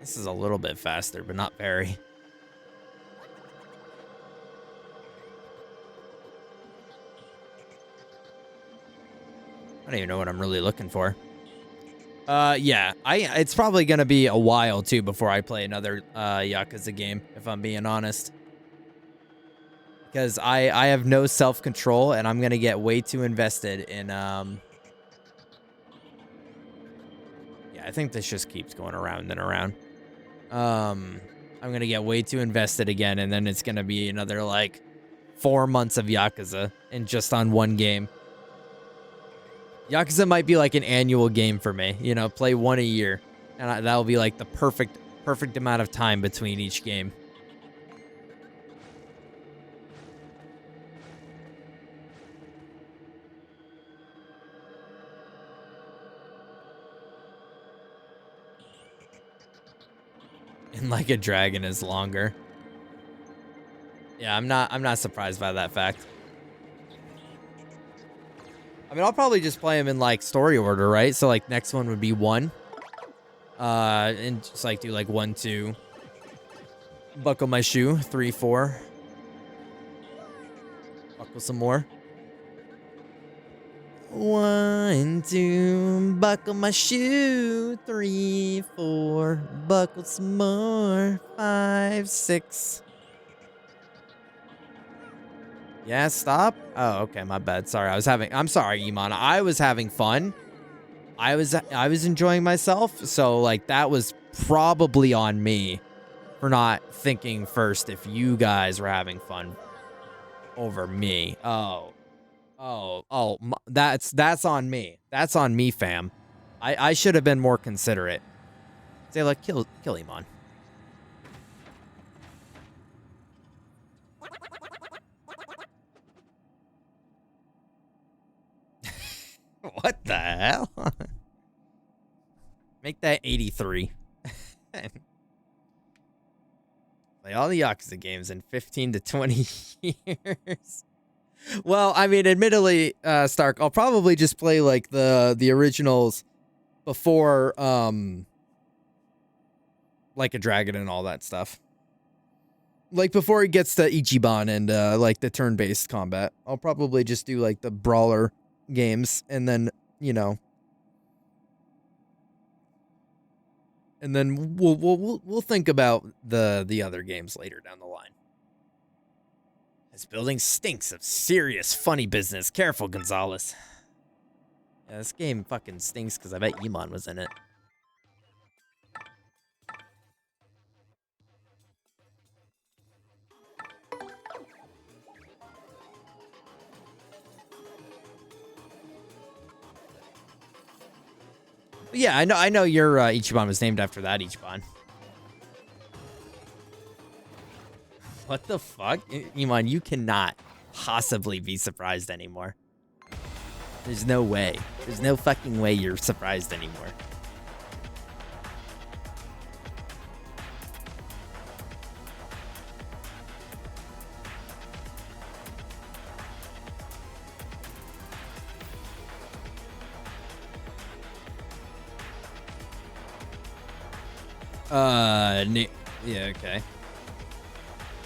[SPEAKER 1] This is a little bit faster, but not very. I don't even know what I'm really looking for. Yeah, it's probably gonna be a while too before I play another Yakuza game, if I'm being honest. Because I have no self-control and I'm gonna get way too invested in yeah, I think this just keeps going around and around. I'm gonna get way too invested again, and then it's gonna be another like 4 months of Yakuza and just on one game. Yakuza might be like an annual game for me, you know, play one a year, and that'll be like the perfect amount of time between each game. And like a dragon is longer. Yeah, I'm not surprised by that fact. I mean, I'll probably just play them in like story order, right? So like next one would be 1. And just like do like 1, 2. Buckle my shoe, 3, 4. Buckle some more. 1, 2, buckle my shoe. 3, 4, buckle some more. 5, 6. Yeah, stop. Oh, okay, my bad. Sorry, I'm sorry, Iman. I was having fun. I was enjoying myself. So like that was probably on me for not thinking first if you guys were having fun over me. That's on me. That's on me, fam. I should have been more considerate. Say like kill Iman. What the hell? Make that 83. Play all the Yakuza games in 15 to 20 years. Well, I mean, admittedly, Stark, I'll probably just play like the originals before like a dragon and all that stuff. Like before it gets to Ichiban and like the turn-based combat. I'll probably just do like the brawler games and then, you know, and then we'll think about the other games later down the line. This building stinks of serious funny business. Careful, Gonzalez. Yeah, this game fucking stinks because I bet Iman was in it. But yeah, I know your Ichiban was named after that Ichiban. What the fuck? Iman, you cannot possibly be surprised anymore. There's no way. There's no fucking way you're surprised anymore. Yeah, okay.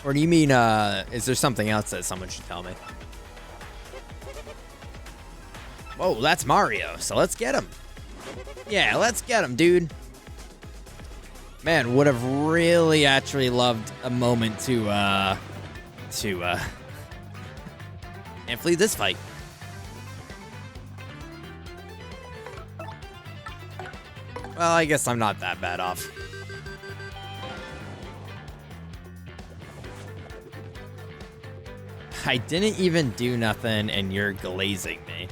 [SPEAKER 1] Or do you mean, is there something else that someone should tell me? Whoa, that's Mario, so let's get him. Yeah, let's get him, dude. Man, would have really actually loved a moment to and flee this fight. Well, I guess I'm not that bad off. I didn't even do nothing and you're glazing me.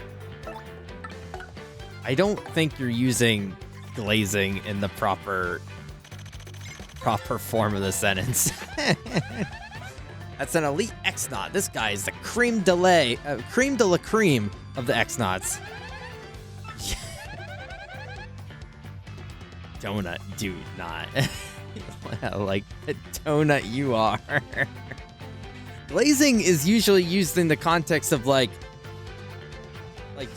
[SPEAKER 1] I don't think you're using glazing in the proper form of the sentence. That's an elite X-Naut. This guy is the creme de la creme of the X-Nauts. Donut, dude, not. Like the donut you are. Glazing is usually used in the context of like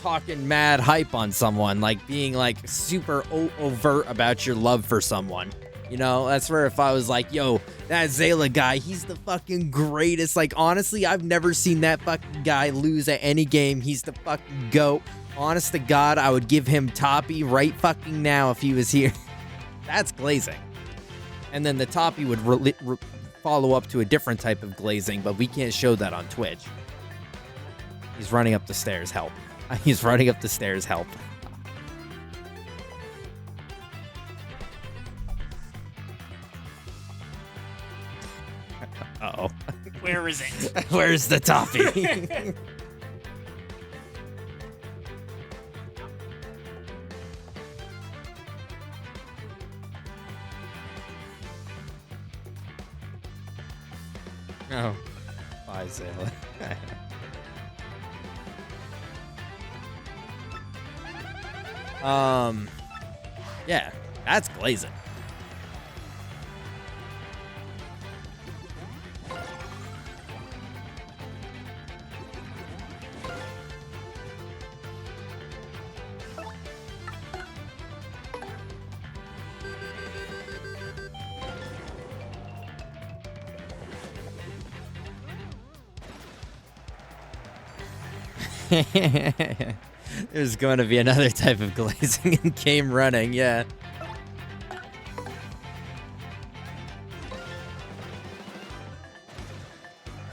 [SPEAKER 1] talking mad hype on someone, like being like super overt about your love for someone. You know, that's where if I was like, yo, that Zayla guy, he's the fucking greatest. Like, honestly, I've never seen that fucking guy lose at any game. He's the fucking GOAT. Honest to God, I would give him Toppy right fucking now if he was here. That's glazing. And then the Toppy would follow up to a different type of glazing, but we can't show that on Twitch. He's running up the stairs, help. He's running up the stairs, help. Uh-oh.
[SPEAKER 2] Where is it?
[SPEAKER 1] Where's the Toppy? Oh. Bye, Zayla. Yeah, that's glazing. There's going to be another type of glazing in game running, yeah.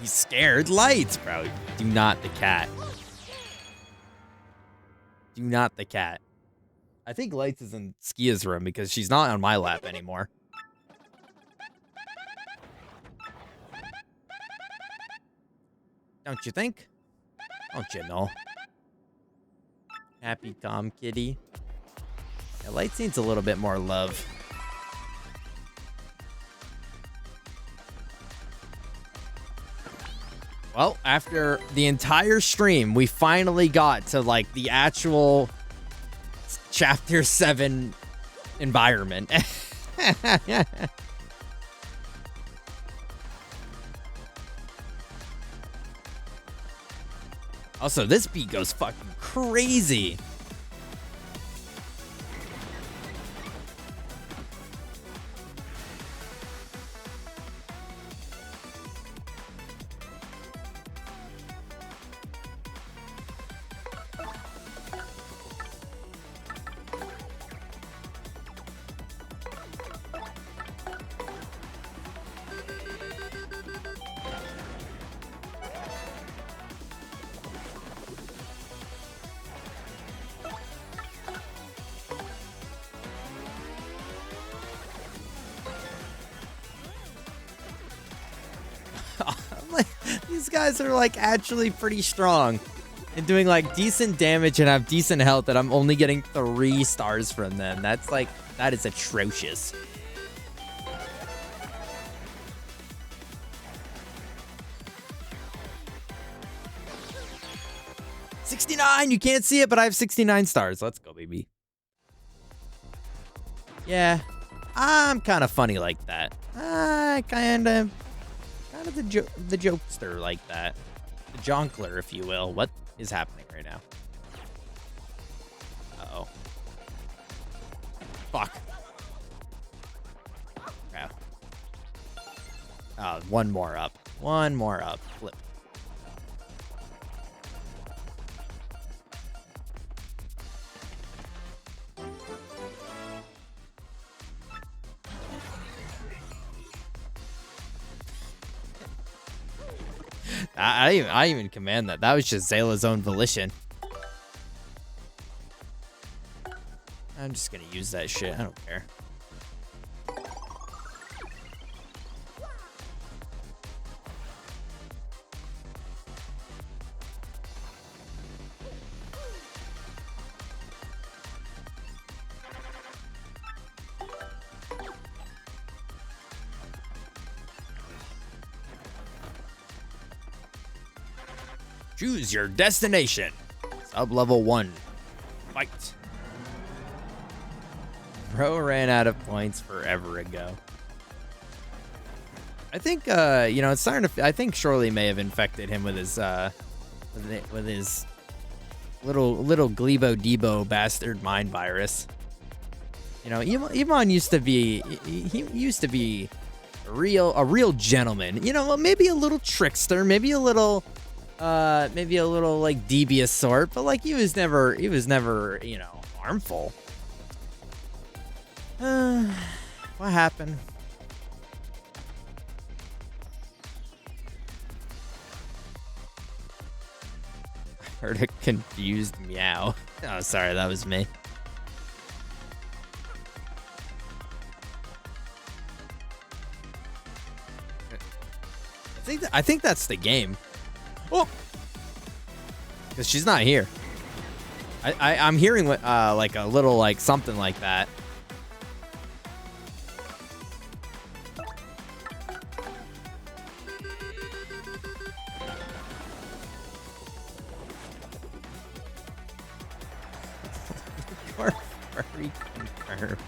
[SPEAKER 1] He's scared. Lights, bro. Do not the cat. Do not the cat. I think Lights is in Skia's room because she's not on my lap anymore. Don't you think? Don't you know? Happy Tom Kitty. Yeah, Lights needs a little bit more love. Well, after the entire stream, we finally got to, like, the actual Chapter 7 environment. Also, this beat goes fucking crazy. These guys are like actually pretty strong and doing like decent damage and have decent health, and I'm only getting 3 stars from them. That's like, that is atrocious. $69, you can't see it, but I have 69 stars. Let's go, baby. Yeah, I'm kind of funny like that. Kind of the jokester like that. The jonkler, if you will. What is happening right now? Uh-oh. Fuck. Yeah. Oh, one more up. One more up. Flip. I even command that. That was just Zayla's own volition. I'm just gonna use that shit. I don't care. Choose your destination. Sub-level 1. Fight. Bro ran out of points forever ago. I think, you know, it's starting to... I think Shorley may have infected him with his, with his little Glebo Debo bastard mind virus. You know, Ivan used to be... He used to be a real gentleman. You know, maybe a little trickster, maybe a little like devious sort, but like he was never, you know, harmful. What happened? I heard a confused meow. Oh, sorry, that was me. I think that's the game. Oh, because she's not here. I'm hearing like a little like something like that. Furry confirmed.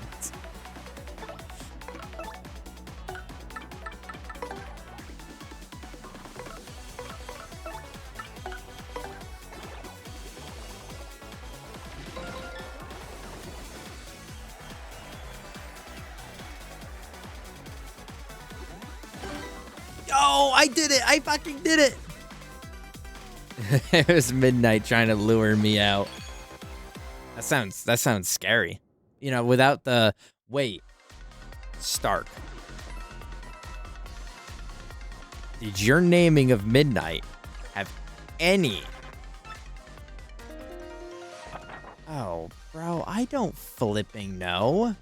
[SPEAKER 1] Yo, I did it. I fucking did it. It was midnight trying to lure me out. That sounds scary. You know, without the wait. Stark. Did your naming of Midnight have any? Oh, bro, I don't flipping know.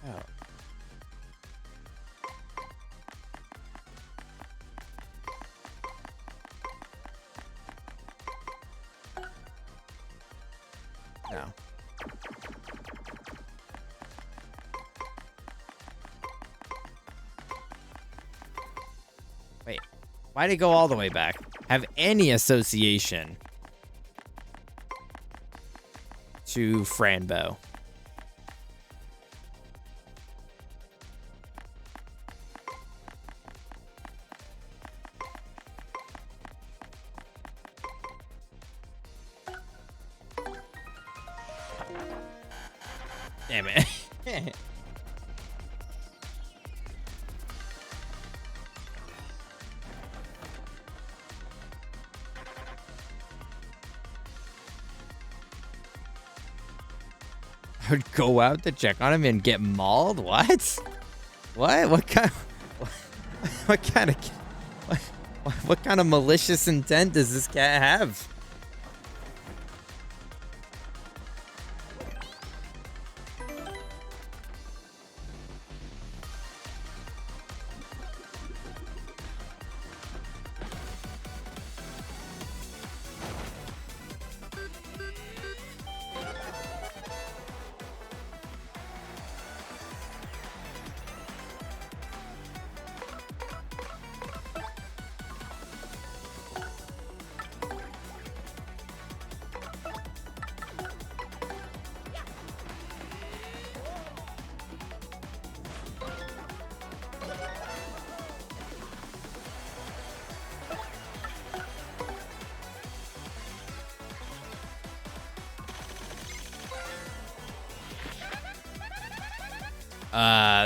[SPEAKER 1] Oh. No. Wait, why'd it go all the way back? Have any association to Franbo? Damn it. I would go out to check on him and get mauled? What? What? What kind what kind of malicious intent does this cat have?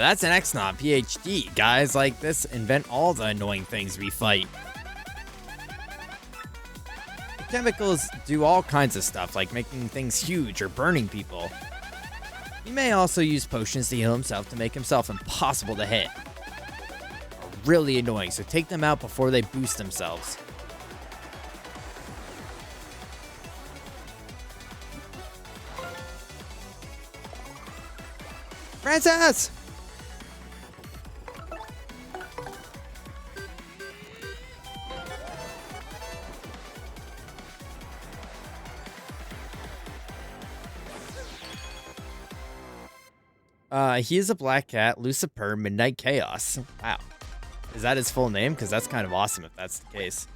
[SPEAKER 1] That's an X-Not PhD. Guys like this invent all the annoying things we fight. The chemicals do all kinds of stuff, like making things huge or burning people. He may also use potions to heal himself to make himself impossible to hit. Really annoying, so take them out before they boost themselves. Francis! He is a black cat, Lucifer, Midnight Chaos. Wow. Is that his full name? Because that's kind of awesome if that's the case.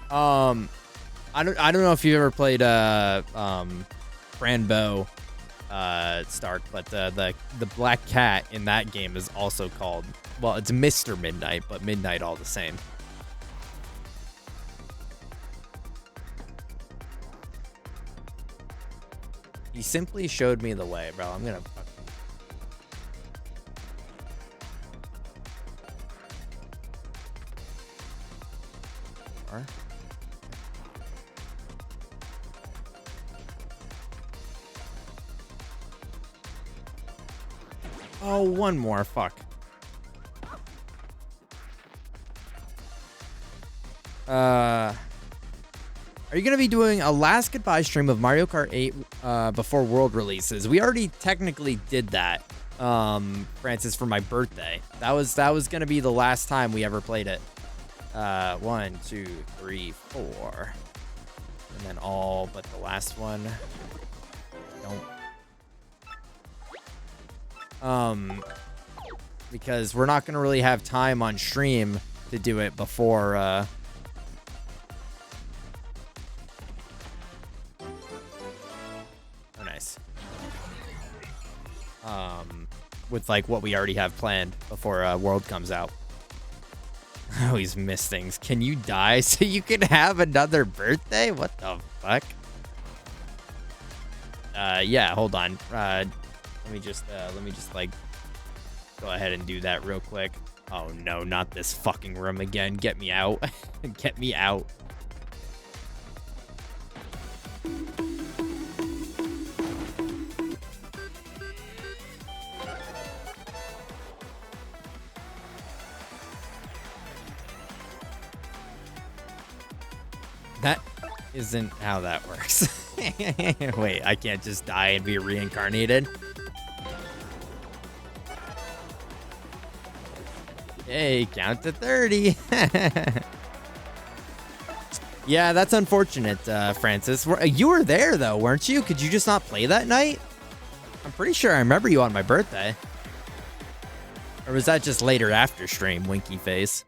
[SPEAKER 1] I don't know if you've ever played Franbo Stark, but the black cat in that game is also called, well, it's Mr. Midnight, but Midnight all the same. He simply showed me the way, bro. I'm gonna Oh, one more. Fuck. Are you going to be doing a last goodbye stream of Mario Kart 8 before World releases? We already technically did that, Francis, for my birthday. That was going to be the last time we ever played it. 1, 2, 3, 4. And then all but the last one. Because we're not going to really have time on stream to do it before, Oh, nice. With, like, what we already have planned before, World comes out. Oh, he's missed things. Can you die so you can have another birthday? What the fuck? Yeah, hold on. Let me just, like, go ahead and do that real quick. Oh no, not this fucking room again. Get me out. Get me out. That isn't how that works. Wait, I can't just die and be reincarnated. Hey, count to 30. Yeah, that's unfortunate, Francis. You were there, though, weren't you? Could you just not play that night? I'm pretty sure I remember you on my birthday. Or was that just later after stream, winky face?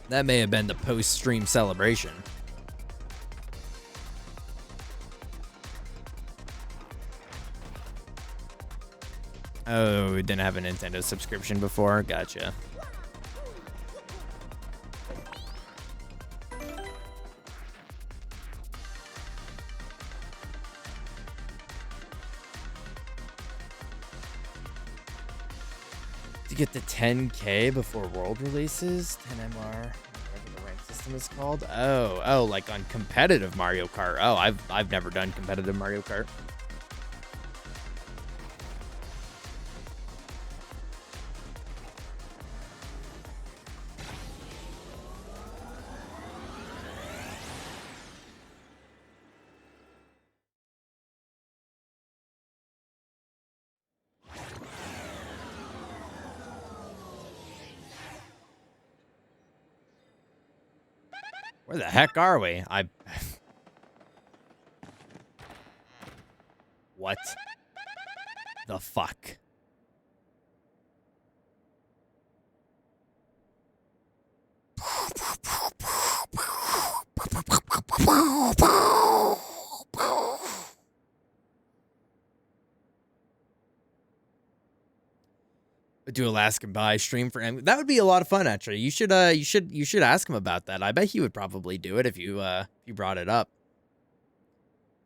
[SPEAKER 1] That may have been the post-stream celebration. Oh, we didn't have a Nintendo subscription before? Gotcha. To get the 10K before world releases, 10 MR, whatever the rank system is called. Oh, like on competitive Mario Kart. Oh, I've never done competitive Mario Kart. Where the heck are we? What the fuck? Do Alaskan buy stream for him. That would be a lot of fun, actually. You should ask him about that. I bet he would probably do it if you brought it up.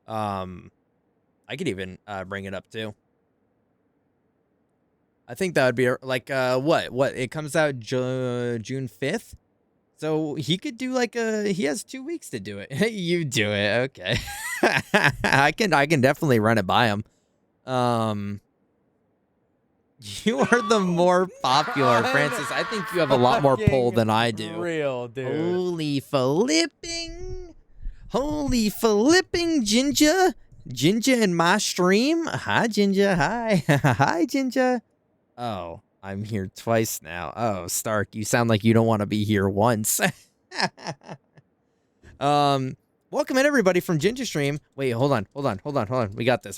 [SPEAKER 1] I could even bring it up too. I think that would be like what it comes out June 5th. So he could do like he has 2 weeks to do it. You do it, okay? I can definitely run it by him. You are the more popular, Francis. I think you have a lot more pull than I do.
[SPEAKER 2] Real, dude.
[SPEAKER 1] Holy flipping Ginger. Ginger in my stream. Hi, Ginger. Hi. Hi, Ginger. Oh, I'm here twice now. Oh, Stark, you sound like you don't want to be here once. Welcome in, everybody, from Ginger Stream. Wait, hold on. We got this.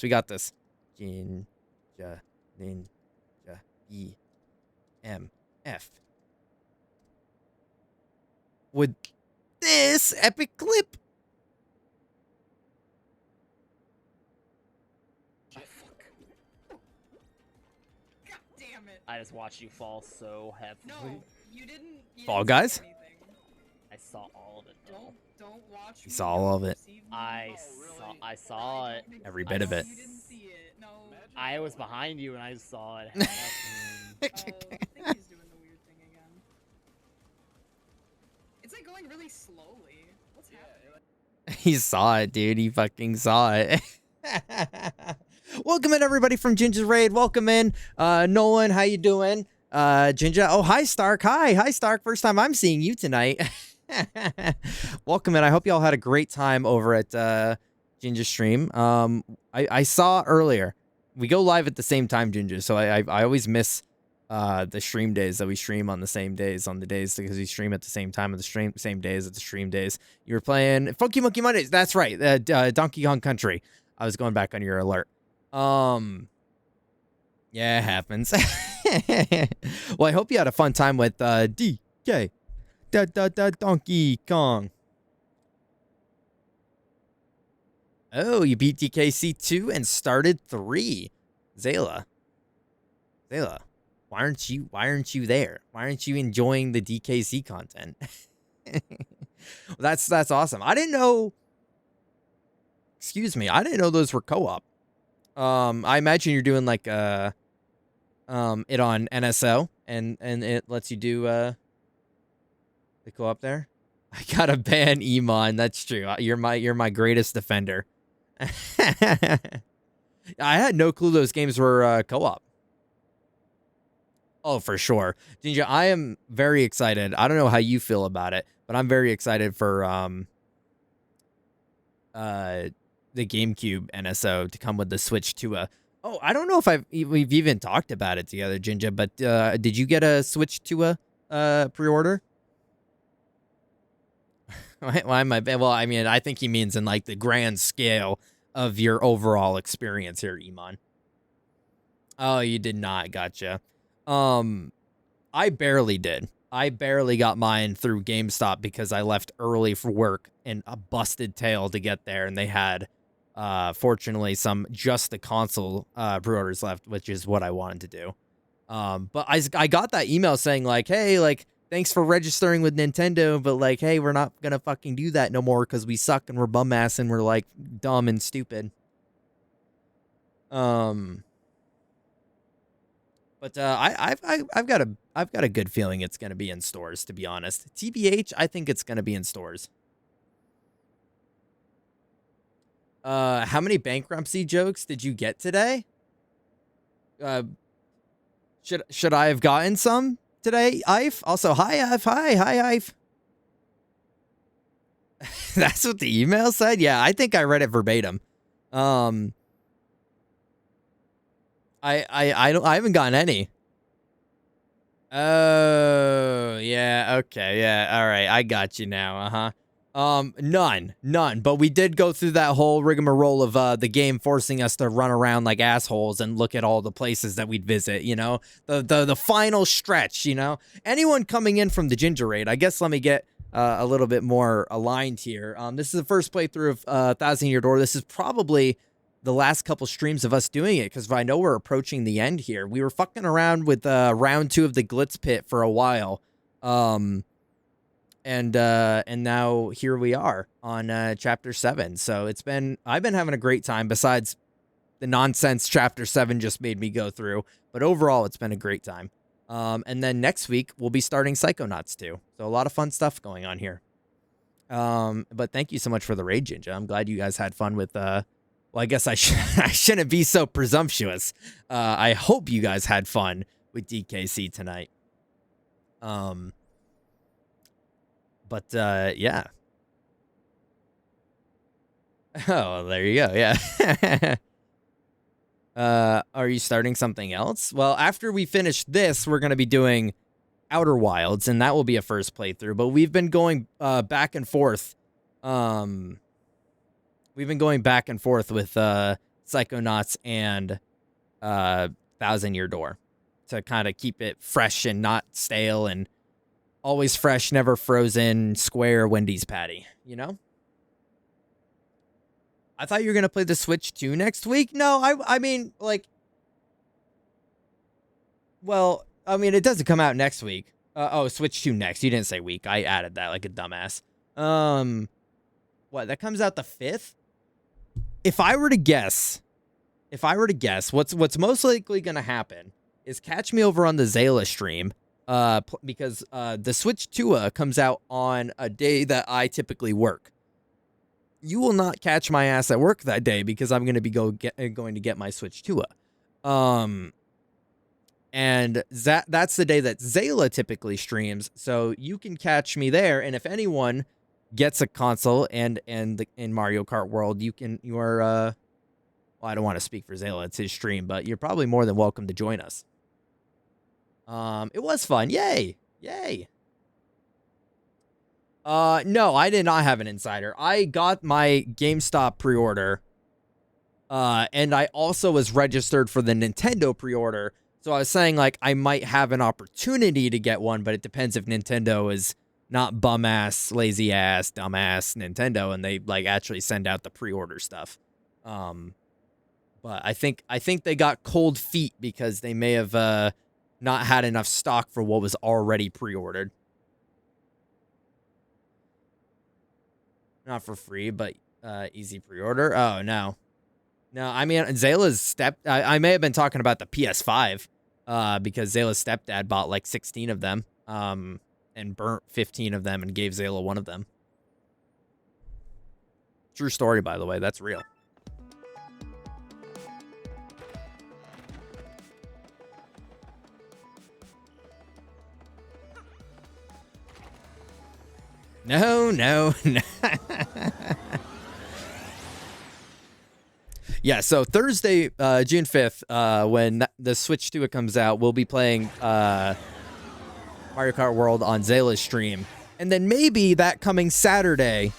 [SPEAKER 1] Ginger, EMF. With this epic clip.
[SPEAKER 5] God damn it.
[SPEAKER 2] I just watched you fall so heavily.
[SPEAKER 5] No, you didn't.
[SPEAKER 1] Fall Guys?
[SPEAKER 5] Say anything.
[SPEAKER 2] I saw all of it. Though.
[SPEAKER 5] Don't watch.
[SPEAKER 1] You saw all of it.
[SPEAKER 2] I saw it.
[SPEAKER 1] Every bit of it.
[SPEAKER 5] You didn't see it. No.
[SPEAKER 2] I was behind you and I saw it.
[SPEAKER 5] Oh, I think he's doing the weird thing again. It's like going really slowly. What's happening?
[SPEAKER 1] He saw it, dude. He fucking saw it. Welcome in, everybody, from Ginger's Raid. Welcome in. Nolan, how you doing? Ginger. Oh, hi, Stark. Hi, Stark. First time I'm seeing you tonight. Welcome in. I hope y'all had a great time over at Ginger Stream. I saw earlier. We go live at the same time, Ginger, so I always miss the stream days that we stream on the same days, on the days because we stream at the same time of the stream, same days at the stream days. You were playing Funky Monkey Mondays. That's right. Donkey Kong Country. I was going back on your alert. Yeah, it happens. Well, I hope you had a fun time with DK. Donkey Kong. Oh, you beat DKC 2 and started 3. Zayla. Why aren't you there? Why aren't you enjoying the DKC content? Well, that's awesome. I didn't know. Excuse me. I didn't know those were co-op. I imagine you're doing like it on NSO, and it lets you do the co-op there. I gotta ban Iman. That's true. You're my greatest defender. I had no clue those games were co-op. Oh, for sure. Ginger, I am very excited. I don't know how you feel about it, but I'm very excited for the GameCube NSO to come with the Switch 2. Oh, I don't know if we've even talked about it together, Ginger, but did you get a Switch 2 pre-order? Why am I? Well, I mean, I think he means in like the grand scale of your overall experience here, Iman. Oh, you did not. Gotcha. I barely did. I barely got mine through GameStop because I left early for work and a busted tail to get there, and they had, fortunately, just the console pre-orders left, which is what I wanted to do. But I got that email saying like, hey, like, thanks for registering with Nintendo, but like, hey, we're not gonna fucking do that no more because we suck and we're bum ass and we're like dumb and stupid. But I've got a good feeling it's gonna be in stores, to be honest. TBH, I think it's gonna be in stores. How many bankruptcy jokes did you get today? Should I have gotten some today, Ife? Also, hi, Ife. Hi, Ife. That's what the email said? Yeah, I think I read it verbatim. I haven't gotten any. Oh, yeah, okay, yeah, all right, I got you now, none, but we did go through that whole rigmarole of the game forcing us to run around like assholes and look at all the places that we'd visit, you know, the final stretch, you know. Anyone coming in from the Ginger Raid, I guess let me get a little bit more aligned here. This is the first playthrough of Thousand Year Door. This is probably the last couple streams of us doing it because I know we're approaching the end here. We were fucking around with round 2 of the Glitz Pit for a while. And now here we are on chapter 7. So I've been having a great time besides the nonsense chapter 7 just made me go through, but overall it's been a great time. And then next week we'll be starting Psychonauts 2. So a lot of fun stuff going on here. But thank you so much for the raid, Ginger. I'm glad you guys had fun with well, I guess I shouldn't be so presumptuous. I hope you guys had fun with DKC tonight. But yeah. Oh, there you go. Yeah. Are you starting something else? Well, after we finish this, we're going to be doing Outer Wilds, and that will be a first playthrough. But we've been going back and forth. We've been going back and forth with Psychonauts and Thousand Year Door to kind of keep it fresh and not stale and always fresh, never frozen, square Wendy's patty, you know? I thought you were going to play the Switch 2 next week. No, I mean, like, well, I mean, it doesn't come out next week. Oh, Switch 2 next. You didn't say week. I added that like a dumbass. What, that comes out the 5th? If I were to guess, what's most likely going to happen is catch me over on the Zayla stream, because the Switch 2 comes out on a day that I typically work. You will not catch my ass at work that day because I'm going to be going to get my Switch 2. And that's the day that Zayla typically streams, so you can catch me there. And if anyone gets a console and in Mario Kart World, you are well, I don't want to speak for Zayla, it's his stream, but you're probably more than welcome to join us. It was fun. Yay. No, I did not have an insider. I got my GameStop pre-order, and I also was registered for the Nintendo pre-order. So I was saying, like, I might have an opportunity to get one, but it depends if Nintendo is not bum-ass, lazy-ass, dumb-ass Nintendo, and they, like, actually send out the pre-order stuff. But I think they got cold feet because they may have not had enough stock for what was already pre-ordered. Not for free, but easy pre-order. Oh, no. No, I mean, Zayla's I may have been talking about the PS5. because Zayla's stepdad bought like 16 of them and burnt 15 of them and gave Zayla one of them. True story, by the way. That's real. No. Yeah, so Thursday, June 5th, when the Switch 2 comes out, we'll be playing Mario Kart World on Zayla's stream. And then maybe that coming Saturday,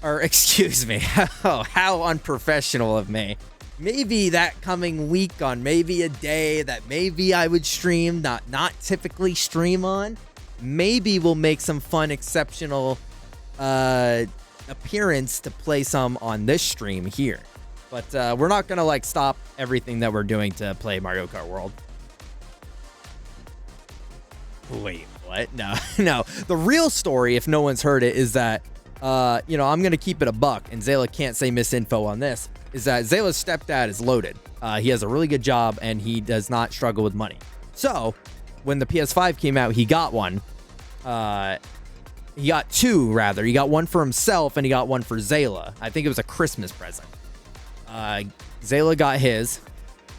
[SPEAKER 1] or excuse me, how unprofessional of me. Maybe that coming week on maybe a day that maybe I would stream, not typically stream on. Maybe we'll make some fun, exceptional appearance to play some on this stream here. But we're not going to, like, stop everything that we're doing to play Mario Kart World. Wait, what? No. The real story, if no one's heard it, is that, I'm going to keep it a buck, and Zayla can't say misinfo on this, is that Zayla's stepdad is loaded. He has a really good job, and he does not struggle with money. So, when the PS5 came out, he got one. He got two, rather. He got one for himself, and he got one for Zayla. I think it was a Christmas present. Zayla got his,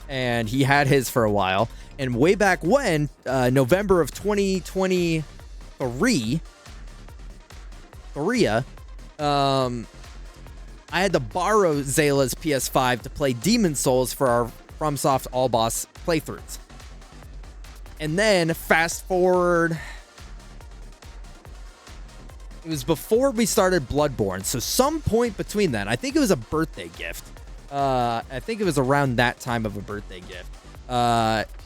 [SPEAKER 1] and he had his for a while. And way back when, November of 2023, I had to borrow Zayla's PS5 to play Demon Souls for our FromSoft All Boss playthroughs. And then, fast forward, it was before we started Bloodborne, so some point between then, I think it was a birthday gift. I think it was around that time of a birthday gift.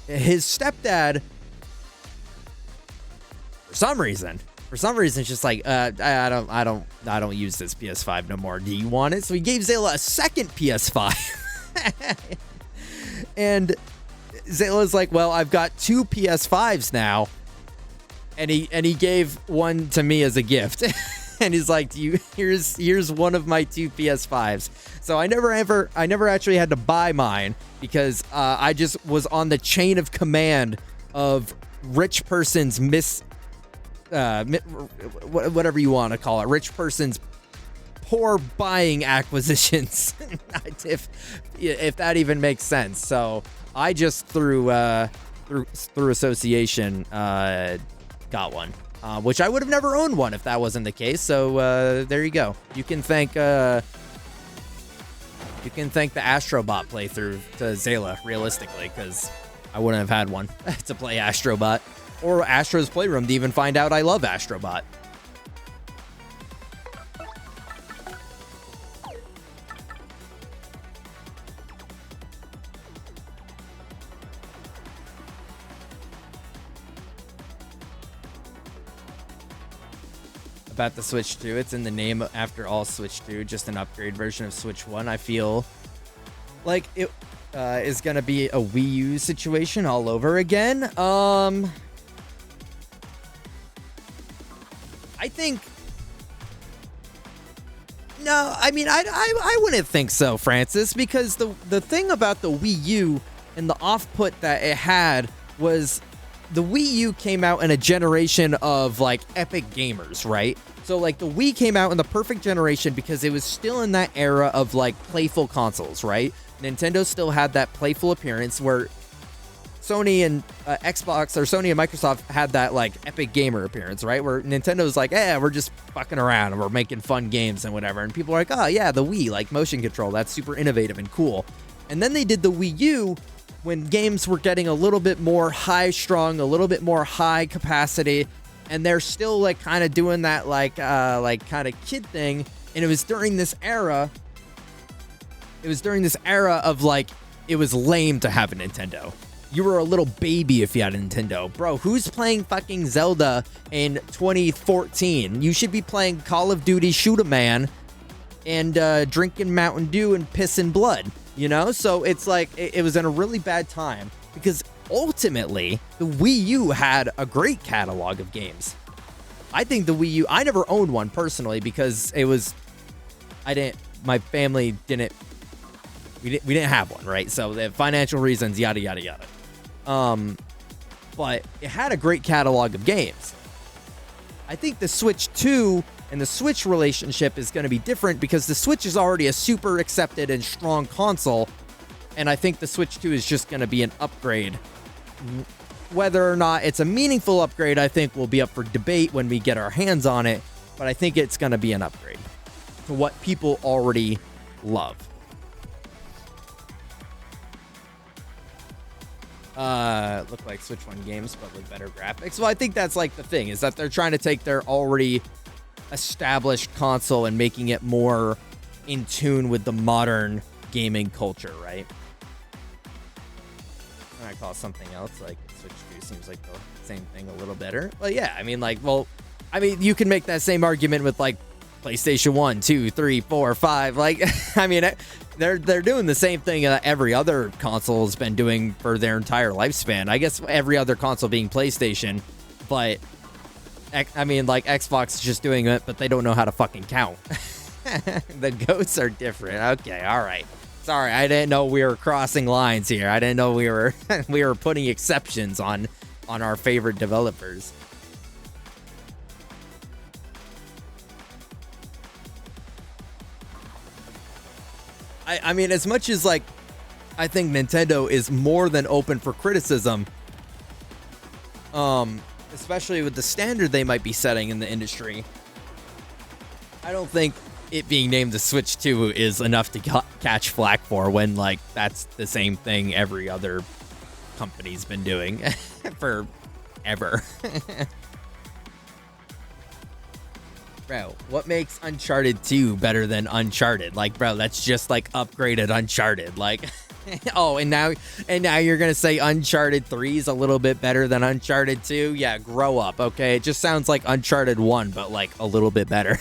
[SPEAKER 1] His stepdad, for some reason, it's just like, I don't use this PS5 no more. Do you want it? So he gave Zayla a second PS5. And Zayla's like, well, I've got two PS5s now. And he gave one to me as a gift. And he's like, here's one of my two PS5s. So I never actually had to buy mine because I just was on the chain of command of rich person's whatever you want to call it, rich person's poor buying acquisitions, if that even makes sense. So I just through association got one. Which I would have never owned one if that wasn't the case. So there you go. You can thank the Astrobot playthrough to Zayla, realistically, because I wouldn't have had one to play Astrobot or Astro's Playroom to even find out I love Astrobot. About the Switch 2, it's in the name after all Switch 2, just an upgrade version of Switch 1. I feel like it is gonna be a Wii U situation all over again. I think no, I mean I wouldn't think so, Francis, because the thing about the Wii U and the off-put that it had was the Wii U came out in a generation of, like, epic gamers, right? So, like, the Wii came out in the perfect generation because it was still in that era of, like, playful consoles, right? Nintendo still had that playful appearance where Sony and Xbox, or Sony and Microsoft had that, like, epic gamer appearance, right? Where Nintendo's like, we're just fucking around and we're making fun games and whatever. And people are like, oh, yeah, the Wii, like, motion control, that's super innovative and cool. And then they did the Wii U, when games were getting a little bit more high-strung, a little bit more high capacity, and they're still, like, kind of doing that, like kind of kid thing. And it was during this era of, like, it was lame to have a Nintendo. You were a little baby if you had a Nintendo. Bro, who's playing fucking Zelda in 2014? You should be playing Call of Duty Shoot-A-Man and drinking Mountain Dew and pissing blood. You know, so it's like it was in a really bad time because ultimately the Wii U had a great catalog of games. I think the Wii U, I never owned one personally because my family didn't, we didn't have one, right? So the financial reasons, yada, yada, yada. But it had a great catalog of games. I think the Switch 2 and the Switch relationship is going to be different because the Switch is already a super accepted and strong console, and I think the Switch 2 is just going to be an upgrade. Whether or not it's a meaningful upgrade, I think will be up for debate when we get our hands on it, but I think it's going to be an upgrade to what people already love. Look like Switch 1 games, but with better graphics. Well, I think that's like the thing, is that they're trying to take their already established console and making it more in tune with the modern gaming culture, right? I call it something else, like Switch 2 seems like the same thing a little better. But yeah, I mean, like, well, I mean, you can make that same argument with like PlayStation 1, 2, 3, 4, 5. Like, I mean, they're doing the same thing that every other console has been doing for their entire lifespan. I guess every other console being PlayStation, but I mean, like, Xbox is just doing it, but they don't know how to fucking count. The goats are different. Okay, all right. Sorry, I didn't know we were crossing lines here. I didn't know we were we were putting exceptions on our favorite developers. I mean, as much as, like, I think Nintendo is more than open for criticism, especially with the standard they might be setting in the industry, I don't think it being named the Switch 2 is enough to catch flack for, when, like, that's the same thing every other company's been doing forever. Bro, what makes Uncharted 2 better than Uncharted? Like, bro, that's just like upgraded Uncharted. Like, oh, and now you're gonna say Uncharted 3 is a little bit better than Uncharted 2? Yeah, grow up, okay? It just sounds like Uncharted 1, but like a little bit better.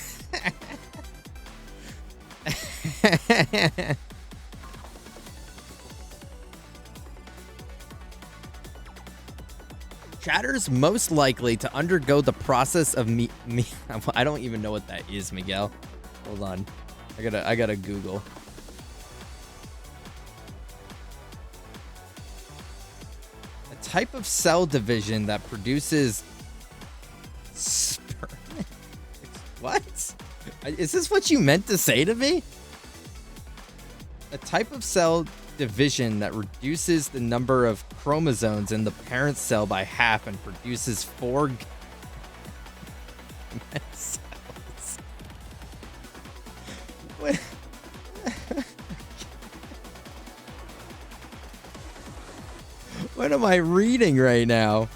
[SPEAKER 1] Chatter's most likely to undergo the process of me. I don't even know what that is, Miguel. Hold on, I gotta Google. A type of cell division that produces sperm. What? Is this what you meant to say to me? A type of cell division that reduces the number of chromosomes in the parent cell by half and produces 4 cells. What? What am I reading right now?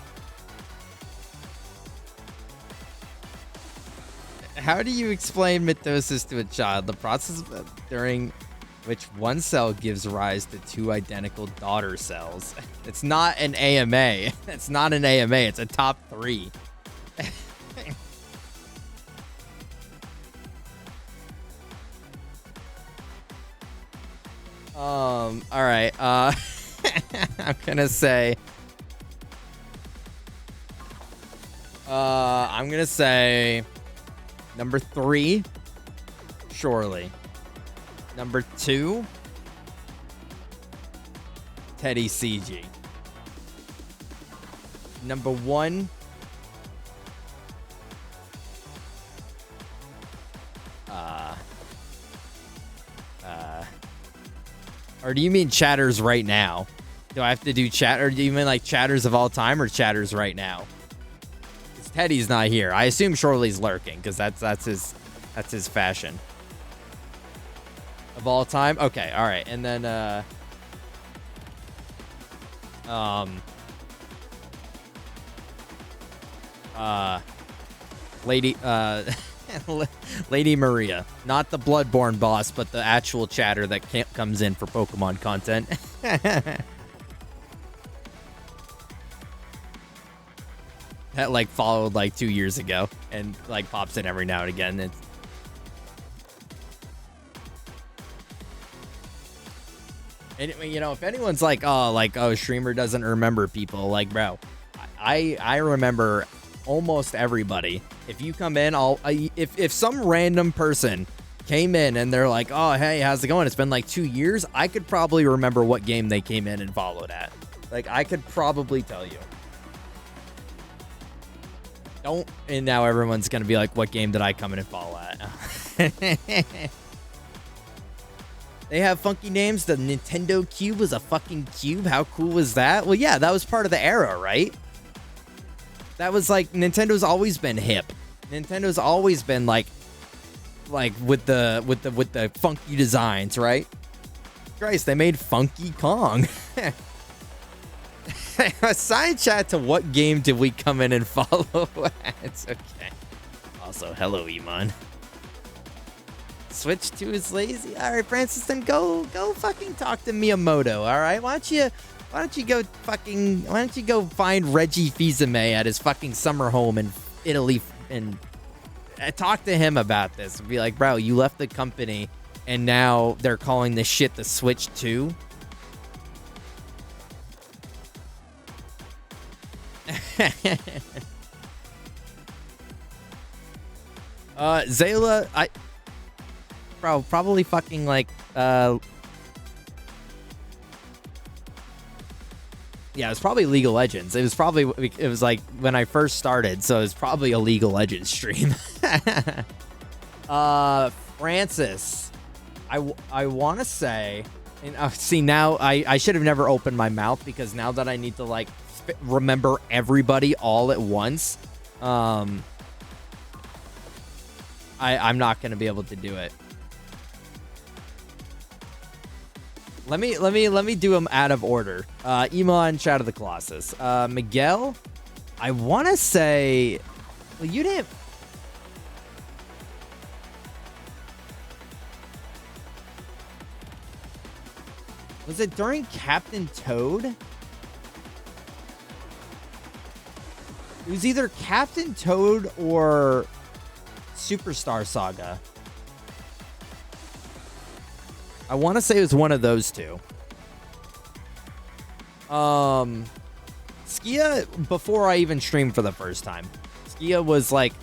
[SPEAKER 1] How do you explain mitosis to a child? The process during which one cell gives rise to 2 identical daughter cells. It's not an AMA. It's not an AMA. It's a top 3. All right. I'm gonna say. I'm gonna say number 3. Surely. Number 2, Teddy CG. Number 1, or do you mean chatters right now? Do I have to do chat, or do you mean like chatters of all time or chatters right now? Because Teddy's not here. I assume Shorley's lurking because that's his fashion. Of all time? Okay, all right. And then Lady Lady Maria, not the Bloodborne boss, but the actual chatter that comes in for Pokemon content. That like followed like 2 years ago and like pops in every now and again. It's And you know, if anyone's like, oh, streamer doesn't remember people, like, bro, I remember almost everybody. If you come in, if some random person came in and they're like, oh, hey, how's it going? It's been like 2 years. I could probably remember what game they came in and followed at. Like, I could probably tell you. Don't. And now everyone's going to be like, what game did I come in and fall at? They have funky names. The Nintendo Cube was a fucking cube. How cool was that? Well, yeah, that was part of the era, right? That was like, Nintendo's always been hip. Nintendo's always been like with the funky designs, right? Christ, they made Funky Kong. Side chat to what game did we come in and follow at? It's okay. Also, hello, Iman. Switch 2 is lazy. All right, Francis, then go fucking talk to Miyamoto. All right, why don't you go find Reggie Fils-Aimé at his fucking summer home in Italy and talk to him about this. Be like, bro, you left the company and now they're calling this shit the Switch 2. Zayla, probably fucking like yeah, it was probably League of Legends. It was like when I first started, so it was probably a League of Legends stream. Francis, I want to say, and see now I should have never opened my mouth because now that I need to like remember everybody all at once, I'm not gonna be able to do it. Let me do them out of order. Iman, Shadow of the Colossus. Miguel, I want to say, well, you didn't. Was it during Captain Toad? It was either Captain Toad or Superstar Saga. I want to say it was one of those two. Skia, before I even streamed for the first time, Skia was like,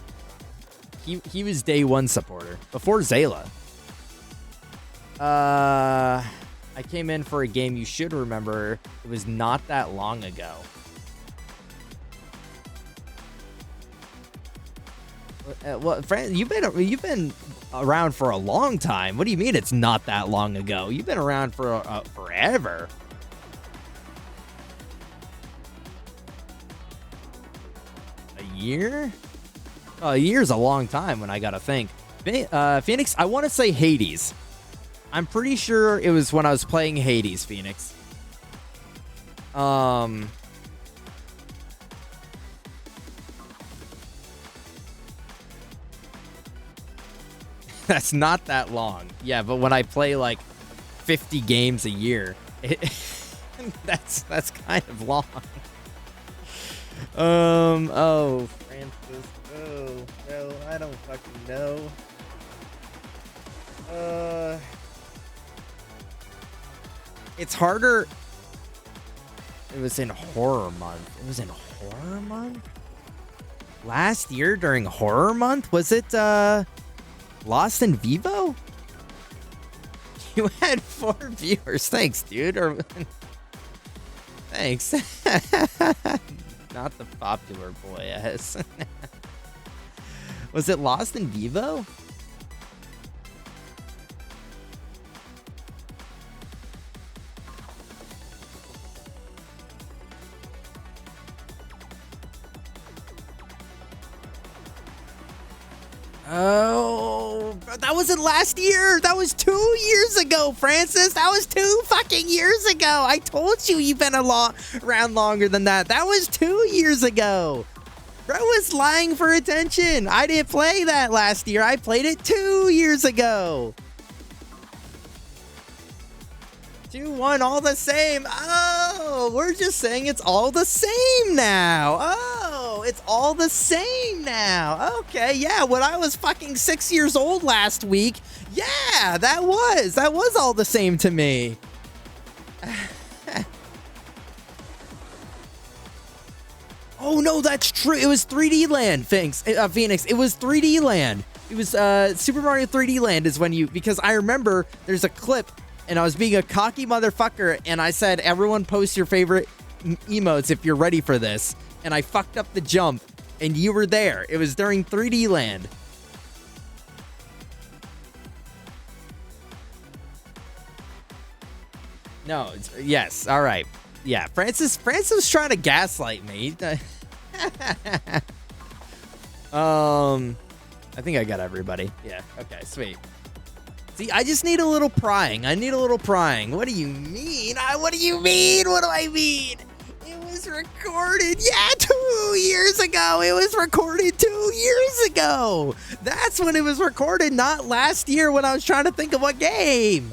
[SPEAKER 1] he was day one supporter before Zayla. I came in for a game you should remember. It was not that long ago. Well, Fran, you've been around for a long time. What do you mean it's not that long ago? You've been around for forever. A year? Oh, a year's a long time when I gotta think. Phoenix, I want to say Hades. I'm pretty sure it was when I was playing Hades, Phoenix. That's not that long. Yeah, but when I play like 50 games a year, that's kind of long. Oh, Francis. Oh, no, I don't fucking know. It's harder. It was in horror month. It was in horror month? Last year during horror month? Was it, Lost in Vivo? You had 4 viewers. Thanks, dude. Or thanks. Not the popular boy ass. Was it Lost in Vivo? Oh, that wasn't last year. That was 2 years ago, Francis. That was 2 fucking years ago. I told you you've been around longer than that. That was 2 years ago. Bro was lying for attention. I didn't play that last year. I played it 2 years ago. 2-1, all the same. Oh, we're just saying it's all the same now. Oh, it's all the same now. Okay, yeah, when I was fucking 6 years old last week, yeah, that was all the same to me. Oh, no, that's true. It was 3D Land, thanks, Phoenix. It was 3D Land. It was Super Mario 3D Land is when you, because I remember there's a clip and I was being a cocky motherfucker and I said, everyone post your favorite emotes if you're ready for this. And I fucked up the jump, and you were there. It was during 3D Land. No, yes, all right. Yeah, Francis was trying to gaslight me. I think I got everybody. Yeah, okay, sweet. See, I just need a little prying. I need a little prying. What do you mean? What do you mean? What do I mean? It was recorded, 2 years ago. It was recorded 2 years ago. That's when it was recorded, not last year when I was trying to think of what game.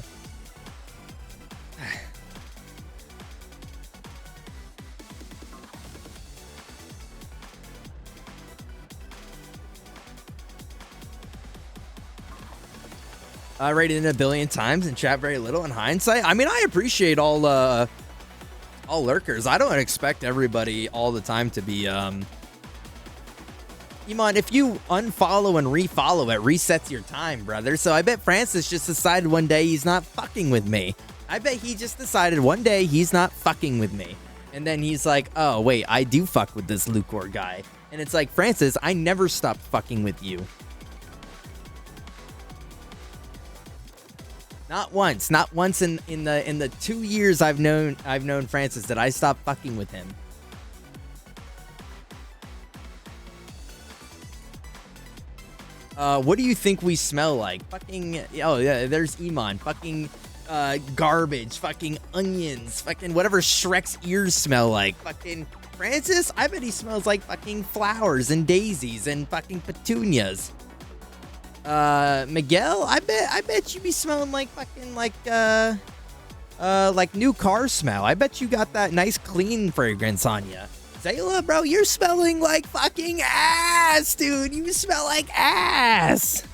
[SPEAKER 1] I rated it a billion times and chat very little in hindsight. I mean, I appreciate all lurkers. I don't expect everybody all the time to be Iman, if you unfollow and refollow, it resets your time, brother. So I bet Francis just decided one day he's not fucking with me. I bet he just decided one day he's not fucking with me. And then he's like, oh, wait, I do fuck with this Lucor guy. And it's like, Francis, I never stopped fucking with you. Not once in the 2 years I've known Francis that I stopped fucking with him. What do you think we smell like? Fucking, oh yeah, there's Iman. Fucking garbage. Fucking onions. Fucking whatever Shrek's ears smell like. Fucking Francis, I bet he smells like fucking flowers and daisies and fucking petunias. Miguel, I bet you be smelling like fucking like new car smell. I bet you got that nice clean fragrance on you. Zayla, bro, you're smelling like fucking ass, dude. You smell like ass.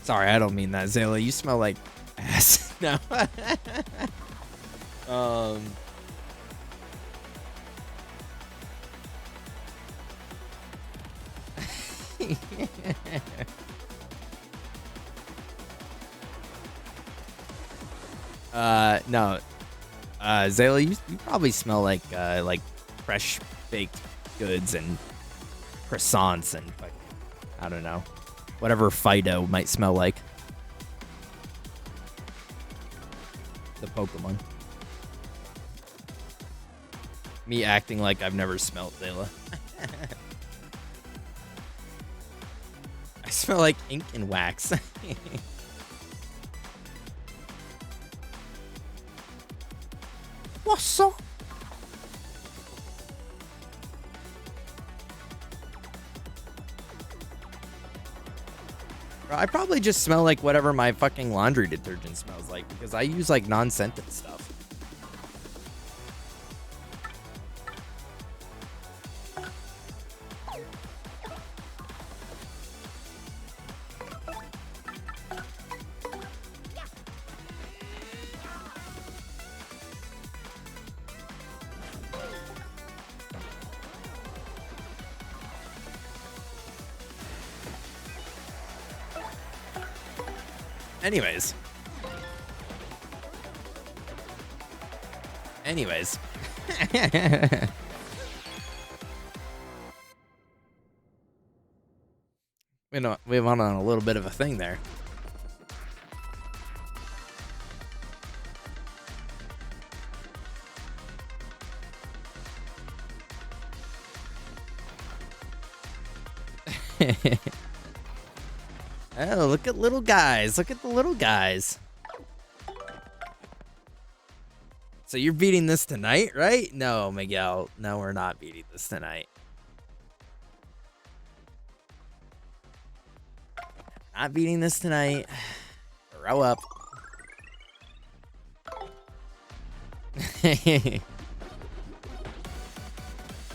[SPEAKER 1] Sorry, I don't mean that, Zayla. You smell like ass. No. No. Zayla, you probably smell like fresh baked goods and croissants and like, I don't know, whatever Fido might smell like. The Pokemon. Me acting like I've never smelled Zayla. I smell like ink and wax. What's up? Bro, I probably just smell like whatever my fucking laundry detergent smells like because I use like non-scented stuff. Anyways. We went on a little bit of a thing there. Oh, look at little guys. Look at the little guys. So you're beating this tonight, right? No, Miguel. No, we're not beating this tonight. Not beating this tonight. Grow up.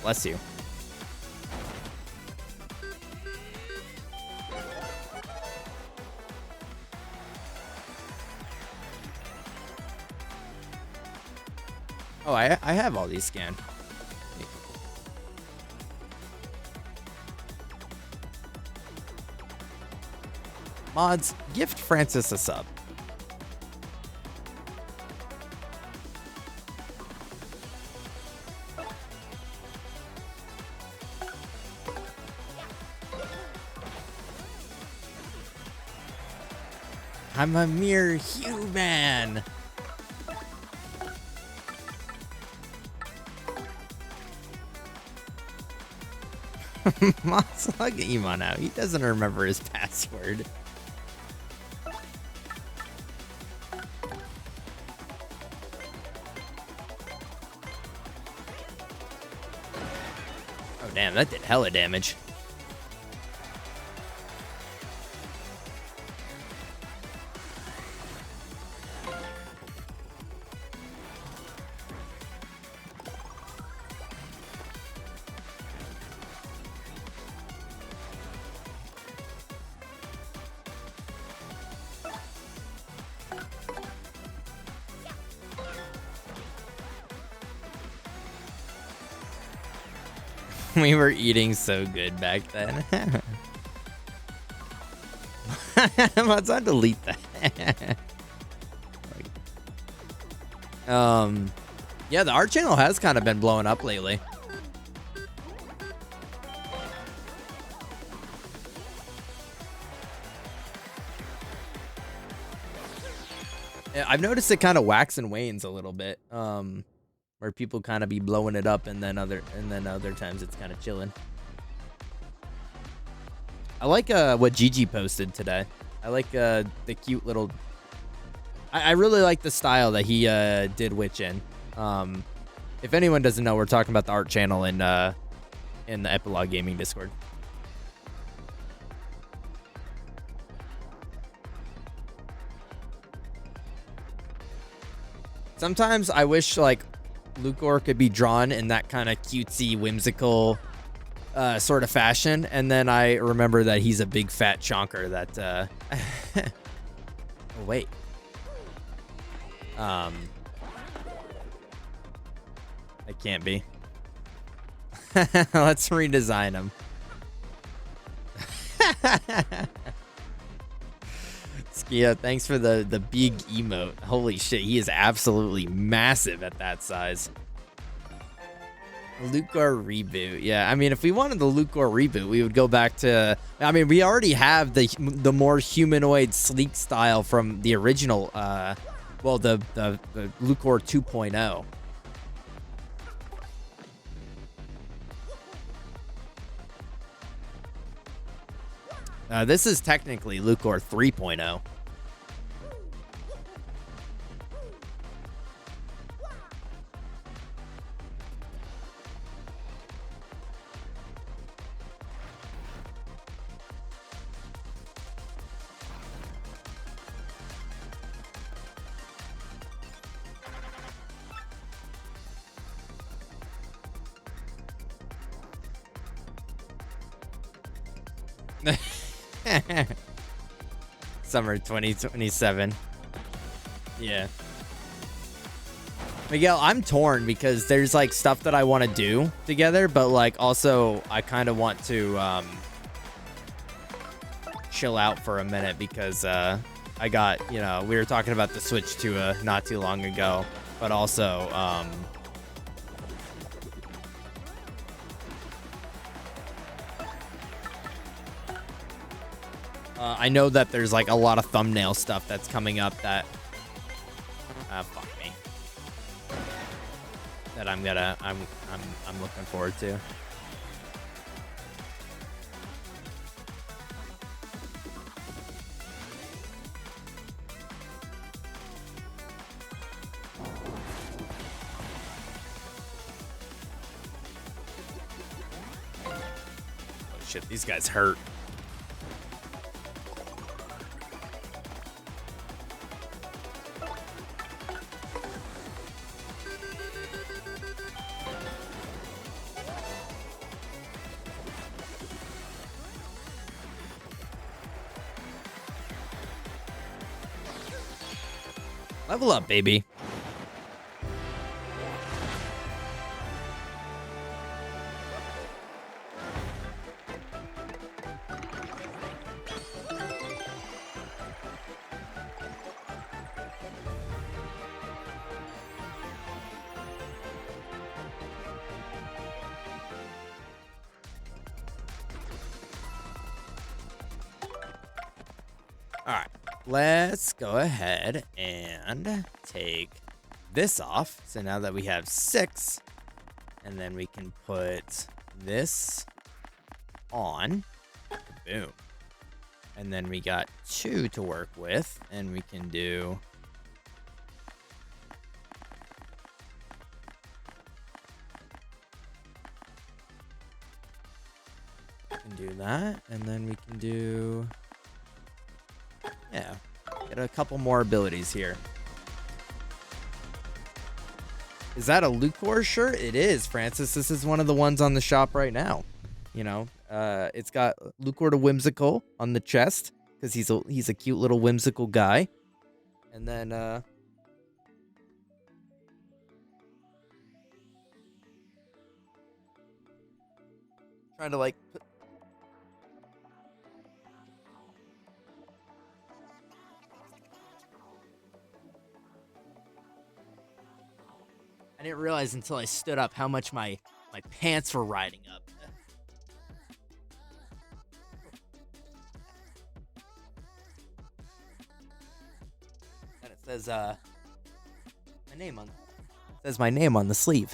[SPEAKER 1] Bless you. Oh, I have all these scanned. Mods, gift Francis a sub. I'm a mere human. Look at Iman now. He doesn't remember his password. Oh, damn. That did hella damage. We were eating so good back then. I'm about to delete that. Yeah, the art channel has kind of been blowing up lately. Yeah, I've noticed it kind of wax and wanes a little bit. Where people kind of be blowing it up, and then other times it's kind of chilling. I like what Gigi posted today. I like the cute little. I really like the style that he did Witch in. If anyone doesn't know, we're talking about the art channel in the Epilogue Gaming Discord. Sometimes I wish like Lucor could be drawn in that kind of cutesy, whimsical sort of fashion, and then I remember that he's a big fat chonker that oh wait. I can't be. Let's redesign him. Skia, thanks for the big emote. Holy shit, he is absolutely massive at that size. Lucor reboot. Yeah, I mean, if we wanted the Lucor reboot, we would go back to... I mean, we already have the more humanoid, sleek style from the original... well, the Lucor 2.0. This is technically Lucor 3.0. Summer 2027. Yeah. Miguel, I'm torn because there's like stuff that I want to do together, but like also I kind of want to chill out for a minute because I got, you know, we were talking about the Switch 2 not too long ago, but also I know that there's like a lot of thumbnail stuff that's coming up that fuck me, that I'm looking forward to. Oh shit, these guys hurt. Level up, baby. All right. let's go ahead and take this off. So now that we have 6, and then we can put this on. Boom. And then we got 2 to work with, and we can do that, and then we can do, yeah, get a couple more abilities here. Is that a Lucor shirt? It is, Francis. This is one of the ones on the shop right now. You know, it's got Lucor to Whimsical on the chest because he's a cute little whimsical guy, and then trying to like put. I didn't realize until I stood up how much my pants were riding up. And it says my name on the sleeve.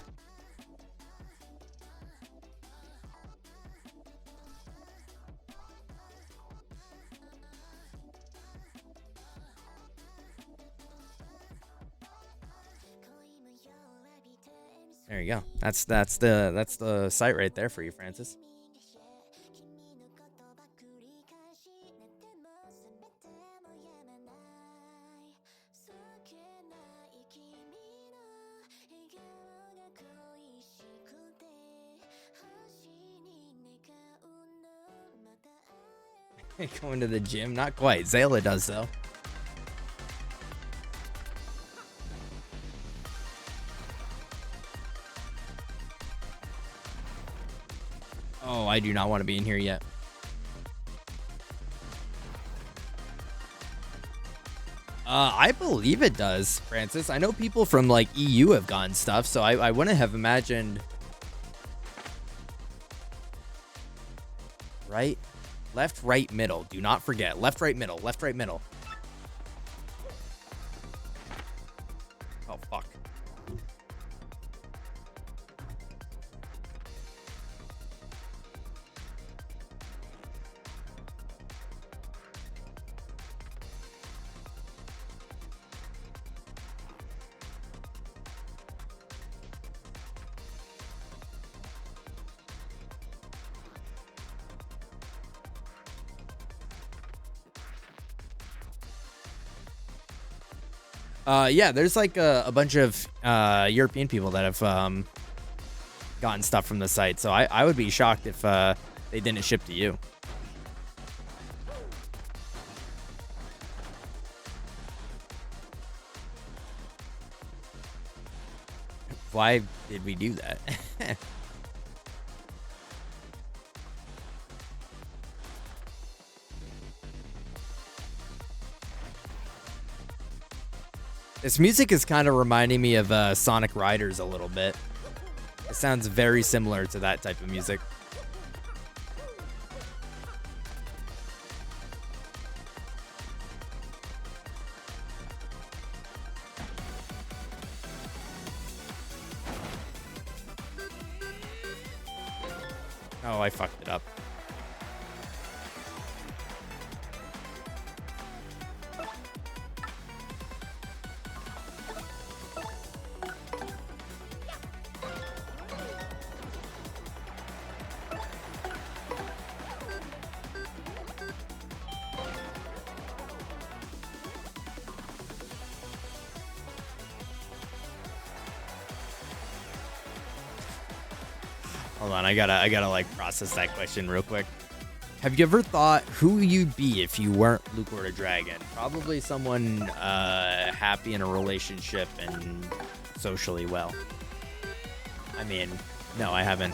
[SPEAKER 1] There you go. That's the site right there for you, Francis. Going to the gym? Not quite. Zayla does though. Oh, I do not want to be in here yet. I believe it does, Francis. I know people from like EU have gotten stuff, so I wouldn't have imagined. Right? Left, right, middle. Do not forget. Left, right, middle. Left, right, middle. Oh, fuck. Yeah, there's like a bunch of European people that have gotten stuff from the site, so I would be shocked if they didn't ship to you. Why did we do that? This music is kind of reminding me of Sonic Riders a little bit. It sounds very similar to that type of music. Oh, I fucked it up. Hold on, I gotta like process that question real quick. Have you ever thought who you'd be if you weren't Luke or a dragon? Probably someone happy in a relationship and socially well. I mean, no, I haven't.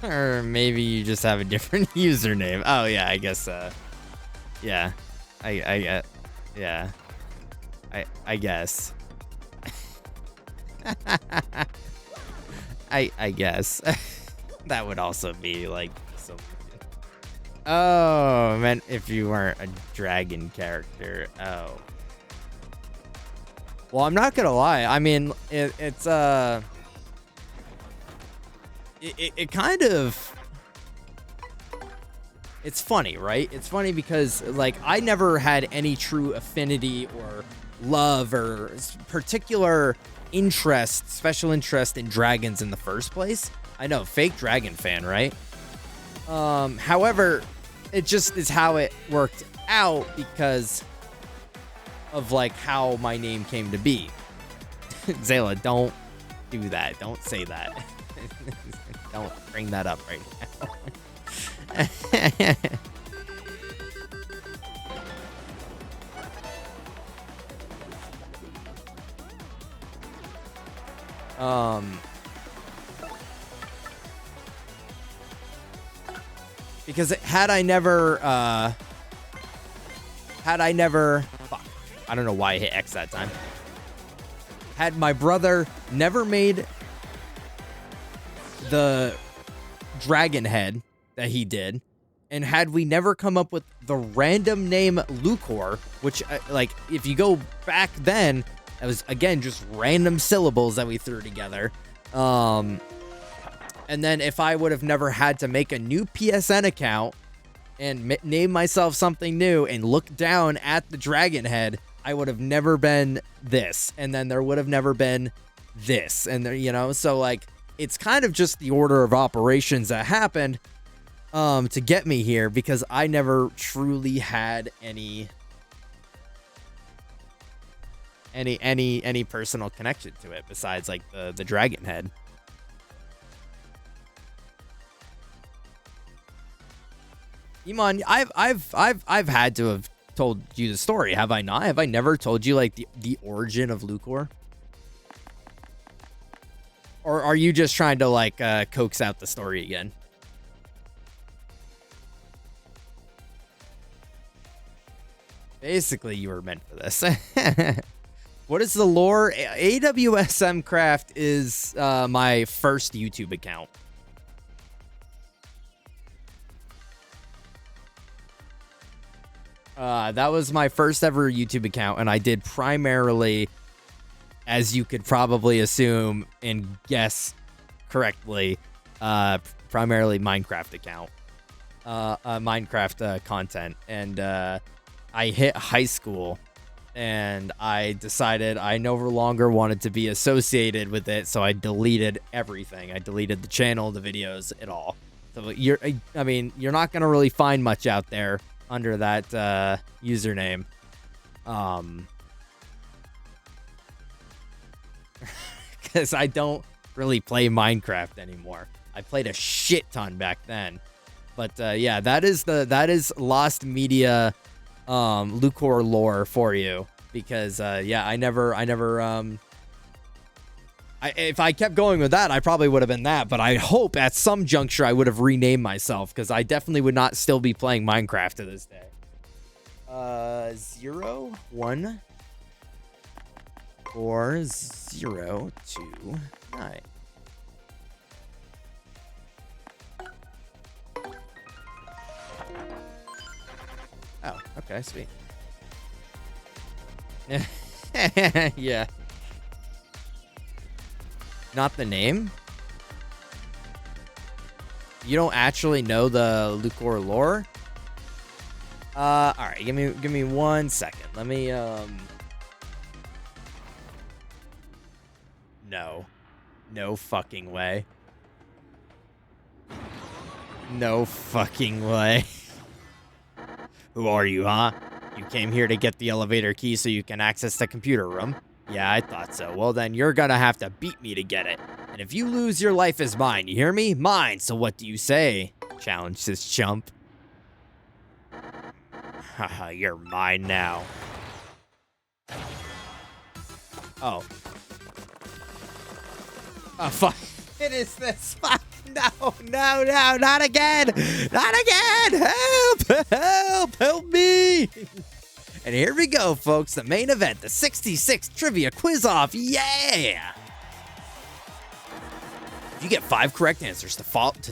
[SPEAKER 1] Or maybe you just have a different username. Oh yeah, I guess. Yeah, I guess. I guess. That would also be like so. Oh, I meant if you weren't a dragon character. Oh. Well, I'm not gonna lie. I mean, it's it kind of, it's funny, right? It's funny because like I never had any true affinity or love or particular interest, special interest in dragons in the first place. I know, fake dragon fan, right? However, it just is how it worked out because of like how my name came to be. Zayla, don't do that. Don't say that. Don't bring that up right now. Because had I never, fuck, I don't know why I hit X that time. Had my brother never made the dragon head that he did, and had we never come up with the random name Lucor, which, like, if you go back then, it was, again, just random syllables that we threw together. And then if I would have never had to make a new PSN account and name myself something new and look down at the dragon head, I would have never been this. And then there would have never been this. And there, you know, so like, it's kind of just the order of operations that happened to get me here, because I never truly had any personal connection to it besides like the dragon head. Iman, I've had to have told you the story, have I not? Have I never told you like the origin of Lucor? Or are you just trying to like coax out the story again? Basically, you were meant for this. What is the lore? AWSM Craft is my first YouTube account. That was my first ever YouTube account, and I did primarily, as you could probably assume and guess correctly, primarily Minecraft account, Minecraft content. And I hit high school, and I decided I no longer wanted to be associated with it, so I deleted everything. I deleted the channel, the videos, it all. So you're not gonna really find much out there under that username. Because I don't really play Minecraft anymore. I played a shit ton back then. But yeah, that is Lost Media Lucor lore for you. Because yeah, if I kept going with that, I probably would have been that. But I hope at some juncture I would have renamed myself, because I definitely would not still be playing Minecraft to this day. 0, 1, 4, 0, 2, 9. Oh, okay, sweet. Yeah. Not the name? You don't actually know the Lucor lore? All right, give me 1 second. Let me No fucking way. No fucking way. Who are you, huh? You came here to get the elevator key so you can access the computer room? Yeah, I thought so. Well, then you're gonna have to beat me to get it. And if you lose, your life is mine. You hear me? Mine. So what do you say? Challenge this chump. Haha, you're mine now. Oh. Oh, fuck. It is this. Fuck. No, not again. Not again. Help me. And here we go, folks. The main event, the 66 trivia quiz off. Yeah. If you get 5 correct answers to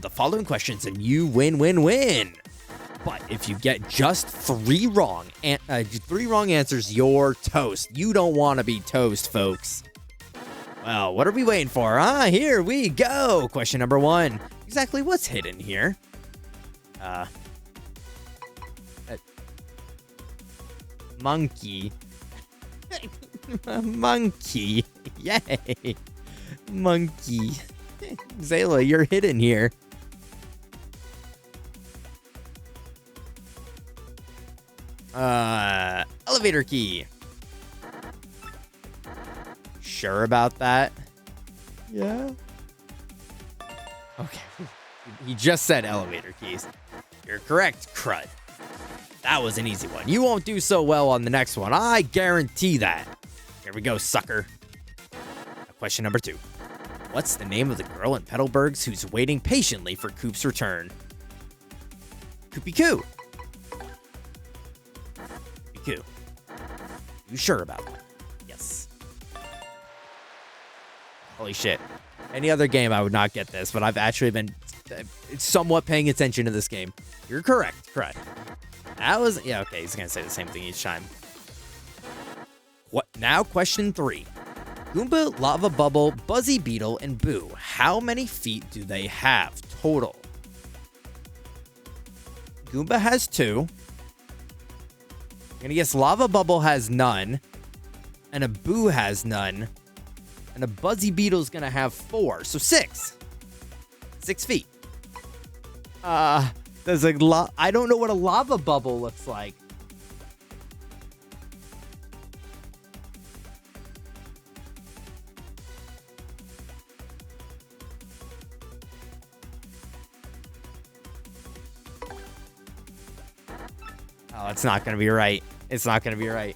[SPEAKER 1] the following questions, then you win. But if you get just 3 wrong answers, you're toast. You don't want to be toast, folks. Well, what are we waiting for? Here we go. Question number 1. Exactly what's hidden here? Monkey. Monkey. Yay. Monkey. Zayla, you're hidden here. Elevator key. Sure about that? Yeah. Okay. He just said elevator keys. You're correct, crud. That was an easy one. You won't do so well on the next one. I guarantee that. Here we go, sucker. Question number 2. What's the name of the girl in Petalburgs who's waiting patiently for Coop's return? Koopy Koo. Koopy Koo. You sure about that? Yes. Holy shit. Any other game, I would not get this, but I've actually been somewhat paying attention to this game. You're correct. Correct. That was... Yeah, okay. He's going to say the same thing each time. What? Now, question 3. Goomba, Lava Bubble, Buzzy Beetle, and Boo. How many feet do they have total? Goomba has 2. I'm going to guess Lava Bubble has none. And a Boo has none. And a Buzzy Beetle's going to have 4. So 6. 6 feet. There's a I don't know what a lava bubble looks like. Oh, it's not going to be right. It's not going to be right.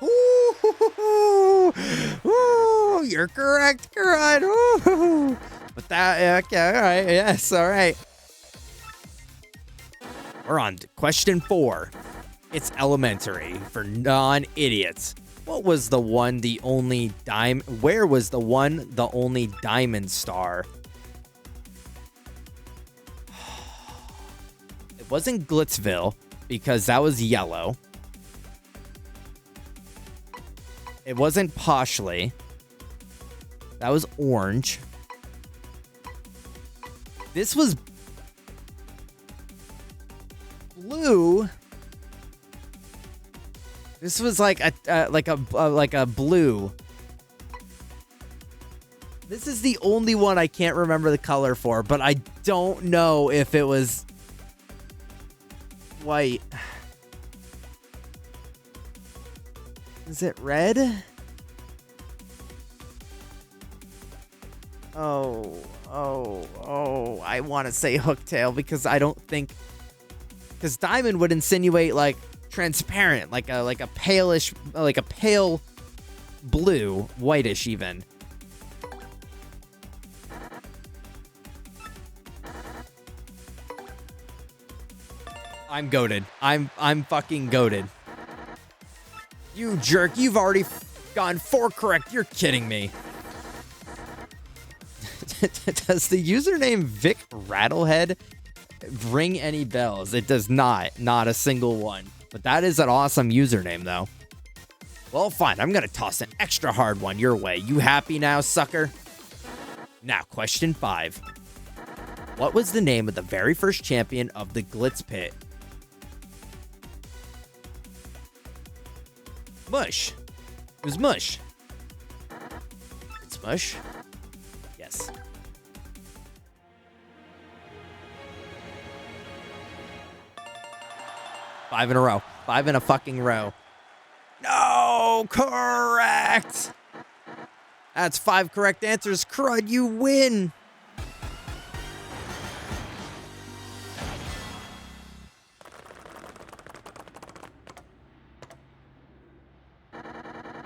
[SPEAKER 1] Ooh, ooh, you're correct, Karad. Ooh. But that, okay, all right, yes, all right. We're on to question 4. It's elementary for non-idiots. What was the one, the only diamond? Where was the one, the only diamond star? It wasn't Glitzville because that was yellow. It wasn't Poshley. That was orange. This was blue. This was like a blue. This is the only one I can't remember the color for, but I don't know if it was white. Is it red? Oh, I want to say Hooktail because I don't think... Because diamond would insinuate, like, transparent, like a palish, like a pale blue, whitish even. I'm goated. I'm fucking goated. You jerk, you've already gotten 4 correct. You're kidding me. Does the username Vic Rattlehead ring any bells? It does not. Not a single one. But that is an awesome username, though. Well, fine. I'm going to toss an extra hard one your way. You happy now, sucker? Now, question 5. What was the name of the very first champion of the Glitz Pit? Mush. It was Mush. It's Mush? Yes. 5 in a row. 5 in a fucking row. No, correct. That's 5 correct answers. Crud, you win.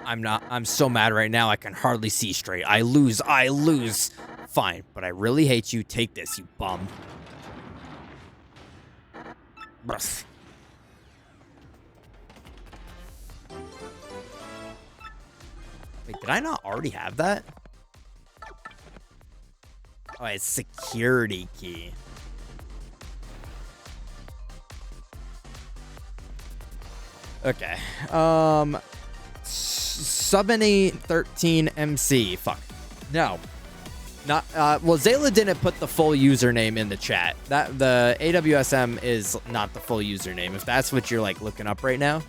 [SPEAKER 1] I'm so mad right now, I can hardly see straight. I lose. Fine, but I really hate you. Take this, you bum. Bruh. Wait, did I not already have that? Oh, it's security key. Okay. 7013 MC. Fuck. No. Not well, Zayla didn't put the full username in the chat. That the AWSM is not the full username. If that's what you're like looking up right now.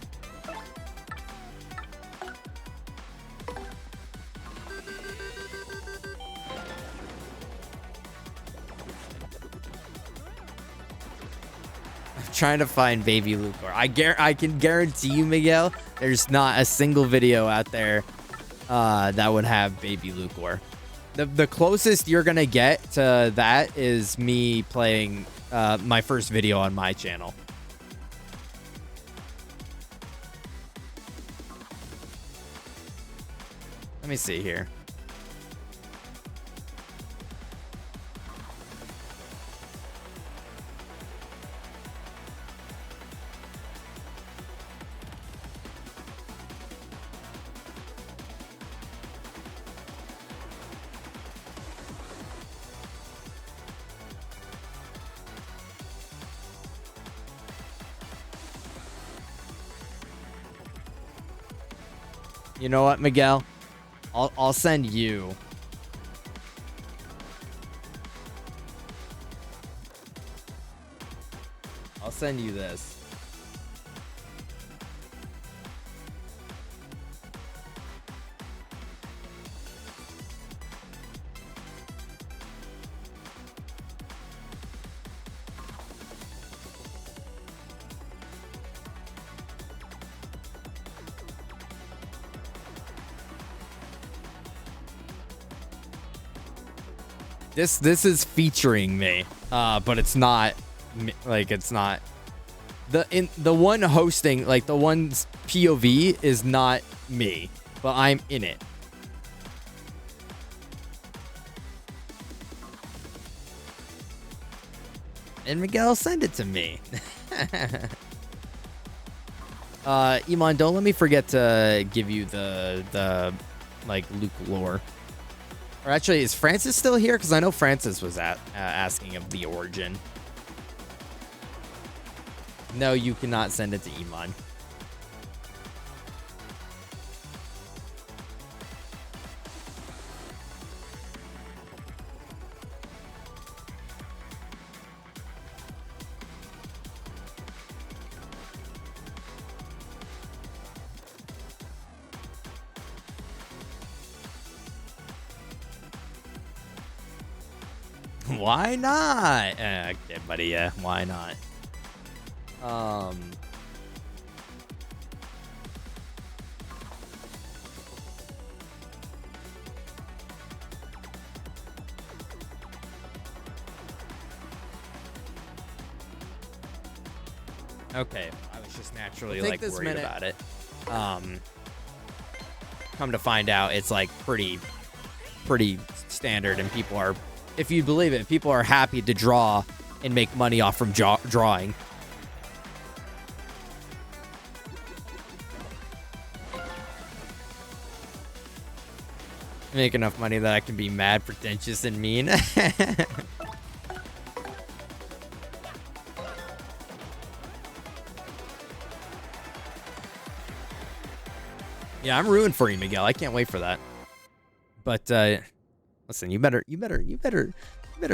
[SPEAKER 1] I'm trying to find baby Lucor. I can guarantee you, Miguel, there's not a single video out there that would have baby Lucor. The closest you're gonna get to that is me playing my first video on my channel. Let me see here. You know what, Miguel? I'll send you. I'll send you this. This is featuring me, but it's not like it's not the one hosting, like the one's POV is not me, but I'm in it. And Miguel, send it to me. Iman, don't let me forget to give you the like Luke lore. Or actually, is Francis still here? Because I know Francis was asking of the origin. No, you cannot send it to Iman. Why not? Okay, buddy. Yeah, why not? Okay, I was just naturally like worried about it. Come to find out, it's like pretty standard, and people are, if you believe it, people are happy to draw and make money off from drawing. Make enough money that I can be mad, pretentious, and mean. Yeah, I'm rooting for you, Miguel. I can't wait for that. But listen, you better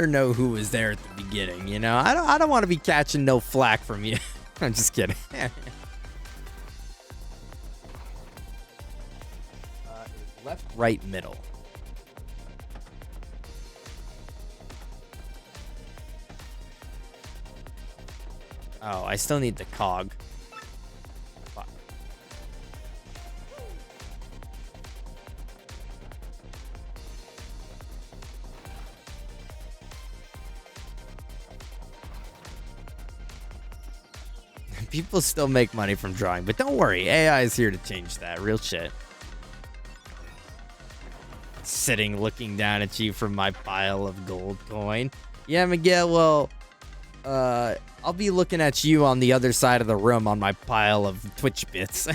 [SPEAKER 1] know who was there at the beginning. You know, I don't want to be catching no flack from you. I'm just kidding. Left, right, middle. Oh, I still need the cog. Fuck. People still make money from drawing, but don't worry, AI is here to change that. Real shit. Sitting looking down at you from my pile of gold coin. Yeah, Miguel, well, I'll be looking at you on the other side of the room on my pile of Twitch bits.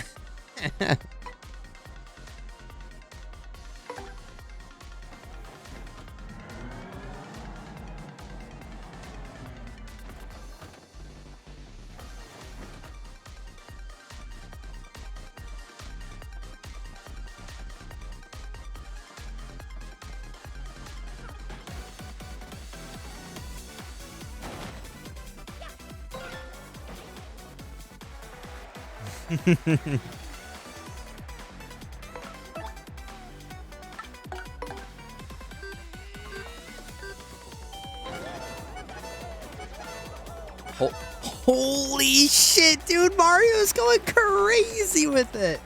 [SPEAKER 1] Holy shit, dude. Mario's going crazy with it.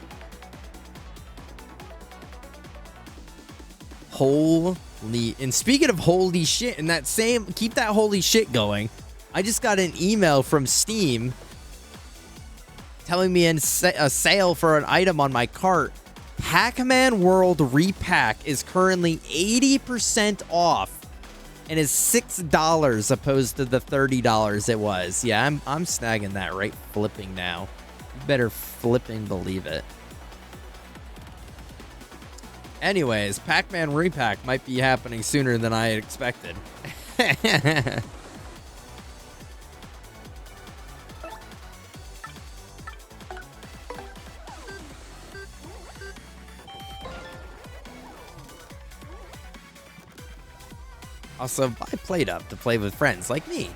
[SPEAKER 1] Holy. And speaking of holy shit, in that same, keep that holy shit going. I just got an email from Steam telling me a sale for an item on my cart. Pac-Man World Repack is currently 80% off and is $6 opposed to the $30 it was. Yeah, I'm snagging that right flipping now. You better flipping believe it. Anyways, Pac-Man Repack might be happening sooner than I had expected. Also, buy Play-Doh to play with friends like me.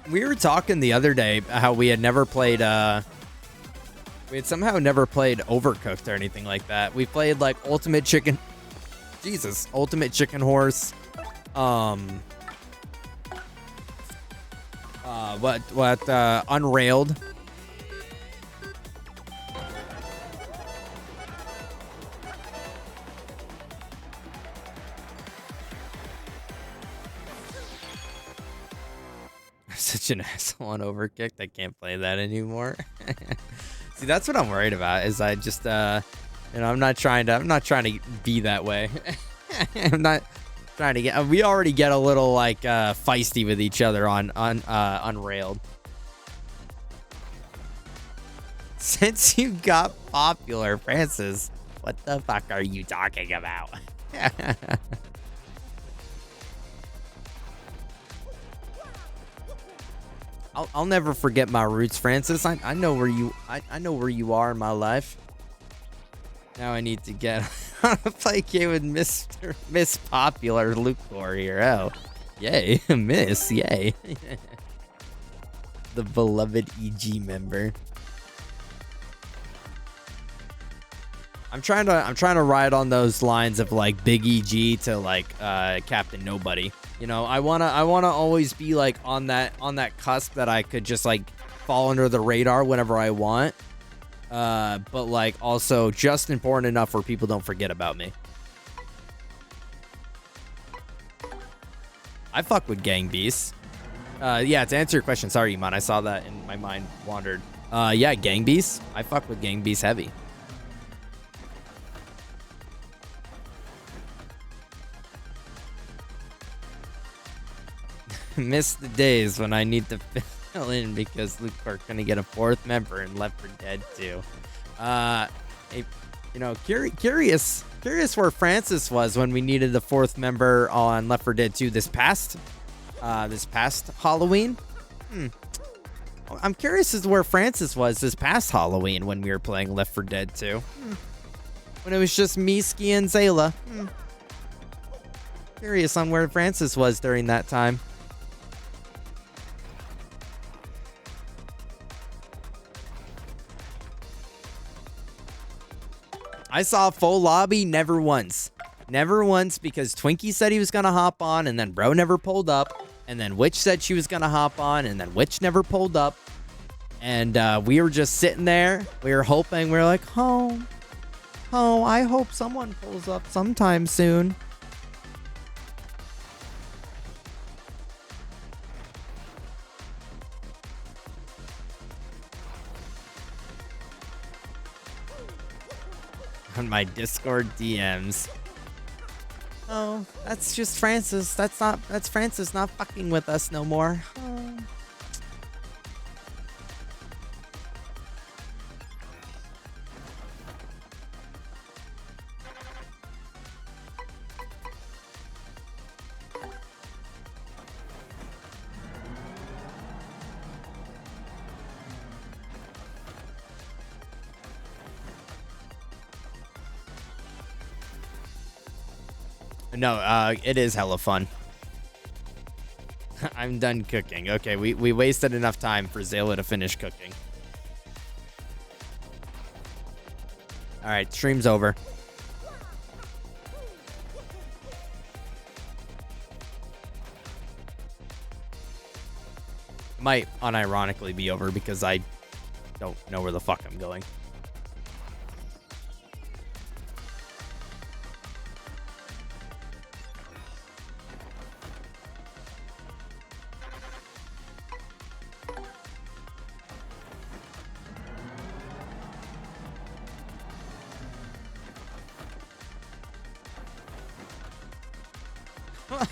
[SPEAKER 1] We were talking the other day how we had never played, we had somehow never played Overcooked or anything like that. We played, like, Ultimate Chicken Horse. Unrailed. Such an asshole on Overcooked. I can't play that anymore. See, that's what I'm worried about. Is I just, I'm not trying to be that way. I'm not trying to get. We already get a little like feisty with each other on Unrailed. Since you got popular, Francis, what the fuck are you talking about? I'll never forget my roots, Francis. I know where you are in my life. Now I need to get on a play game with Miss Popular Luke Warrior. Oh, yay, Miss, yay. The beloved EG member. I'm trying to ride on those lines of like Big EG to like Captain Nobody. You know, I wanna always be like on that cusp that I could just like fall under the radar whenever I want. But like also just important enough where people don't forget about me. I fuck with Gang Beasts. Yeah, to answer your question, sorry, Iman, I saw that and my mind wandered. Yeah, Gang Beasts. I fuck with Gang Beasts heavy. Miss the days when I need to fill in because Luke are gonna get a fourth member in Left 4 Dead 2. You know, curious where Francis was when we needed the fourth member on Left 4 Dead 2 this past Halloween. I'm curious as to where Francis was this past Halloween when we were playing Left 4 Dead 2. When it was just me, Ski, and Zayla. Curious on where Francis was during that time. I saw a full lobby, never once. Never once because Twinkie said he was going to hop on and then Bro never pulled up. And then Witch said she was going to hop on and then Witch never pulled up. And we were just sitting there. We were hoping. We were like, oh, I hope someone pulls up sometime soon. On my Discord DMs. Oh, that's just Francis. That's Francis not fucking with us no more. Oh. No, it is hella fun. I'm done cooking. Okay, we wasted enough time for Zayla to finish cooking. All right, stream's over. Might unironically be over because I don't know where the fuck I'm going.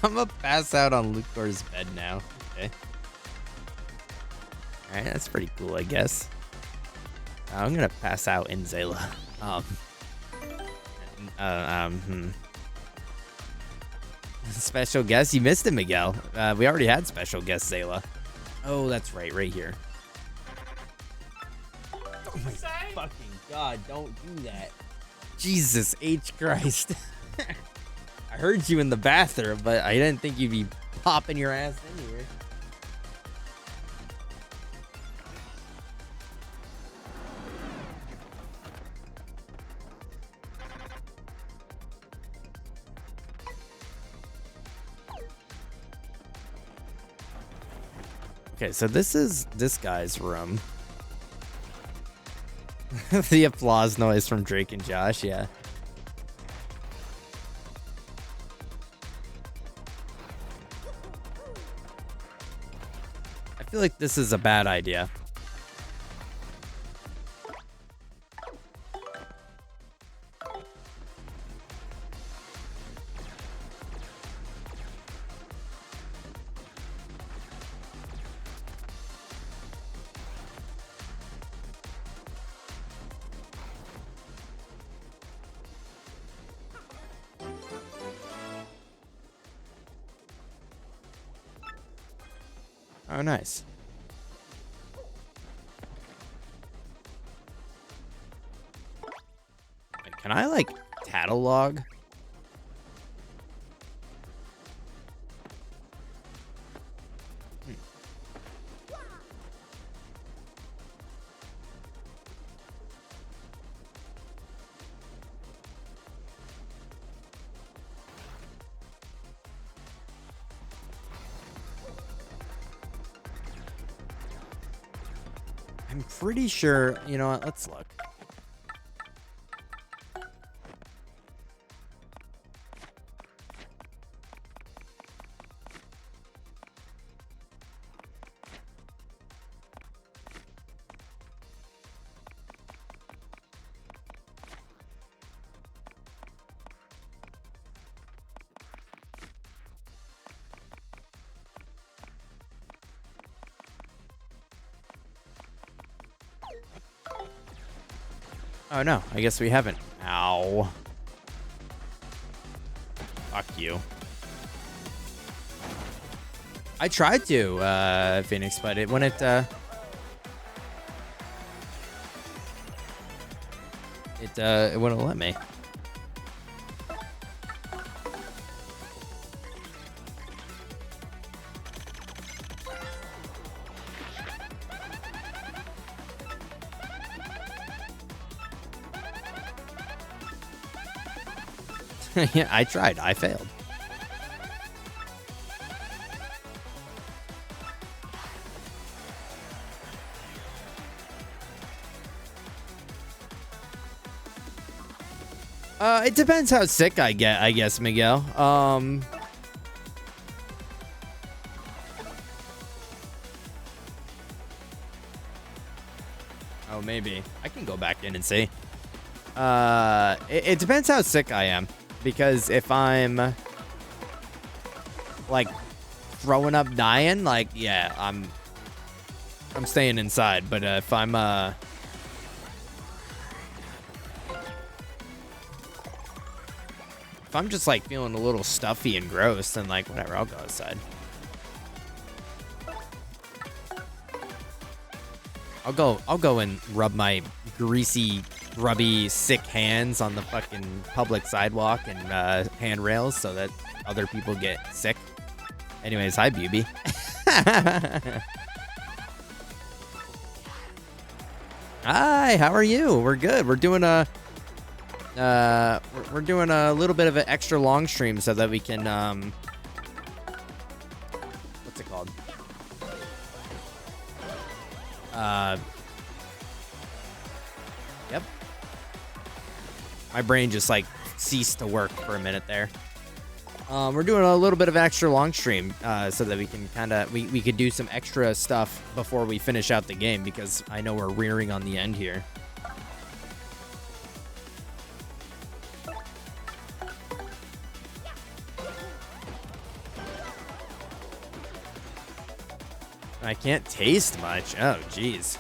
[SPEAKER 1] I'm gonna pass out on Lucor's bed now. Okay. Alright, that's pretty cool, I guess. I'm gonna pass out in Zayla. Special guest? You missed it, Miguel. We already had special guest Zayla. Oh, that's right here. Oh my fucking god, don't do that. Jesus H. Christ. I heard you in the bathroom, but I didn't think you'd be popping your ass anywhere. Okay, so this is this guy's room. The applause noise from Drake and Josh, yeah. I feel like this is a bad idea. Oh, nice. Wait, can I, like, catalog? I'm pretty sure, you know what, let's look. Oh no, I guess we haven't. Ow. Fuck you. I tried to, Phoenix, but it wouldn't, it wouldn't let me. Yeah, I tried. I failed. It depends how sick I get, I guess, Miguel. Oh, maybe. I can go back in and see. It depends how sick I am. Because if I'm like throwing up dying, like, yeah, I'm staying inside. But if I'm just like feeling a little stuffy and gross, then like whatever, I'll go outside. I'll go and rub my greasy, grubby, sick hands on the fucking public sidewalk and handrails so that other people get sick. Anyways, hi, Buby. Hi, how are you? We're good. We're doing a we're doing a little bit of an extra long stream so that we can what's it called? Yep. My brain just like ceased to work for a minute there. We're doing a little bit of extra long stream so that we can we could do some extra stuff before we finish out the game, because I know we're rearing on the end here. I can't taste much. Oh, jeez.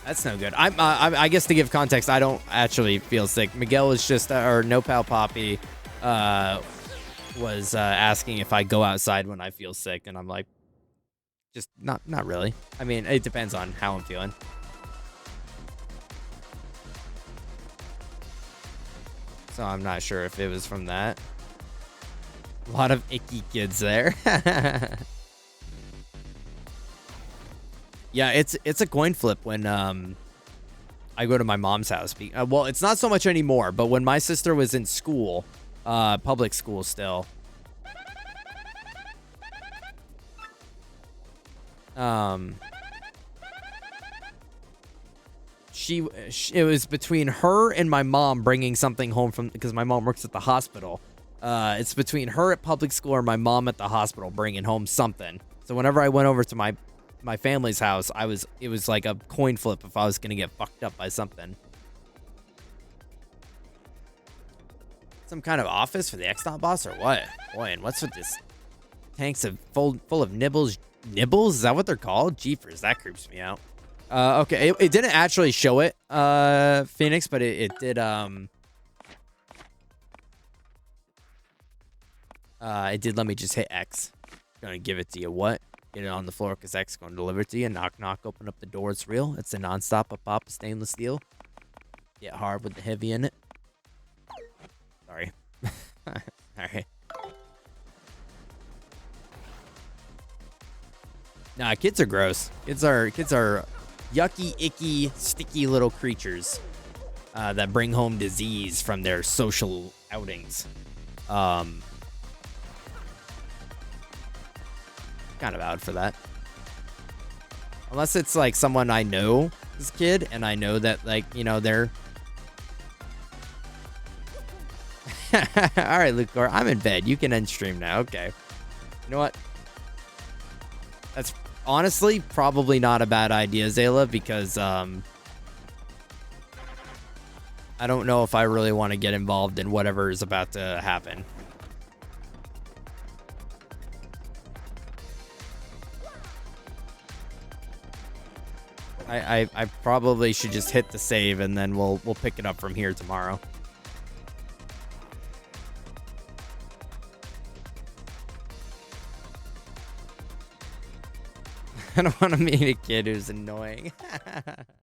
[SPEAKER 1] That's no good. I guess to give context, I don't actually feel sick. Miguel was just, or No Pal Poppy, was asking if I go outside when I feel sick, and I'm like, just not really. I mean, it depends on how I'm feeling. So I'm not sure if it was from that. A lot of icky kids there. Yeah, it's a coin flip when I go to my mom's house. Well, it's not so much anymore, but when my sister was in school, public school still, it was between her and my mom bringing something home from, because my mom works at the hospital. It's between her at public school or my mom at the hospital bringing home something. So whenever I went over to my family's house, it was like a coin flip if I was gonna get fucked up by something. Some kind of office for the X-Dot boss or what? Boy, and what's with this? Tanks of full of nibbles? Nibbles? Is that what they're called? Jeepers, that creeps me out. Okay, it didn't actually show it, Phoenix, but it did, it did let me just hit X. Gonna give it to you. What? Get it on the floor because X gonna deliver it to you. Knock, knock, open up the door. It's real. It's a non-stop pop of stainless steel. Get hard with the heavy in it. Sorry. Alright. Nah, kids are gross. Kids are yucky, icky, sticky little creatures that bring home disease from their social outings. Kind of out for that. Unless it's like someone I know this kid and I know that, like, you know, they're all right, Lucor, I'm in bed. You can end stream now. Okay. You know what? That's honestly probably not a bad idea, Zayla, because I don't know if I really want to get involved in whatever is about to happen. I probably should just hit the save and then we'll pick it up from here tomorrow. I don't want to meet a kid who's annoying.